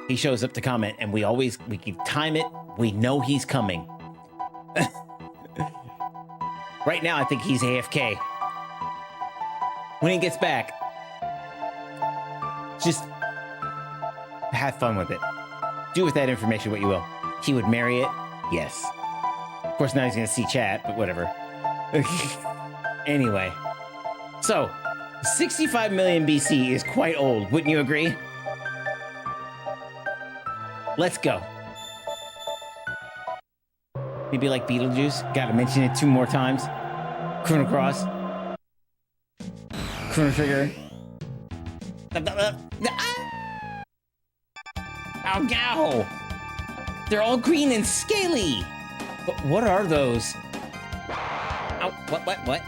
Speaker 1: He shows up to comment, and we can time it. We know he's coming. Right now, I think he's AFK. When he gets back, just have fun with it. Do with that information what you will. He would marry it? Yes. Of course, now he's going to see chat, but whatever. Anyway. So, 65 million BC is quite old, wouldn't you agree? Let's go. Maybe like Beetlejuice. Gotta mention it 2 more times. Chrono Cross. Chrono Trigger. Oh, no! They're all green and scaly! But what are those? Oh, what?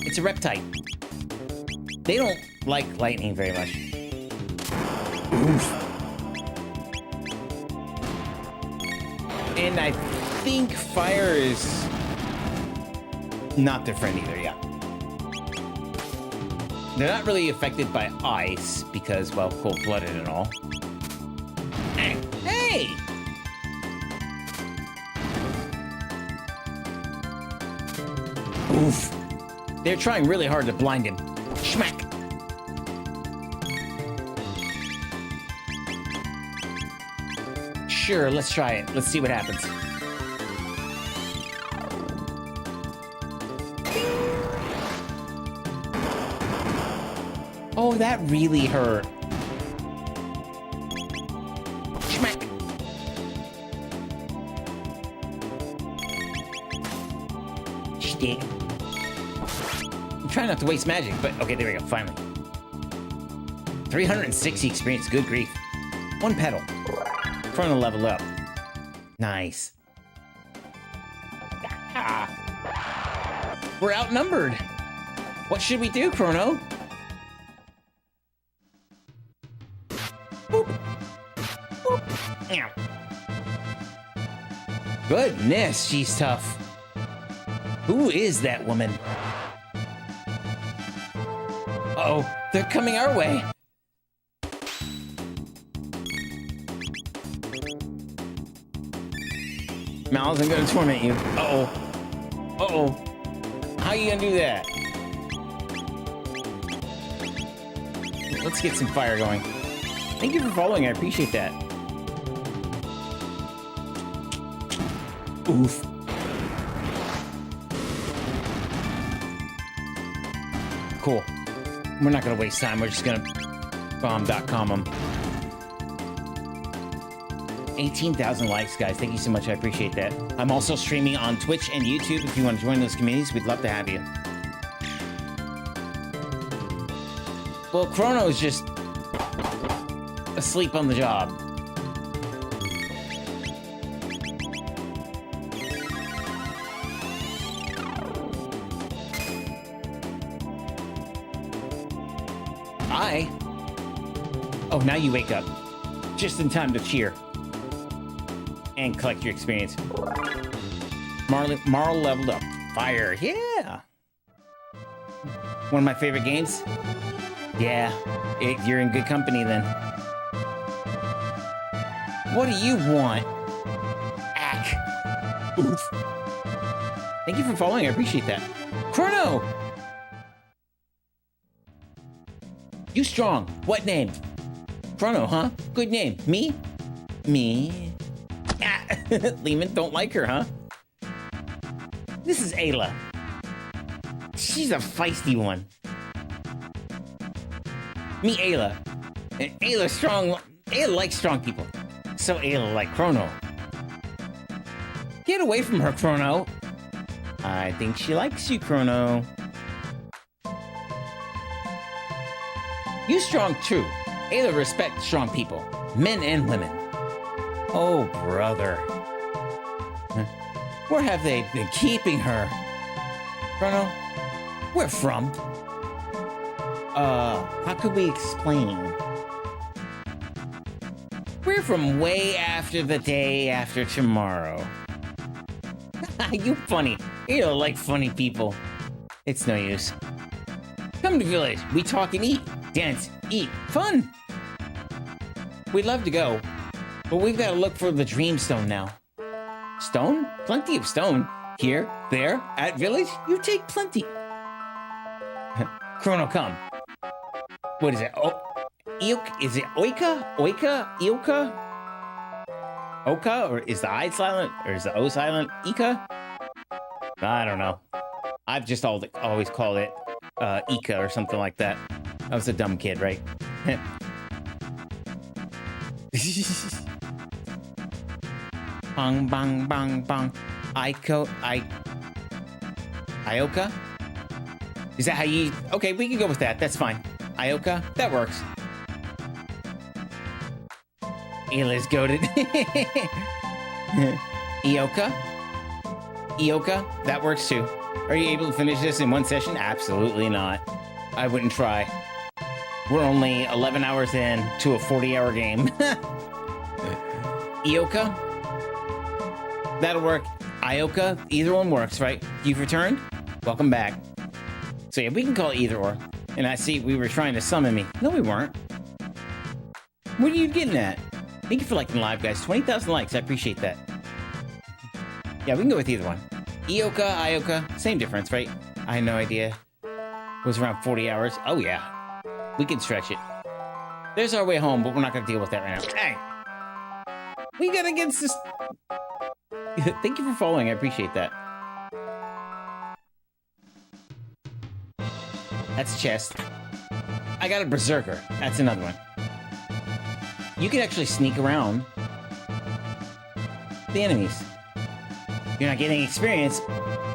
Speaker 1: It's a reptile. They don't like lightning very much. Oof. And I think fire is not their friend either, yeah. They're not really affected by ice because, well, cold-blooded and all. Hey! Oof. They're trying really hard to blind him. Schmack! Sure, let's try it. Let's see what happens. Oh, that really hurt. Schmack. Shtick. I'm trying not to waste magic, but okay, there we go, finally. 360 experience, good grief. 1 petal. Chrono level up. Nice. Ah. We're outnumbered. What should we do, Chrono? Boop. Boop. Ow. Goodness, she's tough. Who is that woman? Uh-oh, they're coming our way. Miles, I'm gonna torment you. Uh-oh. Uh-oh. How you gonna do that? Let's get some fire going. Thank you for following, I appreciate that. Oof. Cool. We're not gonna waste time, we're just gonna bomb.com them. 18,000 likes, guys. Thank you so much. I appreciate that. I'm also streaming on Twitch and YouTube. If you want to join those communities, we'd love to have you. Well, Chrono is just asleep on the job. Oh, now you wake up. Just in time to cheer. And collect your experience. Marl leveled up. Fire, yeah! One of my favorite games? Yeah, you're in good company then. What do you want? Ack. Oof. Thank you for following, I appreciate that. Chrono! You strong. What name? Chrono, huh? Good name. Me? Me? Lehman don't like her, huh? This is Ayla. She's a feisty one. Me, Ayla. And Ayla's strong. Ayla likes strong people. So Ayla like Chrono. Get away from her, Chrono. I think she likes you, Chrono. You strong too. Ayla respects strong people. Men and women. Oh, brother. Where have they been keeping her? Chrono, where from? How could we explain? We're from way after the day after tomorrow. You funny. You don't like funny people. It's no use. Come to village. We talk and eat. dance, eat, fun. We'd love to go, but we've got to look for the dream stone now. Stone? Plenty of stone. Here, there, at village, you take plenty. Chrono, come. What is it? Oh, is it Oika? Oika? Ilka? Oka? Or is the I silent? Or is the O silent? Ika? I don't know. I've just always called it Ika or something like that. I was a dumb kid, right? Bang, bang, bang, bang. Ioka? Is that how you... Okay, we can go with that. That's fine. Ioka? That works. Ayla's goated. Ioka? Ioka? That works too. Are you able to finish this in one session? Absolutely not. I wouldn't try. We're only 11 hours in to a 40-hour game. Ioka? That'll work. Ioka? Either one works, right? You've returned? Welcome back. So yeah, we can call it either or. And I see we were trying to summon me. No, we weren't. What are you getting at? Thank you for liking the live, guys. 20,000 likes. I appreciate that. Yeah, we can go with either one. Ioka, Ioka. Same difference, right? I had no idea. It was around 40 hours. Oh, yeah. We can stretch it. There's our way home, but we're not going to deal with that right now. Hey! We got against this... Thank you for following. I appreciate that. That's chest. I got a berserker. That's another one. You can actually sneak around the enemies. You're not getting experience,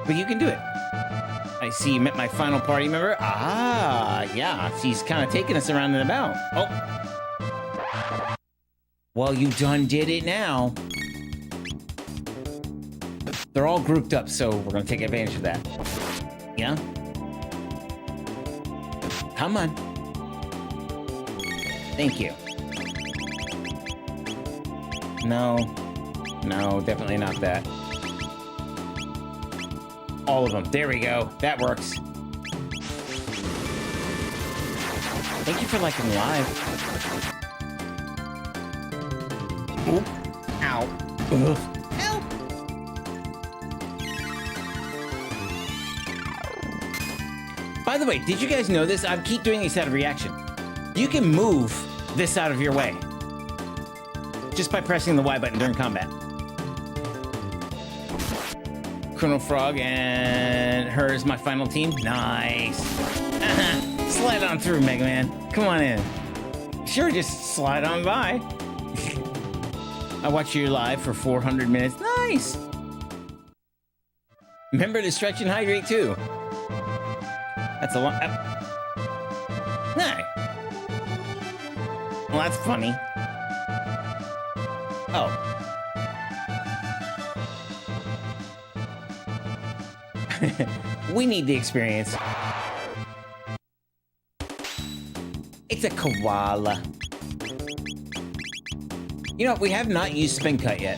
Speaker 1: but you can do it. I see you met my final party member. Ah, yeah. She's kind of taking us around and about. Oh. Well, you done did it now. They're all grouped up, so we're going to take advantage of that. Yeah? Come on. Thank you. No. No, definitely not that. All of them. There we go. That works. Thank you for liking live. Oop. Ow. Ugh. Help. By the way, did you guys know this? I keep doing this out of reaction. You can move this out of your way just by pressing the Y button during combat. Chrono Frog and her is my final team. Nice. Slide on through, Mega Man. Come on in. Sure, just slide on by. I watched you live for 400 minutes. Nice. Remember to stretch and hydrate too. That's a lot. Hey. Well, that's funny. Oh. We need the experience. It's a koala. You know, we have not used spin cut yet.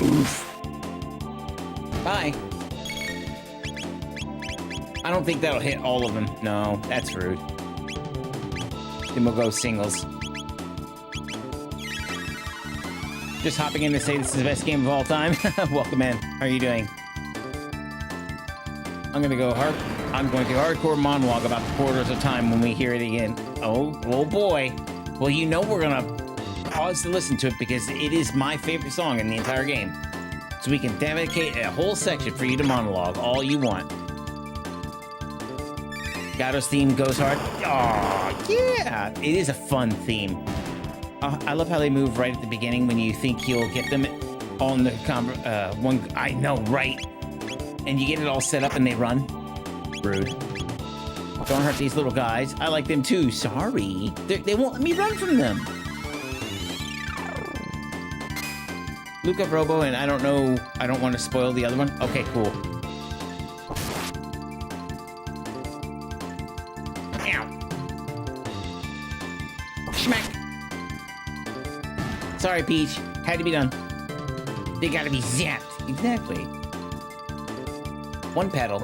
Speaker 1: Oof. Bye. I don't think that'll hit all of them. No, that's rude. Then we'll go singles. Just hopping in to say this is the best game of all time. Welcome in. How are you doing? I'm going to hardcore monologue about the quarters of time when we hear it again. Oh boy. Well, you know we're going to pause to listen to it because it is my favorite song in the entire game. So we can dedicate a whole section for you to monologue all you want. Gato's theme goes hard. Oh, yeah. It is a fun theme. I love how they move right at the beginning when you think you'll get them all in the one. I know, right? And you get it all set up and they run. Rude. Don't hurt these little guys. I like them too. Sorry. They won't let me run from them. Luca Robo, and I don't know. I don't want to spoil the other one. Okay, cool. Ow. Schmack. Sorry, Peach. Had to be done. They gotta be zapped. Exactly. One pedal.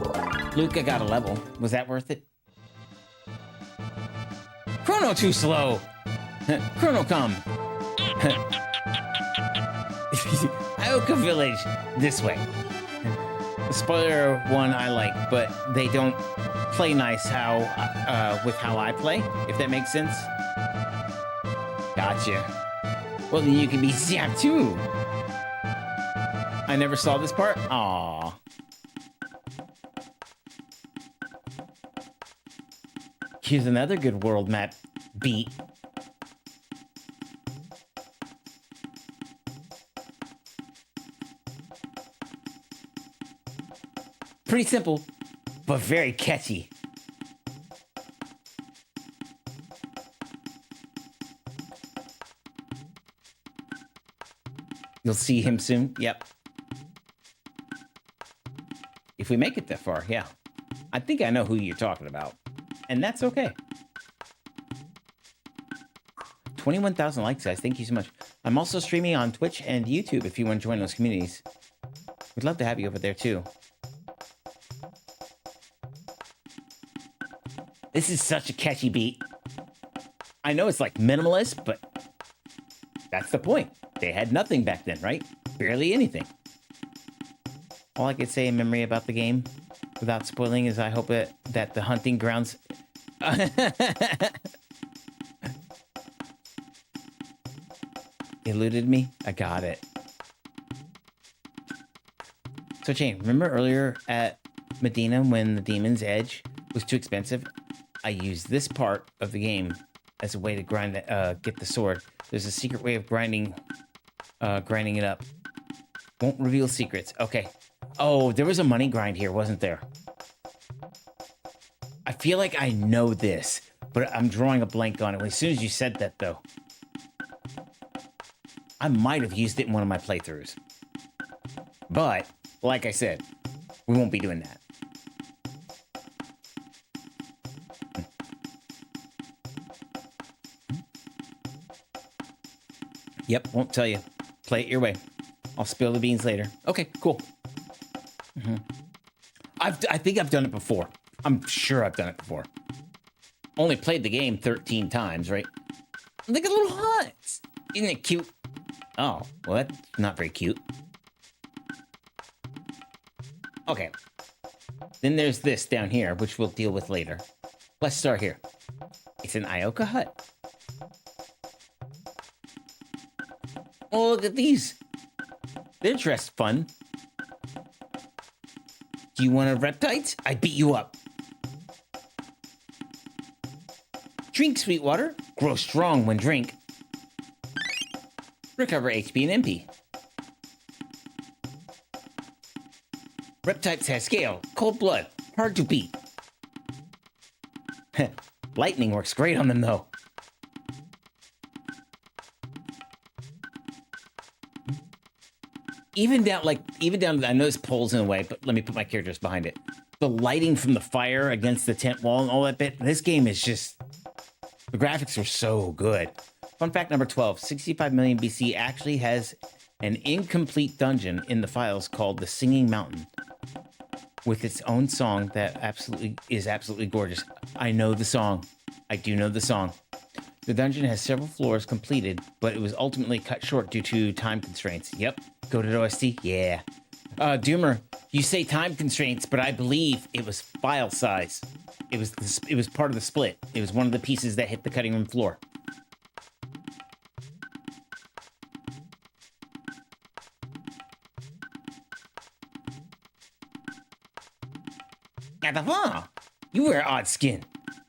Speaker 1: Luca got a level. Was that worth it? Chrono too slow. Chrono come. Ioka Village this way. The spoiler one I like, but they don't play nice with how I play, if that makes sense. Gotcha. Well, then you can be zapped too. I never saw this part. Aww. Here's another good world map beat. Pretty simple, but very catchy. You'll see him soon. Yep. If we make it that far, yeah. I think I know who you're talking about. And that's okay. 21,000 likes, guys. Thank you so much. I'm also streaming on Twitch and YouTube if you want to join those communities. We'd love to have you over there, too. This is such a catchy beat. I know it's like minimalist, but that's the point. They had nothing back then, right? Barely anything. All I could say in memory about the game, without spoiling, is I hope that the hunting grounds... eluded me? I got it. So, Jane, remember earlier at Medina when the Demon's Edge was too expensive? I used this part of the game as a way to grind get the sword. There's a secret way of grinding it up. Won't reveal secrets. Okay. Oh, there was a money grind here, wasn't there? I feel like I know this, but I'm drawing a blank on it. As soon as you said that, though, I might have used it in one of my playthroughs. But, like I said, we won't be doing that. Yep, won't tell you. Play it your way. I'll spill the beans later. Okay, cool. I think I've done it before. I'm sure I've done it before. Only played the game 13 times, right? Look at little hunts. Isn't it cute? Oh, well, that's not very cute. Okay. Then there's this down here, which we'll deal with later. Let's start here. It's an Ioka hut. Oh, look at these. They're dressed fun. Do you want a reptite? I beat you up. Drink Sweetwater. Grow strong when drink. Recover HP and MP. Reptites have scale. Cold blood. Hard to beat. Lightning works great on them, though. Even down, I know this pole's in the way, but let me put my characters behind it. The lighting from the fire against the tent wall and all that bit, this game is just... The graphics are so good. Fun fact number 12, 65 million BC actually has an incomplete dungeon in the files called the Singing Mountain, with its own song that is absolutely gorgeous. I know the song. I do know the song. The dungeon has several floors completed, but it was ultimately cut short due to time constraints. Yep. Go to the OST? Yeah. Doomer, you say time constraints, but I believe it was file size. It was part of the split. It was one of the pieces that hit the cutting room floor. You wear odd skin.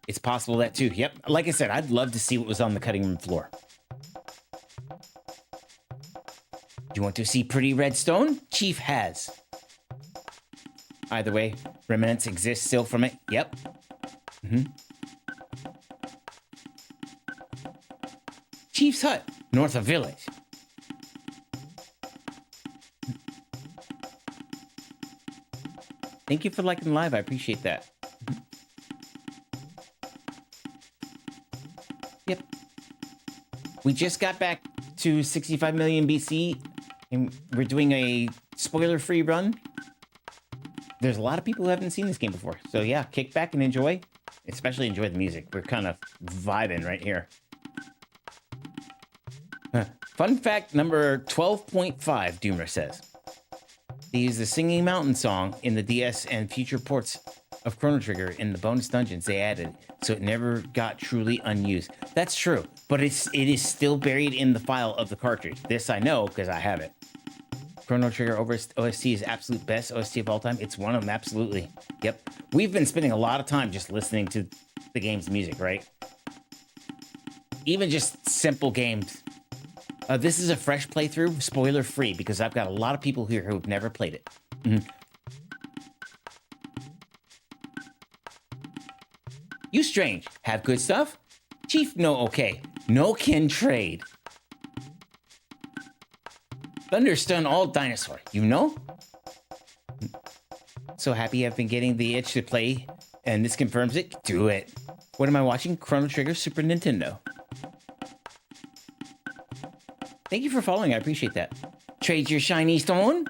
Speaker 1: It's possible that too. Yep. Like I said, I'd love to see what was on the cutting room floor. Do you want to see pretty red stone? Chief has. Either way, remnants exist still from it. Yep. Chief's hut, north of village. Thank you for liking live. I appreciate that. Yep. We just got back to 65 million BC, and we're doing a spoiler-free run. There's a lot of people who haven't seen this game before. So yeah, kick back and enjoy. especially enjoy the music. We're kind of vibing right here. Fun fact number 12.5, Doomer says. They use the Singing Mountain song in the DS and future ports of Chrono Trigger in the bonus dungeons they added, so it never got truly unused. That's true, but it is still buried in the file of the cartridge. This I know because I have it. Chrono Trigger OST is absolute best OST of all time. It's one of them, absolutely. Yep. We've been spending a lot of time just listening to the game's music, right? Even just simple games. This is a fresh playthrough, spoiler free, because I've got a lot of people here who've never played it. You strange, have good stuff? Chief, no okay. No can trade. Thunder stun all dinosaur, you know? So happy I've been getting the itch to play, and this confirms it. Do it. What am I watching? Chrono Trigger, Super Nintendo. Thank you for following. I appreciate that. Trade your shiny stone?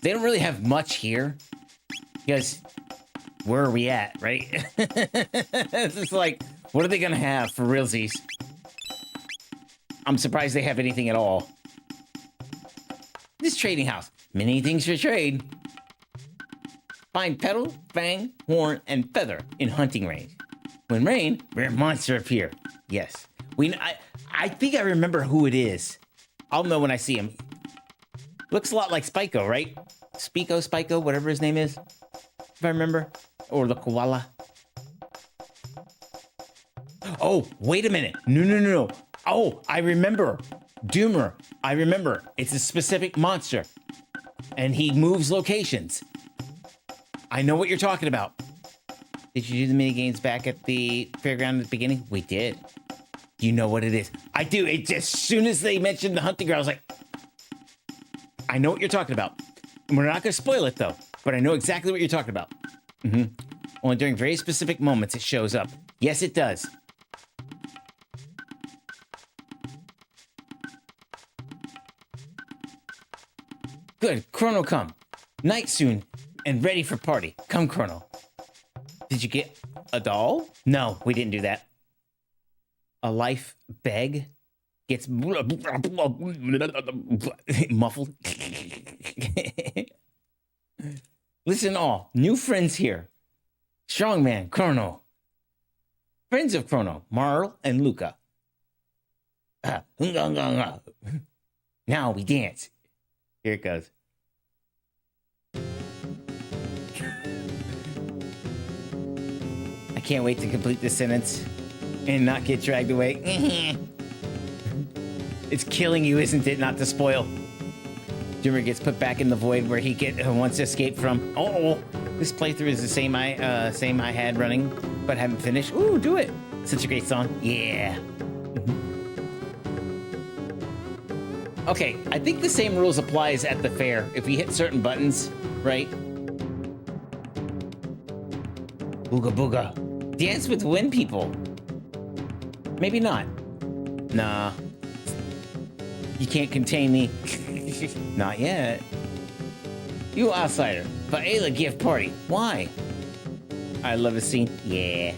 Speaker 1: They don't really have much here. Because where are we at, right? It's just like, what are they going to have for realsies? I'm surprised they have anything at all. This trading house. Many things for trade. Find petal, fang, horn, and feather in hunting range. When rain, rare monster appear. Yes. I think I remember who it is. I'll know when I see him. Looks a lot like Spyco, right? Spyco, whatever his name is. If I remember. Or the koala. Oh, wait a minute. No. Oh, I remember. Doomer. I remember. It's a specific monster. And he moves locations. I know what you're talking about. Did you do the mini games back at the fairground at the beginning? We did. You know what it is. I do. It just, as soon as they mentioned the hunting ground, I was like, I know what you're talking about. And we're not going to spoil it, though. But I know exactly what you're talking about. Only during very specific moments it shows up. Yes, it does. Good. Chrono, come. Night soon and ready for party. Come, Chrono. Did you get a doll? No, we didn't do that. A life beg gets muffled. Listen all, new friends here. Strongman, Chrono. Friends of Chrono, Marl and Luca. Now we dance. Here it goes. I can't wait to complete this sentence and not get dragged away. It's killing you, isn't it, not to spoil? Jimmer gets put back in the void where he wants to escape from. Oh, this playthrough is the same I had running, but haven't finished. Ooh, do it! Such a great song. Yeah. Okay, I think the same rules applies at the fair. If we hit certain buttons, right? Booga booga. Dance with wind people. Maybe not. Nah. You can't contain me. Not yet. You outsider. Faela gift party. Why? I love the scene. Yeah.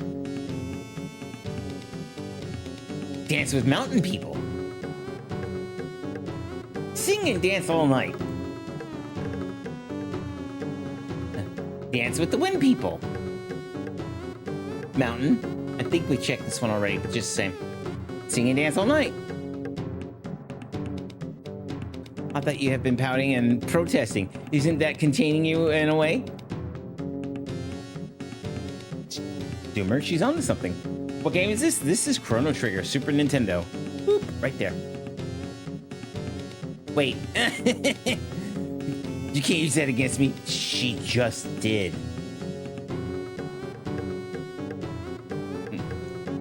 Speaker 1: Dance with mountain people. Sing and dance all night. Dance with the wind people. Mountain. I think we checked this one already, but just the same. Sing and dance all night. I thought you have been pouting and protesting. Isn't that containing you in a way? Doomer, she's onto something. What game is this? This is Chrono Trigger, Super Nintendo. Boop, right there. Wait. You can't use that against me. She just did.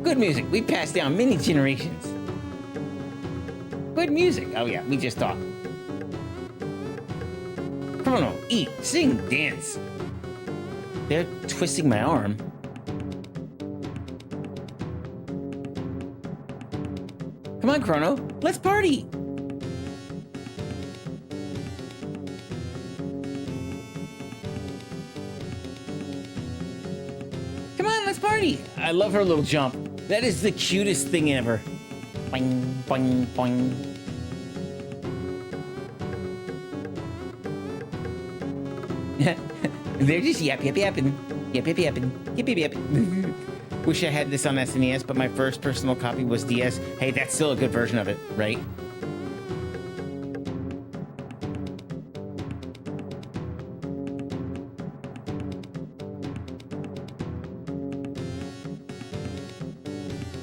Speaker 1: Good music. We passed down many generations. Good music. Oh yeah, we just talked. Chrono, eat, sing, dance. They're twisting my arm. Come on, Chrono, let's party. party. I love her little jump. That is the cutest thing ever. Boing, boing, boing. They're just yapping. Yap. Wish I had this on SNES, but my first personal copy was DS. Hey, that's still a good version of it, right?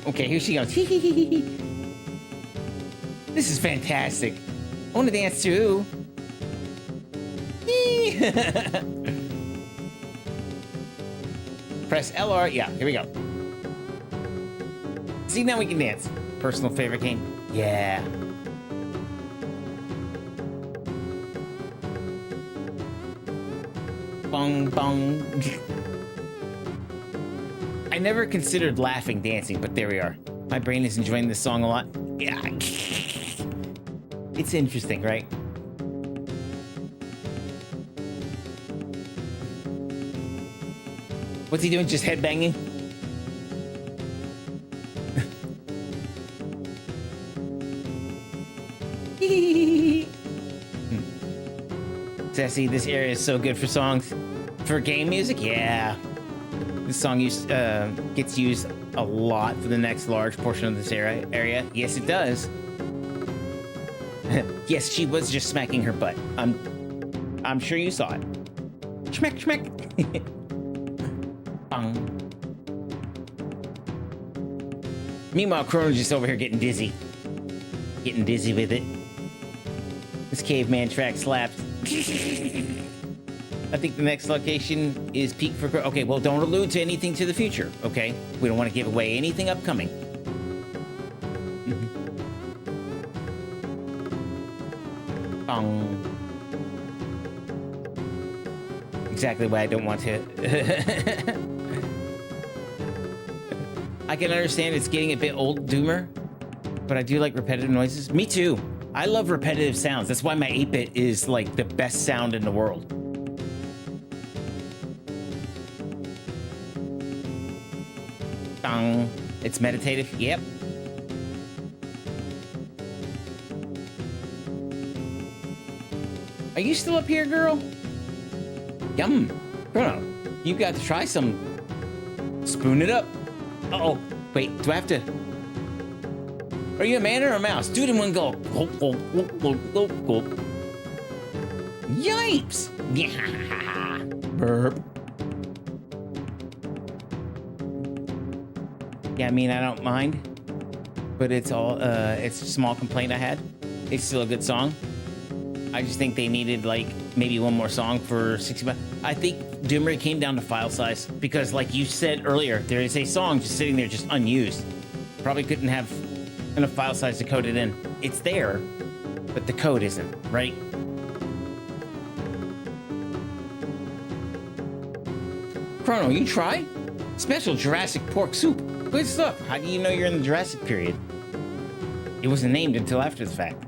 Speaker 1: Okay, here she goes. This is fantastic. I want to dance too. Press LR. Yeah, here we go. See, now we can dance. Personal favorite game? Yeah. Bong, bong. I never considered laughing dancing, but there we are. My brain is enjoying this song a lot. Yeah. It's interesting, right? What's he doing? Just headbanging? Sassy, this area is so good for songs. For game music? Yeah. This song gets used a lot for the next large portion of this area. Yes, it does. Yes, she was just smacking her butt. I'm sure you saw it. Schmeck, schmeck. Bang. Meanwhile, Chrono's just over here getting dizzy. Getting dizzy with it. This caveman track slaps. I think the next location is peak for... Okay, well, don't allude to anything to the future, okay? We don't want to give away anything upcoming. Bong. Exactly why I don't want to... I can understand it's getting a bit old, Doomer, but I do like repetitive noises. Me too. I love repetitive sounds. That's why my 8-bit is like the best sound in the world. Dong. It's meditative. Yep. Are you still up here, girl? Yum. Chrono, you got to try some. Spoon it up. Uh-oh. Wait, do I have to... Are you a man or a mouse? Do it in one go. Yipes! Yeah. Burp. Yeah, I mean, I don't mind, but it's a small complaint I had. It's still a good song. I just think they needed like maybe one more song for 65. I think Doomer came down to file size because, like you said earlier, there is a song just sitting there just unused. Probably couldn't have enough file size to code it in. It's there, but the code isn't, right? Chrono, you try? Special Jurassic pork soup. Good stuff. How do you know you're in the Jurassic period? It wasn't named until after the fact.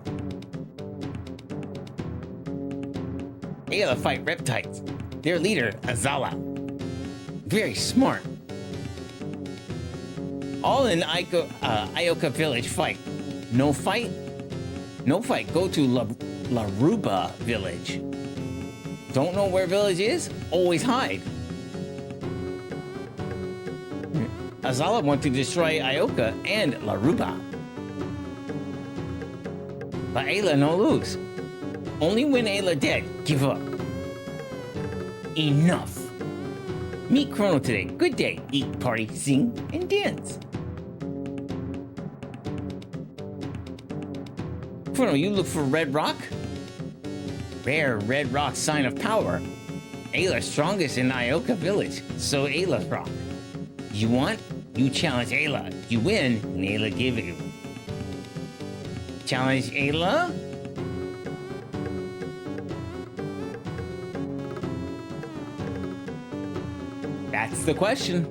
Speaker 1: Ayla fight reptiles. Their leader, Azala. Very smart. All in Ioka village fight. No fight? No fight. Go to Laruba village. Don't know where village is? Always hide. Azala want to destroy Ioka and Laruba. But Ayla no lose. Only when Ayla dead, give up. Enough. Meet Chrono today. Good day. Eat, party, sing, and dance. Chrono, you look for red rock? Rare red rock sign of power. Ayla strongest in Ioka village, so Ayla's rock. You want? You challenge Ayla. You win, and Ayla give you. Challenge Ayla? That's the question.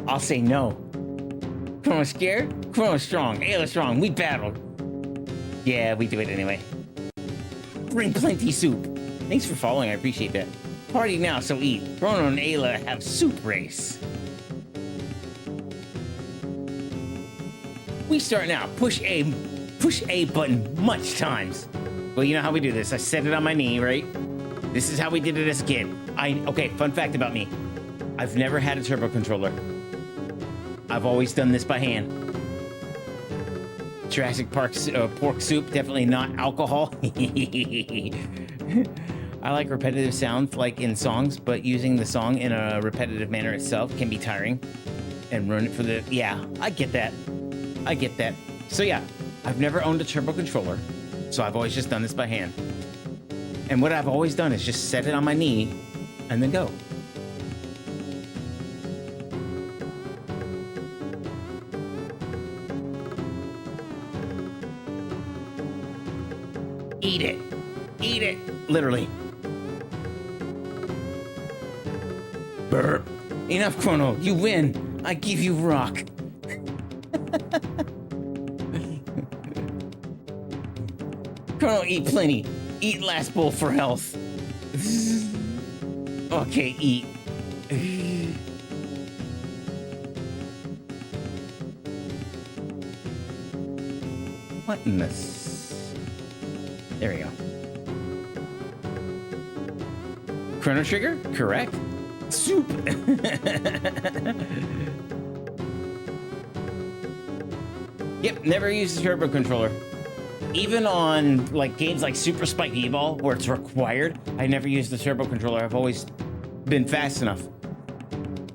Speaker 1: I'll say no. Chrono scared? Chrono strong. Ayla strong. We battled. Yeah, we do it anyway. Bring plenty soup. Thanks for following, I appreciate that. Party now, so eat. Chrono and Ayla have soup race. We start now. Push A button much times. Well, you know how we do this. I set it on my knee, right? This is how we did it as a kid. Okay, fun fact about me. I've never had a turbo controller. I've always done this by hand. Jurassic Park pork soup, definitely not alcohol. I like repetitive sounds like in songs, but using the song in a repetitive manner itself can be tiring and ruin it for the... Yeah, I get that. I get that. So yeah, I've never owned a turbo controller, so I've always just done this by hand. And what I've always done is just set it on my knee and then go. Eat it. Eat it. Literally. Burp. Enough, Chrono. You win. I give you rock. Chrono, eat plenty. Eat last bowl for health. Okay, eat. What in the... There we go. Chrono Trigger? Correct. Soup. Yep, never used a turbo controller. Even on like games like Super Spike E-Ball, where it's required, I never used the turbo controller. I've always been fast enough.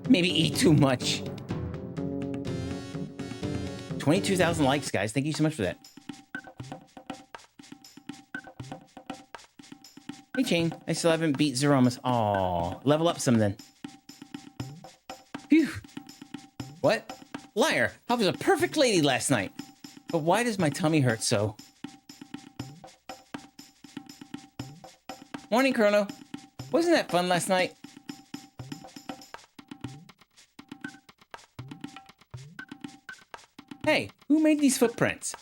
Speaker 1: Maybe eat too much. 22,000 likes, guys. Thank you so much for that. Hey, Chain. I still haven't beat Zeromus. Aw, level up some then. Phew. What? Liar. I was a perfect lady last night. But why does my tummy hurt so? Morning, Chrono. Wasn't that fun last night? Hey, who made these footprints?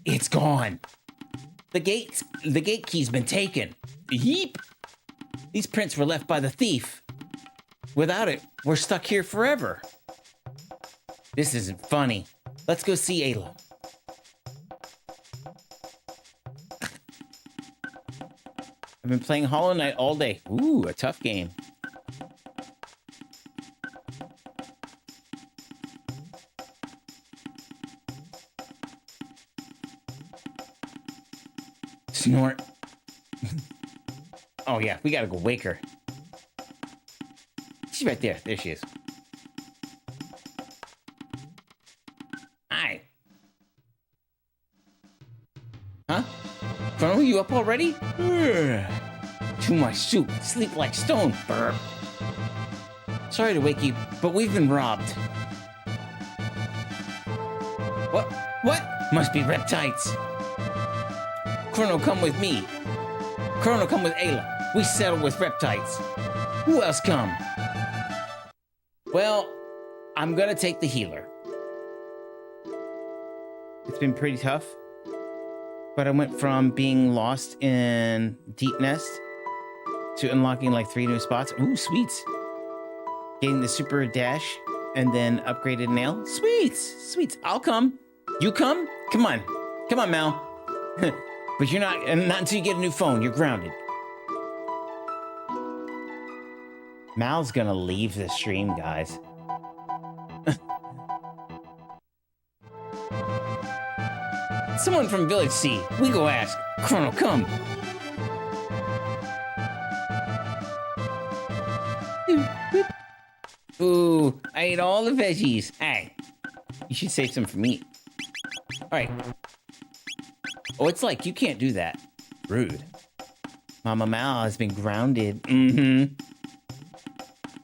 Speaker 1: It's gone. The gate key's been taken. Yeep. These prints were left by the thief. Without it, we're stuck here forever. This isn't funny. Let's go see Ayla. I've been playing Hollow Knight all day. Ooh, a tough game. Snort. Oh yeah, we gotta go wake her. She's right there. There she is. Hi. Huh? Chrono, you up already? Too much soup. Sleep like stone. Burp. Sorry to wake you, but we've been robbed. What? What? Must be reptites. Chrono, come with me. Chrono, come with Ayla. We settle with reptites. Who else come? Well, I'm gonna take the healer. It's been pretty tough, but I went from being lost in Deep Nest to unlocking like 3 new spots. Ooh, sweets. Getting the super dash and then upgraded nail. Sweets, sweets. I'll come. You come? Come on. Come on, Mal. But you're not until you get a new phone. You're grounded. Mal's gonna leave the stream, guys. Someone from Village C. We go ask. Chrono, come. Ooh, I ate all the veggies. Hey, you should save some for me. All right. Oh, it's like you can't do that. Rude. Mama Mal has been grounded. Mm-hmm.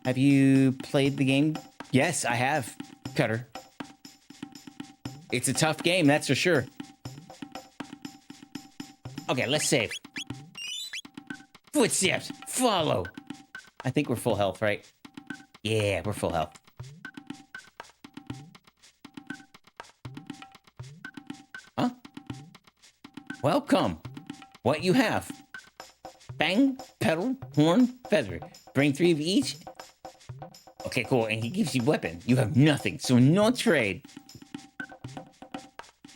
Speaker 1: Have you played the game? Yes, I have, Cutter. It's a tough game, that's for sure. Okay, let's save. Footsteps, follow. I think we're full health, right? Yeah, we're full health. Huh? Welcome. What you have? Bang, pedal, horn, feather. Bring 3 of each. Okay, cool. And he gives you weapon. You have nothing, so no trade.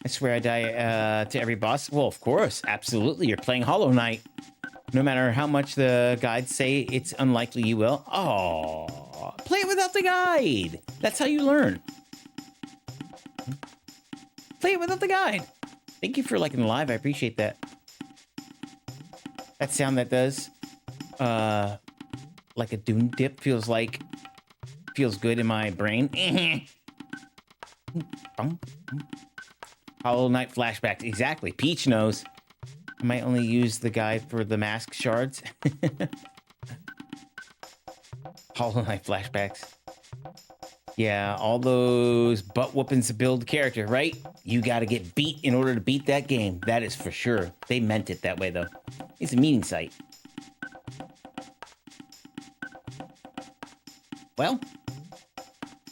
Speaker 1: I swear I die to every boss. Well, of course, absolutely. You're playing Hollow Knight. No matter how much the guides say it's unlikely you will. Oh, play it without the guide. That's how you learn. Play it without the guide. Thank you for liking the live. I appreciate that. That sound that does, like a Doom dip feels good in my brain. Hollow Knight flashbacks. Exactly. Peach knows. I might only use the guide for the mask shards. Hollow Knight flashbacks. Yeah, all those butt whoopings to build character, right? You gotta get beat in order to beat that game. That is for sure. They meant it that way, though. It's a meeting site. Well,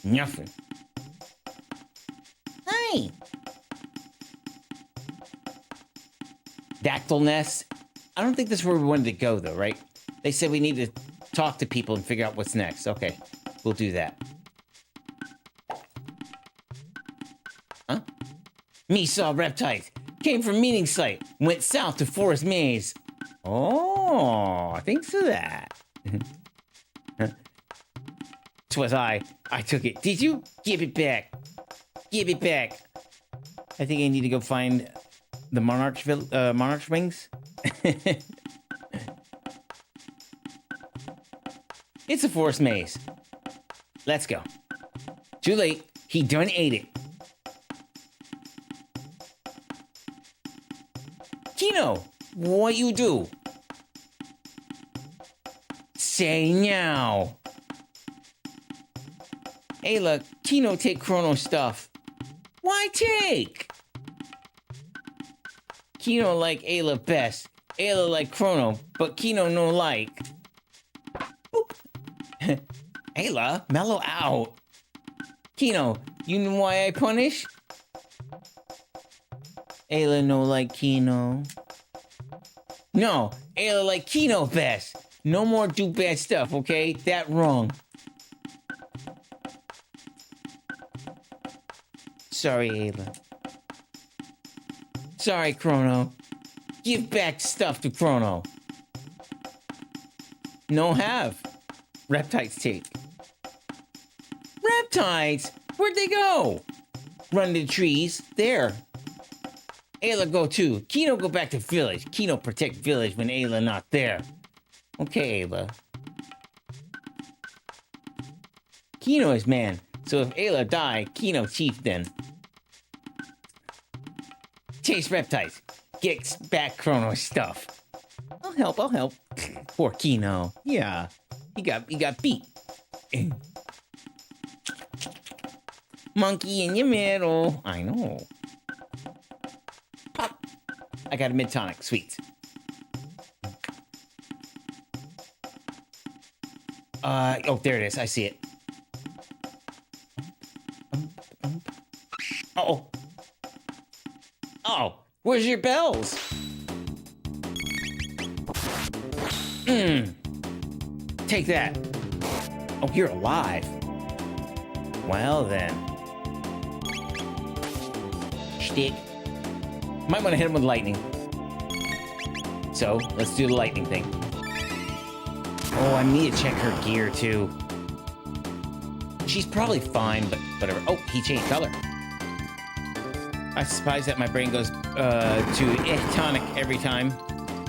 Speaker 1: nothing. Hey! Dactyl Nest. I don't think this is where we wanted to go, though, right? They said we need to talk to people and figure out what's next. Okay, we'll do that. Huh? Me saw reptiles. Came from meeting site. Went south to Forest Maze. Oh, thanks for that. 'Twas I. I took it. Did you? Give it back. Give it back. I think I need to go find the Monarch's wings. It's a forest maze. Let's go. Too late. He done ate it. Kino, what you do? Say now. Ayla, Kino take Chrono stuff. Why take? Kino like Ayla best. Ayla like Chrono, but Kino no like. Boop. Ayla, mellow out. Kino, you know why I punish? Ayla no like Kino. No, Ayla like Kino best. No more do bad stuff, okay? That wrong. Sorry, Ayla. Sorry, Chrono. Give back stuff to Chrono. No have. Reptiles take. Reptiles? Where'd they go? Run to the trees. There. Ayla go too. Kino go back to village. Kino protect village when Ayla not there. Okay, Ayla. Kino is man. So if Ayla die, Kino chief then. Chase reptiles. Get back Chrono stuff. I'll help. Poor Kino. Yeah. He got beat. Monkey in your middle. I know. Pop. I got a mid-tonic. Sweet. Oh, there it is. I see it. Uh-oh. Oh, where's your bells? Take that. Oh, you're alive. Well then. Shtick. Might want to hit him with lightning. So, let's do the lightning thing. Oh, I need to check her gear too. She's probably fine, but whatever. Oh, he changed color. I'm surprised that my brain goes to tonic every time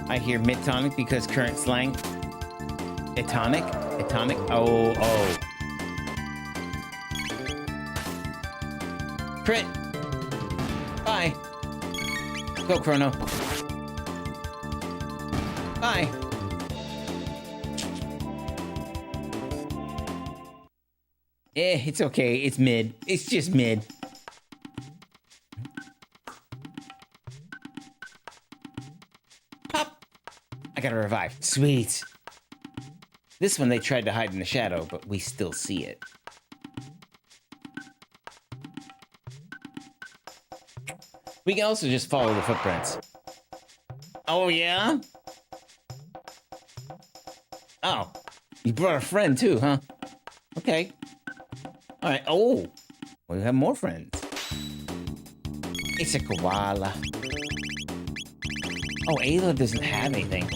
Speaker 1: I hear mid-tonic because current slang. Etonic? Etonic? Oh. Crit! Bye! Go, Chrono. Bye! It's okay. It's mid. It's just mid. Pop! I gotta revive. Sweet. This one they tried to hide in the shadow, but we still see it. We can also just follow the footprints. Oh, yeah? Oh, you brought a friend too, huh? Okay. All right. Oh, we have more friends. It's a koala. Oh, Ayla doesn't have anything.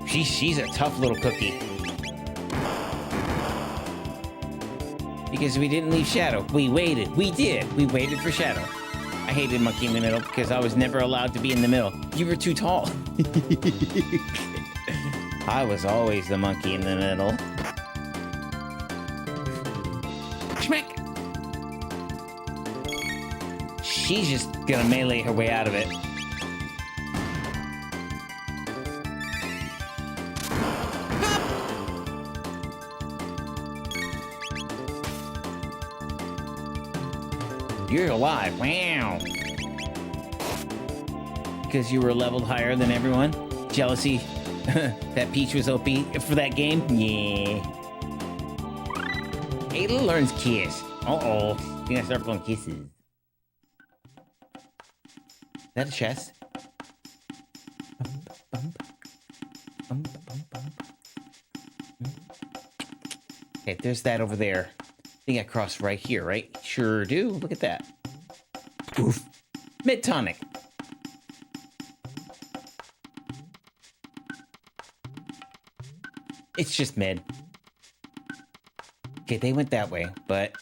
Speaker 1: She's a tough little cookie. Because we didn't leave Shadow. We waited. We did. We waited for Shadow. I hated Monkey in the Middle because I was never allowed to be in the middle. You were too tall. I was always the monkey in the middle. Schmack! She's just gonna melee her way out of it. You're alive. Wow. Because you were leveled higher than everyone? Jealousy that Peach was OP for that game? Yeah. Ada learns kiss. Uh-oh. She's gonna start blowing kisses. Is that a chest? Okay, there's that over there. I think I crossed right here, right? Sure do. Look at that. Oof. Mid-tonic. It's just mid. Okay, they went that way, but...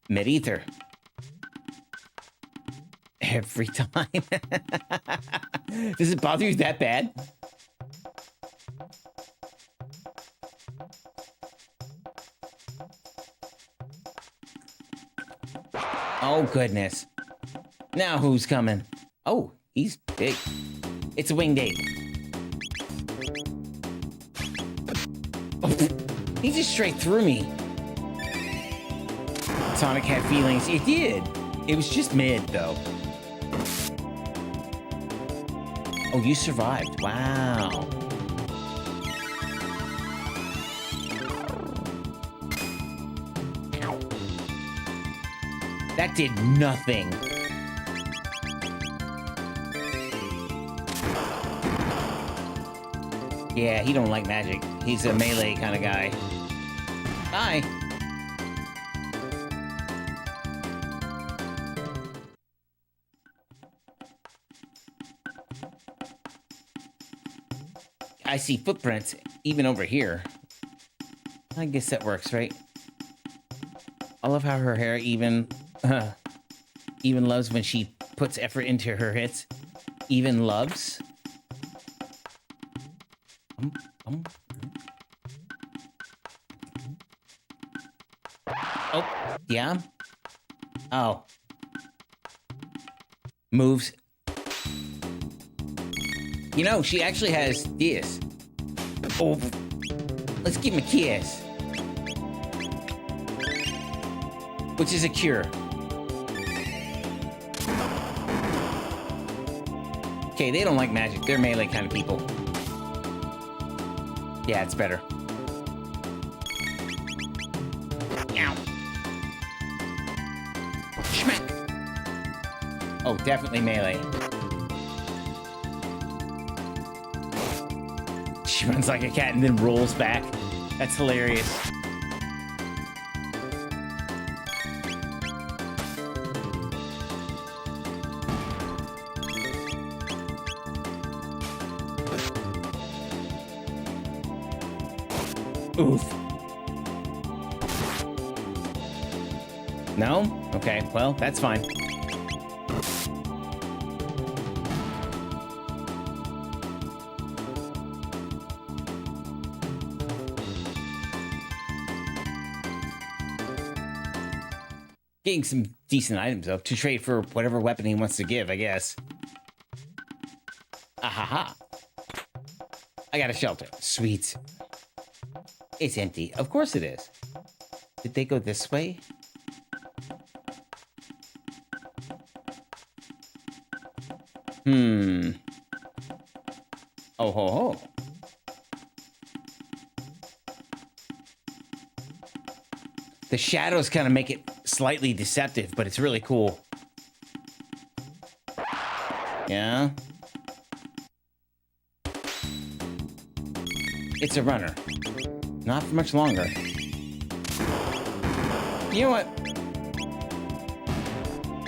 Speaker 1: Mid-ether. Every time. Does it bother you that bad? Oh, goodness. Now who's coming? Oh, he's big. It's a winged ape. Oh, he just straight through me. Sonic had feelings. It did. It was just mid, though. Oh, you survived. Wow. That did nothing. Yeah, he don't like magic. He's a melee kind of guy. Bye. I see footprints even over here. I guess that works, right? I love how her hair even loves when she puts effort into her hits. Even loves. Oh, yeah. Oh. Moves. You know, she actually has this. Oh, let's give him a kiss. Which is a cure. Okay, they don't like magic. They're melee kind of people. Yeah, it's better. Ow. Schmack. Oh, definitely melee. She runs like a cat and then rolls back. That's hilarious. Oof. No? Okay, well, that's fine. Getting some decent items, though, to trade for whatever weapon he wants to give, I guess. Ahaha. I got a shelter. Sweet. It's empty. Of course it is. Did they go this way? Oh ho ho. The shadows kind of make it slightly deceptive, but it's really cool. Yeah? It's a runner. Not for much longer. You know what?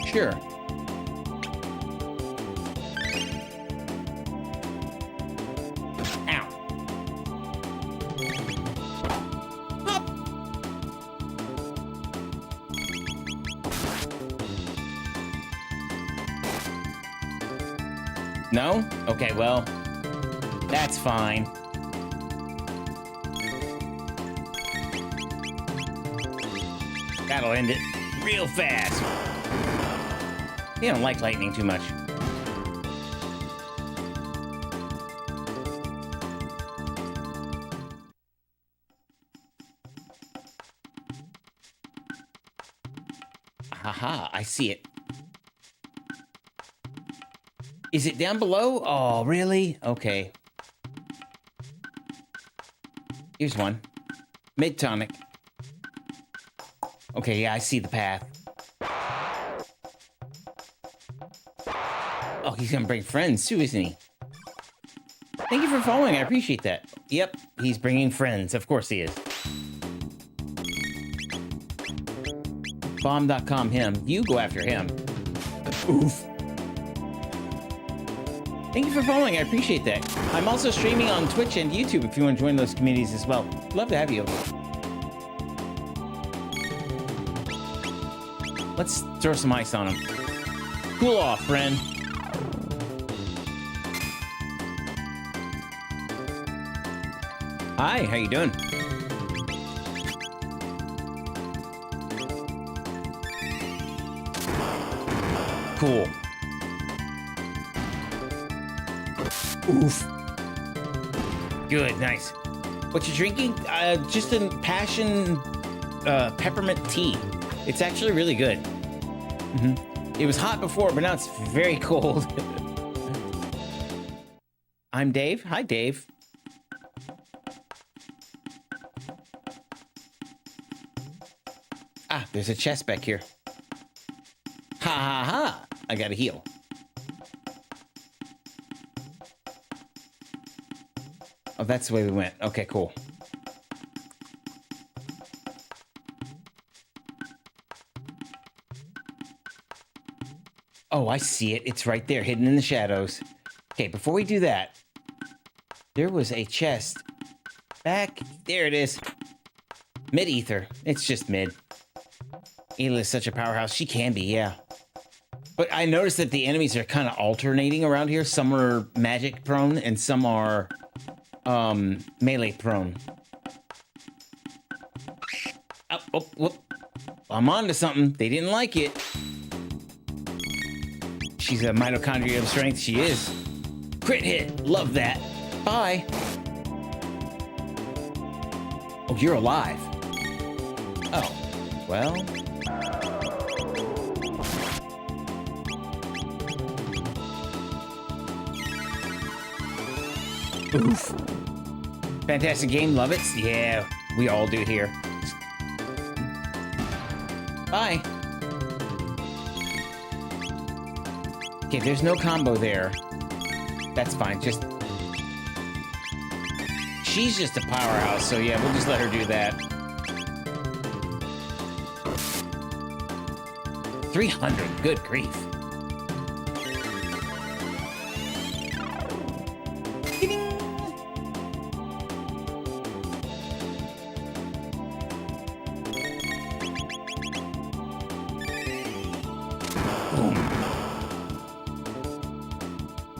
Speaker 1: Sure. Ow. Up. No? Okay, well, that's fine. That'll end it real fast. They don't like lightning too much. Haha, I see it. Is it down below? Oh, really? Okay. Here's one. Mid-tonic. Okay, yeah, I see the path. Oh, he's gonna bring friends too, isn't he? Thank you for following, I appreciate that. Yep, he's bringing friends. Of course he is. Bomb.com him. You go after him. Oof. Thank you for following, I appreciate that. I'm also streaming on Twitch and YouTube if you want to join those communities as well. Love to have you. Let's throw some ice on him. Cool off, friend. Hi, how you doing? Cool. Oof. Good, nice. What you drinking? Just a passion peppermint tea. It's actually really good. It was hot before, but now it's very cold. I'm Dave. Hi, Dave. Ah, there's a chest back here. Ha ha ha! I gotta heal. Oh, that's the way we went. Okay, cool. Oh, I see it. It's right there, hidden in the shadows. Okay, before we do that, there was a chest back. There it is. Mid-ether. It's just mid. Ayla is such a powerhouse. She can be, yeah. But I noticed that the enemies are kind of alternating around here. Some are magic prone and some are melee prone. Oh, oh, whoop. I'm on to something. They didn't like it. She's a mitochondria of strength. She is. Crit hit. Love that. Bye. Oh, you're alive. Oh, well. Oof. Fantastic game. Love it. Yeah, we all do here. Bye. Okay, there's no combo there. That's fine. Just... She's just a powerhouse, so yeah, we'll just let her do that. 300. Good grief.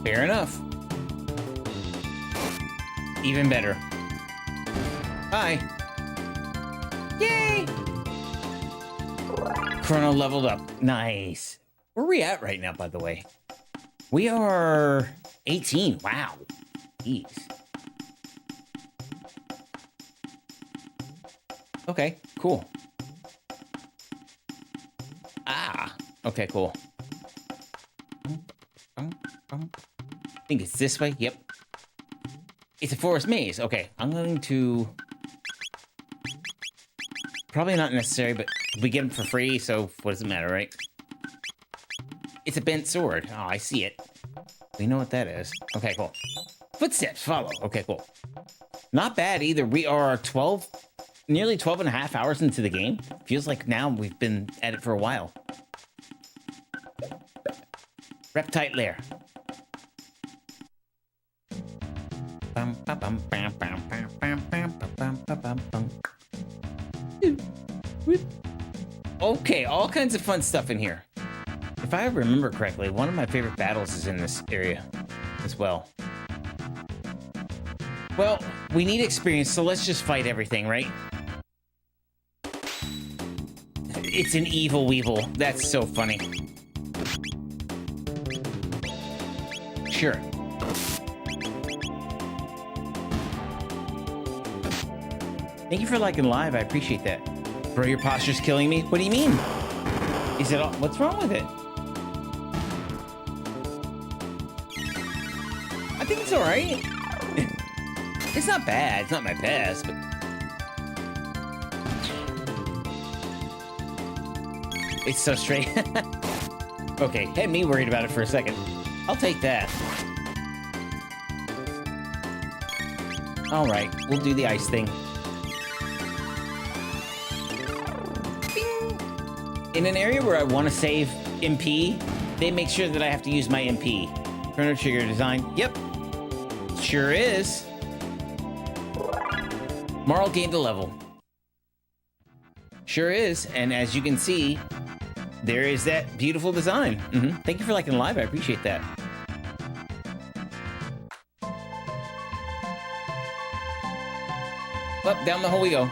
Speaker 1: Fair enough. Even better. Bye. Yay! Chrono leveled up. Nice. Where are we at right now, by the way? We are 18. Wow. Jeez. Okay, cool. Ah. Okay, cool. I think it's this way. Yep. It's a forest maze. Okay, I'm going to... Probably not necessary, but we get them for free, so what does it matter, right? It's a bent sword. Oh, I see it. We know what that is. Okay, cool. Footsteps follow. Okay, cool. Not bad either. We are 12, nearly 12 and a half hours into the game. Feels like now we've been at it for a while. Reptite lair. Okay, all kinds of fun stuff in here. If I remember correctly, one of my favorite battles is in this area as well. Well, we need experience, so let's just fight everything, right? It's an evil weevil. That's so funny. Sure. Thank you for liking live. I appreciate that. Bro, your posture's killing me. What do you mean? Is it all... What's wrong with it? I think it's all right. It's not bad. It's not my best, but... It's so straight. Okay, had me worried about it for a second. I'll take that. All right, we'll do the ice thing. Bing. In an area where I want to save MP, they make sure that I have to use my MP. Chrono trigger design. Yep. Sure is. Marl gained a level. Sure is. And as you can see, there is that beautiful design. Thank you for liking live. I appreciate that. Up, down the hole we go.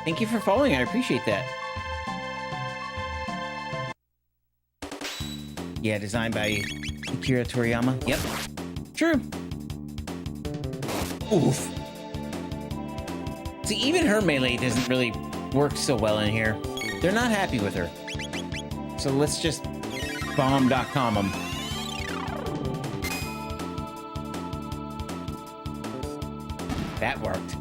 Speaker 1: Thank you for following. I appreciate that. Yeah, designed by Akira Toriyama. Yep. True. Oof. See, even her melee doesn't really work so well in here. They're not happy with her. So let's just bomb.com them. That worked.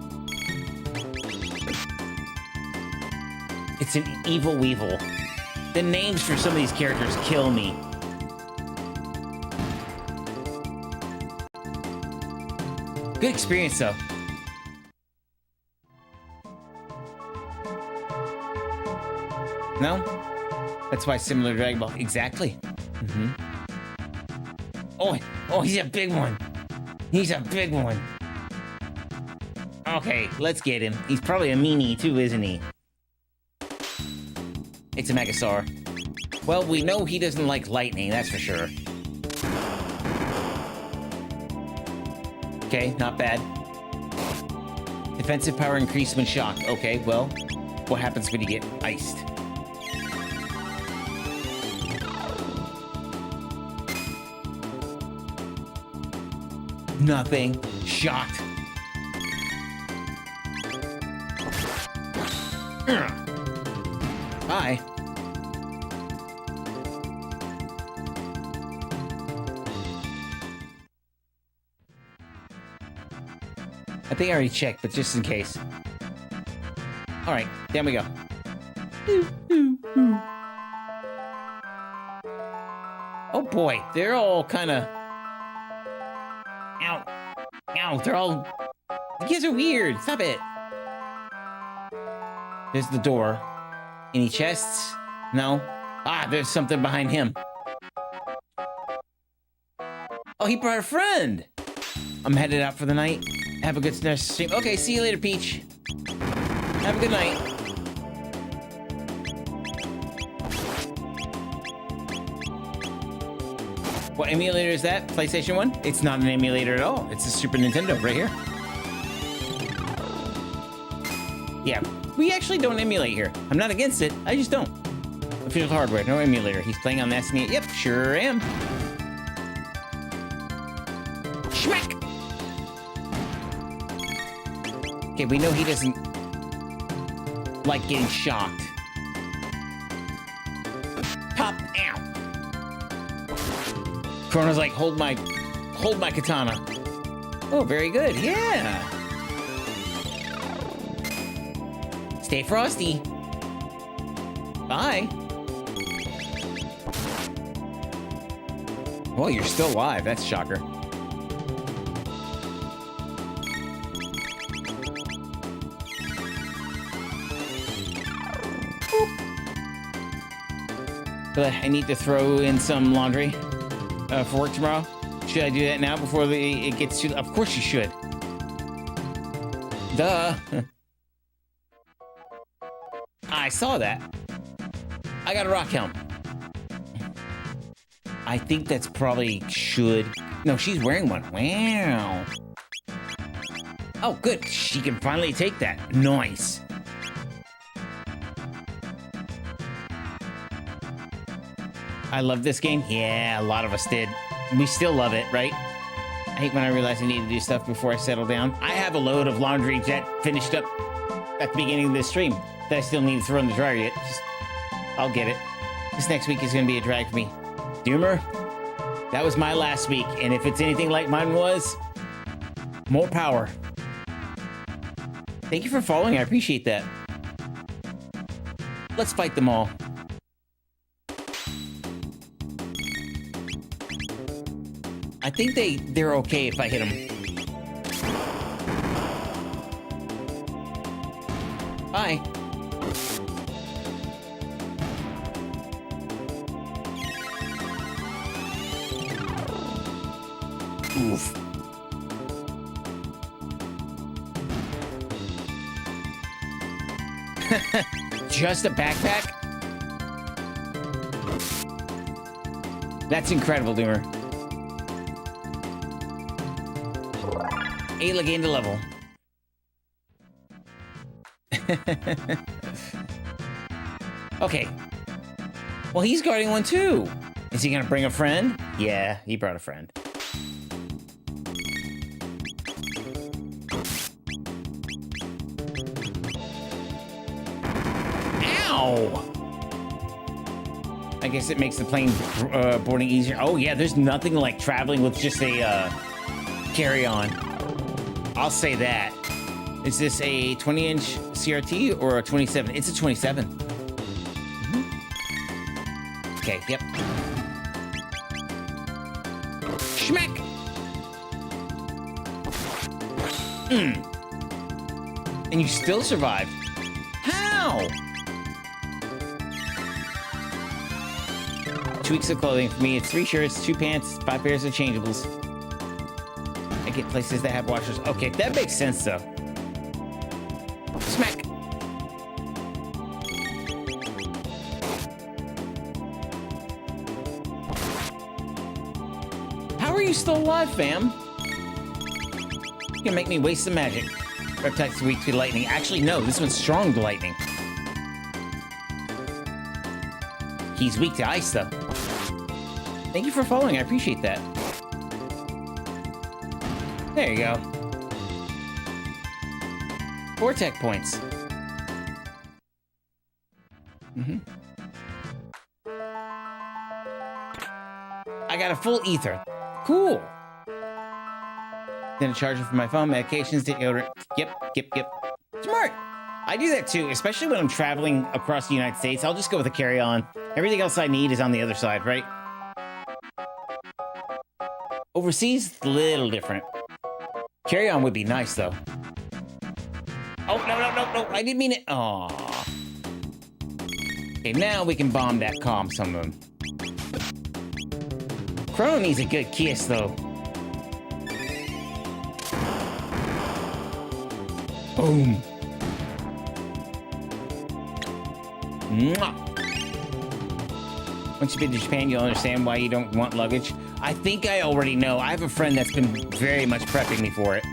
Speaker 1: It's an evil weevil. The names for some of these characters kill me. Good experience, though. No? That's why similar to Dragon Ball. Exactly. Oh, he's a big one. He's a big one. Okay, let's get him. He's probably a meanie, too, isn't he? It's a Megasaur. Well, we know he doesn't like lightning, that's for sure. Okay, not bad. Defensive power increased when shocked. Okay, well, what happens when you get iced? Nothing. Shocked. Bye. I think I already checked, but just in case. All right, there we go. Oh boy, they're all kind of... Ow. Ow, they're all... You guys are weird. Stop it. There's the door. Any chests? No? Ah, there's something behind him. Oh, he brought a friend. I'm headed out for the night. Have a good SNES stream. Okay, see you later, Peach. Have a good night. What emulator is that? PlayStation 1? It's not an emulator at all. It's a Super Nintendo right here. Yeah, we actually don't emulate here. I'm not against it. I just don't. Official hardware, no emulator. He's playing on the SNES. Yep, sure am. Schmack! Okay, we know he doesn't like getting shocked. Pop! Ow! Chrono's like, hold my katana. Oh, very good. Yeah. Stay frosty. Bye. Well, you're still alive. That's a shocker. But I need to throw in some laundry for work tomorrow. Should I do that now before it gets too... Of course you should. Duh. I saw that. I got a rock helm. I think that's probably should... No, she's wearing one. Wow. Oh, good. She can finally take that. Nice. I love this game. Yeah, a lot of us did. We still love it, right? I hate when I realize I need to do stuff before I settle down. I have a load of laundry that finished up at the beginning of this stream that I still need to throw in the dryer yet. I'll get it. This next week is going to be a drag for me. Doomer, that was my last week, and if it's anything like mine was, more power. Thank you for following. I appreciate that. Let's fight them all. I think they're okay if I hit them. Bye. Oof. Just a backpack? That's incredible, Doomer. Ayla gained a level. Okay. Well, he's guarding one too. Is he gonna bring a friend? Yeah, he brought a friend. Ow! I guess it makes the plane boarding easier. Oh yeah, there's nothing like traveling with just a carry-on. I'll say that. Is this a 20-inch CRT or a 27? It's a 27. Mm-hmm. Okay, yep. Schmeck! And you still survived. How? 2 weeks of clothing. For me, it's 3 shirts, 2 pants, 5 pairs of changeables. I get places that have washers. Okay, that makes sense, though. Smack! How are you still alive, fam? You can make me waste some magic. Reptile's weak to lightning. Actually, no, this one's strong to lightning. He's weak to ice, though. Thank you for following. I appreciate that. There you go. 4 tech points. I got a full ether. Cool. Then a charger for my phone, medications, deodorant. Yep. Smart. I do that too, especially when I'm traveling across the United States. I'll just go with a carry-on. Everything else I need is on the other side, right? Overseas, a little different. Carry-on would be nice, though. Oh, no. I didn't mean it. Aww. Okay, now we can bomb that calm some of them. Chrono needs a good kiss, though. Boom. Mwah. Once you've been to Japan, you'll understand why you don't want luggage. I think I already know. I have a friend that's been very much prepping me for it.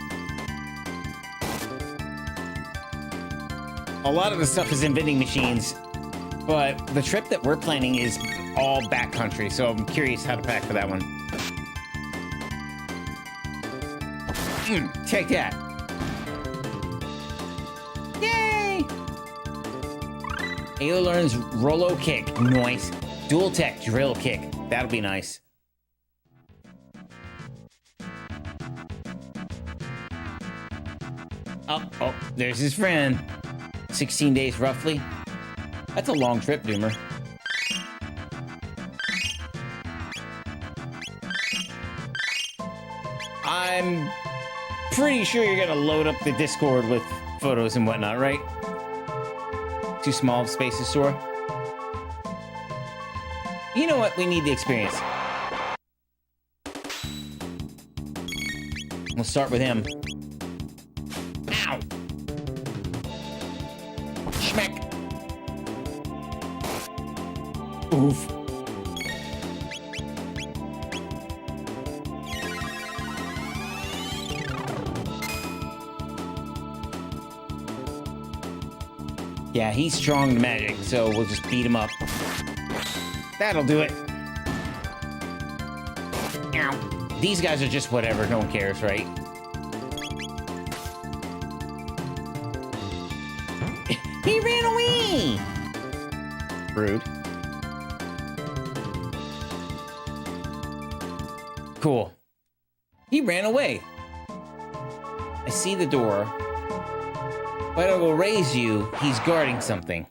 Speaker 1: A lot of the stuff is in vending machines, but the trip that we're planning is all backcountry, so I'm curious how to pack for that one. Take that. Yay! Ayla learns Rolo Kick. Nice. Dual Tech Drill Kick. That'll be nice. Oh, there's his friend. 16 days roughly. That's a long trip, Doomer. I'm pretty sure you're gonna load up the Discord with photos and whatnot, right? Too small of space to store. You know what? We need the experience. We'll start with him. Ow! Schmeck! Oof. Yeah, he's strong to magic, so we'll just beat him up. That'll do it. Ow. These guys are just whatever, no one cares, right? He ran away! Rude. Cool. He ran away. I see the door. But I will raise you. He's guarding something.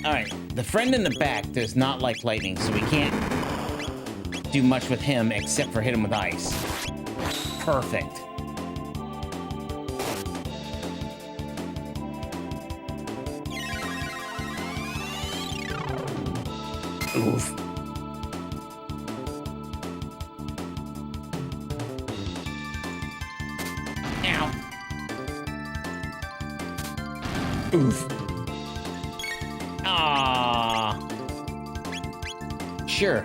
Speaker 1: Alright, the friend in the back does not like lightning, so we can't do much with him except for hit him with ice. Perfect. Oof. Ow. Oof. Ah. Sure.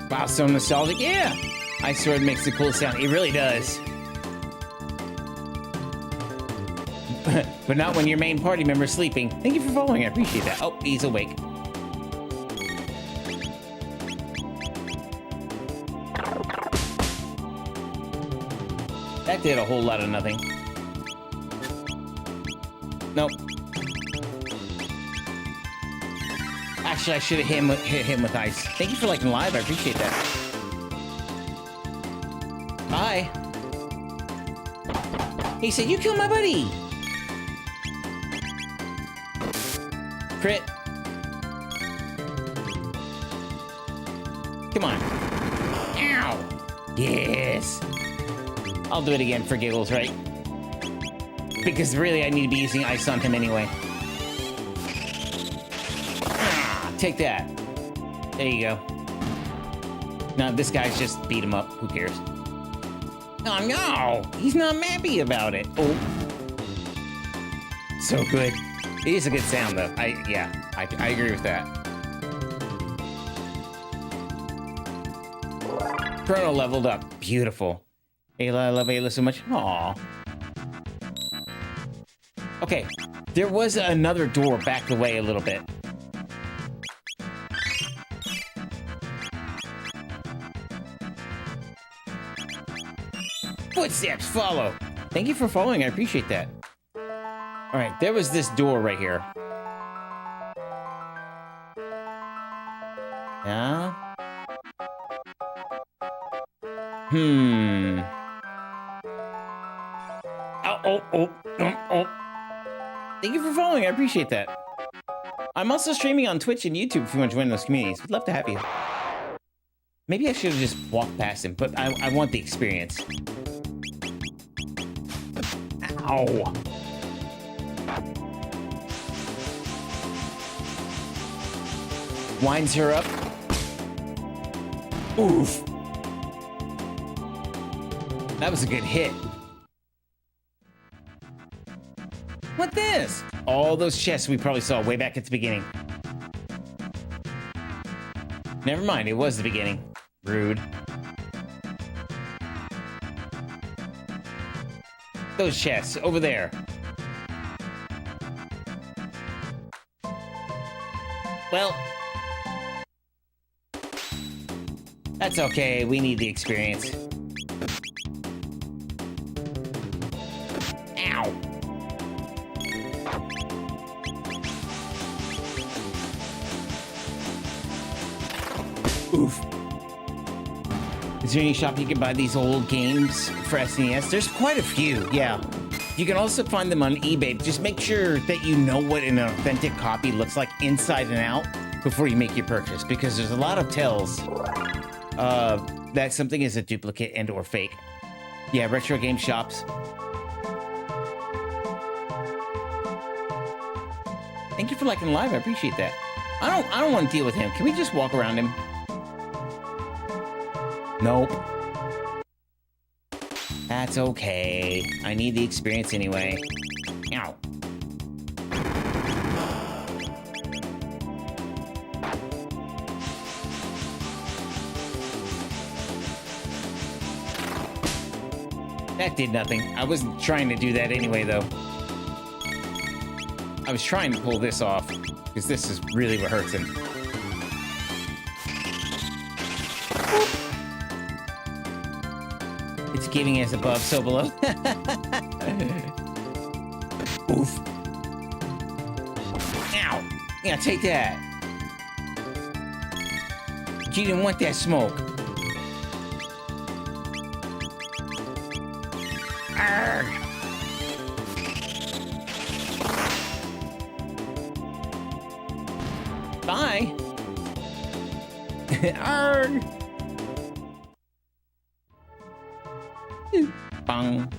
Speaker 1: Wow, so nostalgic. Yeah. Ice Sword makes the coolest sound. It really does. But not when your main party member's sleeping. Thank you for following. I appreciate that. Oh, he's awake. That did a whole lot of nothing. Nope. Actually, I should have hit him with ice. Thank you for liking live. I appreciate that. Bye. He said, you killed my buddy. Crit. Come on. Ow. Yes. I'll do it again for giggles, right? Because really, I need to be using ice on him anyway. Ah, take that. There you go. Now, this guy's just beat him up. Who cares? Oh, no! He's not happy about it. Oh. So good. It is a good sound, though. I agree with that. Chrono leveled up. Beautiful. Ayla, I love Ayla so much. Aww. Okay, there was another door backed away a little bit. Footsteps, follow. Thank you for following, I appreciate that. All right, there was this door right here. Yeah? Oh. Thank you for following. I appreciate that. I'm also streaming on Twitch and YouTube if you want to join those communities. We'd love to have you. Maybe I should have just walked past him, but I want the experience. Ow. Winds her up. Oof. That was a good hit. What this? All those chests we probably saw way back at the beginning. Never mind, it was the beginning. Rude. Those chests, over there. Well, that's okay, we need the experience. Ow. Oof. Is there any shop you can buy these old games for SNES? There's quite a few, yeah. You can also find them on eBay. Just make sure that you know what an authentic copy looks like inside and out before you make your purchase, because there's a lot of tells that something is a duplicate and or fake. Yeah, retro game shops. Thank you for liking live. I appreciate that. I don't want to deal with him. Can we just walk around him? Nope. That's okay. I need the experience anyway. Ow. That did nothing. I wasn't trying to do that anyway, though. I was trying to pull this off, because this is really what hurts him. It's giving as above, so below. Oof. Ow. Yeah, take that. You didn't want that smoke. Arrgh. Bye. Arrgh. Bang.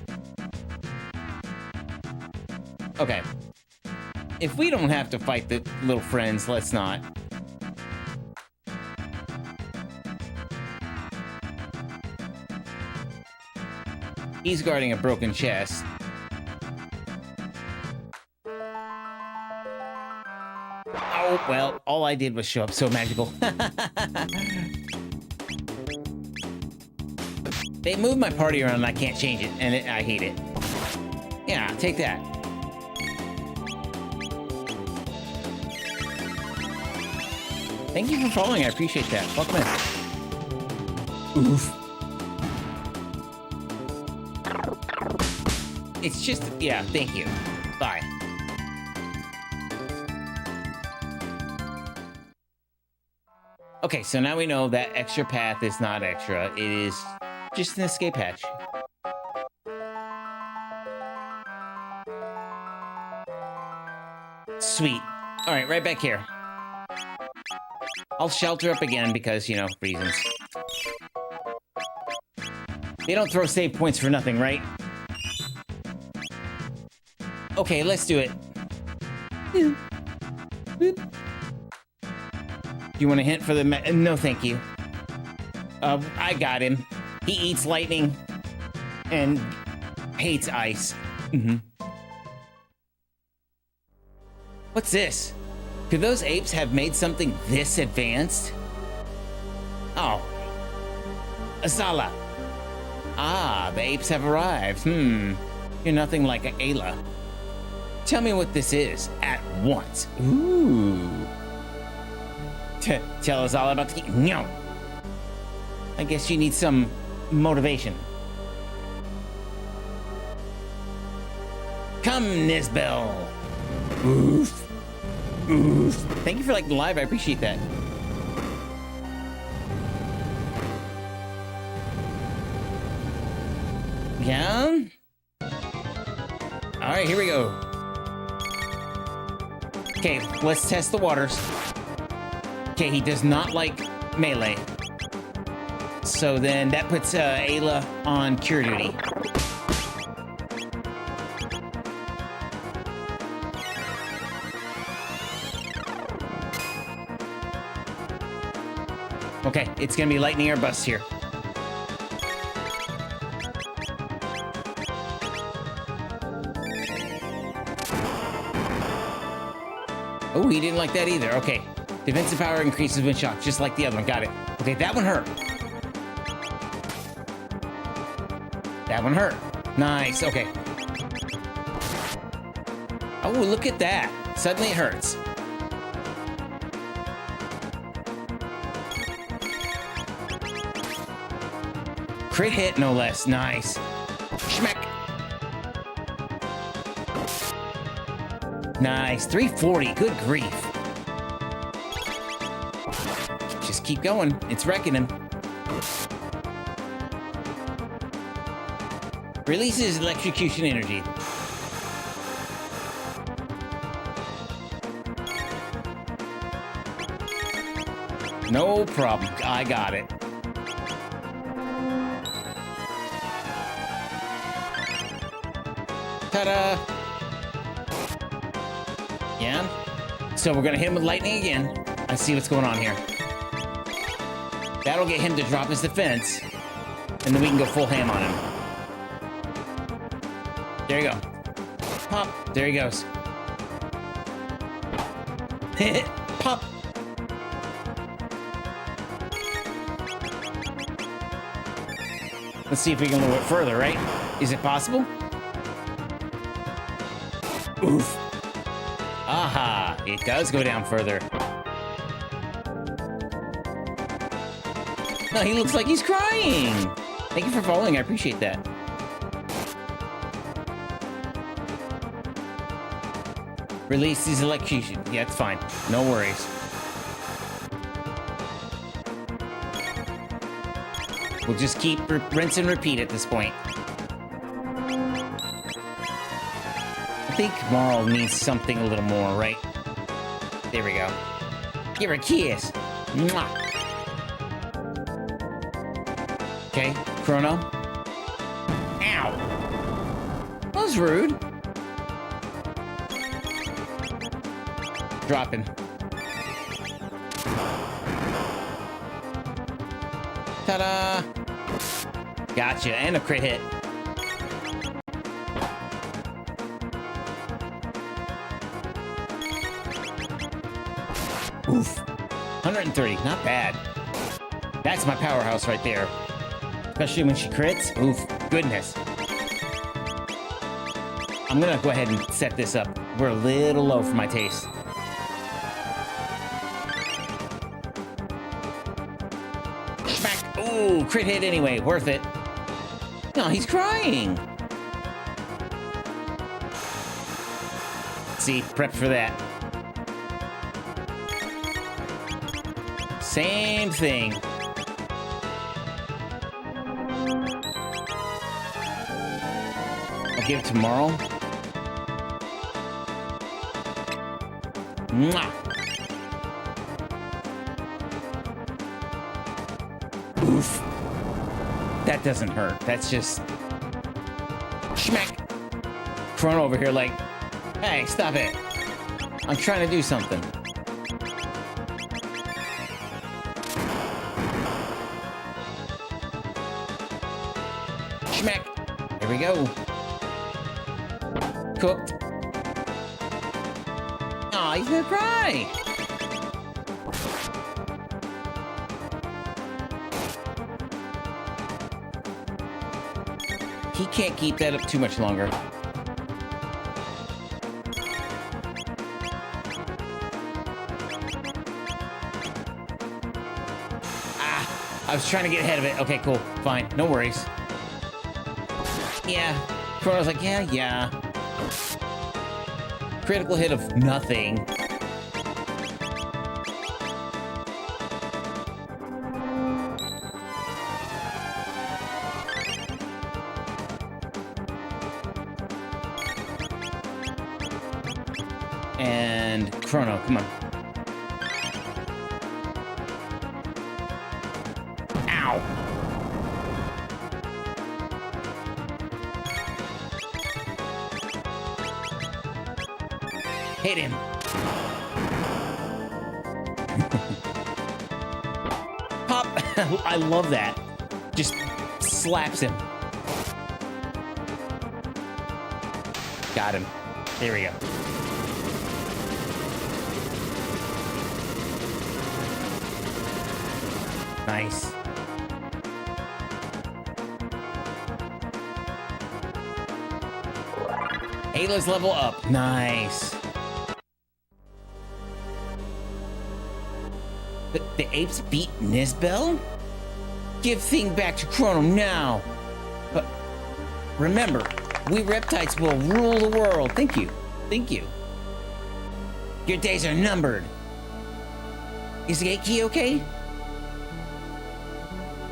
Speaker 1: Okay. If we don't have to fight the little friends, let's not. He's guarding a broken chest. Oh, well, all I did was show up so magical. They moved my party around and I can't change it, and I hate it. Yeah, take that. Thank you for following, I appreciate that. Welcome in. Oof. It's just, yeah, thank you. Bye. Okay, so now we know that extra path is not extra. It is just an escape hatch. Sweet. All right, right back here. I'll shelter up again because, you know, reasons. They don't throw save points for nothing, right? Okay, let's do it. You want a hint for the no, thank you. I got him. He eats lightning and hates ice. What's this? Could those apes have made something this advanced? Oh. Asala. Ah, the apes have arrived. You're nothing like Ayla. Tell me what this is at once. Ooh. Tell us all about the game. No. I guess you need some motivation. Come, Nisbel. Oof. Oof. Thank you for liking the live. I appreciate that. Yeah? All right, here we go. Okay, let's test the waters. Okay, he does not like melee. So then that puts Ayla on cure duty. Okay, it's gonna be lightning or bust here. Oh, he didn't like that either. Okay. Defensive power increases when shocked, just like the other one. Got it. Okay, that one hurt. That one hurt. Nice, okay. Oh, look at that. Suddenly it hurts. Crit hit, no less. Nice. Schmeck. Nice. 340. Good grief. Just keep going. It's wrecking him. Releases electrocution energy. No problem. I got it. Ta-da! Yeah. So we're gonna hit him with lightning again. Let's see what's going on here. That'll get him to drop his defense. And then we can go full ham on him. There you go. Pop. There he goes. Pop. Let's see if we can lure it further, right? Is it possible? Oof. Aha. It does go down further. No, he looks like he's crying. Thank you for following. I appreciate that. Release his electrocution. Yeah, it's fine. No worries. We'll just keep rinse and repeat at this point. I think Marl needs something a little more, right? There we go. Give her a kiss. Mwah. Okay, Chrono. Ow! That was rude. Dropping. Ta-da! Gotcha, and a crit hit. Oof. 130, not bad. That's my powerhouse right there. Especially when she crits. Oof, goodness. I'm gonna go ahead and set this up. We're a little low for my taste. Smack! Ooh, crit hit anyway, worth it. No, he's crying. See, prep for that. Same thing. I'll give it to Marl. Mwah. Oof. That doesn't hurt. That's just... Schmack. Chrono over here like, hey, stop it. I'm trying to do something. Schmack. Here we go. Cooked. Aw, he's gonna cry. He can't keep that up too much longer. Ah, I was trying to get ahead of it. Okay, cool. Fine. No worries. Yeah. Chrono's like, yeah. Critical hit of nothing. And Chrono, come on. Ow. Hit him. Pop. I love that. Just slaps him. Got him. There we go. Nice. Ayla's level up. Nice. The apes beat Nisbel? Give thing back to Chrono now. But remember, we reptiles will rule the world. Thank you. Thank you. Your days are numbered. Is the gate key okay?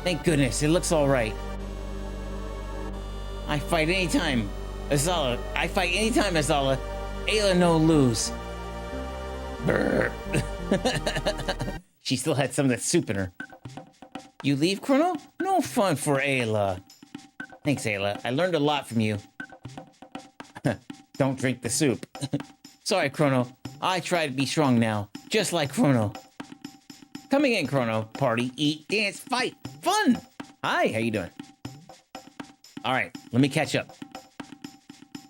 Speaker 1: Thank goodness, it looks all right. I fight anytime, Azala. I fight anytime, Azala. Ayla no lose. Brr. She still had some of that soup in her. You leave, Chrono? No fun for Ayla. Thanks, Ayla. I learned a lot from you. Don't drink the soup. Sorry, Chrono. I try to be strong now, just like Chrono. Coming in, Chrono. Party, eat, dance, fight. Fun! Hi, how you doing? All right, let me catch up.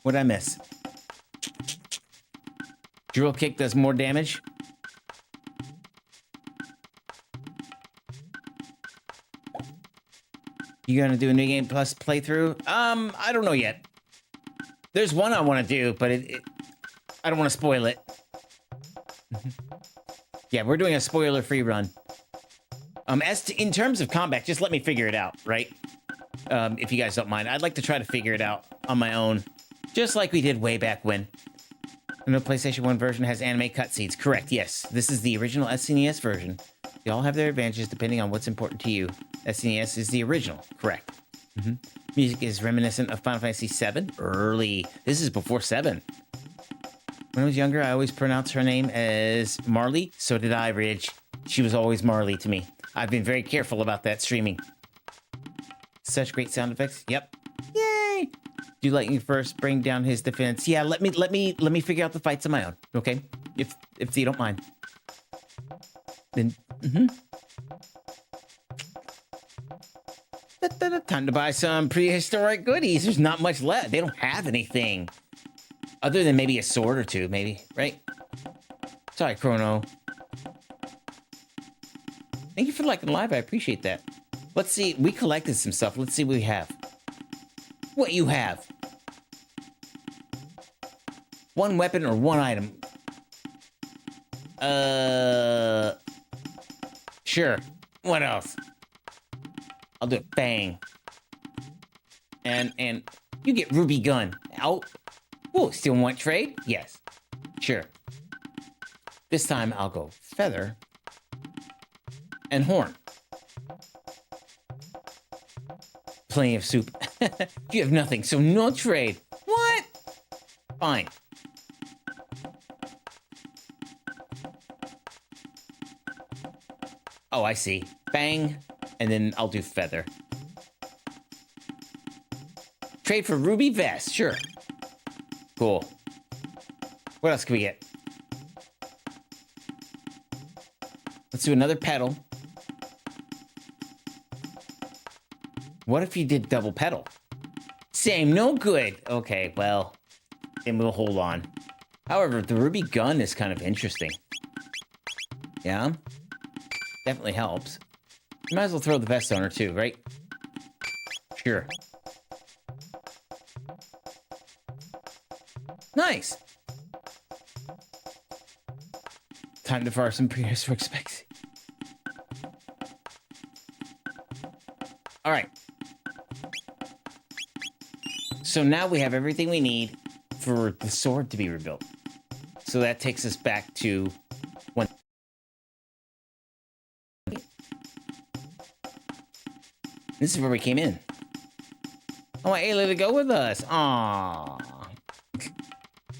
Speaker 1: What'd I miss? Drill kick does more damage. You gonna do a New Game Plus playthrough? I don't know yet. There's one I want to do, but I don't want to spoil it. Yeah, we're doing a spoiler-free run. In terms of combat, just let me figure it out, right? If you guys don't mind. I'd like to try to figure it out on my own, just like we did way back when. And the PlayStation 1 version has anime cutscenes. Correct, yes. This is the original SNES version. They all have their advantages depending on what's important to you. SNES is the original, correct. Music is reminiscent of Final Fantasy VII. Early. This is before 7. When I was younger, I always pronounced her name as Marley. So did I, Ridge. She was always Marley to me. I've been very careful about that streaming. Such great sound effects. Yep. Yay! Do lightning first, bring down his defense. Yeah, let me figure out the fights on my own, okay? If you don't mind. Then time to buy some prehistoric goodies. There's not much left. They don't have anything. Other than maybe a sword or two, maybe, right? Sorry, Chrono. Thank you for liking live. I appreciate that. Let's see. We collected some stuff. Let's see what we have. What you have? One weapon or one item? Sure. What else? I'll do it. Bang. And you get ruby gun. Out. Oh, still want trade? Yes. Sure. This time I'll go feather and horn. Plenty of soup. You have nothing, so no trade. What? Fine. Oh, I see. Bang, and then I'll do feather. Trade for ruby vest, sure. Cool. What else can we get? Let's do another pedal. What if you did double pedal? Same, no good. Okay, well, then we'll hold on. However, the ruby gun is kind of interesting. Yeah? Definitely helps. You might as well throw the vest on her too, right? Sure. Nice. Time to fire some prehistoric specs. All right. So now we have everything we need for the sword to be rebuilt. So that takes us back to when... This is where we came in. I want Ayla to go with us. Aww.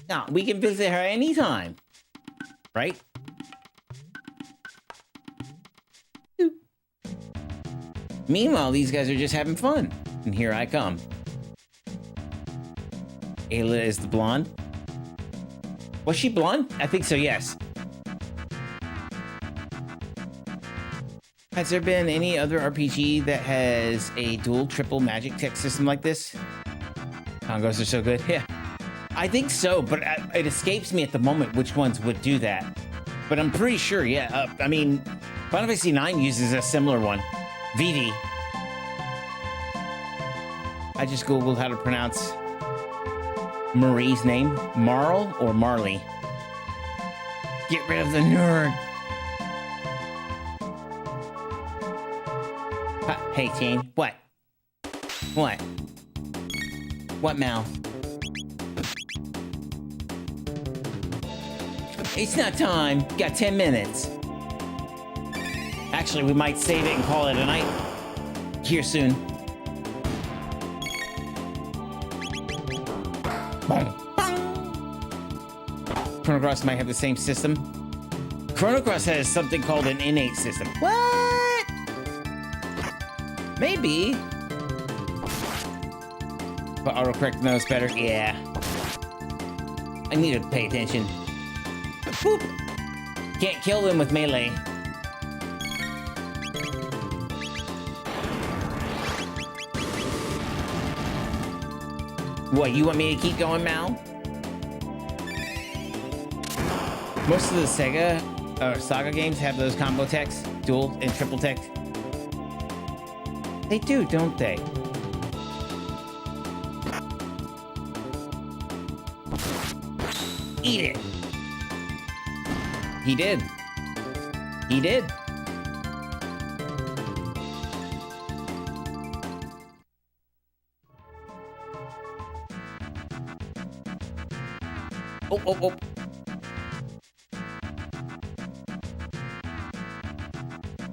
Speaker 1: No, we can visit her anytime. Right? Meanwhile, these guys are just having fun. And here I come. Ayla is the blonde. Was she blonde? I think so, yes. Has there been any other RPG that has a dual triple magic tech system like this? Congos are so good. Yeah. I think so, but it escapes me at the moment which ones would do that. But I'm pretty sure, yeah. I mean, Final Fantasy IX uses a similar one. VD. I just googled how to pronounce Marie's name. Marl or Marley? Get rid of the nerd. Hey, Teen. What? What? What mouth? It's not time. Got 10 minutes. Actually, we might save it and call it a night. Here soon. Boom. Chrono Cross might have the same system. Chrono Cross has something called an innate system. What? Maybe. But autocorrect knows better. Yeah. I need to pay attention. Boop. Can't kill them with melee. What, you want me to keep going, Mal? Most of the Sega or Saga games have those combo techs, dual and triple tech. They do, don't they? Eat it. He did. He did. Oh, oh, oh.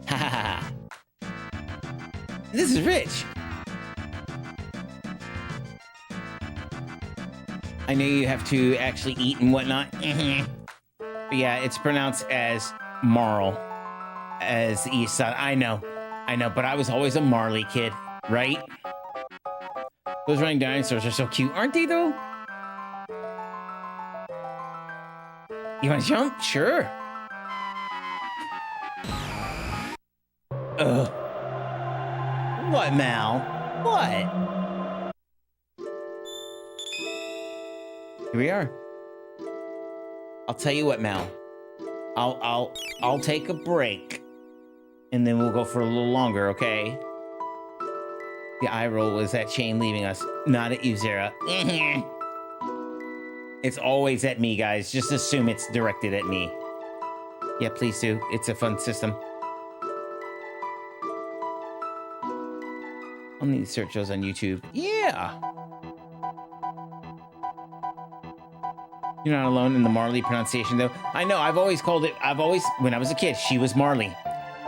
Speaker 1: Ha ha ha. This is rich. I know you have to actually eat and whatnot. But yeah, it's pronounced as Marl, as the east side. I know, but I was always a Marley kid, right? Those running dinosaurs are so cute, aren't they, though? You want to jump? Sure. Ugh. What, Mal? What? Here we are. I'll tell you what, Mal. I'll take a break, and then we'll go for a little longer, okay? The eye roll was that chain leaving us, not at you, Zara. It's always at me, guys. Just assume it's directed at me. Yeah, please do. It's a fun system. I'll need to search those on YouTube. Yeah. You're not alone in the Marley pronunciation, though. I know, I've always called it, when I was a kid, she was Marley.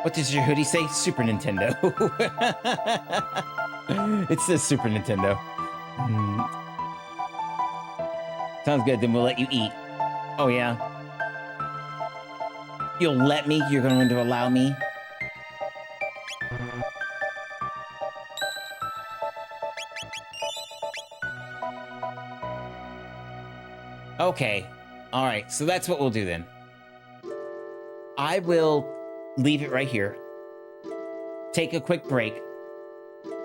Speaker 1: What does your hoodie say? Super Nintendo. It says Super Nintendo. Sounds good, then we'll let you eat. Oh, yeah? You'll let me? You're going to allow me? Okay. All right, so that's what we'll do then. I will leave it right here. Take a quick break.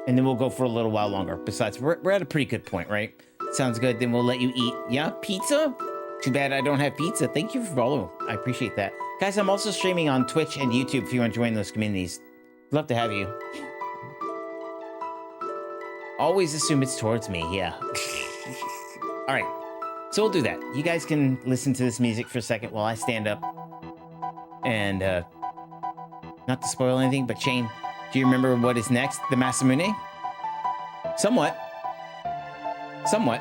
Speaker 1: And then we'll go for a little while longer. Besides, we're at a pretty good point, right? Sounds good. Then we'll let you eat. Yeah, pizza? Too bad I don't have pizza. Thank you for following. I appreciate that. Guys, I'm also streaming on Twitch and YouTube if you want to join those communities. Love to have you. Always assume it's towards me, yeah. All right, so we'll do that. You guys can listen to this music for a second while I stand up. And, not to spoil anything, but Shane, do you remember what is next? The Masamune? Somewhat. Somewhat.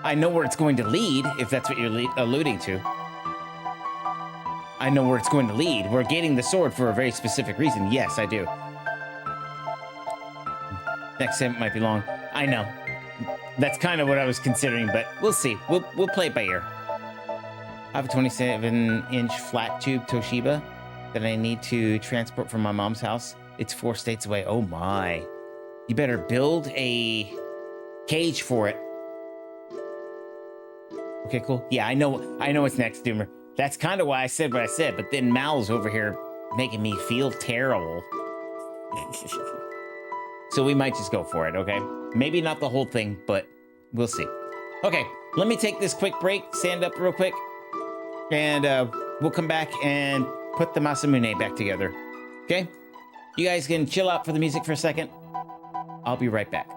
Speaker 1: I know where it's going to lead, if that's what you're alluding to. I know where it's going to lead. We're getting the sword for a very specific reason. Yes, I do. Next segment might be long. I know. That's kind of what I was considering, but we'll see. We'll play it by ear. I have a 27-inch flat tube Toshiba that I need to transport from my mom's house. It's 4 states away. Oh my. You better build a cage for it. Okay, cool. Yeah, I know what's next, Doomer. That's kind of why I said what I said, but then Mal's over here making me feel terrible. So we might just go for it, okay? Maybe not the whole thing, but we'll see. Okay, let me take this quick break, stand up real quick, and we'll come back and put the Masamune back together, okay? You guys can chill out for the music for a second. I'll be right back.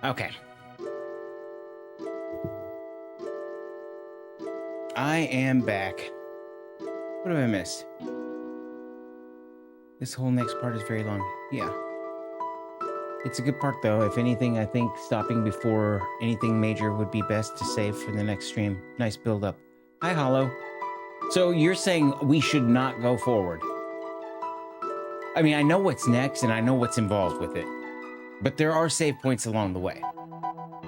Speaker 1: Okay. I am back. What have I missed? This whole next part is very long. Yeah. It's a good part, though. If anything, I think stopping before anything major would be best to save for the next stream. Nice build up. Hi, Hollow. So you're saying we should not go forward? I mean, I know what's next and I know what's involved with it, but there are save points along the way.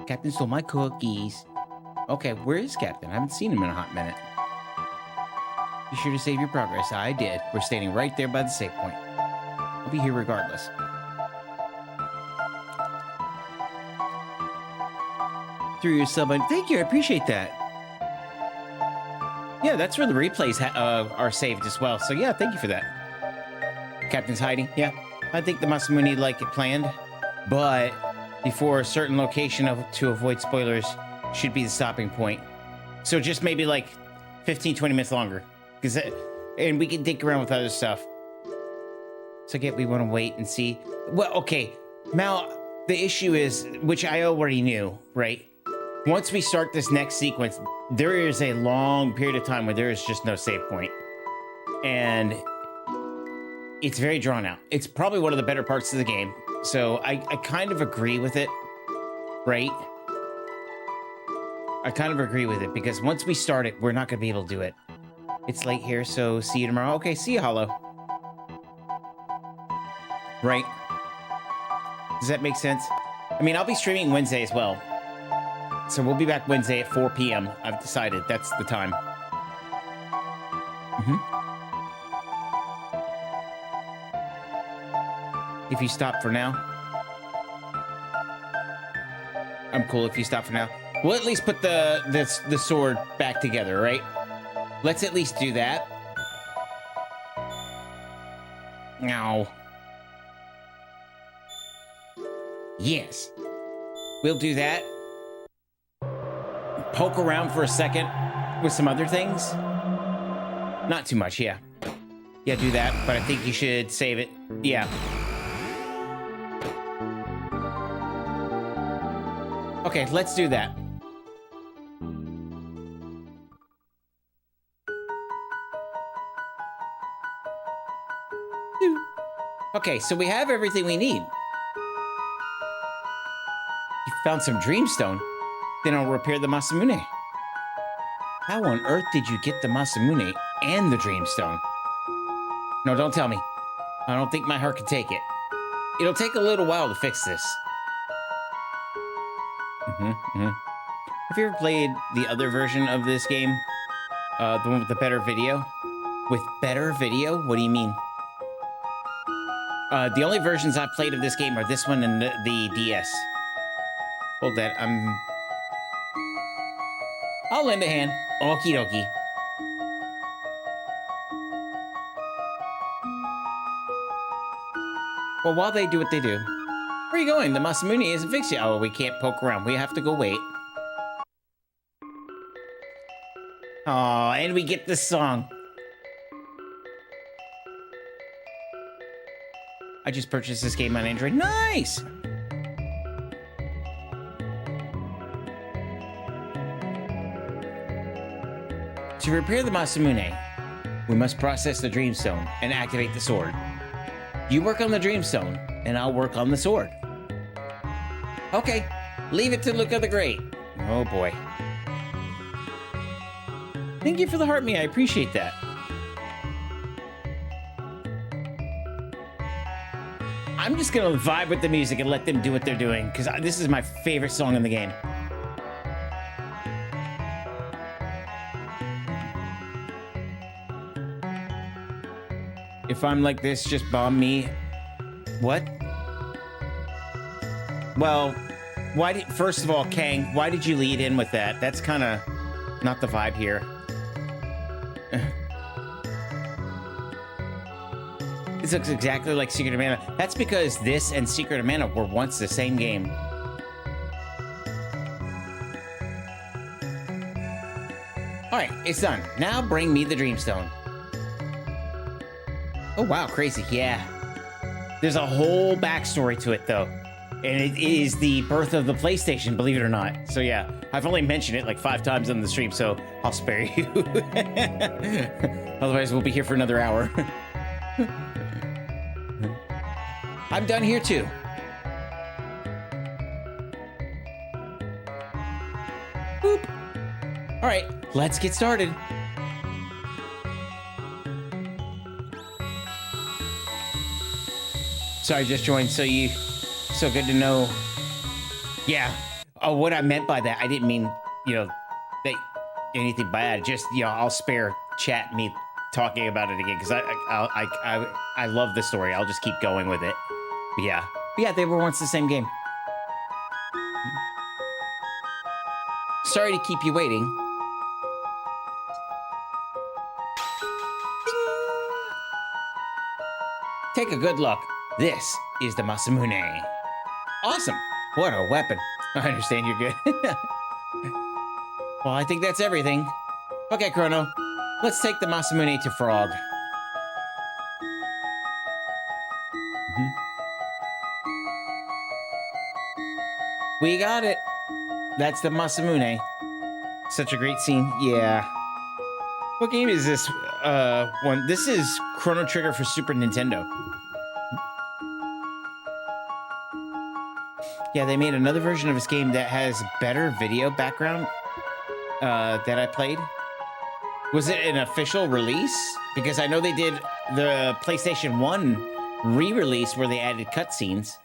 Speaker 1: Captain stole my cookies. Okay, where is Captain? I haven't seen him in a hot minute. Be sure to save your progress. I did. We're standing right there by the save point. I'll be here regardless. Through your sub, thank you. I appreciate that. Yeah, that's where the replays are saved as well. So yeah, thank you for that. Captain's hiding. Yeah, I think the Masamune like it planned, but before a certain location to avoid spoilers should be the stopping point. So just maybe like 15, 20 minutes longer. And we can dig around with other stuff. So again, we want to wait and see. Well, okay. Mal, the issue is, which I already knew, right? Once we start this next sequence, there is a long period of time where there is just no save point. And it's very drawn out. It's probably one of the better parts of the game. So I kind of agree with it, right? I kind of agree with it because once we start it, we're not going to be able to do it. It's late here, so see you tomorrow. Okay, see you, Hollow. Right? Does that make sense? I mean, I'll be streaming Wednesday as well. So we'll be back Wednesday at 4 p.m. I've decided that's the time. If you stop for now. I'm cool if you stop for now. We'll at least put the sword back together, right? Let's at least do that. No. Yes. We'll do that. Poke around for a second with some other things. Not too much, yeah. Yeah, do that, but I think you should save it. Yeah. Okay, let's do that. Okay, so we have everything we need. You found some dreamstone. Then I'll repair the Masamune. How on earth did you get the Masamune and the dreamstone? No, don't tell me. I don't think my heart can take it. It'll take a little while to fix this. Have you ever played the other version of this game? The one with the better video? With better video? What do you mean? The only versions I've played of this game are this one and the DS. Hold that, I'll lend a hand. Okie dokie. Well, while they do what they do. Where are you going? The Masamune isn't fixed yet. Oh, we can't poke around. We have to go wait. Oh, and we get this song. I just purchased this game on Android. Nice! To repair the Masamune, we must process the Dreamstone and activate the sword. You work on the Dreamstone, and I'll work on the sword. Okay, leave it to Luca the Great. Oh boy. Thank you for the heart me, I appreciate that. I'm just gonna vibe with the music and let them do what they're doing, because this is my favorite song in the game. If I'm like this, just bomb me. What? Well, first of all, Kang, why did you lead in with that? That's kind of not the vibe here. This looks exactly like Secret of Mana. That's because this and Secret of Mana were once the same game. All right, it's done. Now bring me the Dreamstone. Oh, wow, crazy, yeah. There's a whole backstory to it, though. And it is the birth of the PlayStation, believe it or not. So, yeah, I've only mentioned it like 5 times on the stream, so I'll spare you. Otherwise, we'll be here for another hour. I'm done here, too. Boop. All right, let's get started. Sorry, just joined, so good to know. Yeah. Oh, what I meant by that, I didn't mean, anything bad. Just, I'll spare chat me talking about it again, because I love the story. I'll just keep going with it. But yeah, they were once the same game. Sorry to keep you waiting. Take a good look. This is the Masamune. Awesome. What a weapon. I understand you're good. Well, I think that's everything. Okay, Chrono. Let's take the Masamune to Frog. We got it. That's the Masamune. Such a great scene. Yeah. What game is this one? This is Chrono Trigger for Super Nintendo. Yeah, they made another version of this game that has better video background that I played. Was it an official release? Because I know they did the PlayStation 1 re-release where they added cutscenes.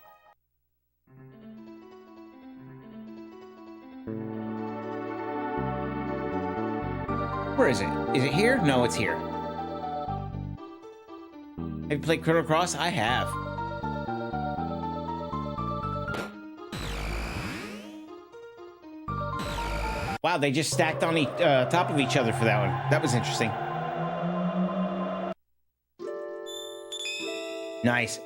Speaker 1: Where is it? Is it here? No, it's here. Have you played Chrono Cross? I have. Wow, they just stacked on top of each other for that one. That was interesting. Nice.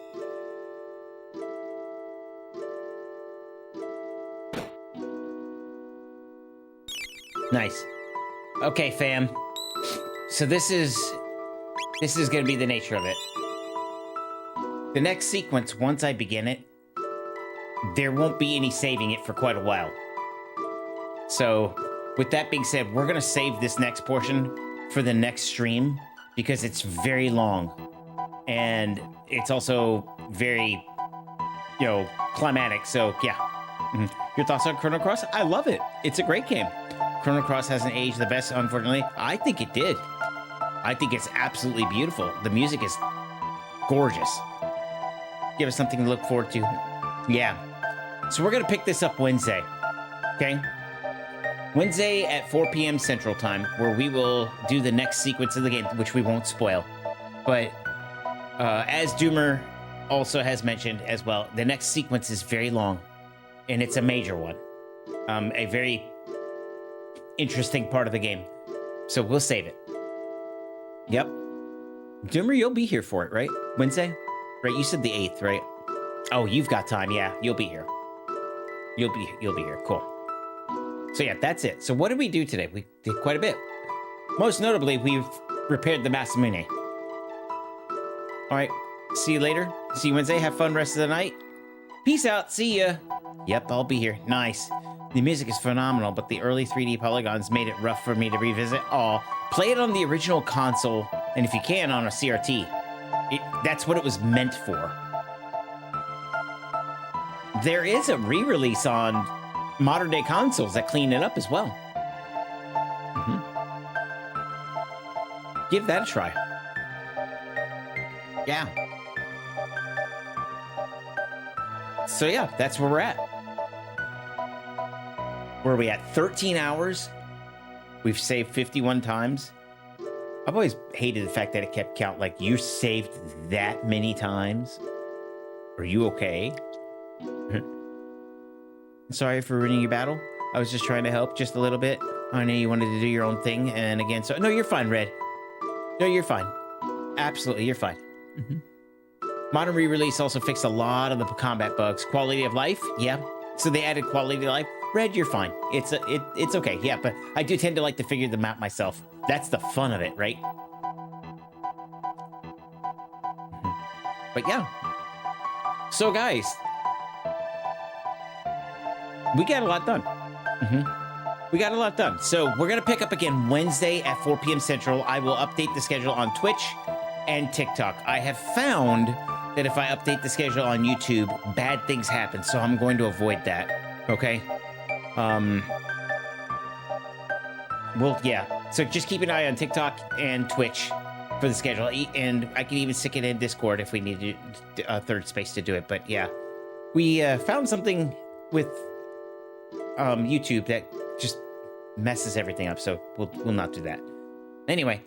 Speaker 1: Nice. Okay, fam. So this is gonna be the nature of it. The next sequence, once I begin it, there won't be any saving it for quite a while. So, with that being said, we're gonna save this next portion for the next stream because it's very long. And it's also very, climatic. So, yeah. Your thoughts on Chrono Cross? I love it. It's a great game. Chrono Cross hasn't aged the best, unfortunately. I think it did. I think it's absolutely beautiful. The music is gorgeous. Give us something to look forward to. Yeah. So we're going to pick this up Wednesday. Okay? Wednesday at 4 p.m. Central Time, where we will do the next sequence of the game, which we won't spoil. But as Doomer also has mentioned as well, the next sequence is very long, and it's a major one. A very interesting part of the game. So we'll save it. Yep. Doomer, you'll be here for it, right? Wednesday? Right, you said the 8th, right? Oh, you've got time. Yeah, you'll be here. You'll be here. Cool. So yeah, that's it. So what did we do today? We did quite a bit. Most notably, we've repaired the Masamune. All right, see you later. See you Wednesday. Have fun rest of the night. Peace out. See ya. Yep, I'll be here. Nice. The music is phenomenal, but the early 3D polygons made it rough for me to revisit. Play it on the original console, and if you can, on a CRT. That's what it was meant for. There is a re-release on modern day consoles that clean it up as well. Give that a try. Yeah. So yeah, that's where we're at. Where are we at? 13 hours. We've saved 51 times. I've always hated the fact that it kept count. Like, you saved that many times? Are you okay? Sorry for ruining your battle. I was just trying to help just a little bit. I know you wanted to do your own thing. And again, so no, you're fine, Red. No, you're fine. Absolutely, you're fine. Modern re-release also fixed a lot of the combat bugs. Quality of life, yeah. So they added quality of life. Red, you're fine. It's okay, yeah. But I do tend to like to figure them out myself. That's the fun of it, right? But yeah. So guys, we got a lot done. We got a lot done. So we're going to pick up again Wednesday at 4 p.m. Central. I will update the schedule on Twitch and TikTok. I have found that if I update the schedule on YouTube, bad things happen. So I'm going to avoid that. Okay? Well, yeah. So just keep an eye on TikTok and Twitch for the schedule. And I can even stick it in Discord if we need a third space to do it. But yeah, we found something with YouTube that just messes everything up. So we'll not do that. Anyway.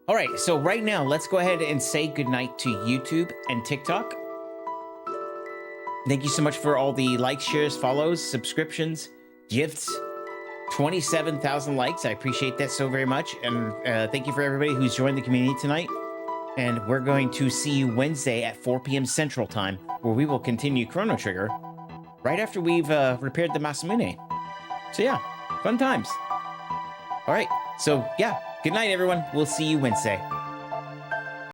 Speaker 1: All right. So right now, let's go ahead and say goodnight to YouTube and TikTok. Thank you so much for all the likes, shares, follows, subscriptions, gifts. 27,000 likes. I appreciate that so very much. And thank you for everybody who's joined the community tonight. And we're going to see you Wednesday at 4 p.m. Central Time, where we will continue Chrono Trigger right after we've repaired the Masamune. So yeah, fun times. All right. So yeah, Good night, everyone. We'll see you Wednesday.